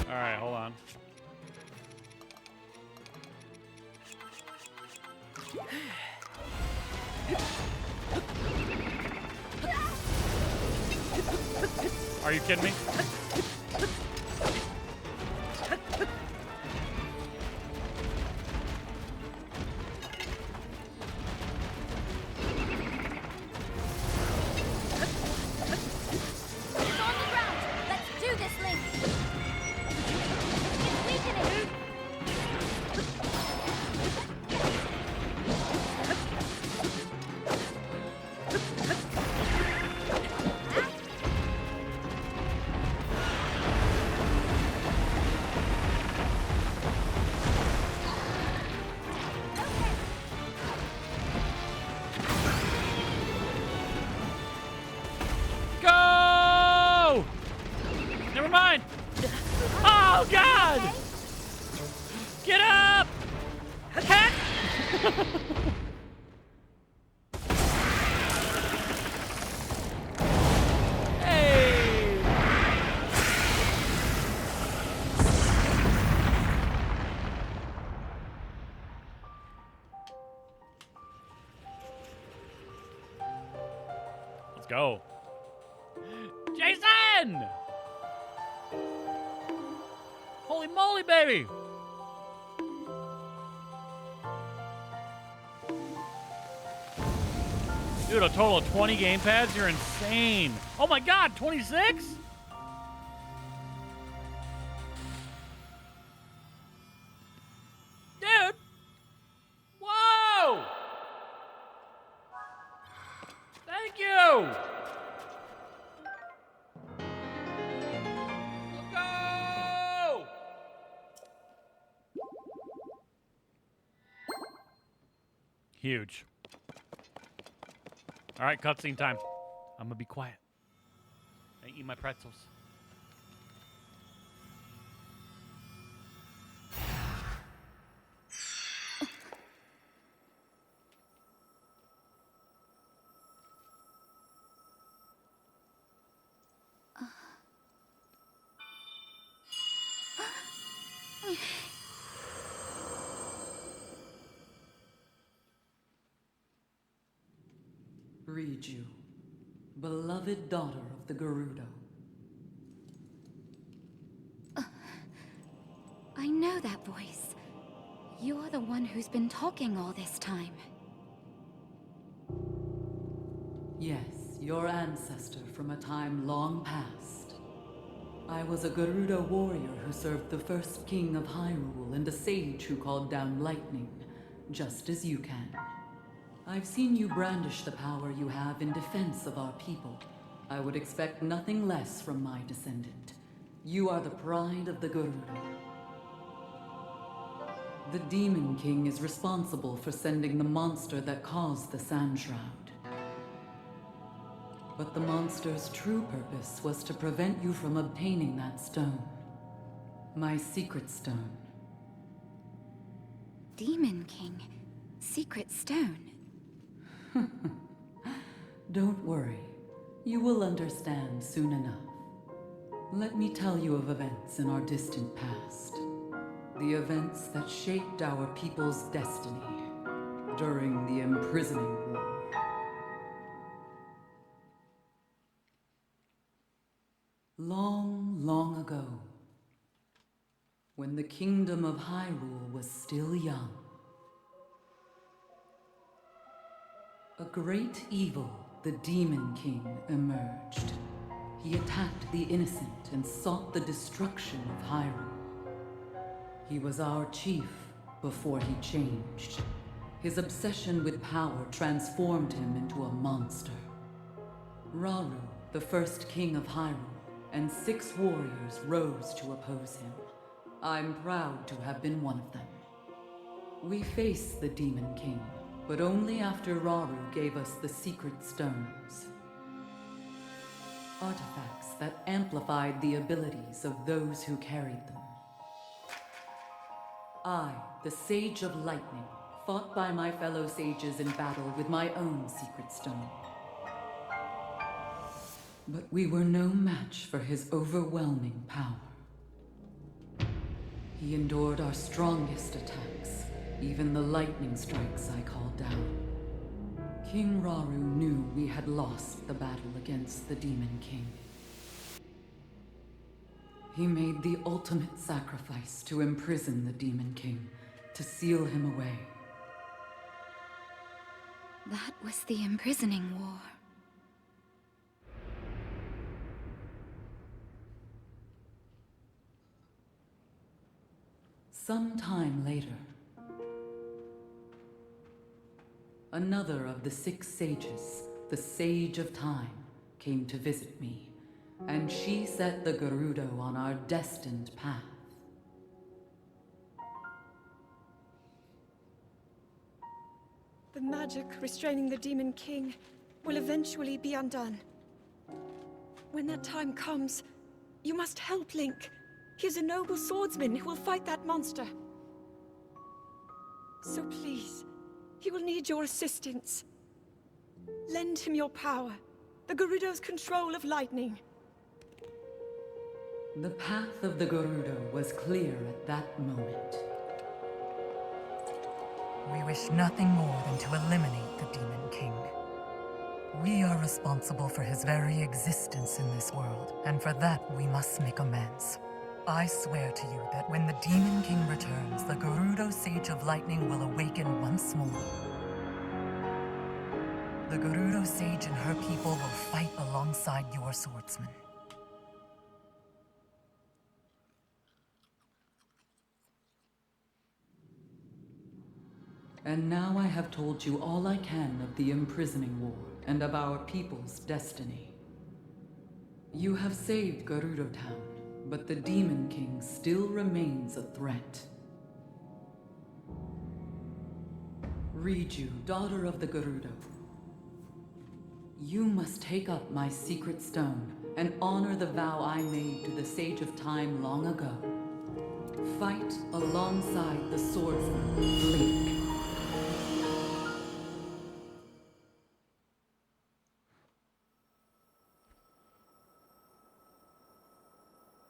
All right, hold on. Are you kidding me? It's on the ground. Let's do this, Link. It's weakening. Go! Never mind. Oh, God! Get up! Attack! Hey! Let's go. Jason! Holy moly, baby! Dude, a total of 20 gamepads? You're insane. Oh my God, 26? Dude! Whoa! Thank you! Let's go! Huge. All right, cutscene time. I'm gonna be quiet. I eat my pretzels. Riju, beloved daughter of the Gerudo. I know that voice. You're the one who's been talking all this time. Yes, your ancestor from a time long past. I was a Gerudo warrior who served the first king of Hyrule and a sage who called down lightning, just as you can. I've seen you brandish the power you have in defense of our people. I would expect nothing less from my descendant. You are the pride of the Gerudo. The Demon King is responsible for sending the monster that caused the Sand Shroud. But the monster's true purpose was to prevent you from obtaining that stone. My secret stone. Demon King. Secret stone. Don't worry. You will understand soon enough. Let me tell you of events in our distant past. The events that shaped our people's destiny during the imprisoning war. Long, long ago, when the kingdom of Hyrule was still young, a great evil, the Demon King, emerged. He attacked the innocent and sought the destruction of Hyrule. He was our chief before he changed. His obsession with power transformed him into a monster. Rauru, the first king of Hyrule, and 6 warriors rose to oppose him. I'm proud to have been one of them. We faced the Demon King, but only after Rauru gave us the secret stones. Artifacts that amplified the abilities of those who carried them. I, the Sage of Lightning, fought by my fellow sages in battle with my own secret stone. But we were no match for his overwhelming power. He endured our strongest attacks, even the lightning strikes I called down. King Rauru knew we had lost the battle against the Demon King. He made the ultimate sacrifice to imprison the Demon King, to seal him away. That was the imprisoning war. Some time later, another of the 6 sages, the Sage of Time, came to visit me, and she set the Gerudo on our destined path. The magic restraining the Demon King will eventually be undone. When that time comes, you must help Link. He is a noble swordsman who will fight that monster. So please, he will need your assistance. Lend him your power, the Gerudo's control of lightning. The path of the Gerudo was clear at that moment. We wish nothing more than to eliminate the Demon King. We are responsible for his very existence in this world, and for that we must make amends. I swear to you that when the Demon King returns, the Gerudo Sage of Lightning will awaken once more. The Gerudo Sage and her people will fight alongside your swordsman. And now I have told you all I can of the imprisoning war and of our people's destiny. You have saved Gerudo Town, but the Demon King still remains a threat. Riju, daughter of the Gerudo, you must take up my secret stone and honor the vow I made to the Sage of Time long ago. Fight alongside the swordsman, Link.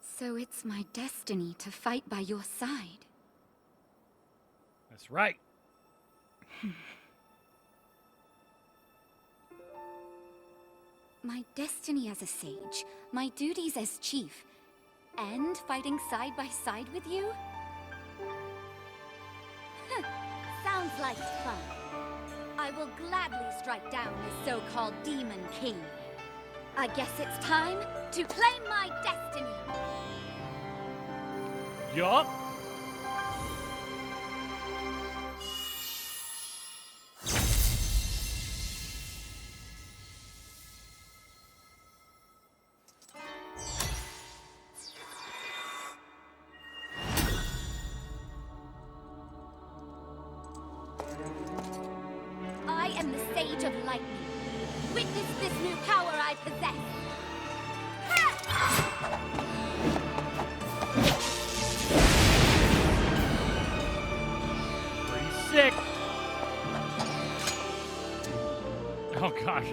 So it's my destiny to fight by your side. That's right. My destiny as a sage, my duties as chief, and fighting side by side with you? Sounds like fun. I will gladly strike down this so-called Demon King. I guess it's time to claim my destiny. Yup. I am the Sage of Lightning. Witness this new power I possess. Pretty sick. Oh gosh,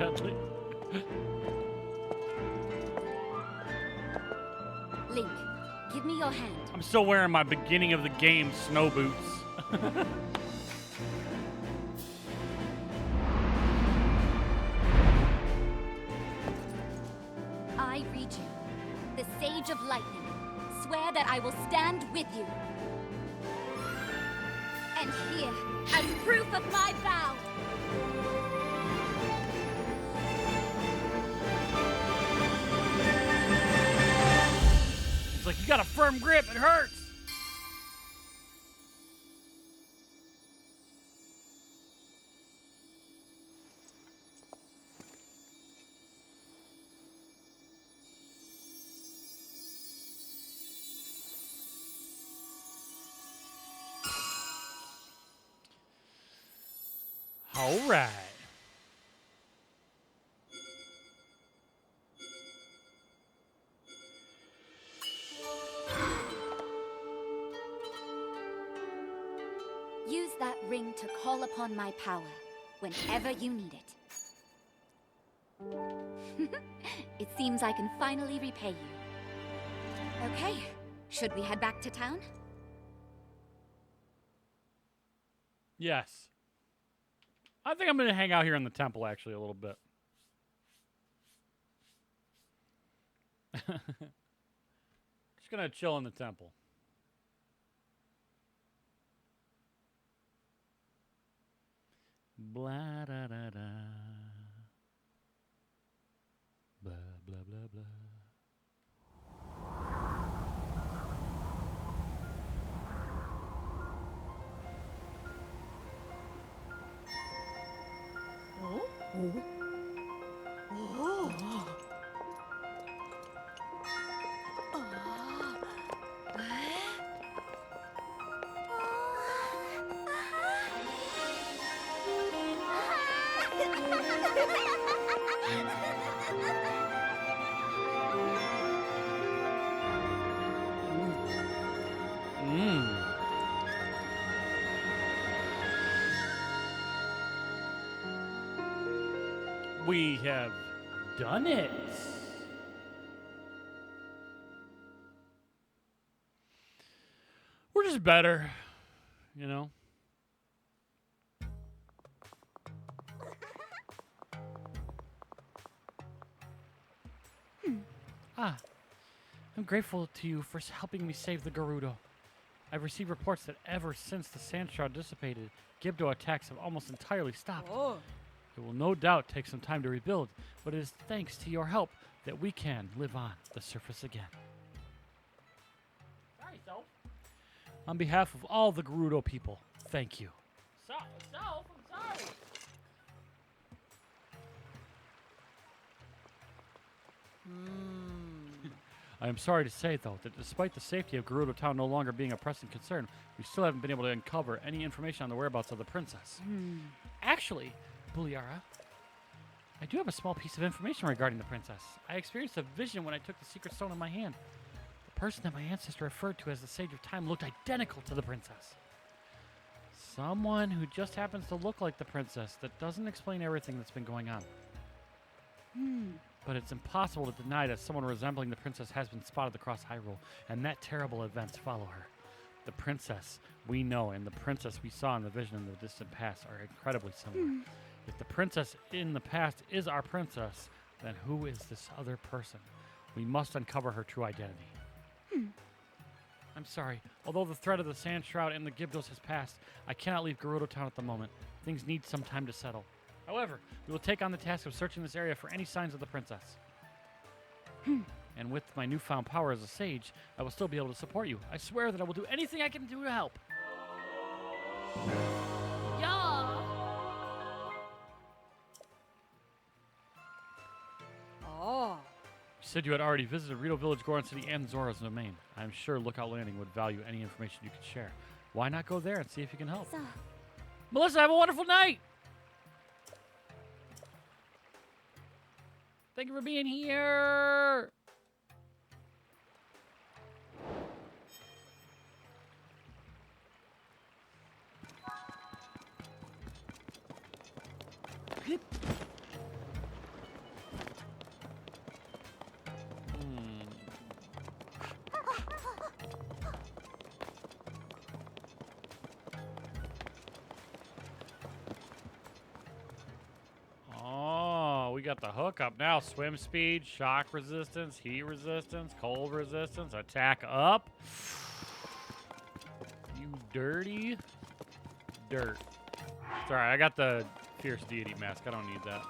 Give me your hand. I'm still wearing my beginning of the game snow boots. I, Riju, the Sage of Lightning, swear that I will stand with you. And here, as proof of my vow, It's like, you got a firm grip, it hurts. All right. use that ring to call upon my power whenever you need it. It seems I can finally repay you. Okay, should we head back to town? Yes. I think I'm going to hang out here in the temple, actually, a little bit. Just going to chill in the temple. Blah, da, da, da. Blah, blah, blah, blah. We have done it. We're just better, you know? I'm grateful to you for helping me save the Gerudo. I've received reports that ever since the sand shroud dissipated, Gibdo attacks have almost entirely stopped. It will no doubt take some time to rebuild, but it is thanks to your help that we can live on the surface again. Sorry, Self. On behalf of all the Gerudo people, thank you. Self, I'm sorry. I am sorry to say, though, that despite the safety of Gerudo Town no longer being a pressing concern, we still haven't been able to uncover any information on the whereabouts of the princess. Actually, Buliara, I do have a small piece of information regarding the princess. I experienced a vision when I took the secret stone in my hand. The person that my ancestor referred to as the Sage of Time looked identical to the princess. Someone who just happens to look like the princess. That doesn't explain everything that's been going on. But it's impossible to deny that someone resembling the princess has been spotted across Hyrule, and that terrible events follow her. The princess we know and the princess we saw in the vision in the distant past are incredibly similar. If the princess in the past is our princess, then who is this other person? We must uncover her true identity. I'm sorry. Although the threat of the Sand Shroud and the Gibdos has passed, I cannot leave Gerudo Town at the moment. Things need some time to settle. However, we will take on the task of searching this area for any signs of the princess. And with my newfound power as a sage, I will still be able to support you. I swear that I will do anything I can do to help. Yeah. You said you had already visited Rito Village, Goron City, and Zora's domain. I'm sure Lookout Landing would value any information you could share. Why not go there and see if you can help? Melissa, have a wonderful night! Thank you for being here! got the hook up now. Swim speed, shock resistance, heat resistance, cold resistance, attack up. You dirty dirt. Sorry, I got the fierce deity mask. I don't need that.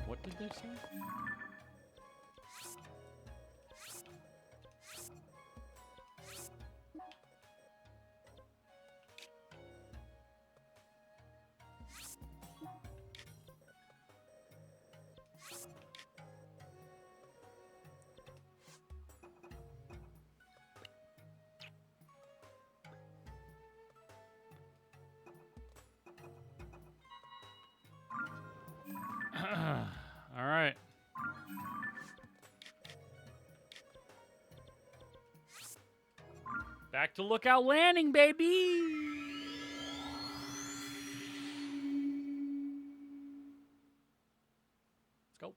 What did they say? All right. Back to Lookout Landing, baby. Let's go.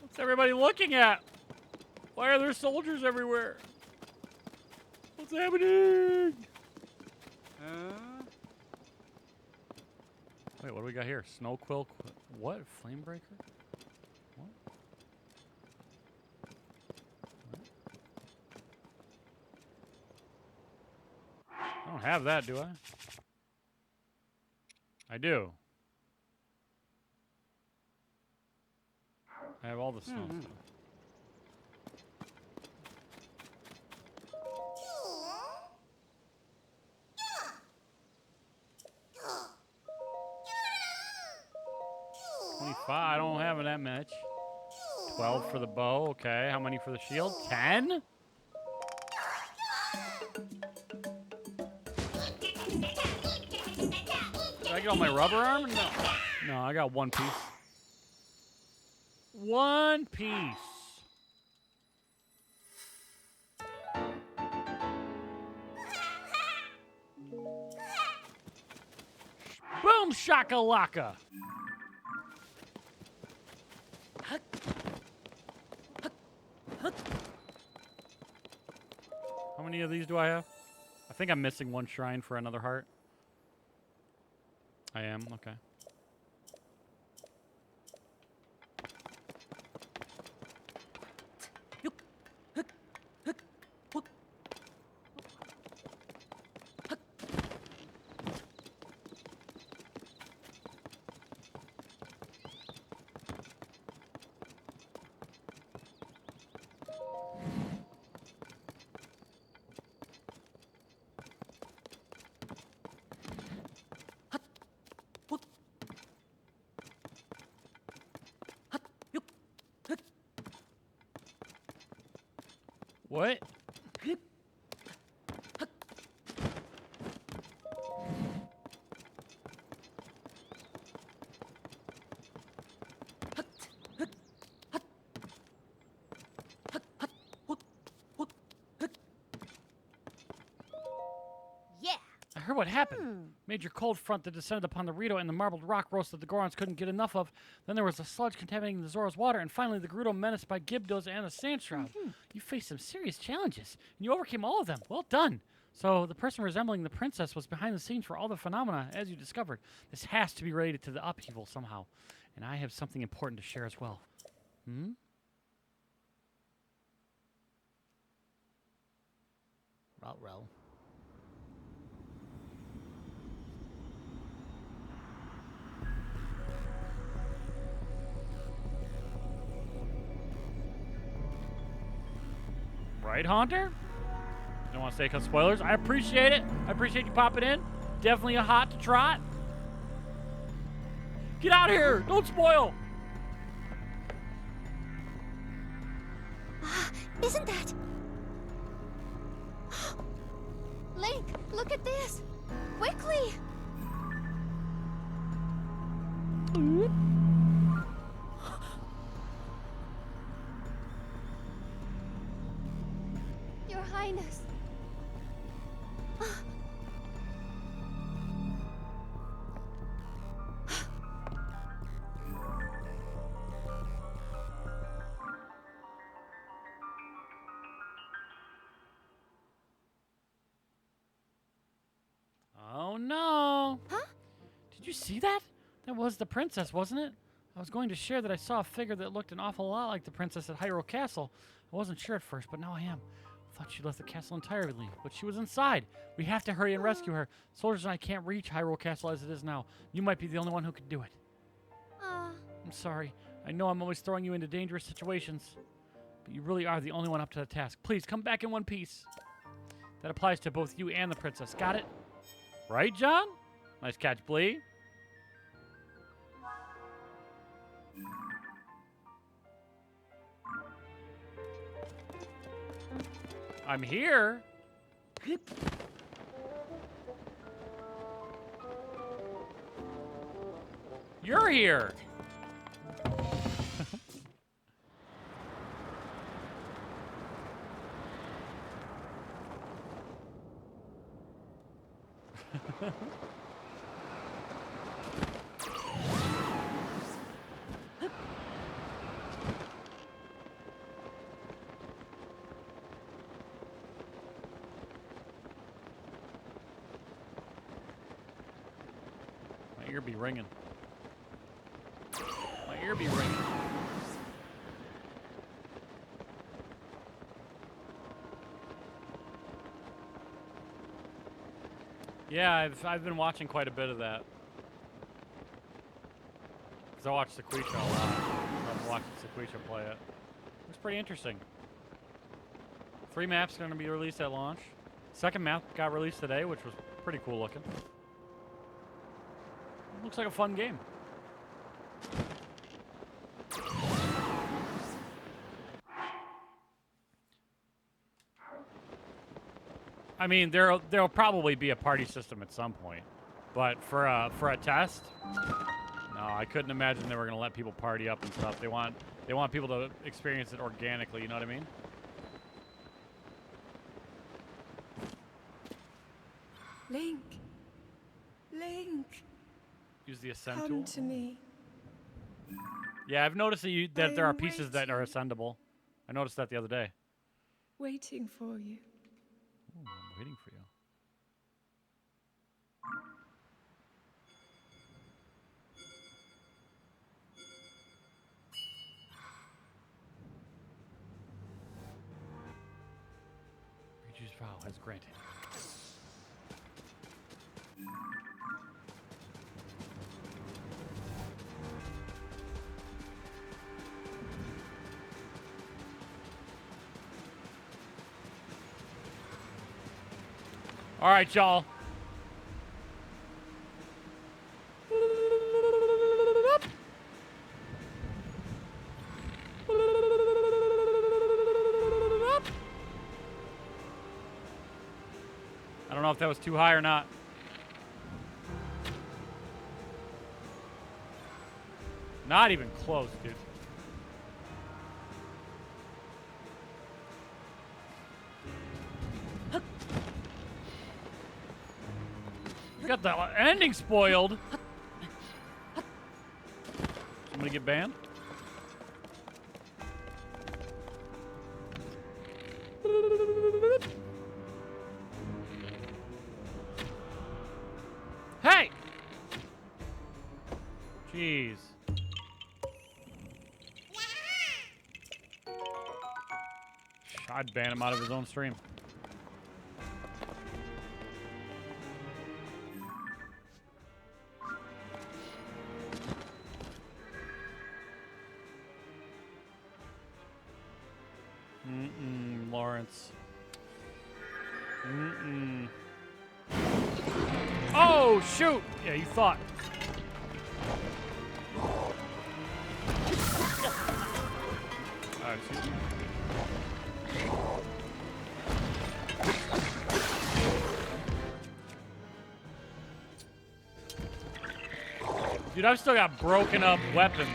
What's everybody looking at? Why are there soldiers everywhere? What's happening? Wait, what do we got here? Snow quill. What? Flame breaker? What? I don't have that, do I? I do. I have all the snow stuff. I don't have that much. 12 for the bow. Okay. How many for the shield? 10? Did I get all my rubber armor? No. No, I got one piece. One piece. Boom shakalaka. How many of these do I have? I think I'm missing one shrine for another heart. I am, okay. What? Yeah. I heard what happened. Major cold front that descended upon the Rito and the marbled rock roast that the Gorons couldn't get enough of. Then there was a sludge contaminating the Zora's water, and finally the Gerudo menaced by Gibdos and the Sand Shroud. You faced some serious challenges, and you overcame all of them. Well done. So the person resembling the princess was behind the scenes for all the phenomena, as you discovered. This has to be related to the upheaval somehow, and I have something important to share as well. Row. Right, Haunter? Don't want to say because spoilers. I appreciate it. I appreciate you popping in. Definitely a hot to trot. Get out of here. Don't spoil. Isn't that... Link, look at this! Quickly! Your Highness. Oh no! Huh? Did you see that? That was the princess, wasn't it? I was going to share that I saw a figure that looked an awful lot like the princess at Hyrule Castle. I wasn't sure at first, but now I am. I thought she left the castle entirely, but she was inside. We have to hurry and rescue her. Soldiers and I can't reach Hyrule Castle as it is now. You might be the only one who could do it. I'm sorry. I know I'm always throwing you into dangerous situations, but you really are the only one up to the task. Please, come back in one piece. That applies to both you and the princess. Got it? Right, John? Nice catch, Blee. I'm here. You're here. My ear be ringing. My ear be ringing. Yeah, I've been watching quite a bit of that. Because I watch Sequisha a lot. I've been watching Sequisha play it. It's pretty interesting. 3 maps going to be released at launch. Second map got released today, which was pretty cool looking. Looks like a fun game. I mean, there'll probably be a party system at some point, but for a test, no, I couldn't imagine they were gonna let people party up and stuff. They want people to experience it organically. You know what I mean? Link. Link. Use the ascend Come tool. to me. Yeah, I've noticed that there are pieces that are ascendable. I noticed that the other day. Waiting for you. Ooh, I'm waiting for you. Reju's vow has granted. All right, y'all. I don't know if that was too high or not. Not even close, dude. You got the ending spoiled. Somebody get banned? Hey! Jeez. I'd ban him out of his own stream. Lawrence. Oh, shoot! Yeah, you thought. Alright, Dude, I've still got broken up weapons.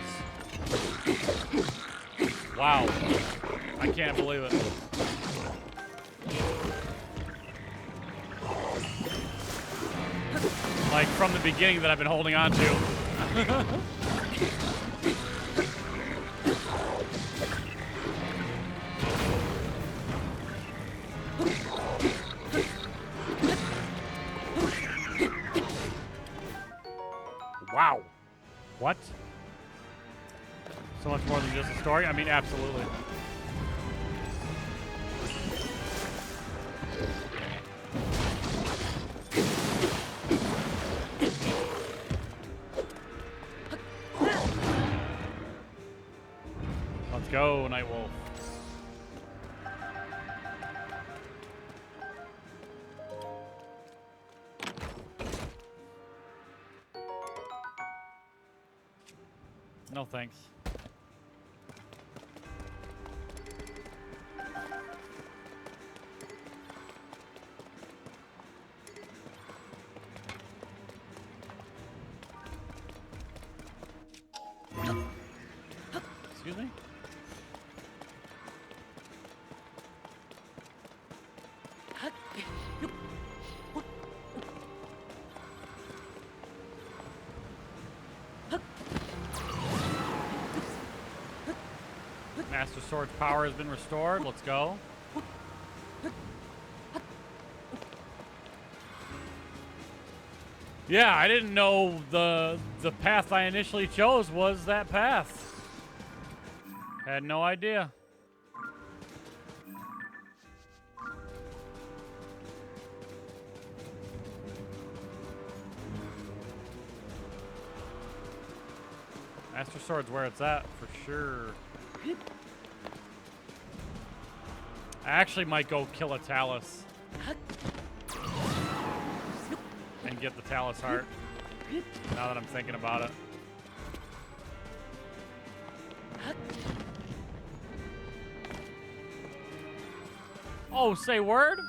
Wow. I can't believe it. Like from the beginning that I've been holding on to. Wow. What? So much more than just a story? I mean, absolutely. Let's go, Nightwolf. No thanks. Excuse me? Master Sword's power has been restored. Let's go. Yeah, I didn't know the path I initially chose was that path. Had no idea. Master Sword's where it's at, for sure. I actually might go kill a Talus. And get the Talus heart. Now that I'm thinking about it. Oh, say word?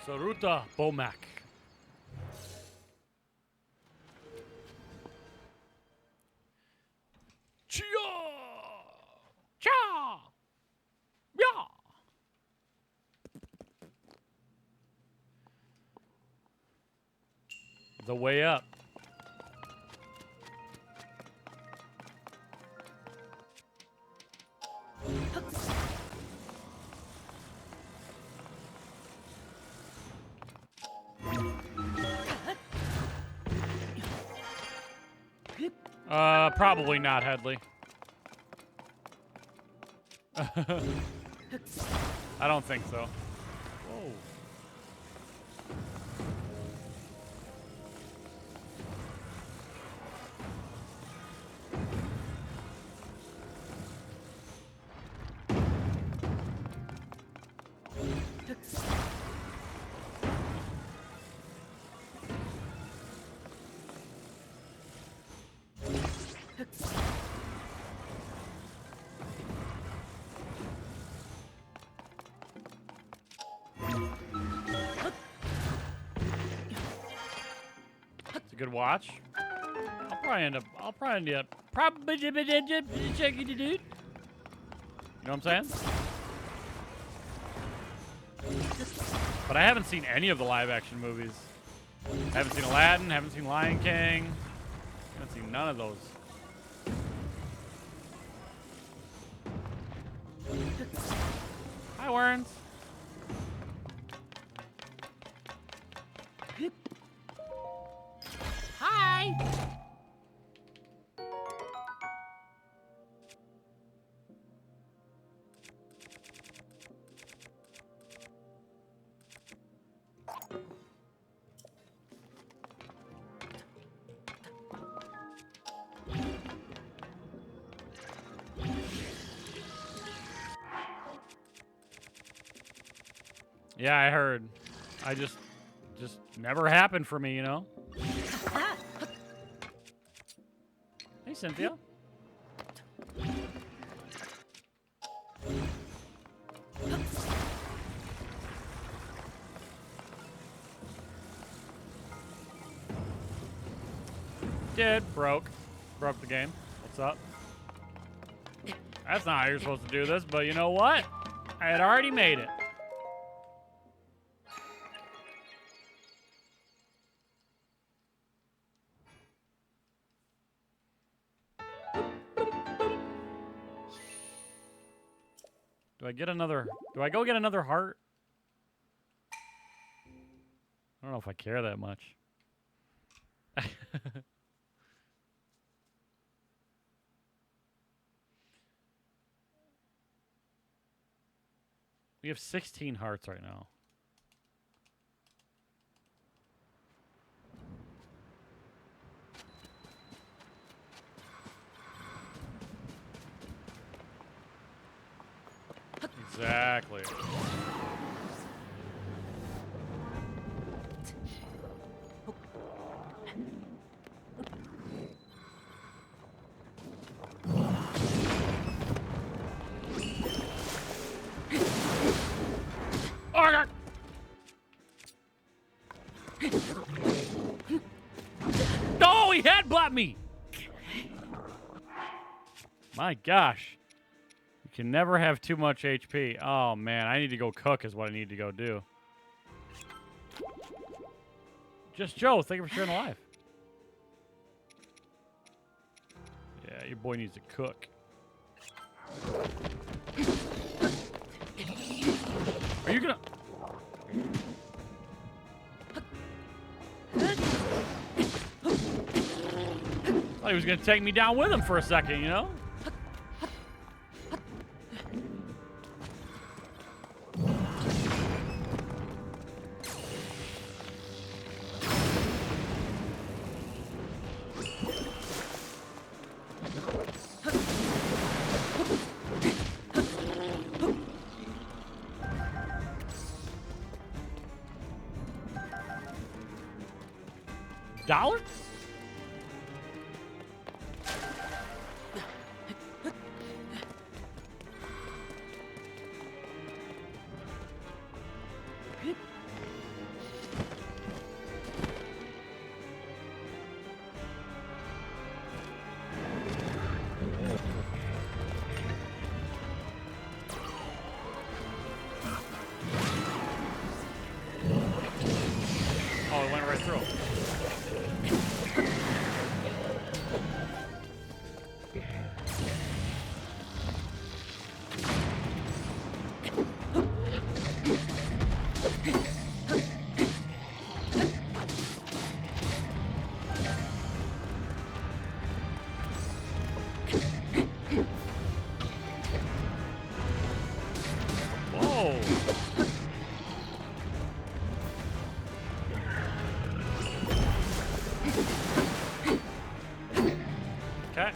Saruta Bomak. Chia! Cha! Yeah! The way up. Probably not, Headley. I don't think so. Whoa. It's a good watch. I'll probably end up checking it, dude. You know what I'm saying? But I haven't seen any of the live action movies. I haven't seen Aladdin, haven't seen Lion King. Haven't seen none of those. Hi, Warrens. Hi. Yeah, I heard. I just never happened for me, you know? Hey, Cynthia. Broke the game. What's up? That's not how you're supposed to do this, but you know what? I had already made it. Do I go get another heart? I don't know if I care that much. We have 16 hearts right now. Exactly. Oh, God. No, he headbutt me. My gosh. You can never have too much HP. Oh, man. I need to go cook is what I need to go do. Just Joe. Thank you for sharing the live. Yeah, your boy needs to cook. Are you gonna... Thought he was gonna take me down with him for a second, you know? $? Oh, it went right through. Whoa. Okay.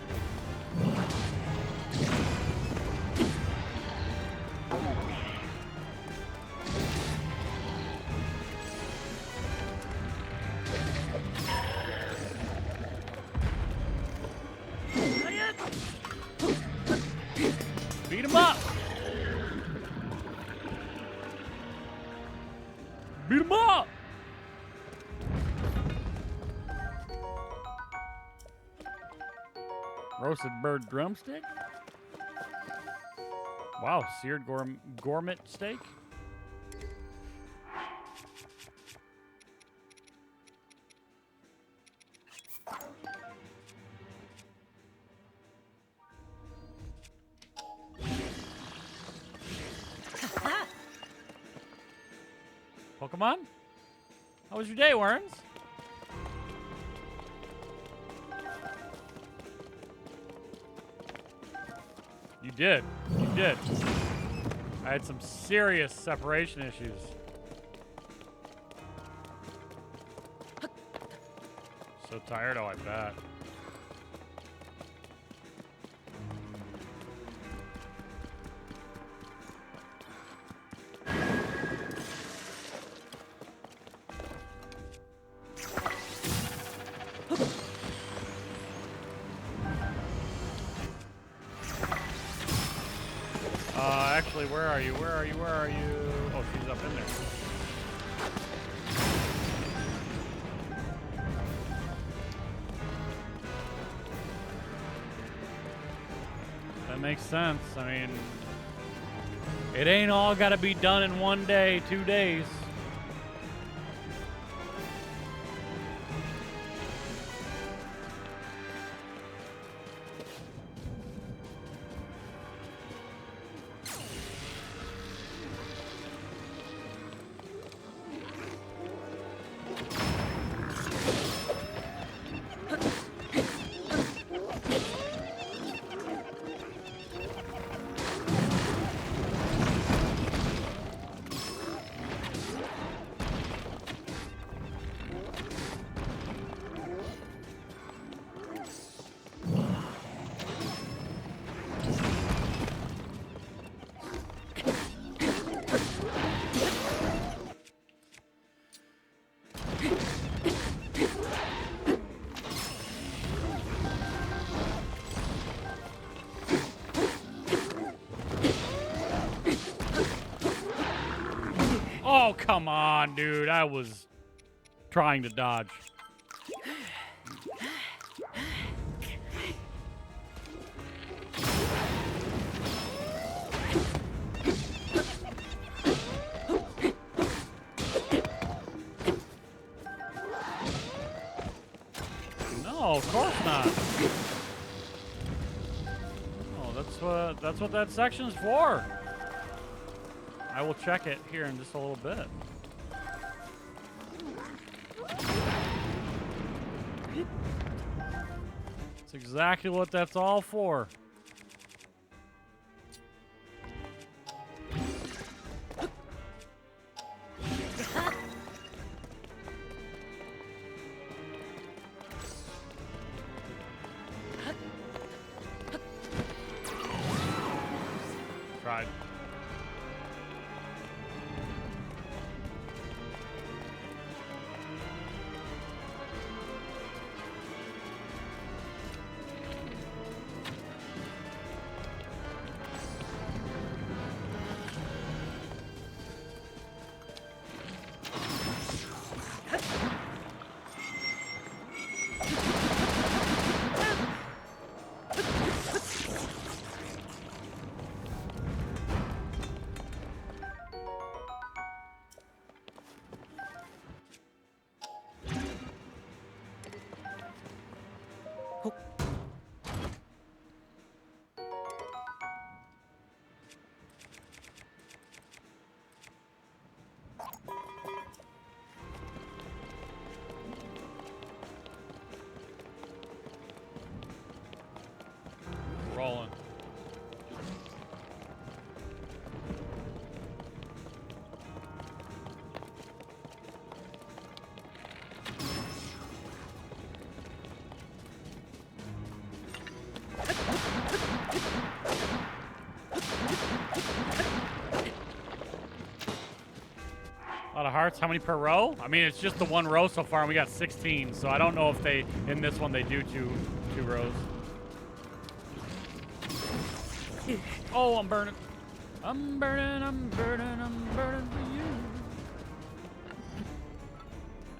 Beat him up. Beat him up. Roasted bird drumstick. Wow, seared gourmet steak. Pokemon? How was your day, Worms? You did. You did. I had some serious separation issues. So tired, oh, I bet. Seriously, where are you? Where are you? Where are you? Oh, she's up in there. That makes sense. I mean, it ain't all got to be done in 1 day, 2 days. Oh, come on, dude. I was trying to dodge. No, of course not. Oh, that's what that section's for. I will check it here in just a little bit. That's exactly what that's all for. Tried. Rolling. A lot of hearts. How many per row? I mean, it's just the one row so far, and we got 16. So I don't know if they, in this one, they do two rows. Oh, I'm burning. I'm burning, I'm burning, I'm burning for you.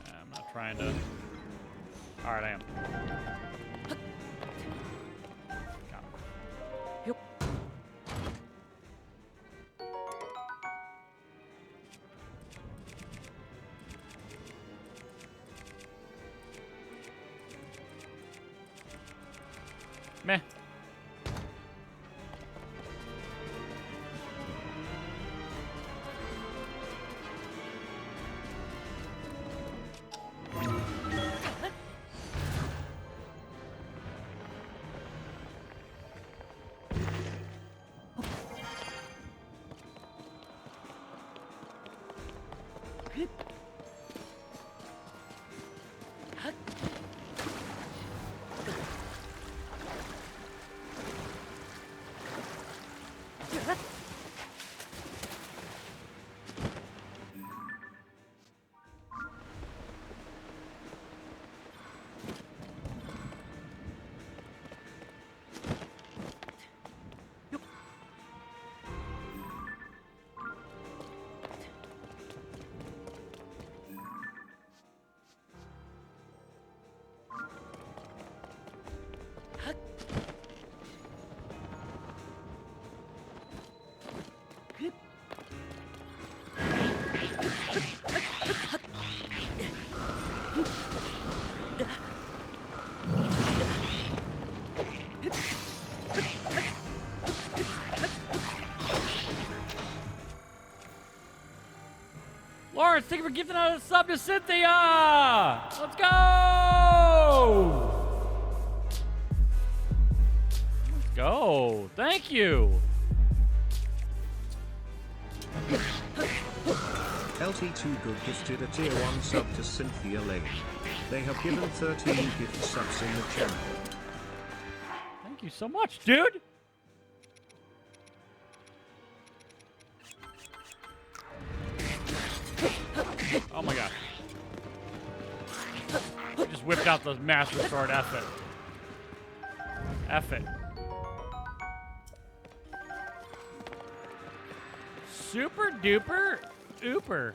I'm not trying to. All right, I am. Got him. Meh. Hearts, thank you for gifting out a sub to Cynthia. Let's go. Let's go. Thank you. LT2 Good gifted a tier 1 sub to Cynthia Lane. They have given 13 gift subs in the channel. Thank you so much, dude. Oh my god. I just whipped out the Master Sword. F it. F it. Super duper ooper.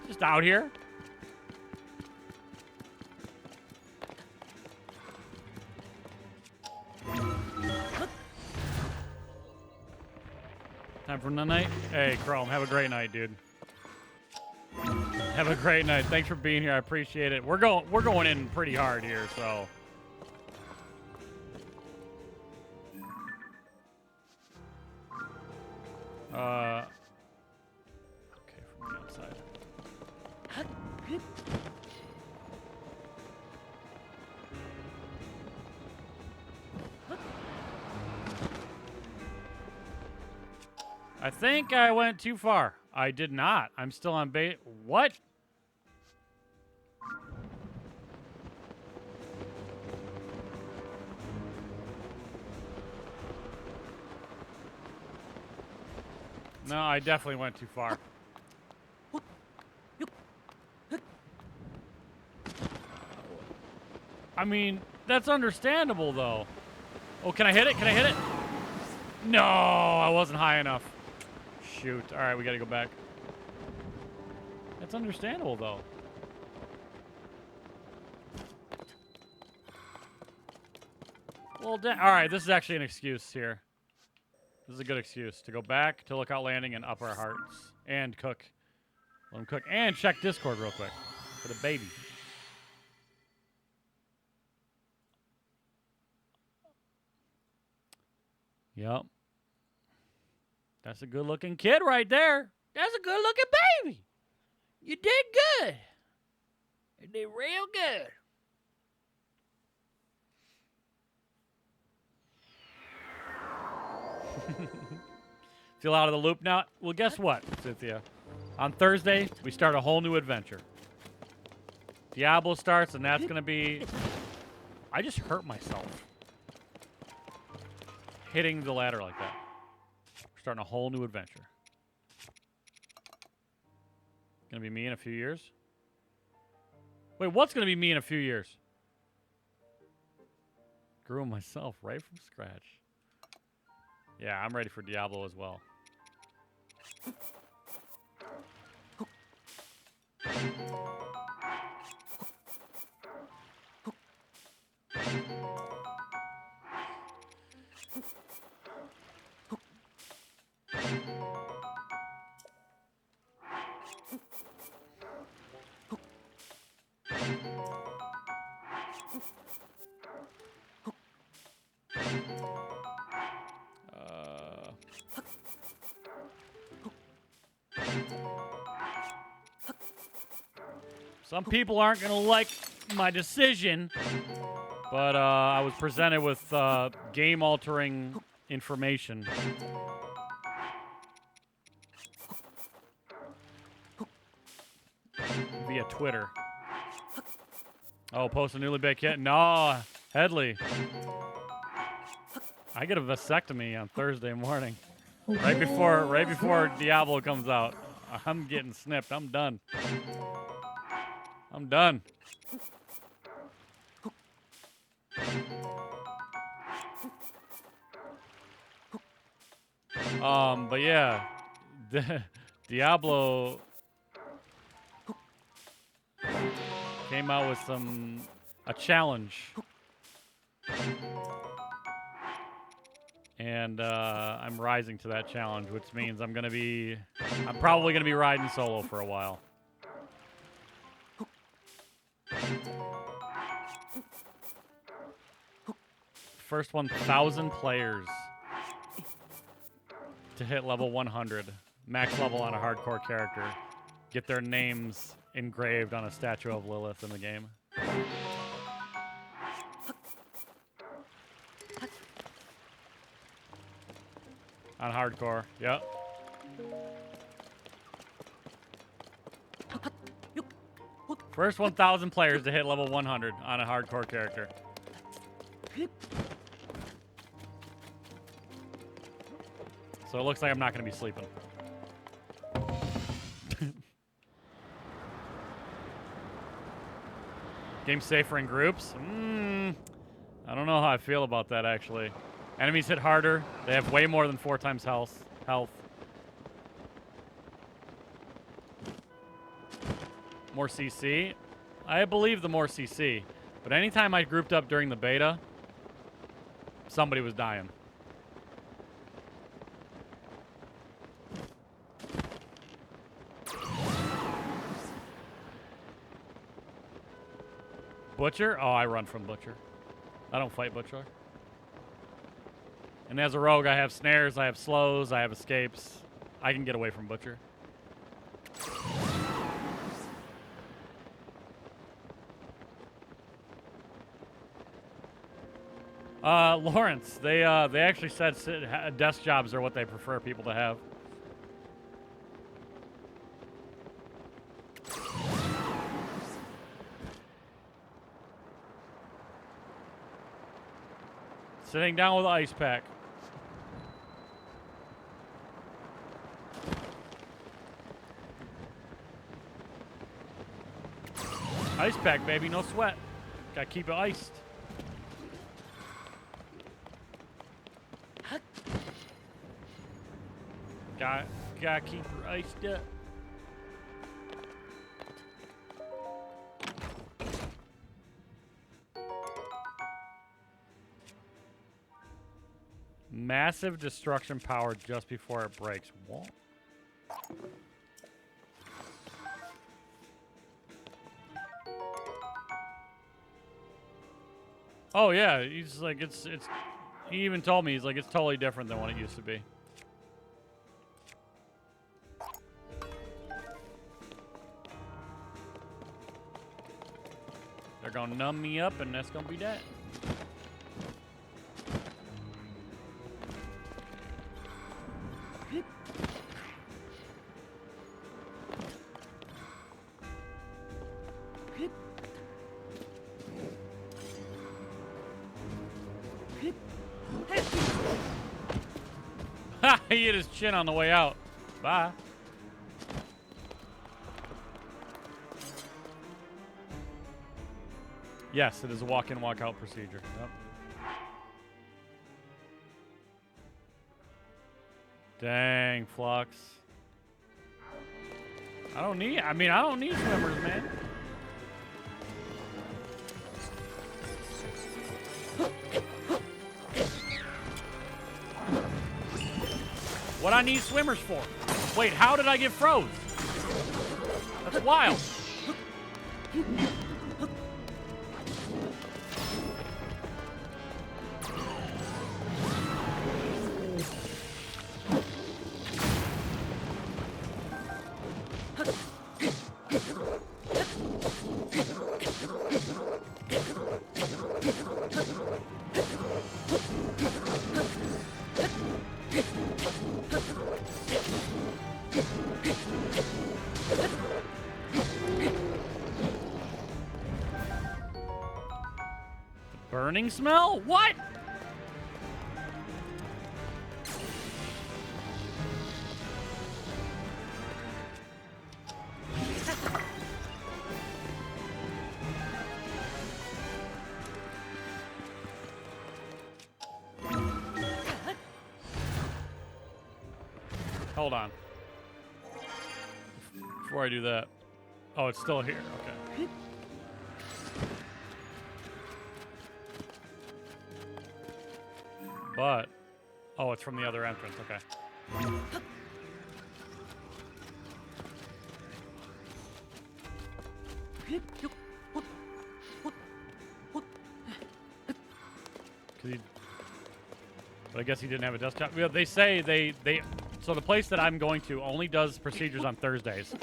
Just out here. Time for the night. Hey, Chrome, have a great night, dude. Have a great night. Thanks for being here. I appreciate it. We're going in pretty hard here, so. Okay, from the outside. I think I went too far. I did not. I'm still on bait. What? No, I definitely went too far. I mean, that's understandable, though. Oh, can I hit it? Can I hit it? No, I wasn't high enough. Shoot. All right, we got to go back. That's understandable, though. Well, all right, this is actually an excuse here. This is a good excuse to go back to Lookout Landing and up our hearts. And cook. Let them cook. And check Discord real quick for the baby. Yep. That's a good-looking kid right there. That's a good-looking baby. You did good. You did real good. Feel out of the loop now? Well, guess what, Cynthia? On Thursday, we start a whole new adventure. Diablo starts, and that's going to be... I just hurt myself. Hitting the ladder like that. We're starting a whole new adventure. Gonna be me in a few years? Wait, what's gonna be me in a few years? Grew myself right from scratch. Yeah, I'm ready for Diablo as well. Some people aren't going to like my decision, but I was presented with game-altering information. Via Twitter. Oh, post a newly baked kit? No, Headley. I get a vasectomy on Thursday morning. Right before Diablo comes out. I'm getting snipped. I'm done. I'm done. But yeah, Diablo came out with a challenge. And I'm rising to that challenge, which means I'm probably gonna be riding solo for a while. First 1,000 players. to hit level 100. Max level on a hardcore character. Get their names engraved on a statue of Lilith in the game. On hardcore, yep. First 1,000 players to hit level 100 on a hardcore character. So it looks like I'm not going to be sleeping. Game safer in groups? I don't know how I feel about that, actually. Enemies hit harder. They have way more than 4 times health. More CC. I believe the more CC. But anytime I grouped up during the beta, somebody was dying. Butcher? Oh, I run from Butcher. I don't fight Butcher. And as a rogue, I have snares, I have slows, I have escapes. I can get away from Butcher. Lawrence, they actually said desk jobs are what they prefer people to have. Sitting down with an ice pack. Ice pack, baby, no sweat. Gotta keep it iced. Gotta keep her iced up. Massive destruction power just before it breaks. What? Oh yeah, he's like it's. He even told me he's like it's totally different than what it used to be. They're gonna numb me up, and that's gonna be that. He hit his chin on the way out. Bye. Yes, it is a walk-in, walk-out procedure. Yep. Dang, Flux. I don't need swimmers, man. What I need swimmers for? Wait, how did I get froze? That's wild. Burning smell? What? Hold on. Before I do that. Oh, it's still here. Okay. But, oh, it's from the other entrance. Okay. But I guess he didn't have a desktop. Yeah, they say they So the place that I'm going to only does procedures on Thursdays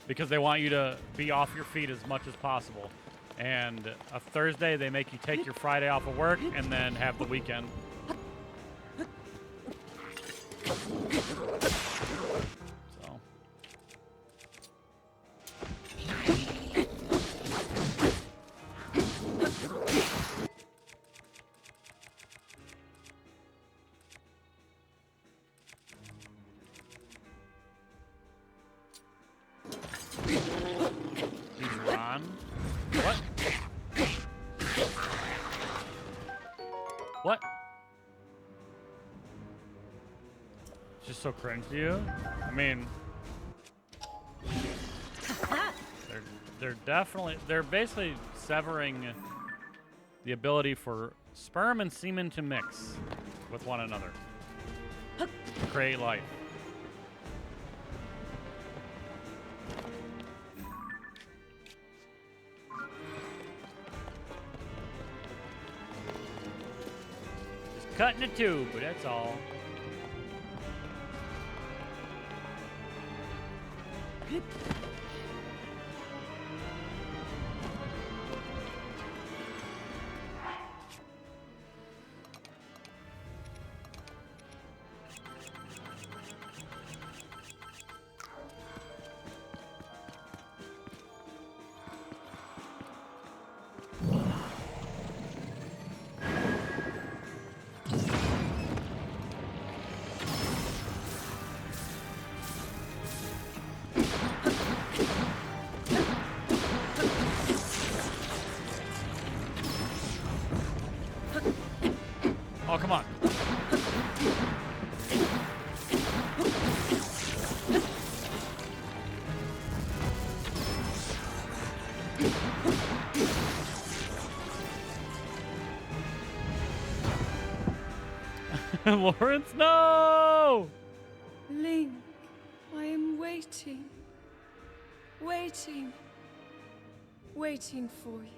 because they want you to be off your feet as much as possible. And a Thursday, they make you take your Friday off of work and then have the weekend. So. Ron. What? What? It's just so cringe to you? I mean, they're basically severing the ability for sperm and semen to mix with one another to create life. Just cutting a tube, but that's all. Oh, come on. Lawrence, no! Link, I am waiting. Waiting. Waiting for you.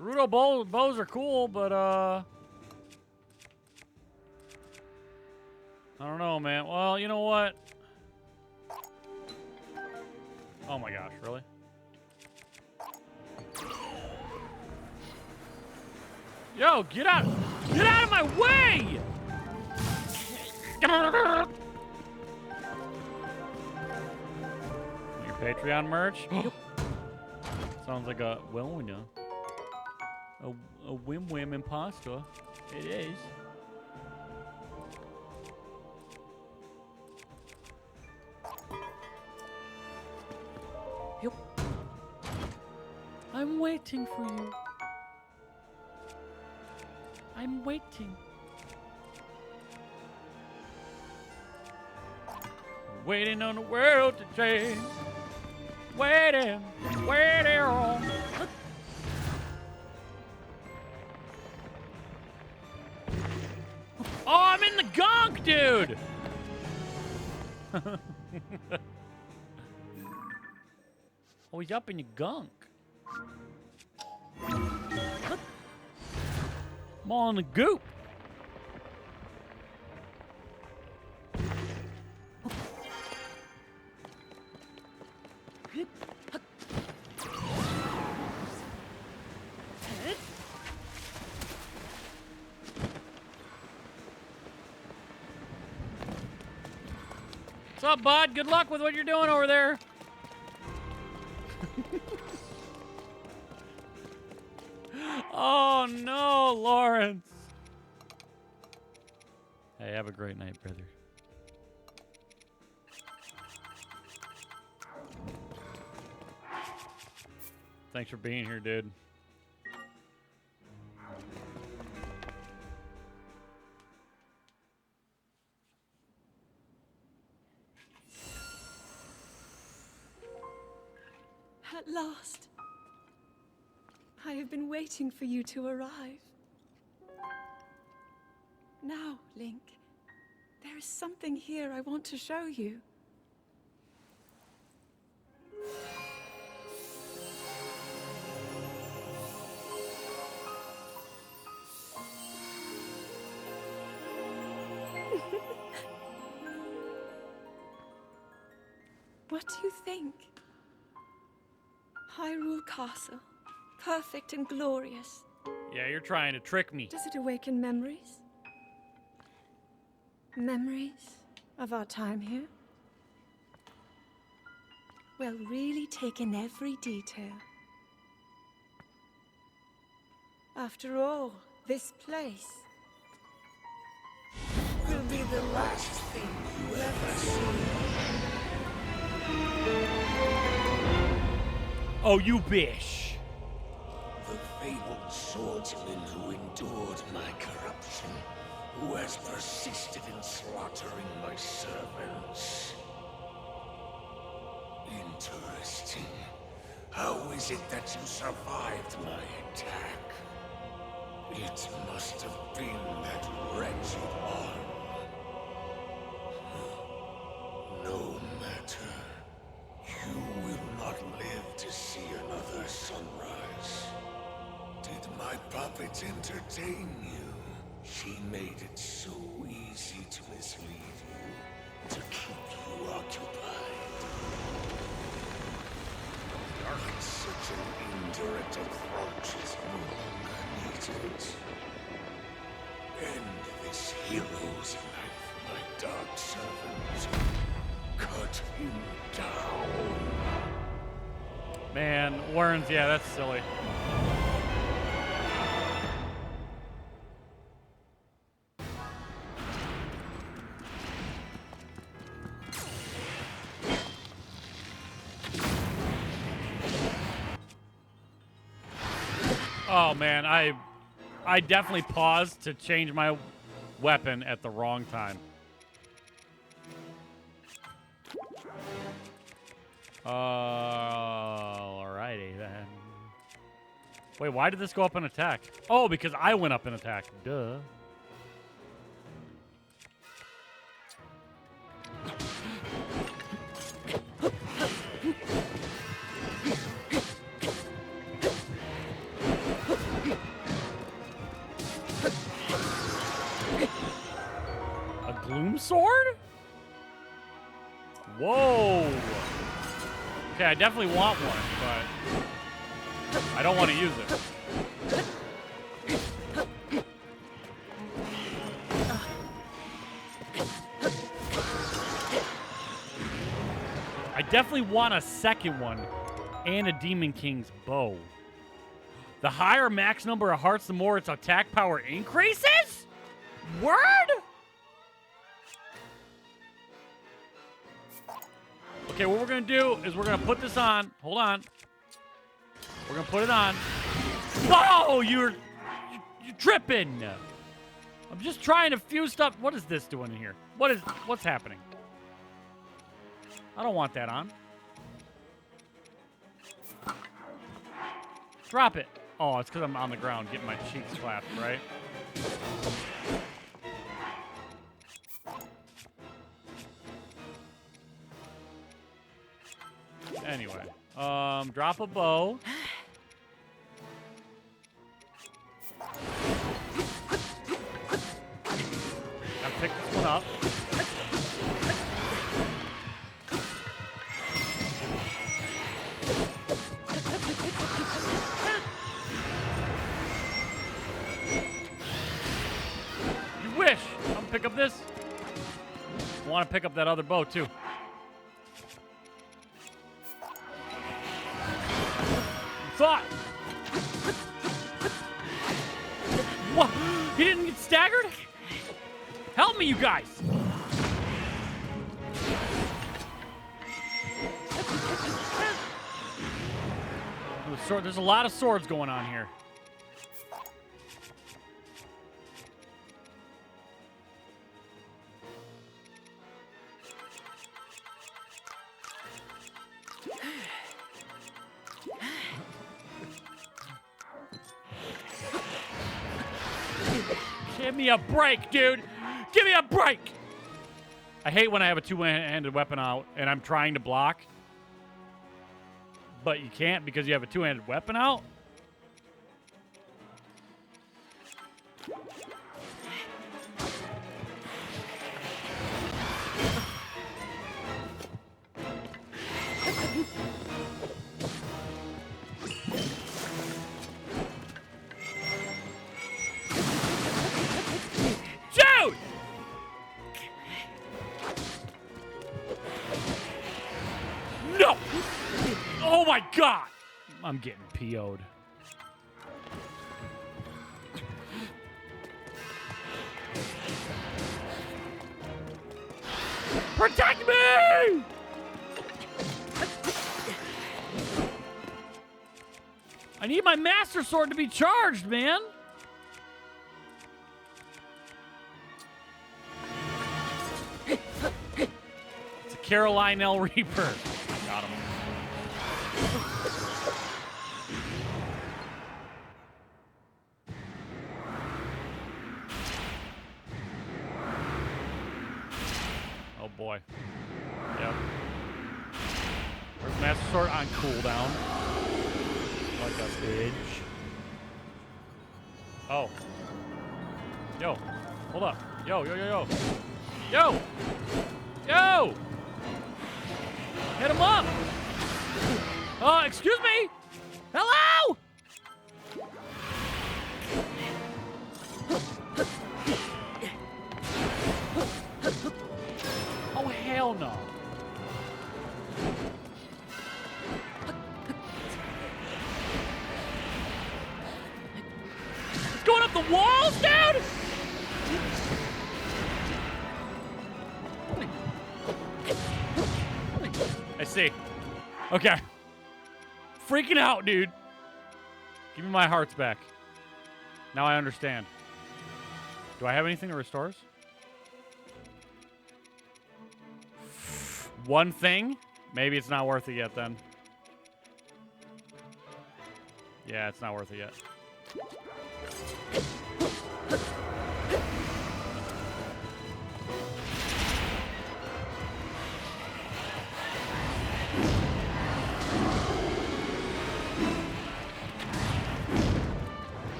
Gerudo bows are cool, but I don't know, man. Well, you know what? Oh my gosh, really? Yo, get out of my way! Your Patreon merch? Sounds like a a whim imposter. It is. Yep. I'm waiting for you. I'm waiting. Waiting on the world to change. Waiting on. Oh, I'm in the gunk, dude! Oh, he's up in your gunk. I'm all in the goop. What's up, bud? Good luck with what you're doing over there. Oh, no, Lawrence. Hey, have a great night, brother. Thanks for being here, dude. At last. I have been waiting for you to arrive. Now, Link, there is something here I want to show you. What do you think? Hyrule Castle. Perfect and glorious. Yeah, you're trying to trick me. Does it awaken memories? Memories of our time here? Well, really take in every detail. After all, this place will be the last thing you ever see. Oh, you bish. The fabled swordsman who endured my corruption, who has persisted in slaughtering my servants. Interesting. How is it that you survived my attack? It must have been that wretched arm. No matter. You will not live to see another sunrise. Did my puppet entertain you? She made it so easy to mislead you, to keep you occupied. Such an indirect approach is no longer needed. End this hero's life, my dark servant. Cut him down. Man, Warren's, yeah, that's silly. Oh man, I definitely paused to change my weapon at the wrong time. Alrighty then. Wait, why did this go up in attack? Oh, because I went up in attack. Duh. A gloom sword? Whoa. Okay, I definitely want one, but I don't want to use it. I definitely want a second one and a Demon King's bow. The higher max number of hearts, the more its attack power increases? Word? Okay, what we're going to do is we're going to put this on. Hold on. We're going to put it on. Whoa, you're tripping. I'm just trying to fuse stuff. What is this doing in here? What's happening? I don't want that on. Drop it. Oh, it's because I'm on the ground getting my cheeks clapped, right? Anyway, drop a bow. Gotta pick this one up. You wish. I'm gonna pick up this. I want to pick up that other bow too. Thought. What? He didn't get staggered? Help me, you guys. There's a lot of swords going on here. Give me a break, dude. Give me a break. I hate when I have a two-handed weapon out and I'm trying to block, but you can't because you have a two-handed weapon out. my god! I'm getting PO'd. Protect me! I need my Master Sword to be charged, man. It's a Caroline L. Reaper. Got him. Oh boy. Yep. Where's Master Sword? On cooldown. Like a bitch. Oh. Yo. Hold up. Yo, yo, yo, yo. Yo! Yo! Hit him up! Oh, excuse me! Hello! Oh, hell no. It's going up the walls, dude! I see. Okay. Freaking out, dude. Give me my hearts back. Now I understand. Do I have anything that restores? One thing? Maybe it's not worth it yet then. Yeah, it's not worth it yet.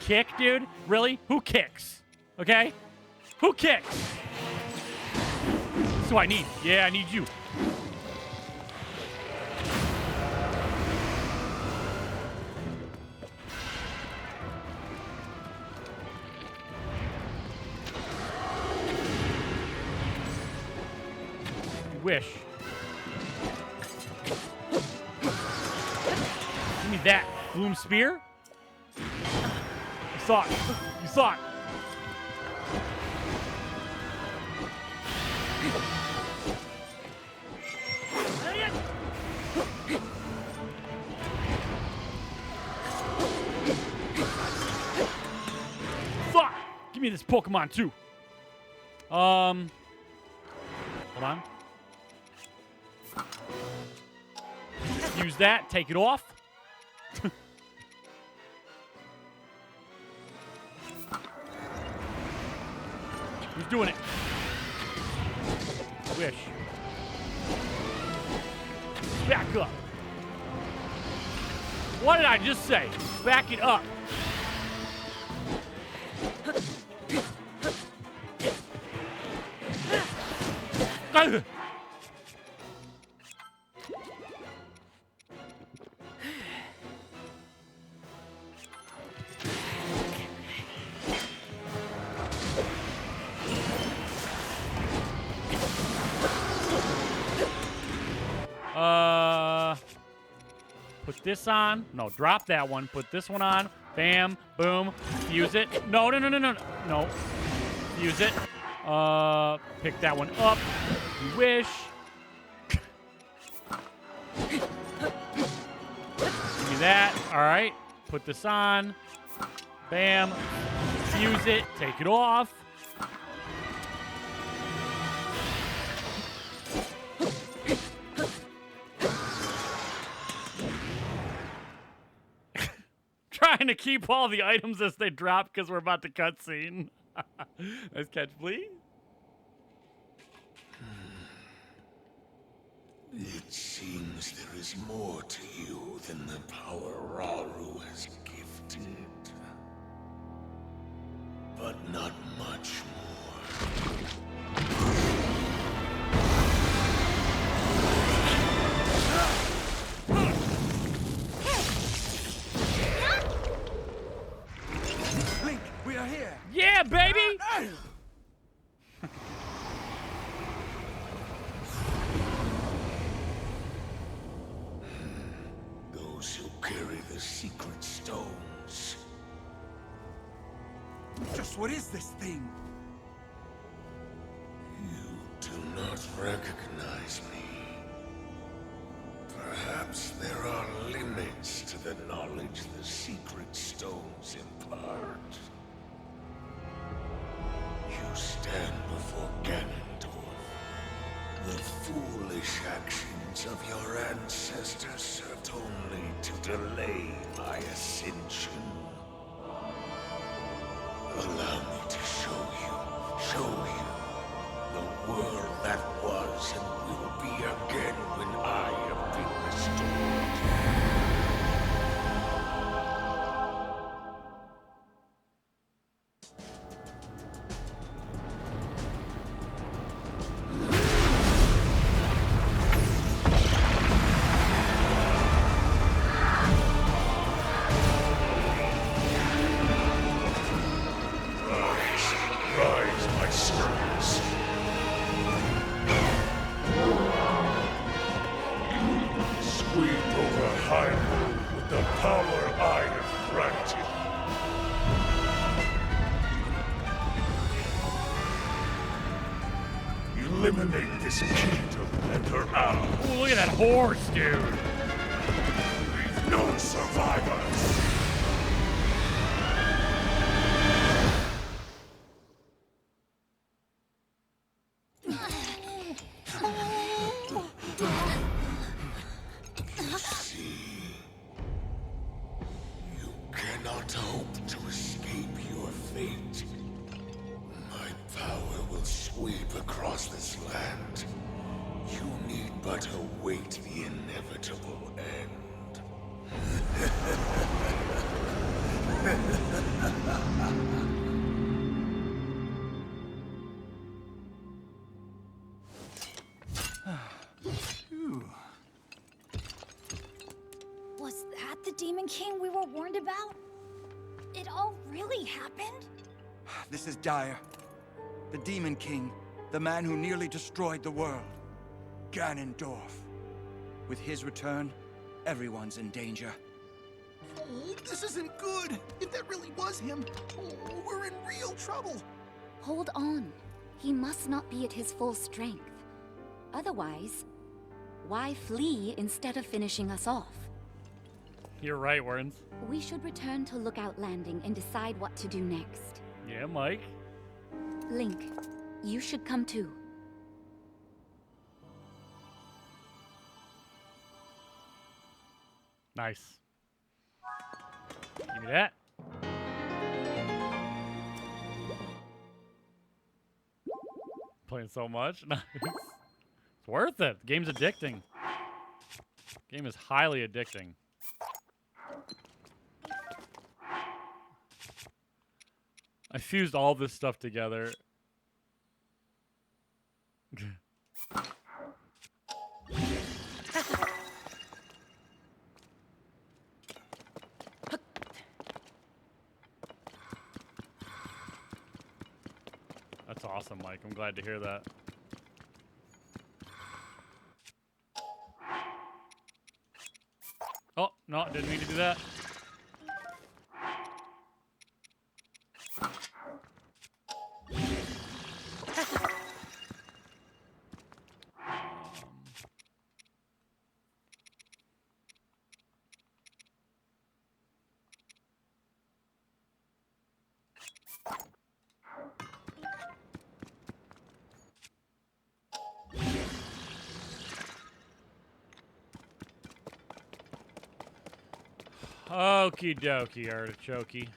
Kick, dude? Really? Who kicks? Okay? Who kicks? That's who I need. Yeah, I need you. Wish. Give me that. Gloom Spear? You saw it. Fuck! Give me this Pokemon too. Hold on. Use that. Take it off. Who's doing it? Wish. Back up. What did I just say? Back it up. Put this on. No, drop that one. Put this one on. Bam. Boom. Fuse it. No. No. Fuse it. Pick that one up. You wish. Give me that. All right. Put this on. Bam. Fuse it. Take it off. Trying to keep all the items as they drop because we're about to cutscene. Nice catch, please. It seems there is more to you than the power Rauru has gifted. Not much more. Link, we are here. Yeah, baby! Those who carry the secret stones. Just what is this thing? You do not recognize me. Perhaps there are limits to the knowledge the secret stones impart. You stand before Ganondorf. The foolish actions of your ancestors served only to delay my ascension. Allow me to show you the world that was and will be again when I have been restored. Rise, my servants. Sweep over Hyrule with the power I have granted. Eliminate this kingdom and her allies. Ooh, look at that horse, dude. Leave no survivors. You see, you cannot hope to escape your fate. My power will sweep across this land. You need but await the inevitable end. Was that the Demon King we were warned about? It all really happened? This is dire. The Demon King, the man who nearly destroyed the world. Ganondorf. With his return, everyone's in danger. Oh, this isn't good. If that really was him, oh, we're in real trouble. Hold on. He must not be at his full strength. Otherwise, why flee instead of finishing us off? You're right, Warrens. We should return to Lookout Landing and decide what to do next. Yeah, Mike. Link, you should come too. Nice. Give me that. Playing so much. Nice. It's worth it. The game's addicting. Game is highly addicting. I fused all this stuff together. That's awesome, Mike. I'm glad to hear that. Oh, no, didn't mean to do that. Okie dokie, artichoke.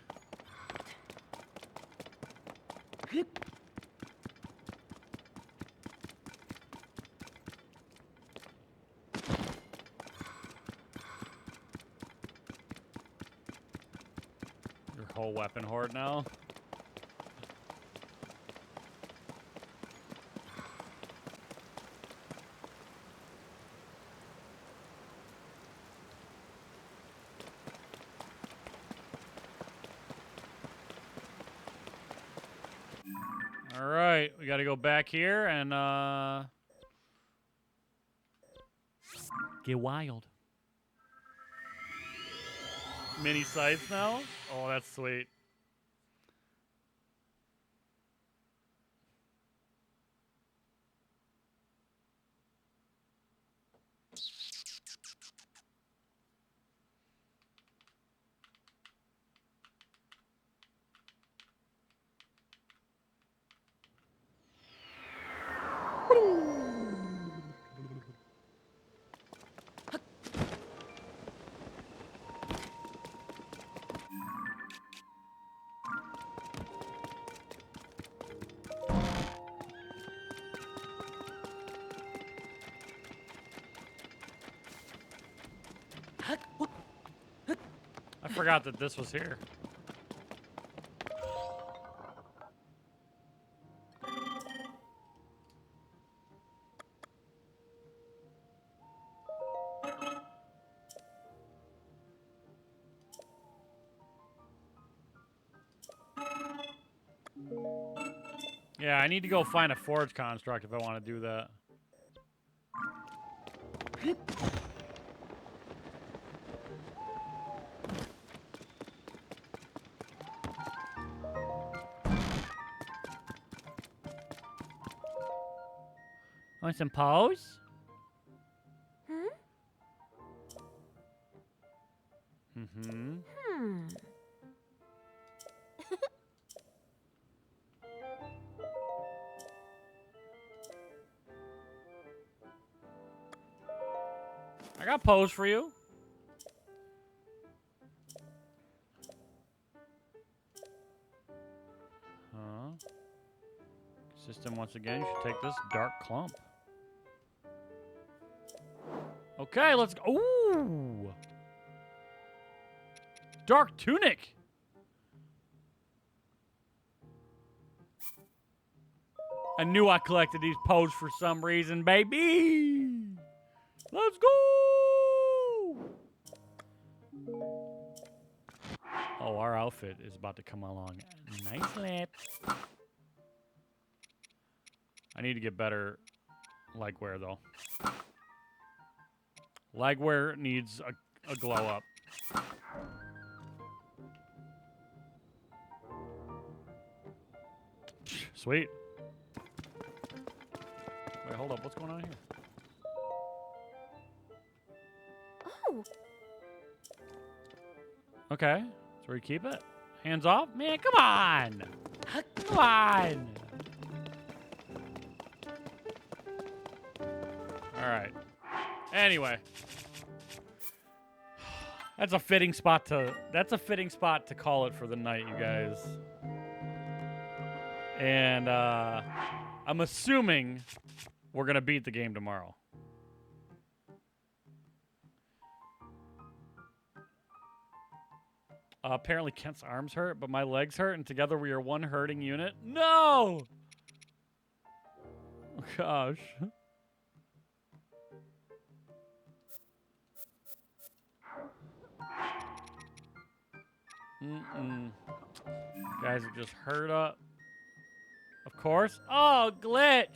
Your whole weapon hoard now? All right, we got to go back here and get wild. Mini sites now? Oh, that's sweet. I forgot that this was here. Yeah, I need to go find a forge construct if I want to do that. Want some pose? Mm-hmm. I got pose for you. Huh? System once again, you should take this dark clump. Okay, let's go. Ooh! Dark tunic! I knew I collected these pose for some reason, baby! Let's go! Oh, our outfit is about to come along nicely. I need to get better leg wear, though. Leg wear needs a glow up. Sweet. Wait, hold up. What's going on here? Oh. Okay. That's where you keep it. Hands off? Man, come on! Come on! Alright. Anyway. That's a fitting spot to call it for the night, you guys. And I'm assuming we're gonna beat the game tomorrow. Apparently Kent's arms hurt, but my legs hurt, and together we are one hurting unit. No! Oh, gosh. Guys are just hurt up. Of course. Oh, glitch!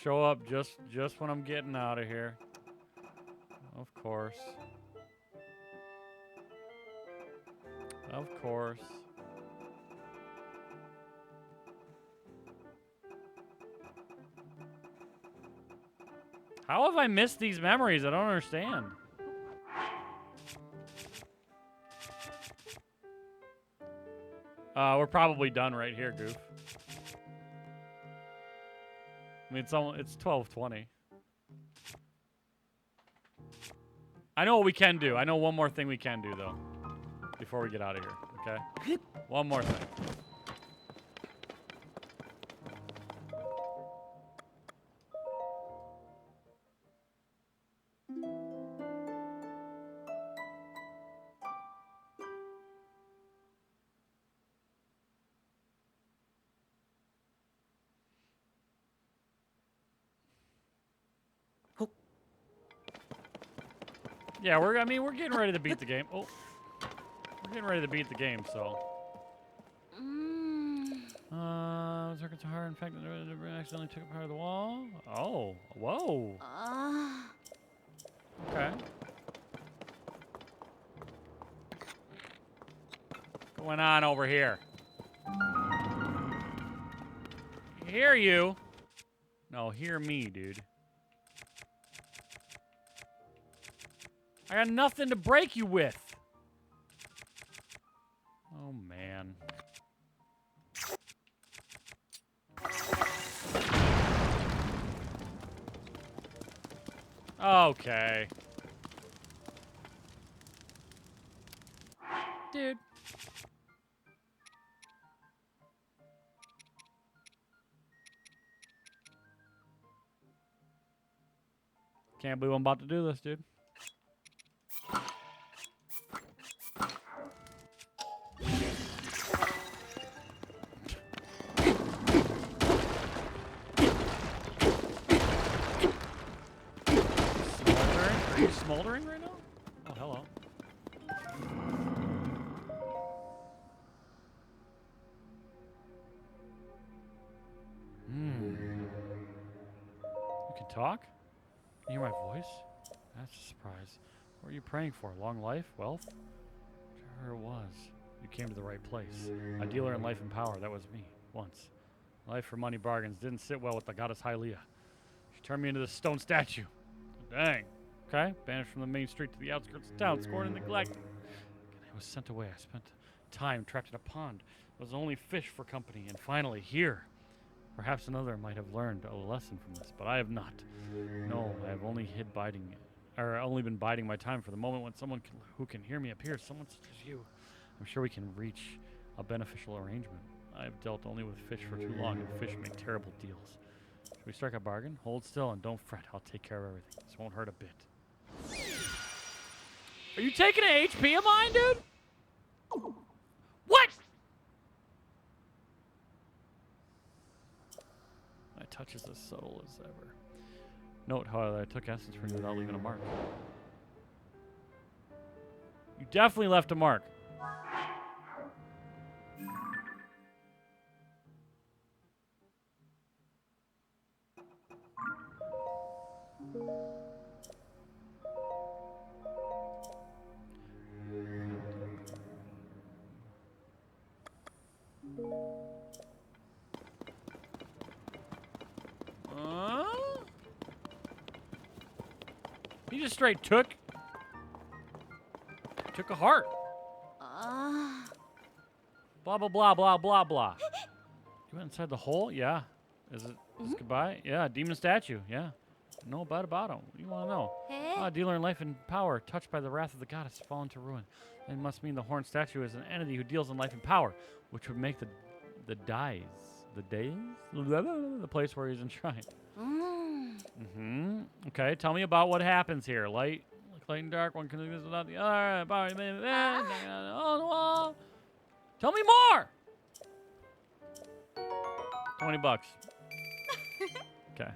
Show up just when I'm getting out of here. Of course. Of course. How have I missed these memories? I don't understand. We're probably done right here, Goof. I mean, it's 12:20. I know what we can do. I know one more thing we can do, though, before we get out of here, okay? One more thing. Yeah, we're getting ready to beat the game. Oh. We're getting ready to beat the game, so. Circuits are hard. In fact, I accidentally took apart the wall. Oh, whoa. Okay. What's going on over here? Hear you. No, hear me, dude. I got nothing to break you with. Oh, man. Okay. Dude. Can't believe I'm about to do this, dude. Are you smoldering right now? Oh, hello. You can talk? Can you hear my voice? That's a surprise. What are you praying for? Long life? Wealth? Whichever it was. You came to the right place. A dealer in life and power. That was me. Once. Life for money bargains didn't sit well with the goddess Hylia. She turned me into this stone statue. Dang. Okay. Banished from the main street to the outskirts of town. Scorned and neglected. I was sent away. I spent time trapped in a pond. I was only fish for company. And finally, here. Perhaps another might have learned a lesson from this, but I have not. No, I have only only been biding my time for the moment when someone who can hear me appears. Someone such as you. I'm sure we can reach a beneficial arrangement. I have dealt only with fish for too long, and fish make terrible deals. Should we strike a bargain? Hold still and don't fret. I'll take care of everything. This won't hurt a bit. Are you taking an HP of mine, dude? What? My touch is as subtle as ever. Note, however, I took essence from you without leaving a mark. You definitely left a mark. He just straight took a heart. Blah, blah, blah, blah, blah, blah. You went inside the hole? Yeah. Is it goodbye? Yeah, demon statue. Yeah. Know about him. What do you want to know? Ah, dealer in life and power, touched by the wrath of the goddess, fallen to ruin. It must mean the horned statue is an entity who deals in life and power, which would make the place where he's enshrined. Okay, tell me about what happens here. Light and dark, one can exist without the other. On the wall. Tell me more. $20. Okay.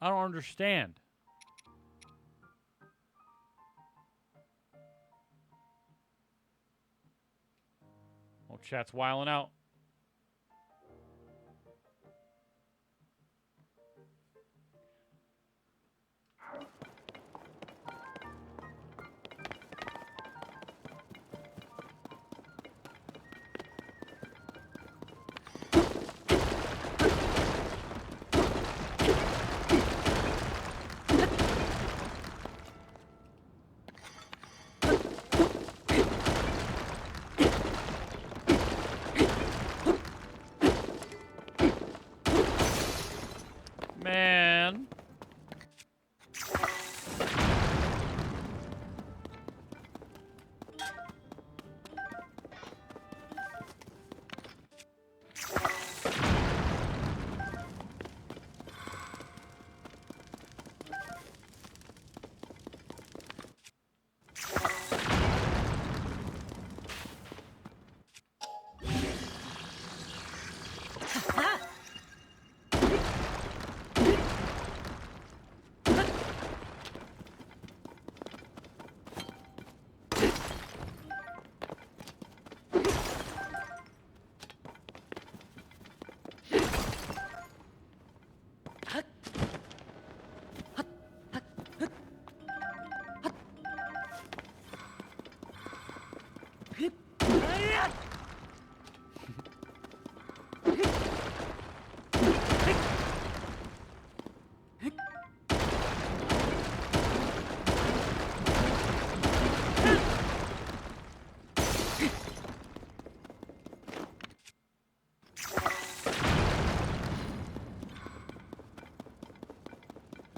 I don't understand. Oh, chat's wiling out.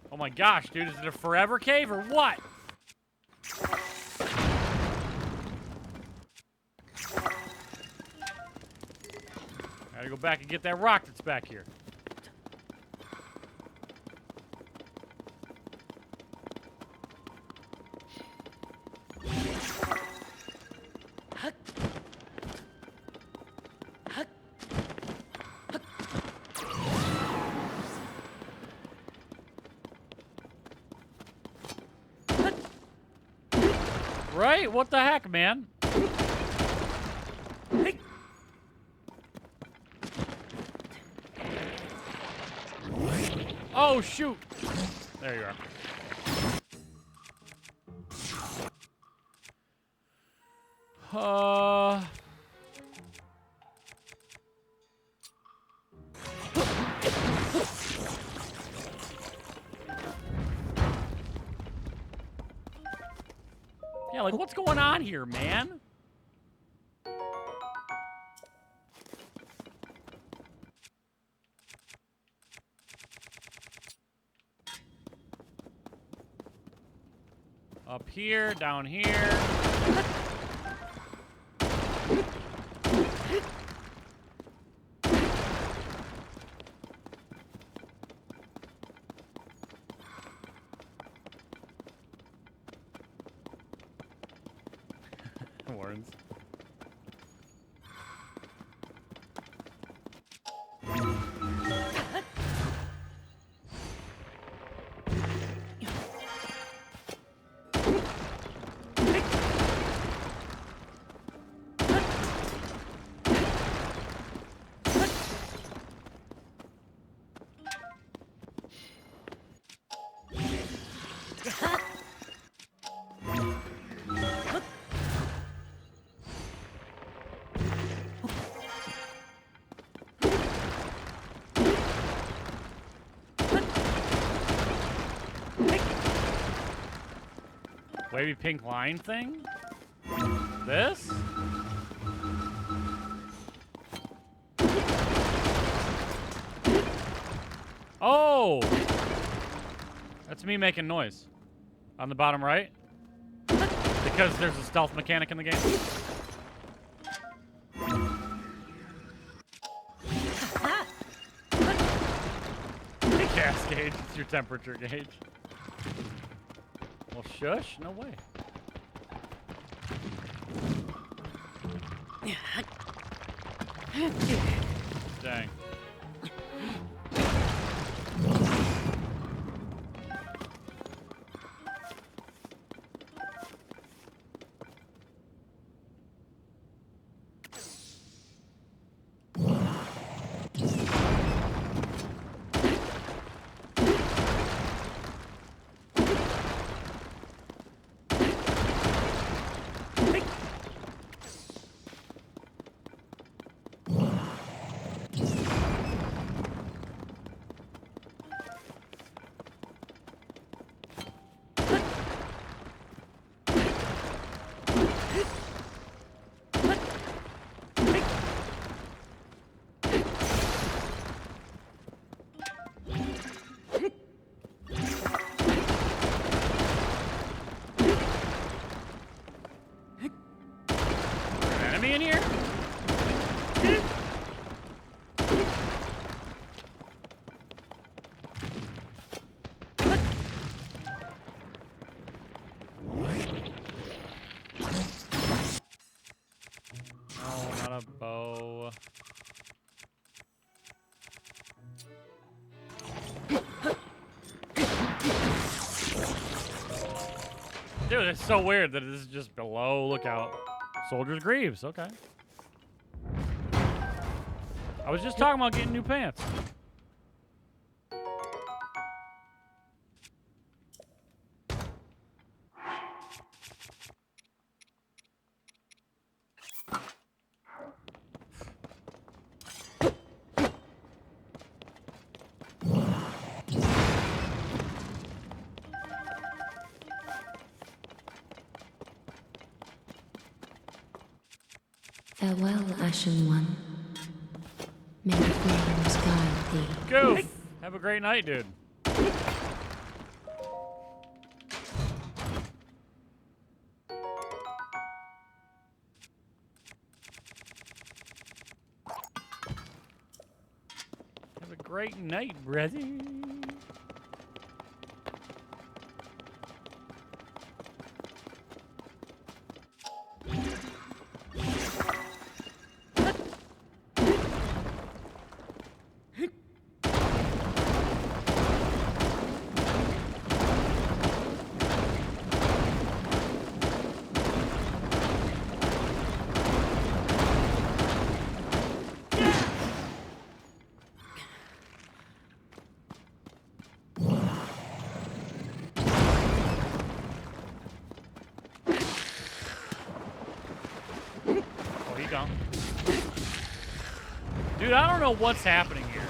Oh my gosh, dude, is it a forever cave or what? Gotta go back and get that rock that's back here. Right? What the heck, man? Oh, shoot. There you are. Yeah, like, what's going on here, man? Up here, down here. Warrens. Wavy pink line thing? This? Oh! That's me making noise. On the bottom right? Because there's a stealth mechanic in the game. Gas gauge, it's your temperature gauge. Well, shush, no way. Dang. Enemy in here? Oh, not a bow. Dude, it's so weird that this is just below. Look out. Soldier's Greaves, okay. I was just talking about getting new pants. Farewell, Ashen One. May the flames guide thee. Goof! Have a great night, dude. great night, brother. Dude, I don't know what's happening here.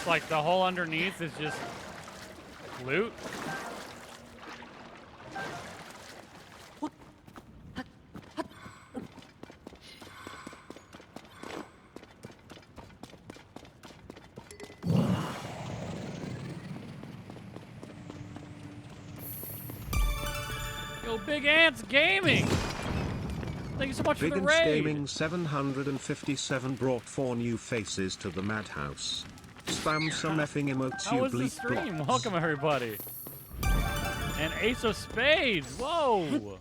Like the hole underneath is just loot. Yo, Big Ants Gaming. Thank you so much Big for the Ants raid. Gaming 757 brought 4 new faces to the madhouse. Spam some effing emotes, How you was the bleep stream? blocks. Welcome, everybody. And Ace of Spades. Whoa.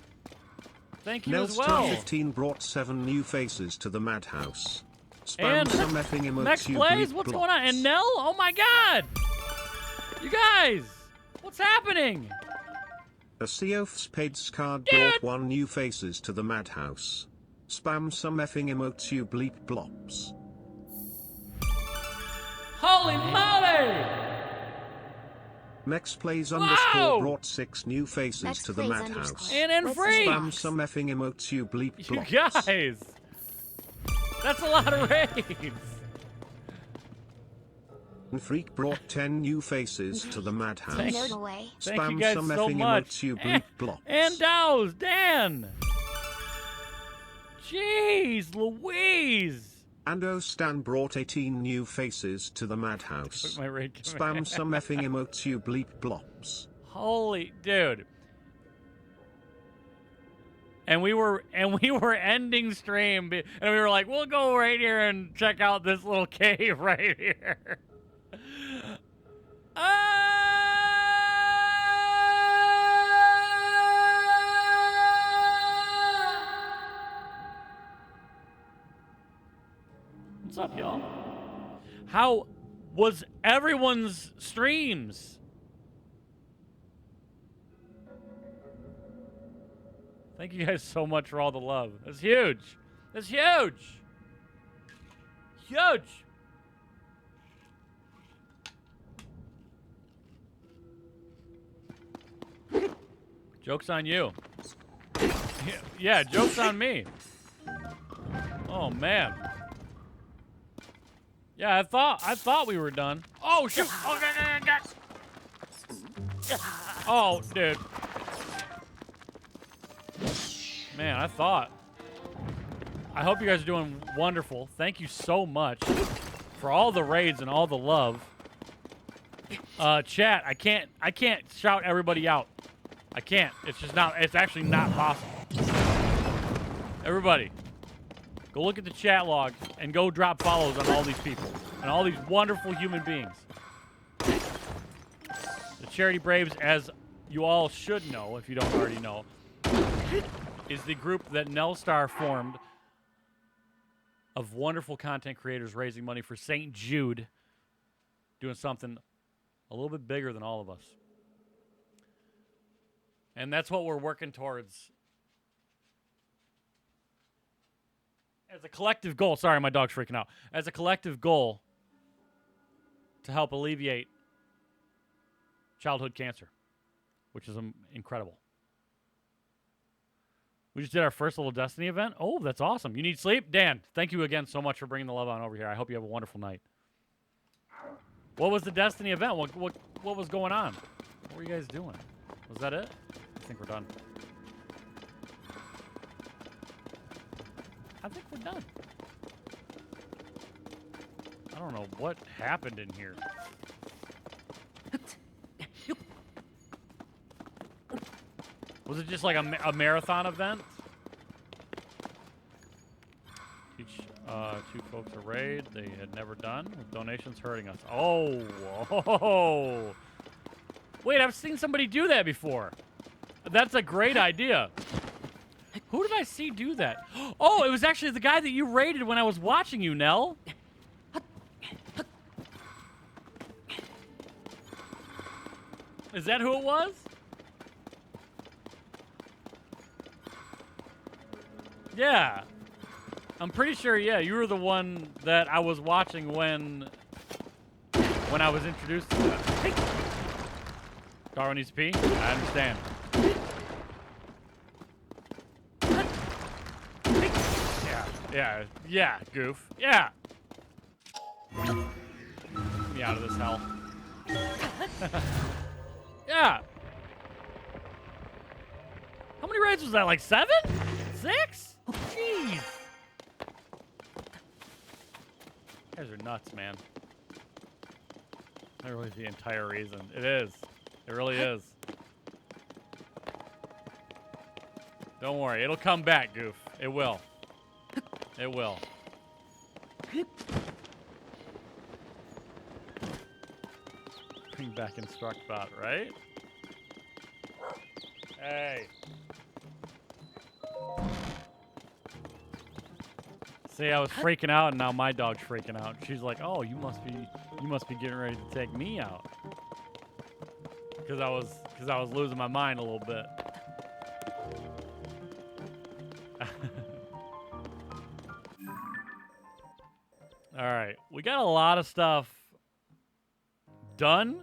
Thank you as well. 15 brought 7 new faces to the madhouse. Spam And some effing emotes, Next you Plays, bleep what's blocks. going on? And Nell? Oh my God. You guys, what's happening? A Sea of Spades card brought 1 new faces to the madhouse. Spam some effing emotes, you bleep blops. Holy moly! Next Plays Whoa! underscore brought 6 new faces Next to the Plays madhouse. underscore. And free. Spam some effing emotes, you bleep You blops. guys, that's a lot of raids. And Freak brought 10 new faces to the madhouse. Thank Spam you guys some so effing much. emotes, you bleep blops. And Dows, Dan. Jeez Louise. Ando Stan brought 18 new faces to the madhouse. Took my raid Spam command. some effing emotes, you bleep blops. Holy dude. And we were ending stream, and we were like, we'll go right here and check out this little cave right here. What's up, y'all? How was everyone's streams? Thank you guys so much for all the love. That's huge. That's huge. Huge. Joke's on you. Yeah, joke's on me. Oh man. Yeah, I thought we were done. Oh shoot! Oh, dude. Man, I thought. I hope you guys are doing wonderful. Thank you so much for all the raids and all the love. Chat, I can't shout everybody out. I can't. It's actually not possible. Everybody, go look at the chat log and go drop follows on all these people and all these wonderful human beings. The Charity Braves, as you all should know, if you don't already know, is the group that Nelstar formed of wonderful content creators raising money for St. Jude, doing something a little bit bigger than all of us. And that's what we're working towards as a collective goal. Sorry, my dog's freaking out. As a collective goal to help alleviate childhood cancer, which is incredible. We just did our first little Destiny event. Oh, that's awesome. You need sleep? Dan, thank you again so much for bringing the love on over here. I hope you have a wonderful night. What was the Destiny event? What was going on? What were you guys doing? Was that it? I think we're done. I think we're done. I don't know what happened in here. Was it just like a marathon event? Teach 2 folks a raid they had never done with donations hurting us. Oh. Wait, I've seen somebody do that before. That's a great idea. Who did I see do that? Oh, it was actually the guy that you raided when I was watching you, Nell. Is that who it was? Yeah. I'm pretty sure, yeah, you were the one that I was watching when I was introduced to that. Darwin needs to pee? I understand. Yeah, goof. Yeah. Get me out of this hell. Yeah. How many raids was that? Like 7? 6? Jeez. You guys are nuts, man. That really is the entire reason. It is. It really is. Don't worry. It'll come back, goof. It will. It will. Bring back instruct bot, right? Hey. See, I was freaking out, and now my dog's freaking out. She's like, "Oh, you must be getting ready to take me out." Because I was losing my mind a little bit. All right, we got a lot of stuff done,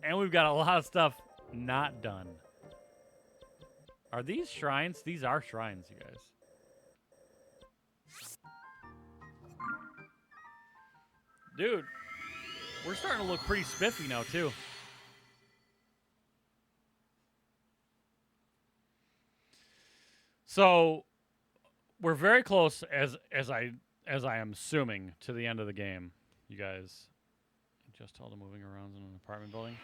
and we've got a lot of stuff not done. Are these shrines? These are shrines, you guys. Dude, we're starting to look pretty spiffy now, too. So, we're very close, as I am assuming, to the end of the game, you guys. Just all the moving around in an apartment building.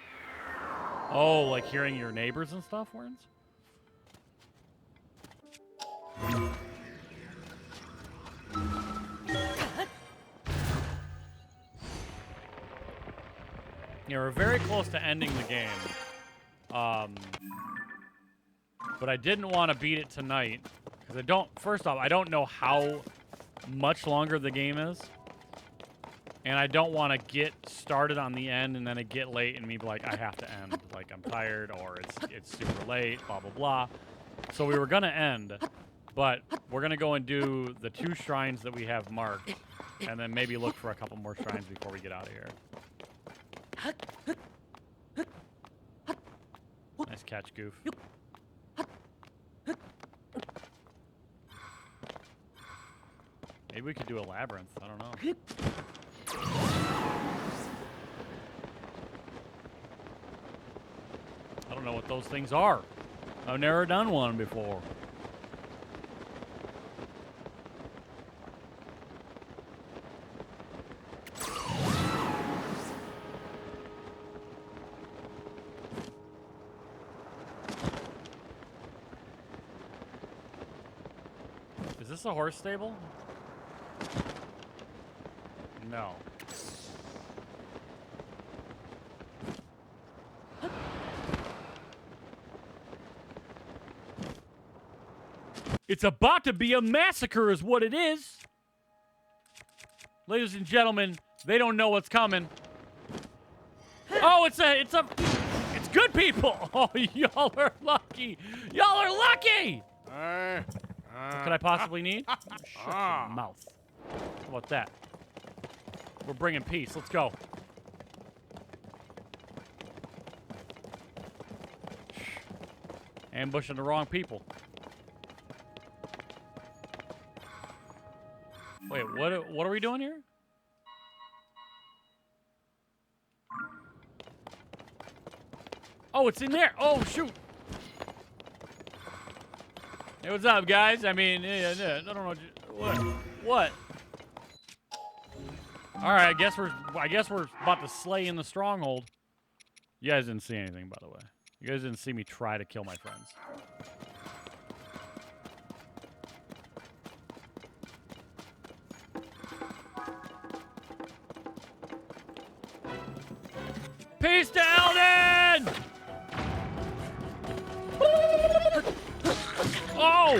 Oh, like hearing your neighbors and stuff, Warrens? Yeah, we're very close to ending the game. But I didn't want to beat it tonight. Because first off, I don't know how much longer the game is. And I don't want to get started on the end and then it get late and me be like, I have to end. Like, I'm tired or it's super late, blah, blah, blah. So we were going to end. But we're going to go and do the 2 shrines that we have marked. And then maybe look for a couple more shrines before we get out of here. Nice catch, Goof. Maybe we could do a labyrinth. I don't know. I don't know what those things are. I've never done one before. Is this a horse stable? No. It's about to be a massacre is what it is. Ladies and gentlemen, they don't know what's coming. Oh, it's good people. Oh, y'all are lucky. Y'all are lucky. What could I possibly need? Shut your mouth. How about that? We're bringing peace. Let's go. Ambushing the wrong people. Wait, what are we doing here? Oh, it's in there. Oh, shoot. Hey, what's up, guys? I mean, yeah, I don't know what. All right, I guess we're about to slay in the stronghold. You guys didn't see anything, by the way. You guys didn't see me try to kill my friends. Peace to Eldon! Oh!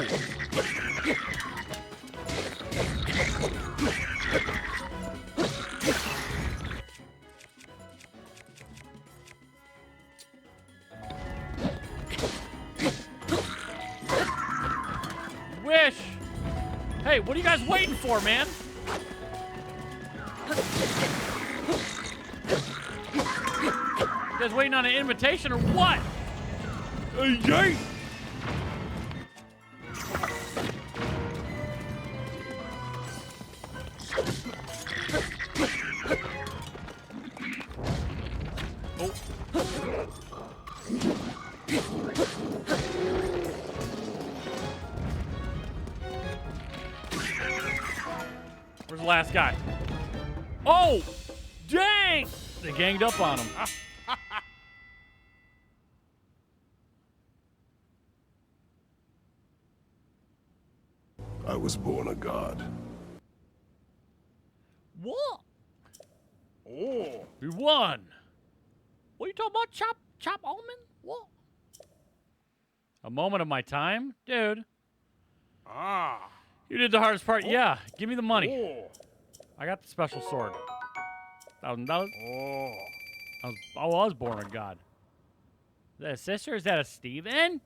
Wish! Hey, what are you guys waiting for, man? You guys waiting on an invitation or what? Yay! Oh. Where's the last guy? Oh! Dang! They ganged up on him. I was born a god. What? Oh, we won. What are you talking about? Chop almond? What? A moment of my time? Dude. Ah. You did the hardest part. Yeah, give me the money. I got the special sword. $1,000. I was born a god. Is that a sister? Is that a Steven?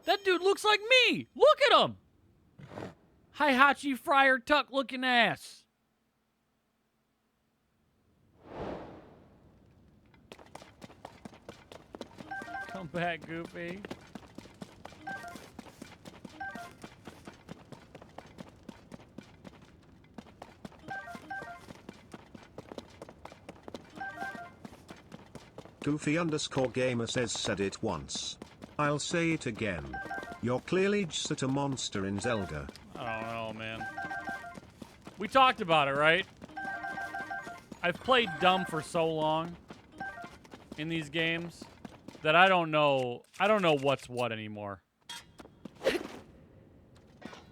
That dude looks like me. Look at him. Hihachi Friar Tuck looking ass. Come back, Goofy. Goofy_gamer said it once. I'll say it again. You're clearly just a monster in Zelda. I don't know, man. We talked about it, right? I've played dumb for so long in these games that I don't know what's what anymore.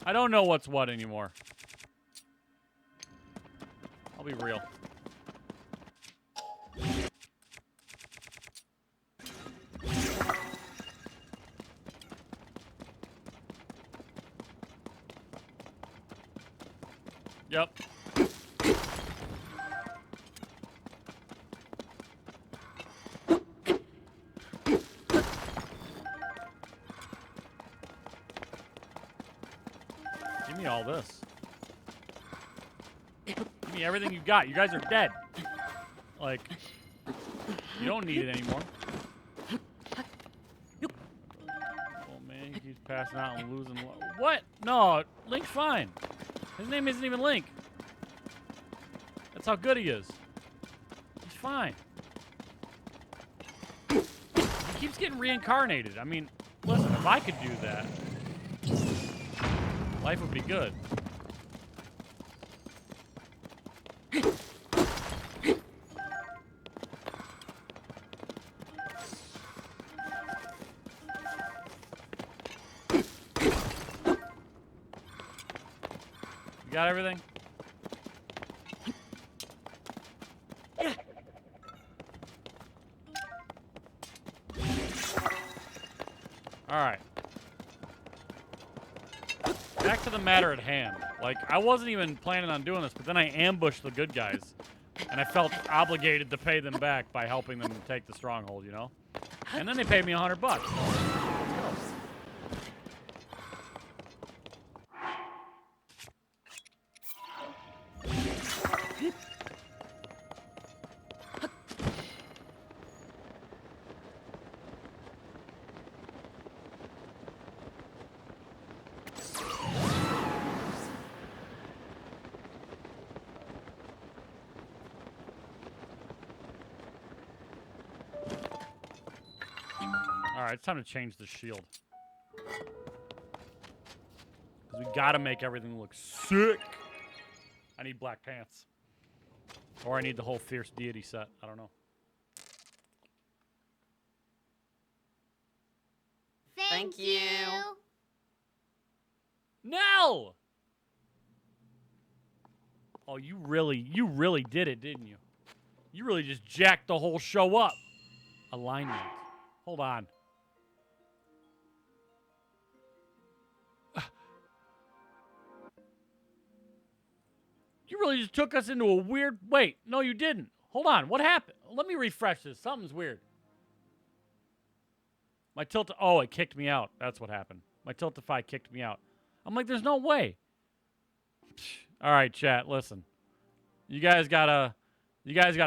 I don't know what's what anymore. I'll be real. Yep. Give me all this. Give me everything you got. You guys are dead. Like, you don't need it anymore. Oh man, he keeps passing out and losing. What? No, Link's fine. His name isn't even Link. That's how good he is. He's fine. He keeps getting reincarnated. I mean, listen, if I could do that, life would be good. You got everything? All right. Back to the matter at hand. Like, I wasn't even planning on doing this, but then I ambushed the good guys, and I felt obligated to pay them back by helping them take the stronghold, you know? And then they paid me $100. Let's go. right, it's time to change the shield. Because we gotta make everything look sick. I need black pants. Or I need the whole Fierce Deity set. I don't know. Thank you. No! Oh, you really did it, didn't you? You really just jacked the whole show up. Alignment. Hold on. You really just took us into a weird... Wait, no, you didn't. Hold on, what happened? Let me refresh this. Something's weird. My tilt... Oh, it kicked me out. That's what happened. My Tiltify kicked me out. I'm like, there's no way. All right, chat, listen. You guys gotta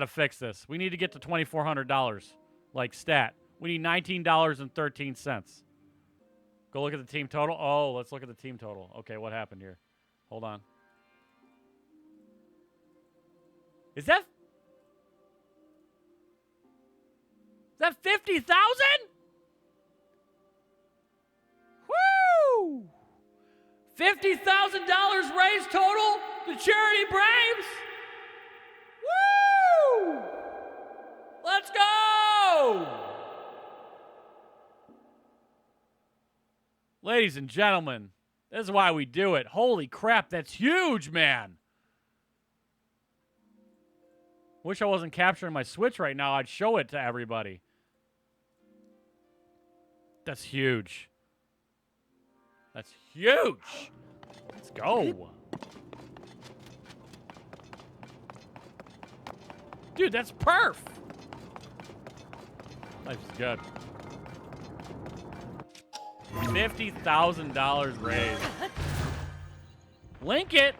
fix this. We need to get to $2,400, like stat. We need $19.13. Go look at the team total. Oh, let's look at the team total. Okay, what happened here? Hold on. Is that 50,000? Woo! $50,000 raised total to Charity Braves. Woo! Let's go! Ladies and gentlemen, this is why we do it. Holy crap, that's huge, man. Wish I wasn't capturing my Switch right now. I'd show it to everybody. That's huge. That's huge. Let's go. Dude, that's perf. Life's good. $50,000 raised. Link it.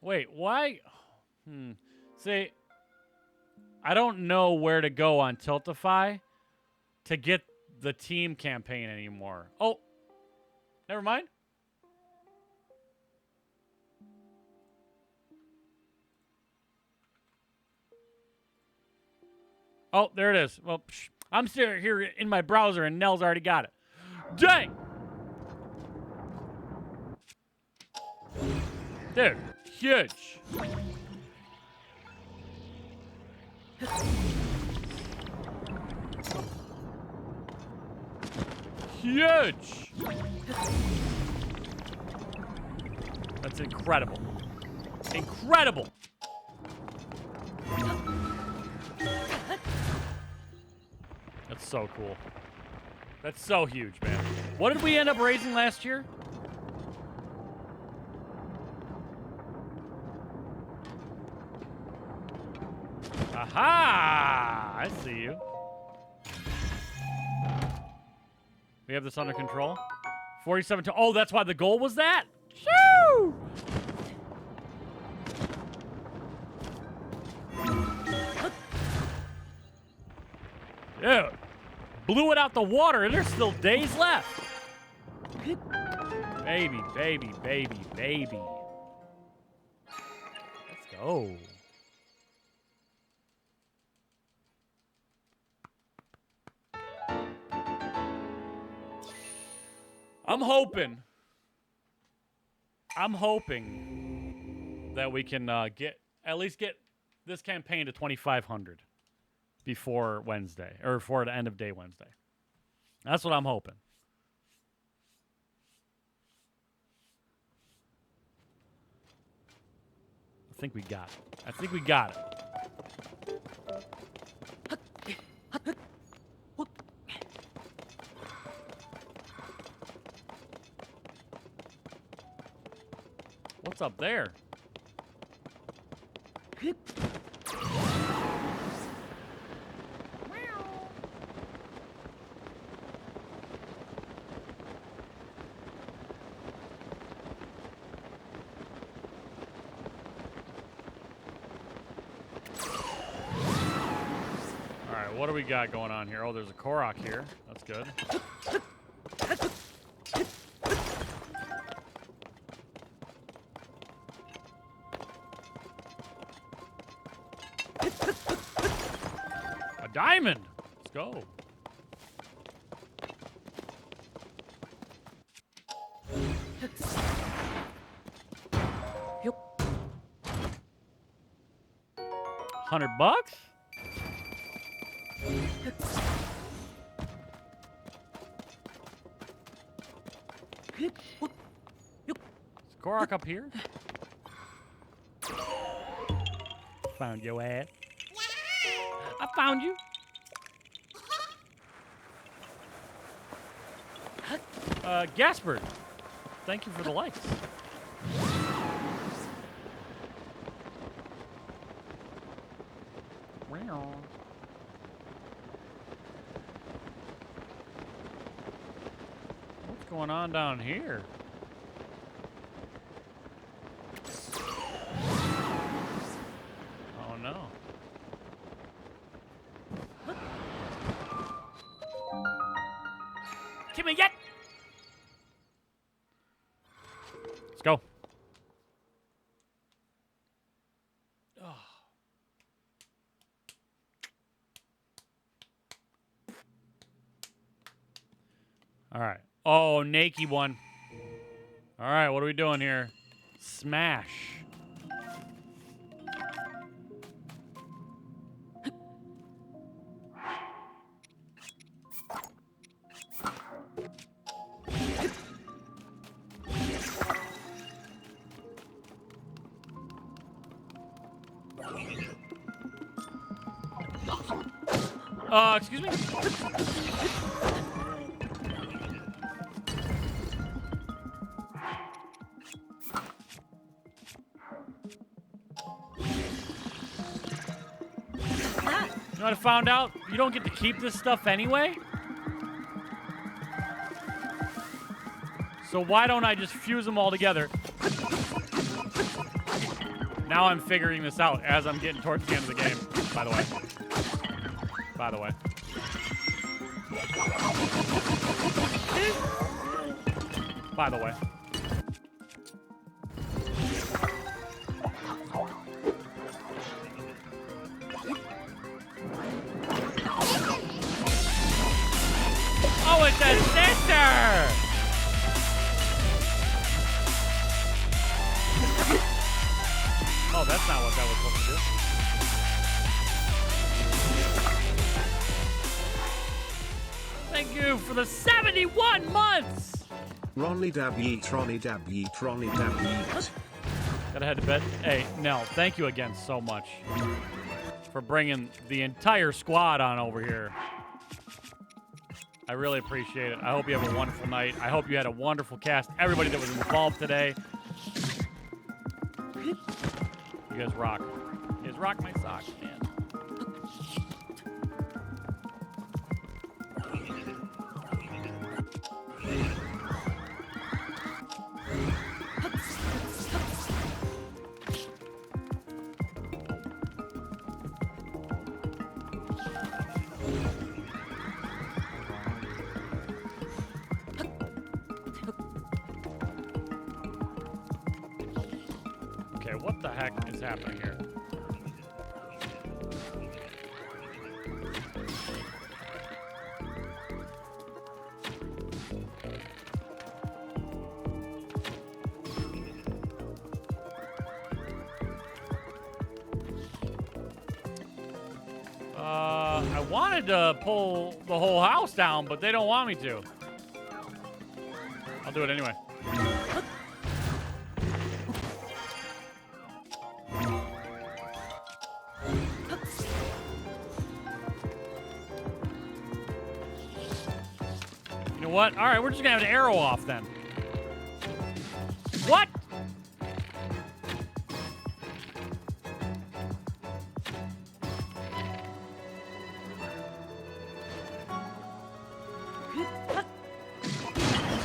Wait, why? See, I don't know where to go on Tiltify to get the team campaign anymore. Oh, never mind. Oh, there it is. Well, I'm still here in my browser and Nell's already got it. Dang! Dude, huge. Huge. That's incredible. Incredible. That's so cool. That's so huge, man. What did we end up raising last year? Aha! I see you. We have this under control. 47 to... Oh, that's why the goal was that? Shoo! Dude. Blew it out the water, and there's still days left. Baby, baby, baby, baby. Let's go. I'm hoping that we can at least get this campaign to 2,500 before Wednesday, or for the end of day Wednesday. That's what I'm hoping. I think we got it. I think we got it. What's up there? Alright, what do we got going on here? Oh, there's a Korok here. That's good. diamond. Let's go. $100? Is Korok up here? Found your ass. I found you. Gaspard, thank you for the likes. What's going on down here? Oh no. Give me yet. Let's go. Oh. All right. Oh, Nakey one. All right, what are we doing here? Smash. Excuse me? You know what I found out? You don't get to keep this stuff anyway? So why don't I just fuse them all together? Now I'm figuring this out as I'm getting towards the end of the game, by the way. By the way. By the way. Oh, it's a sister! Oh, that's not what that was supposed to do. Thank you for the 71 months! Ronnie dab yeet, Ronnie dab yeet, Ronnie dab yeet. Gotta head to bed. Hey, Nell, thank you again so much for bringing the entire squad on over here. I really appreciate it. I hope you have a wonderful night. I hope you had a wonderful cast. Everybody that was involved today. You guys rock. You guys rock my socks, man. Okay, what the heck is happening here? I wanted to pull the whole house down, but they don't want me to. I'll do it anyway. You know what? All right, we're just gonna have an arrow off then. What?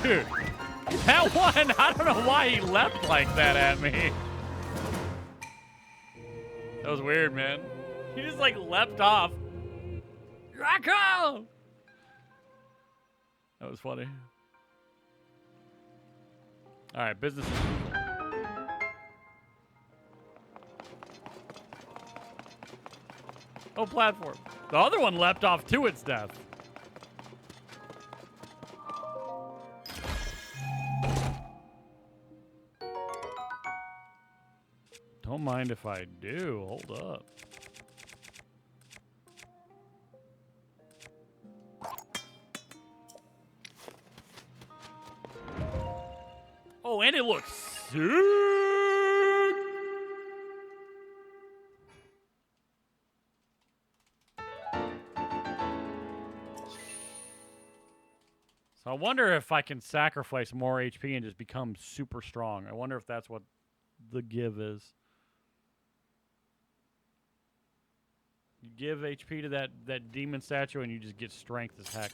Dude, that one, I don't know why he leapt like that at me. That was weird, man. He just like leapt off. Here I come! That was funny. All right, business. Oh, platform. The other one leapt off to its death. Don't mind if I do. Hold up. Oh, and it looks sick. So I wonder if I can sacrifice more HP and just become super strong. I wonder if that's what the give is. You give HP to that demon statue and you just get strength as heck.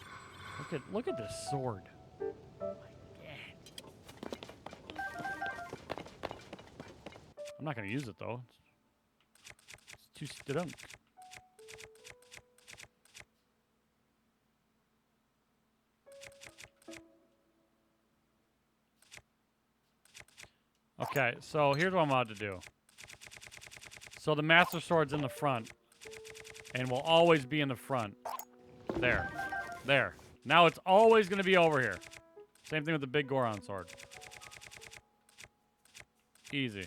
Look at this sword. I'm not gonna use it though. It's too stunk. Okay, so here's what I'm about to do. So the Master Sword's in the front, and will always be in the front. There. There. Now it's always going to be over here. Same thing with the big Goron sword. Easy.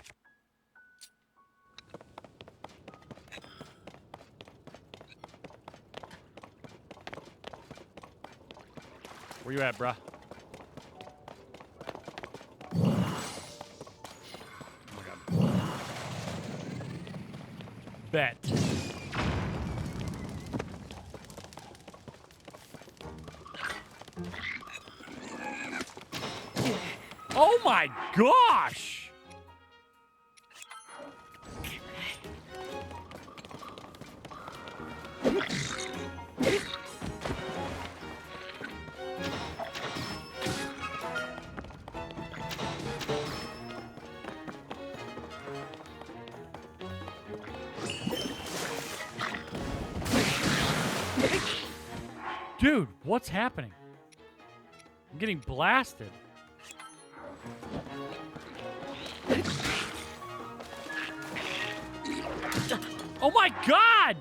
Where you at, bruh? Bet. Oh my gosh! Dude, what's happening? I'm getting blasted. Oh my god!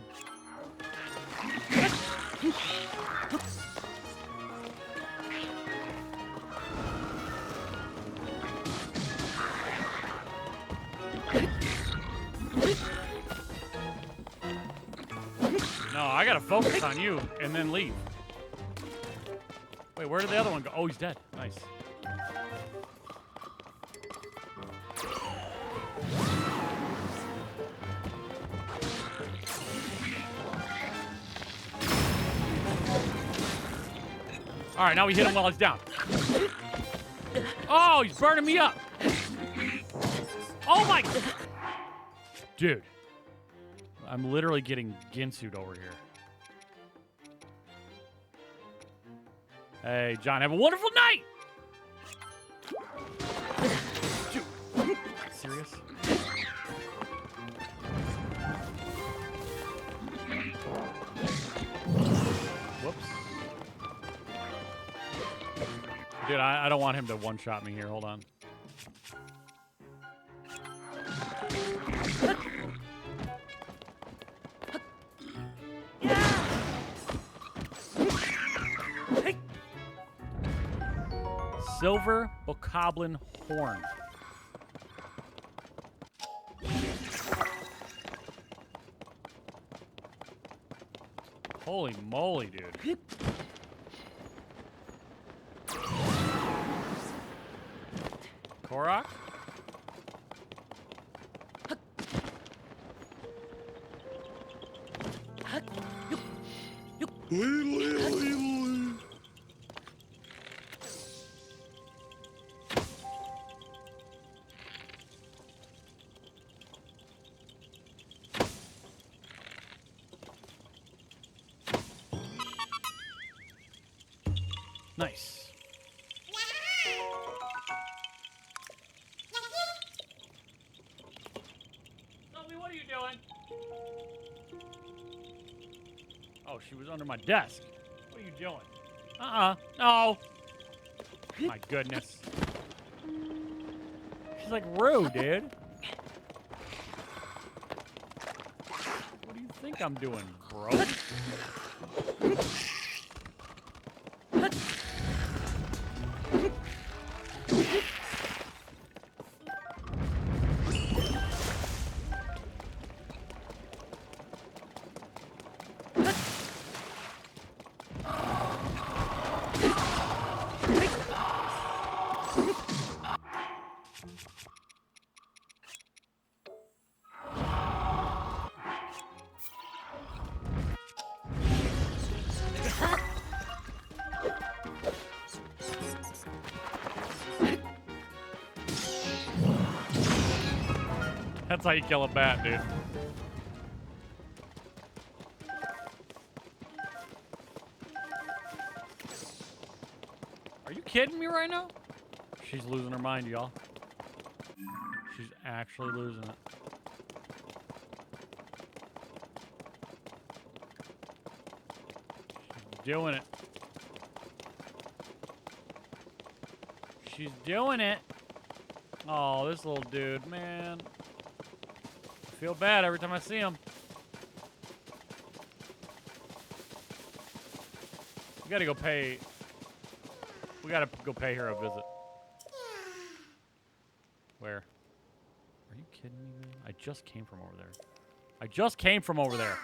No, I gotta focus on you and then leave. Wait, where did the other one go? Oh, he's dead. Nice. All right, now we hit him while he's down. Oh, he's burning me up. Oh my. Dude. I'm literally getting Ginsu'd over here. Hey, John, have a wonderful night! Dude. Serious? Whoops. Dude, I don't want him to one-shot me here. Hold on. Silver Bokoblin Horn. Holy moly, dude. Korok? Nice. Sophie, what are you doing? Oh, she was under my desk. What are you doing? No. My goodness. She's like rude, dude. What are you think I'm doing, bro? That's how you kill a bat, dude. Are you kidding me right now? She's losing her mind, y'all. She's actually losing it. She's doing it. She's doing it. Oh, this little dude, man. I feel bad every time I see him. We gotta go pay. We gotta go pay her a visit. Where? Are you kidding me, man? I just came from over there. I just came from over there.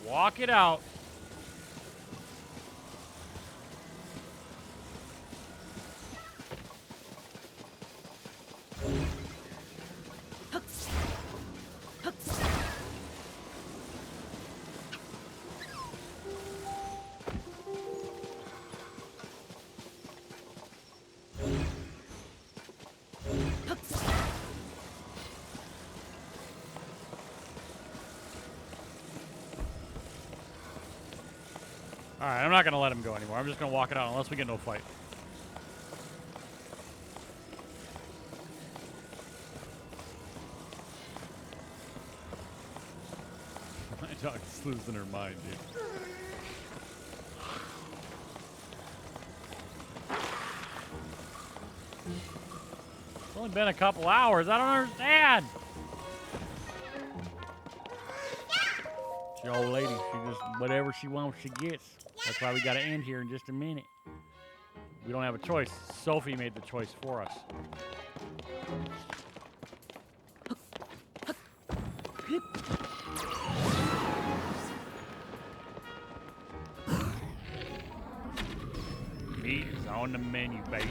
Walk it out. Alright, I'm not going to let him go anymore. I'm just going to walk it out unless we get no fight. My dog's losing her mind, dude. It's only been a couple hours. I don't understand. The old lady, she just, whatever she wants, she gets. That's why we got to end here in just a minute. We don't have a choice. Sophie made the choice for us. Meat is on the menu, baby.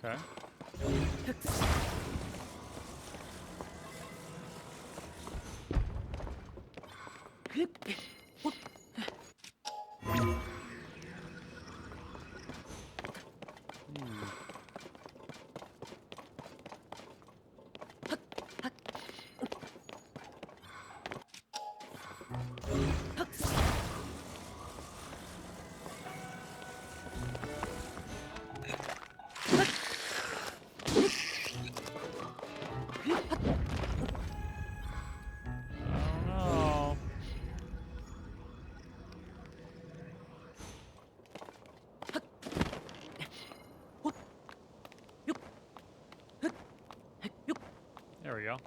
Okay. There we go.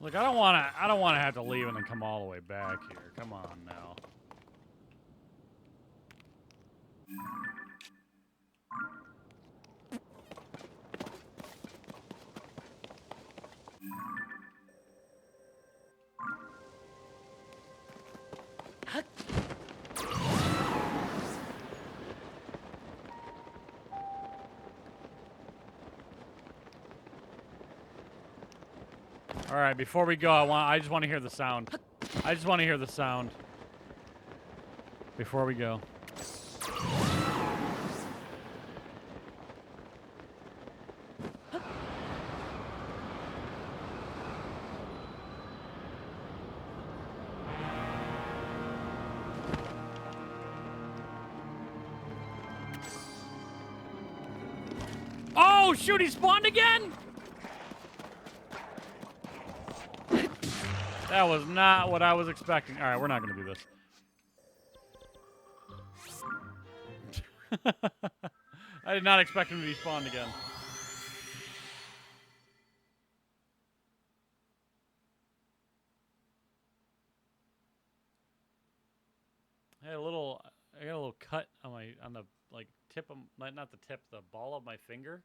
Look, I don't want to have to leave and then come all the way back here. Come on now. All right, before we go, I just want to hear the sound. I just want to hear the sound before we go. Oh, shoot, he spawned again? That was not what I was expecting. All right, we're not going to do this. I did not expect him to be spawned again. I got a little cut on the like tip of not the tip, the ball of my finger,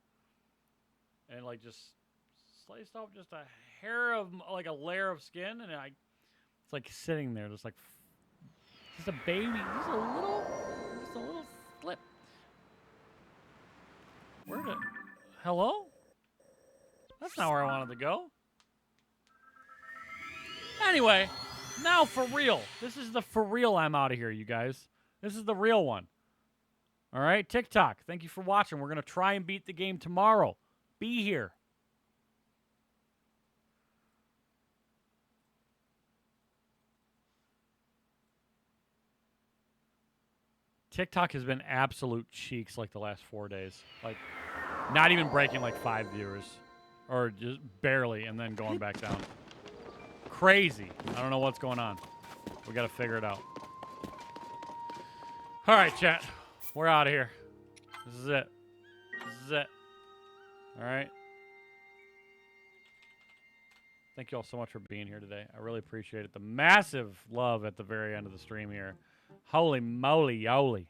and like just sliced off just a hair of like a layer of skin, and it's like sitting there, just a baby, just a little slip. Hello? That's not where I wanted to go. Anyway, now for real. This is the for real I'm out of here, you guys. This is the real one. All right, TikTok, thank you for watching. We're going to try and beat the game tomorrow. Be here. TikTok has been absolute cheeks like the last 4 days. Like, not even breaking like 5 viewers. Or just barely, and then going back down. Crazy. I don't know what's going on. We got to figure it out. All right, chat. We're out of here. This is it. This is it. All right. Thank you all so much for being here today. I really appreciate it. The massive love at the very end of the stream here. Holy moly, yoly.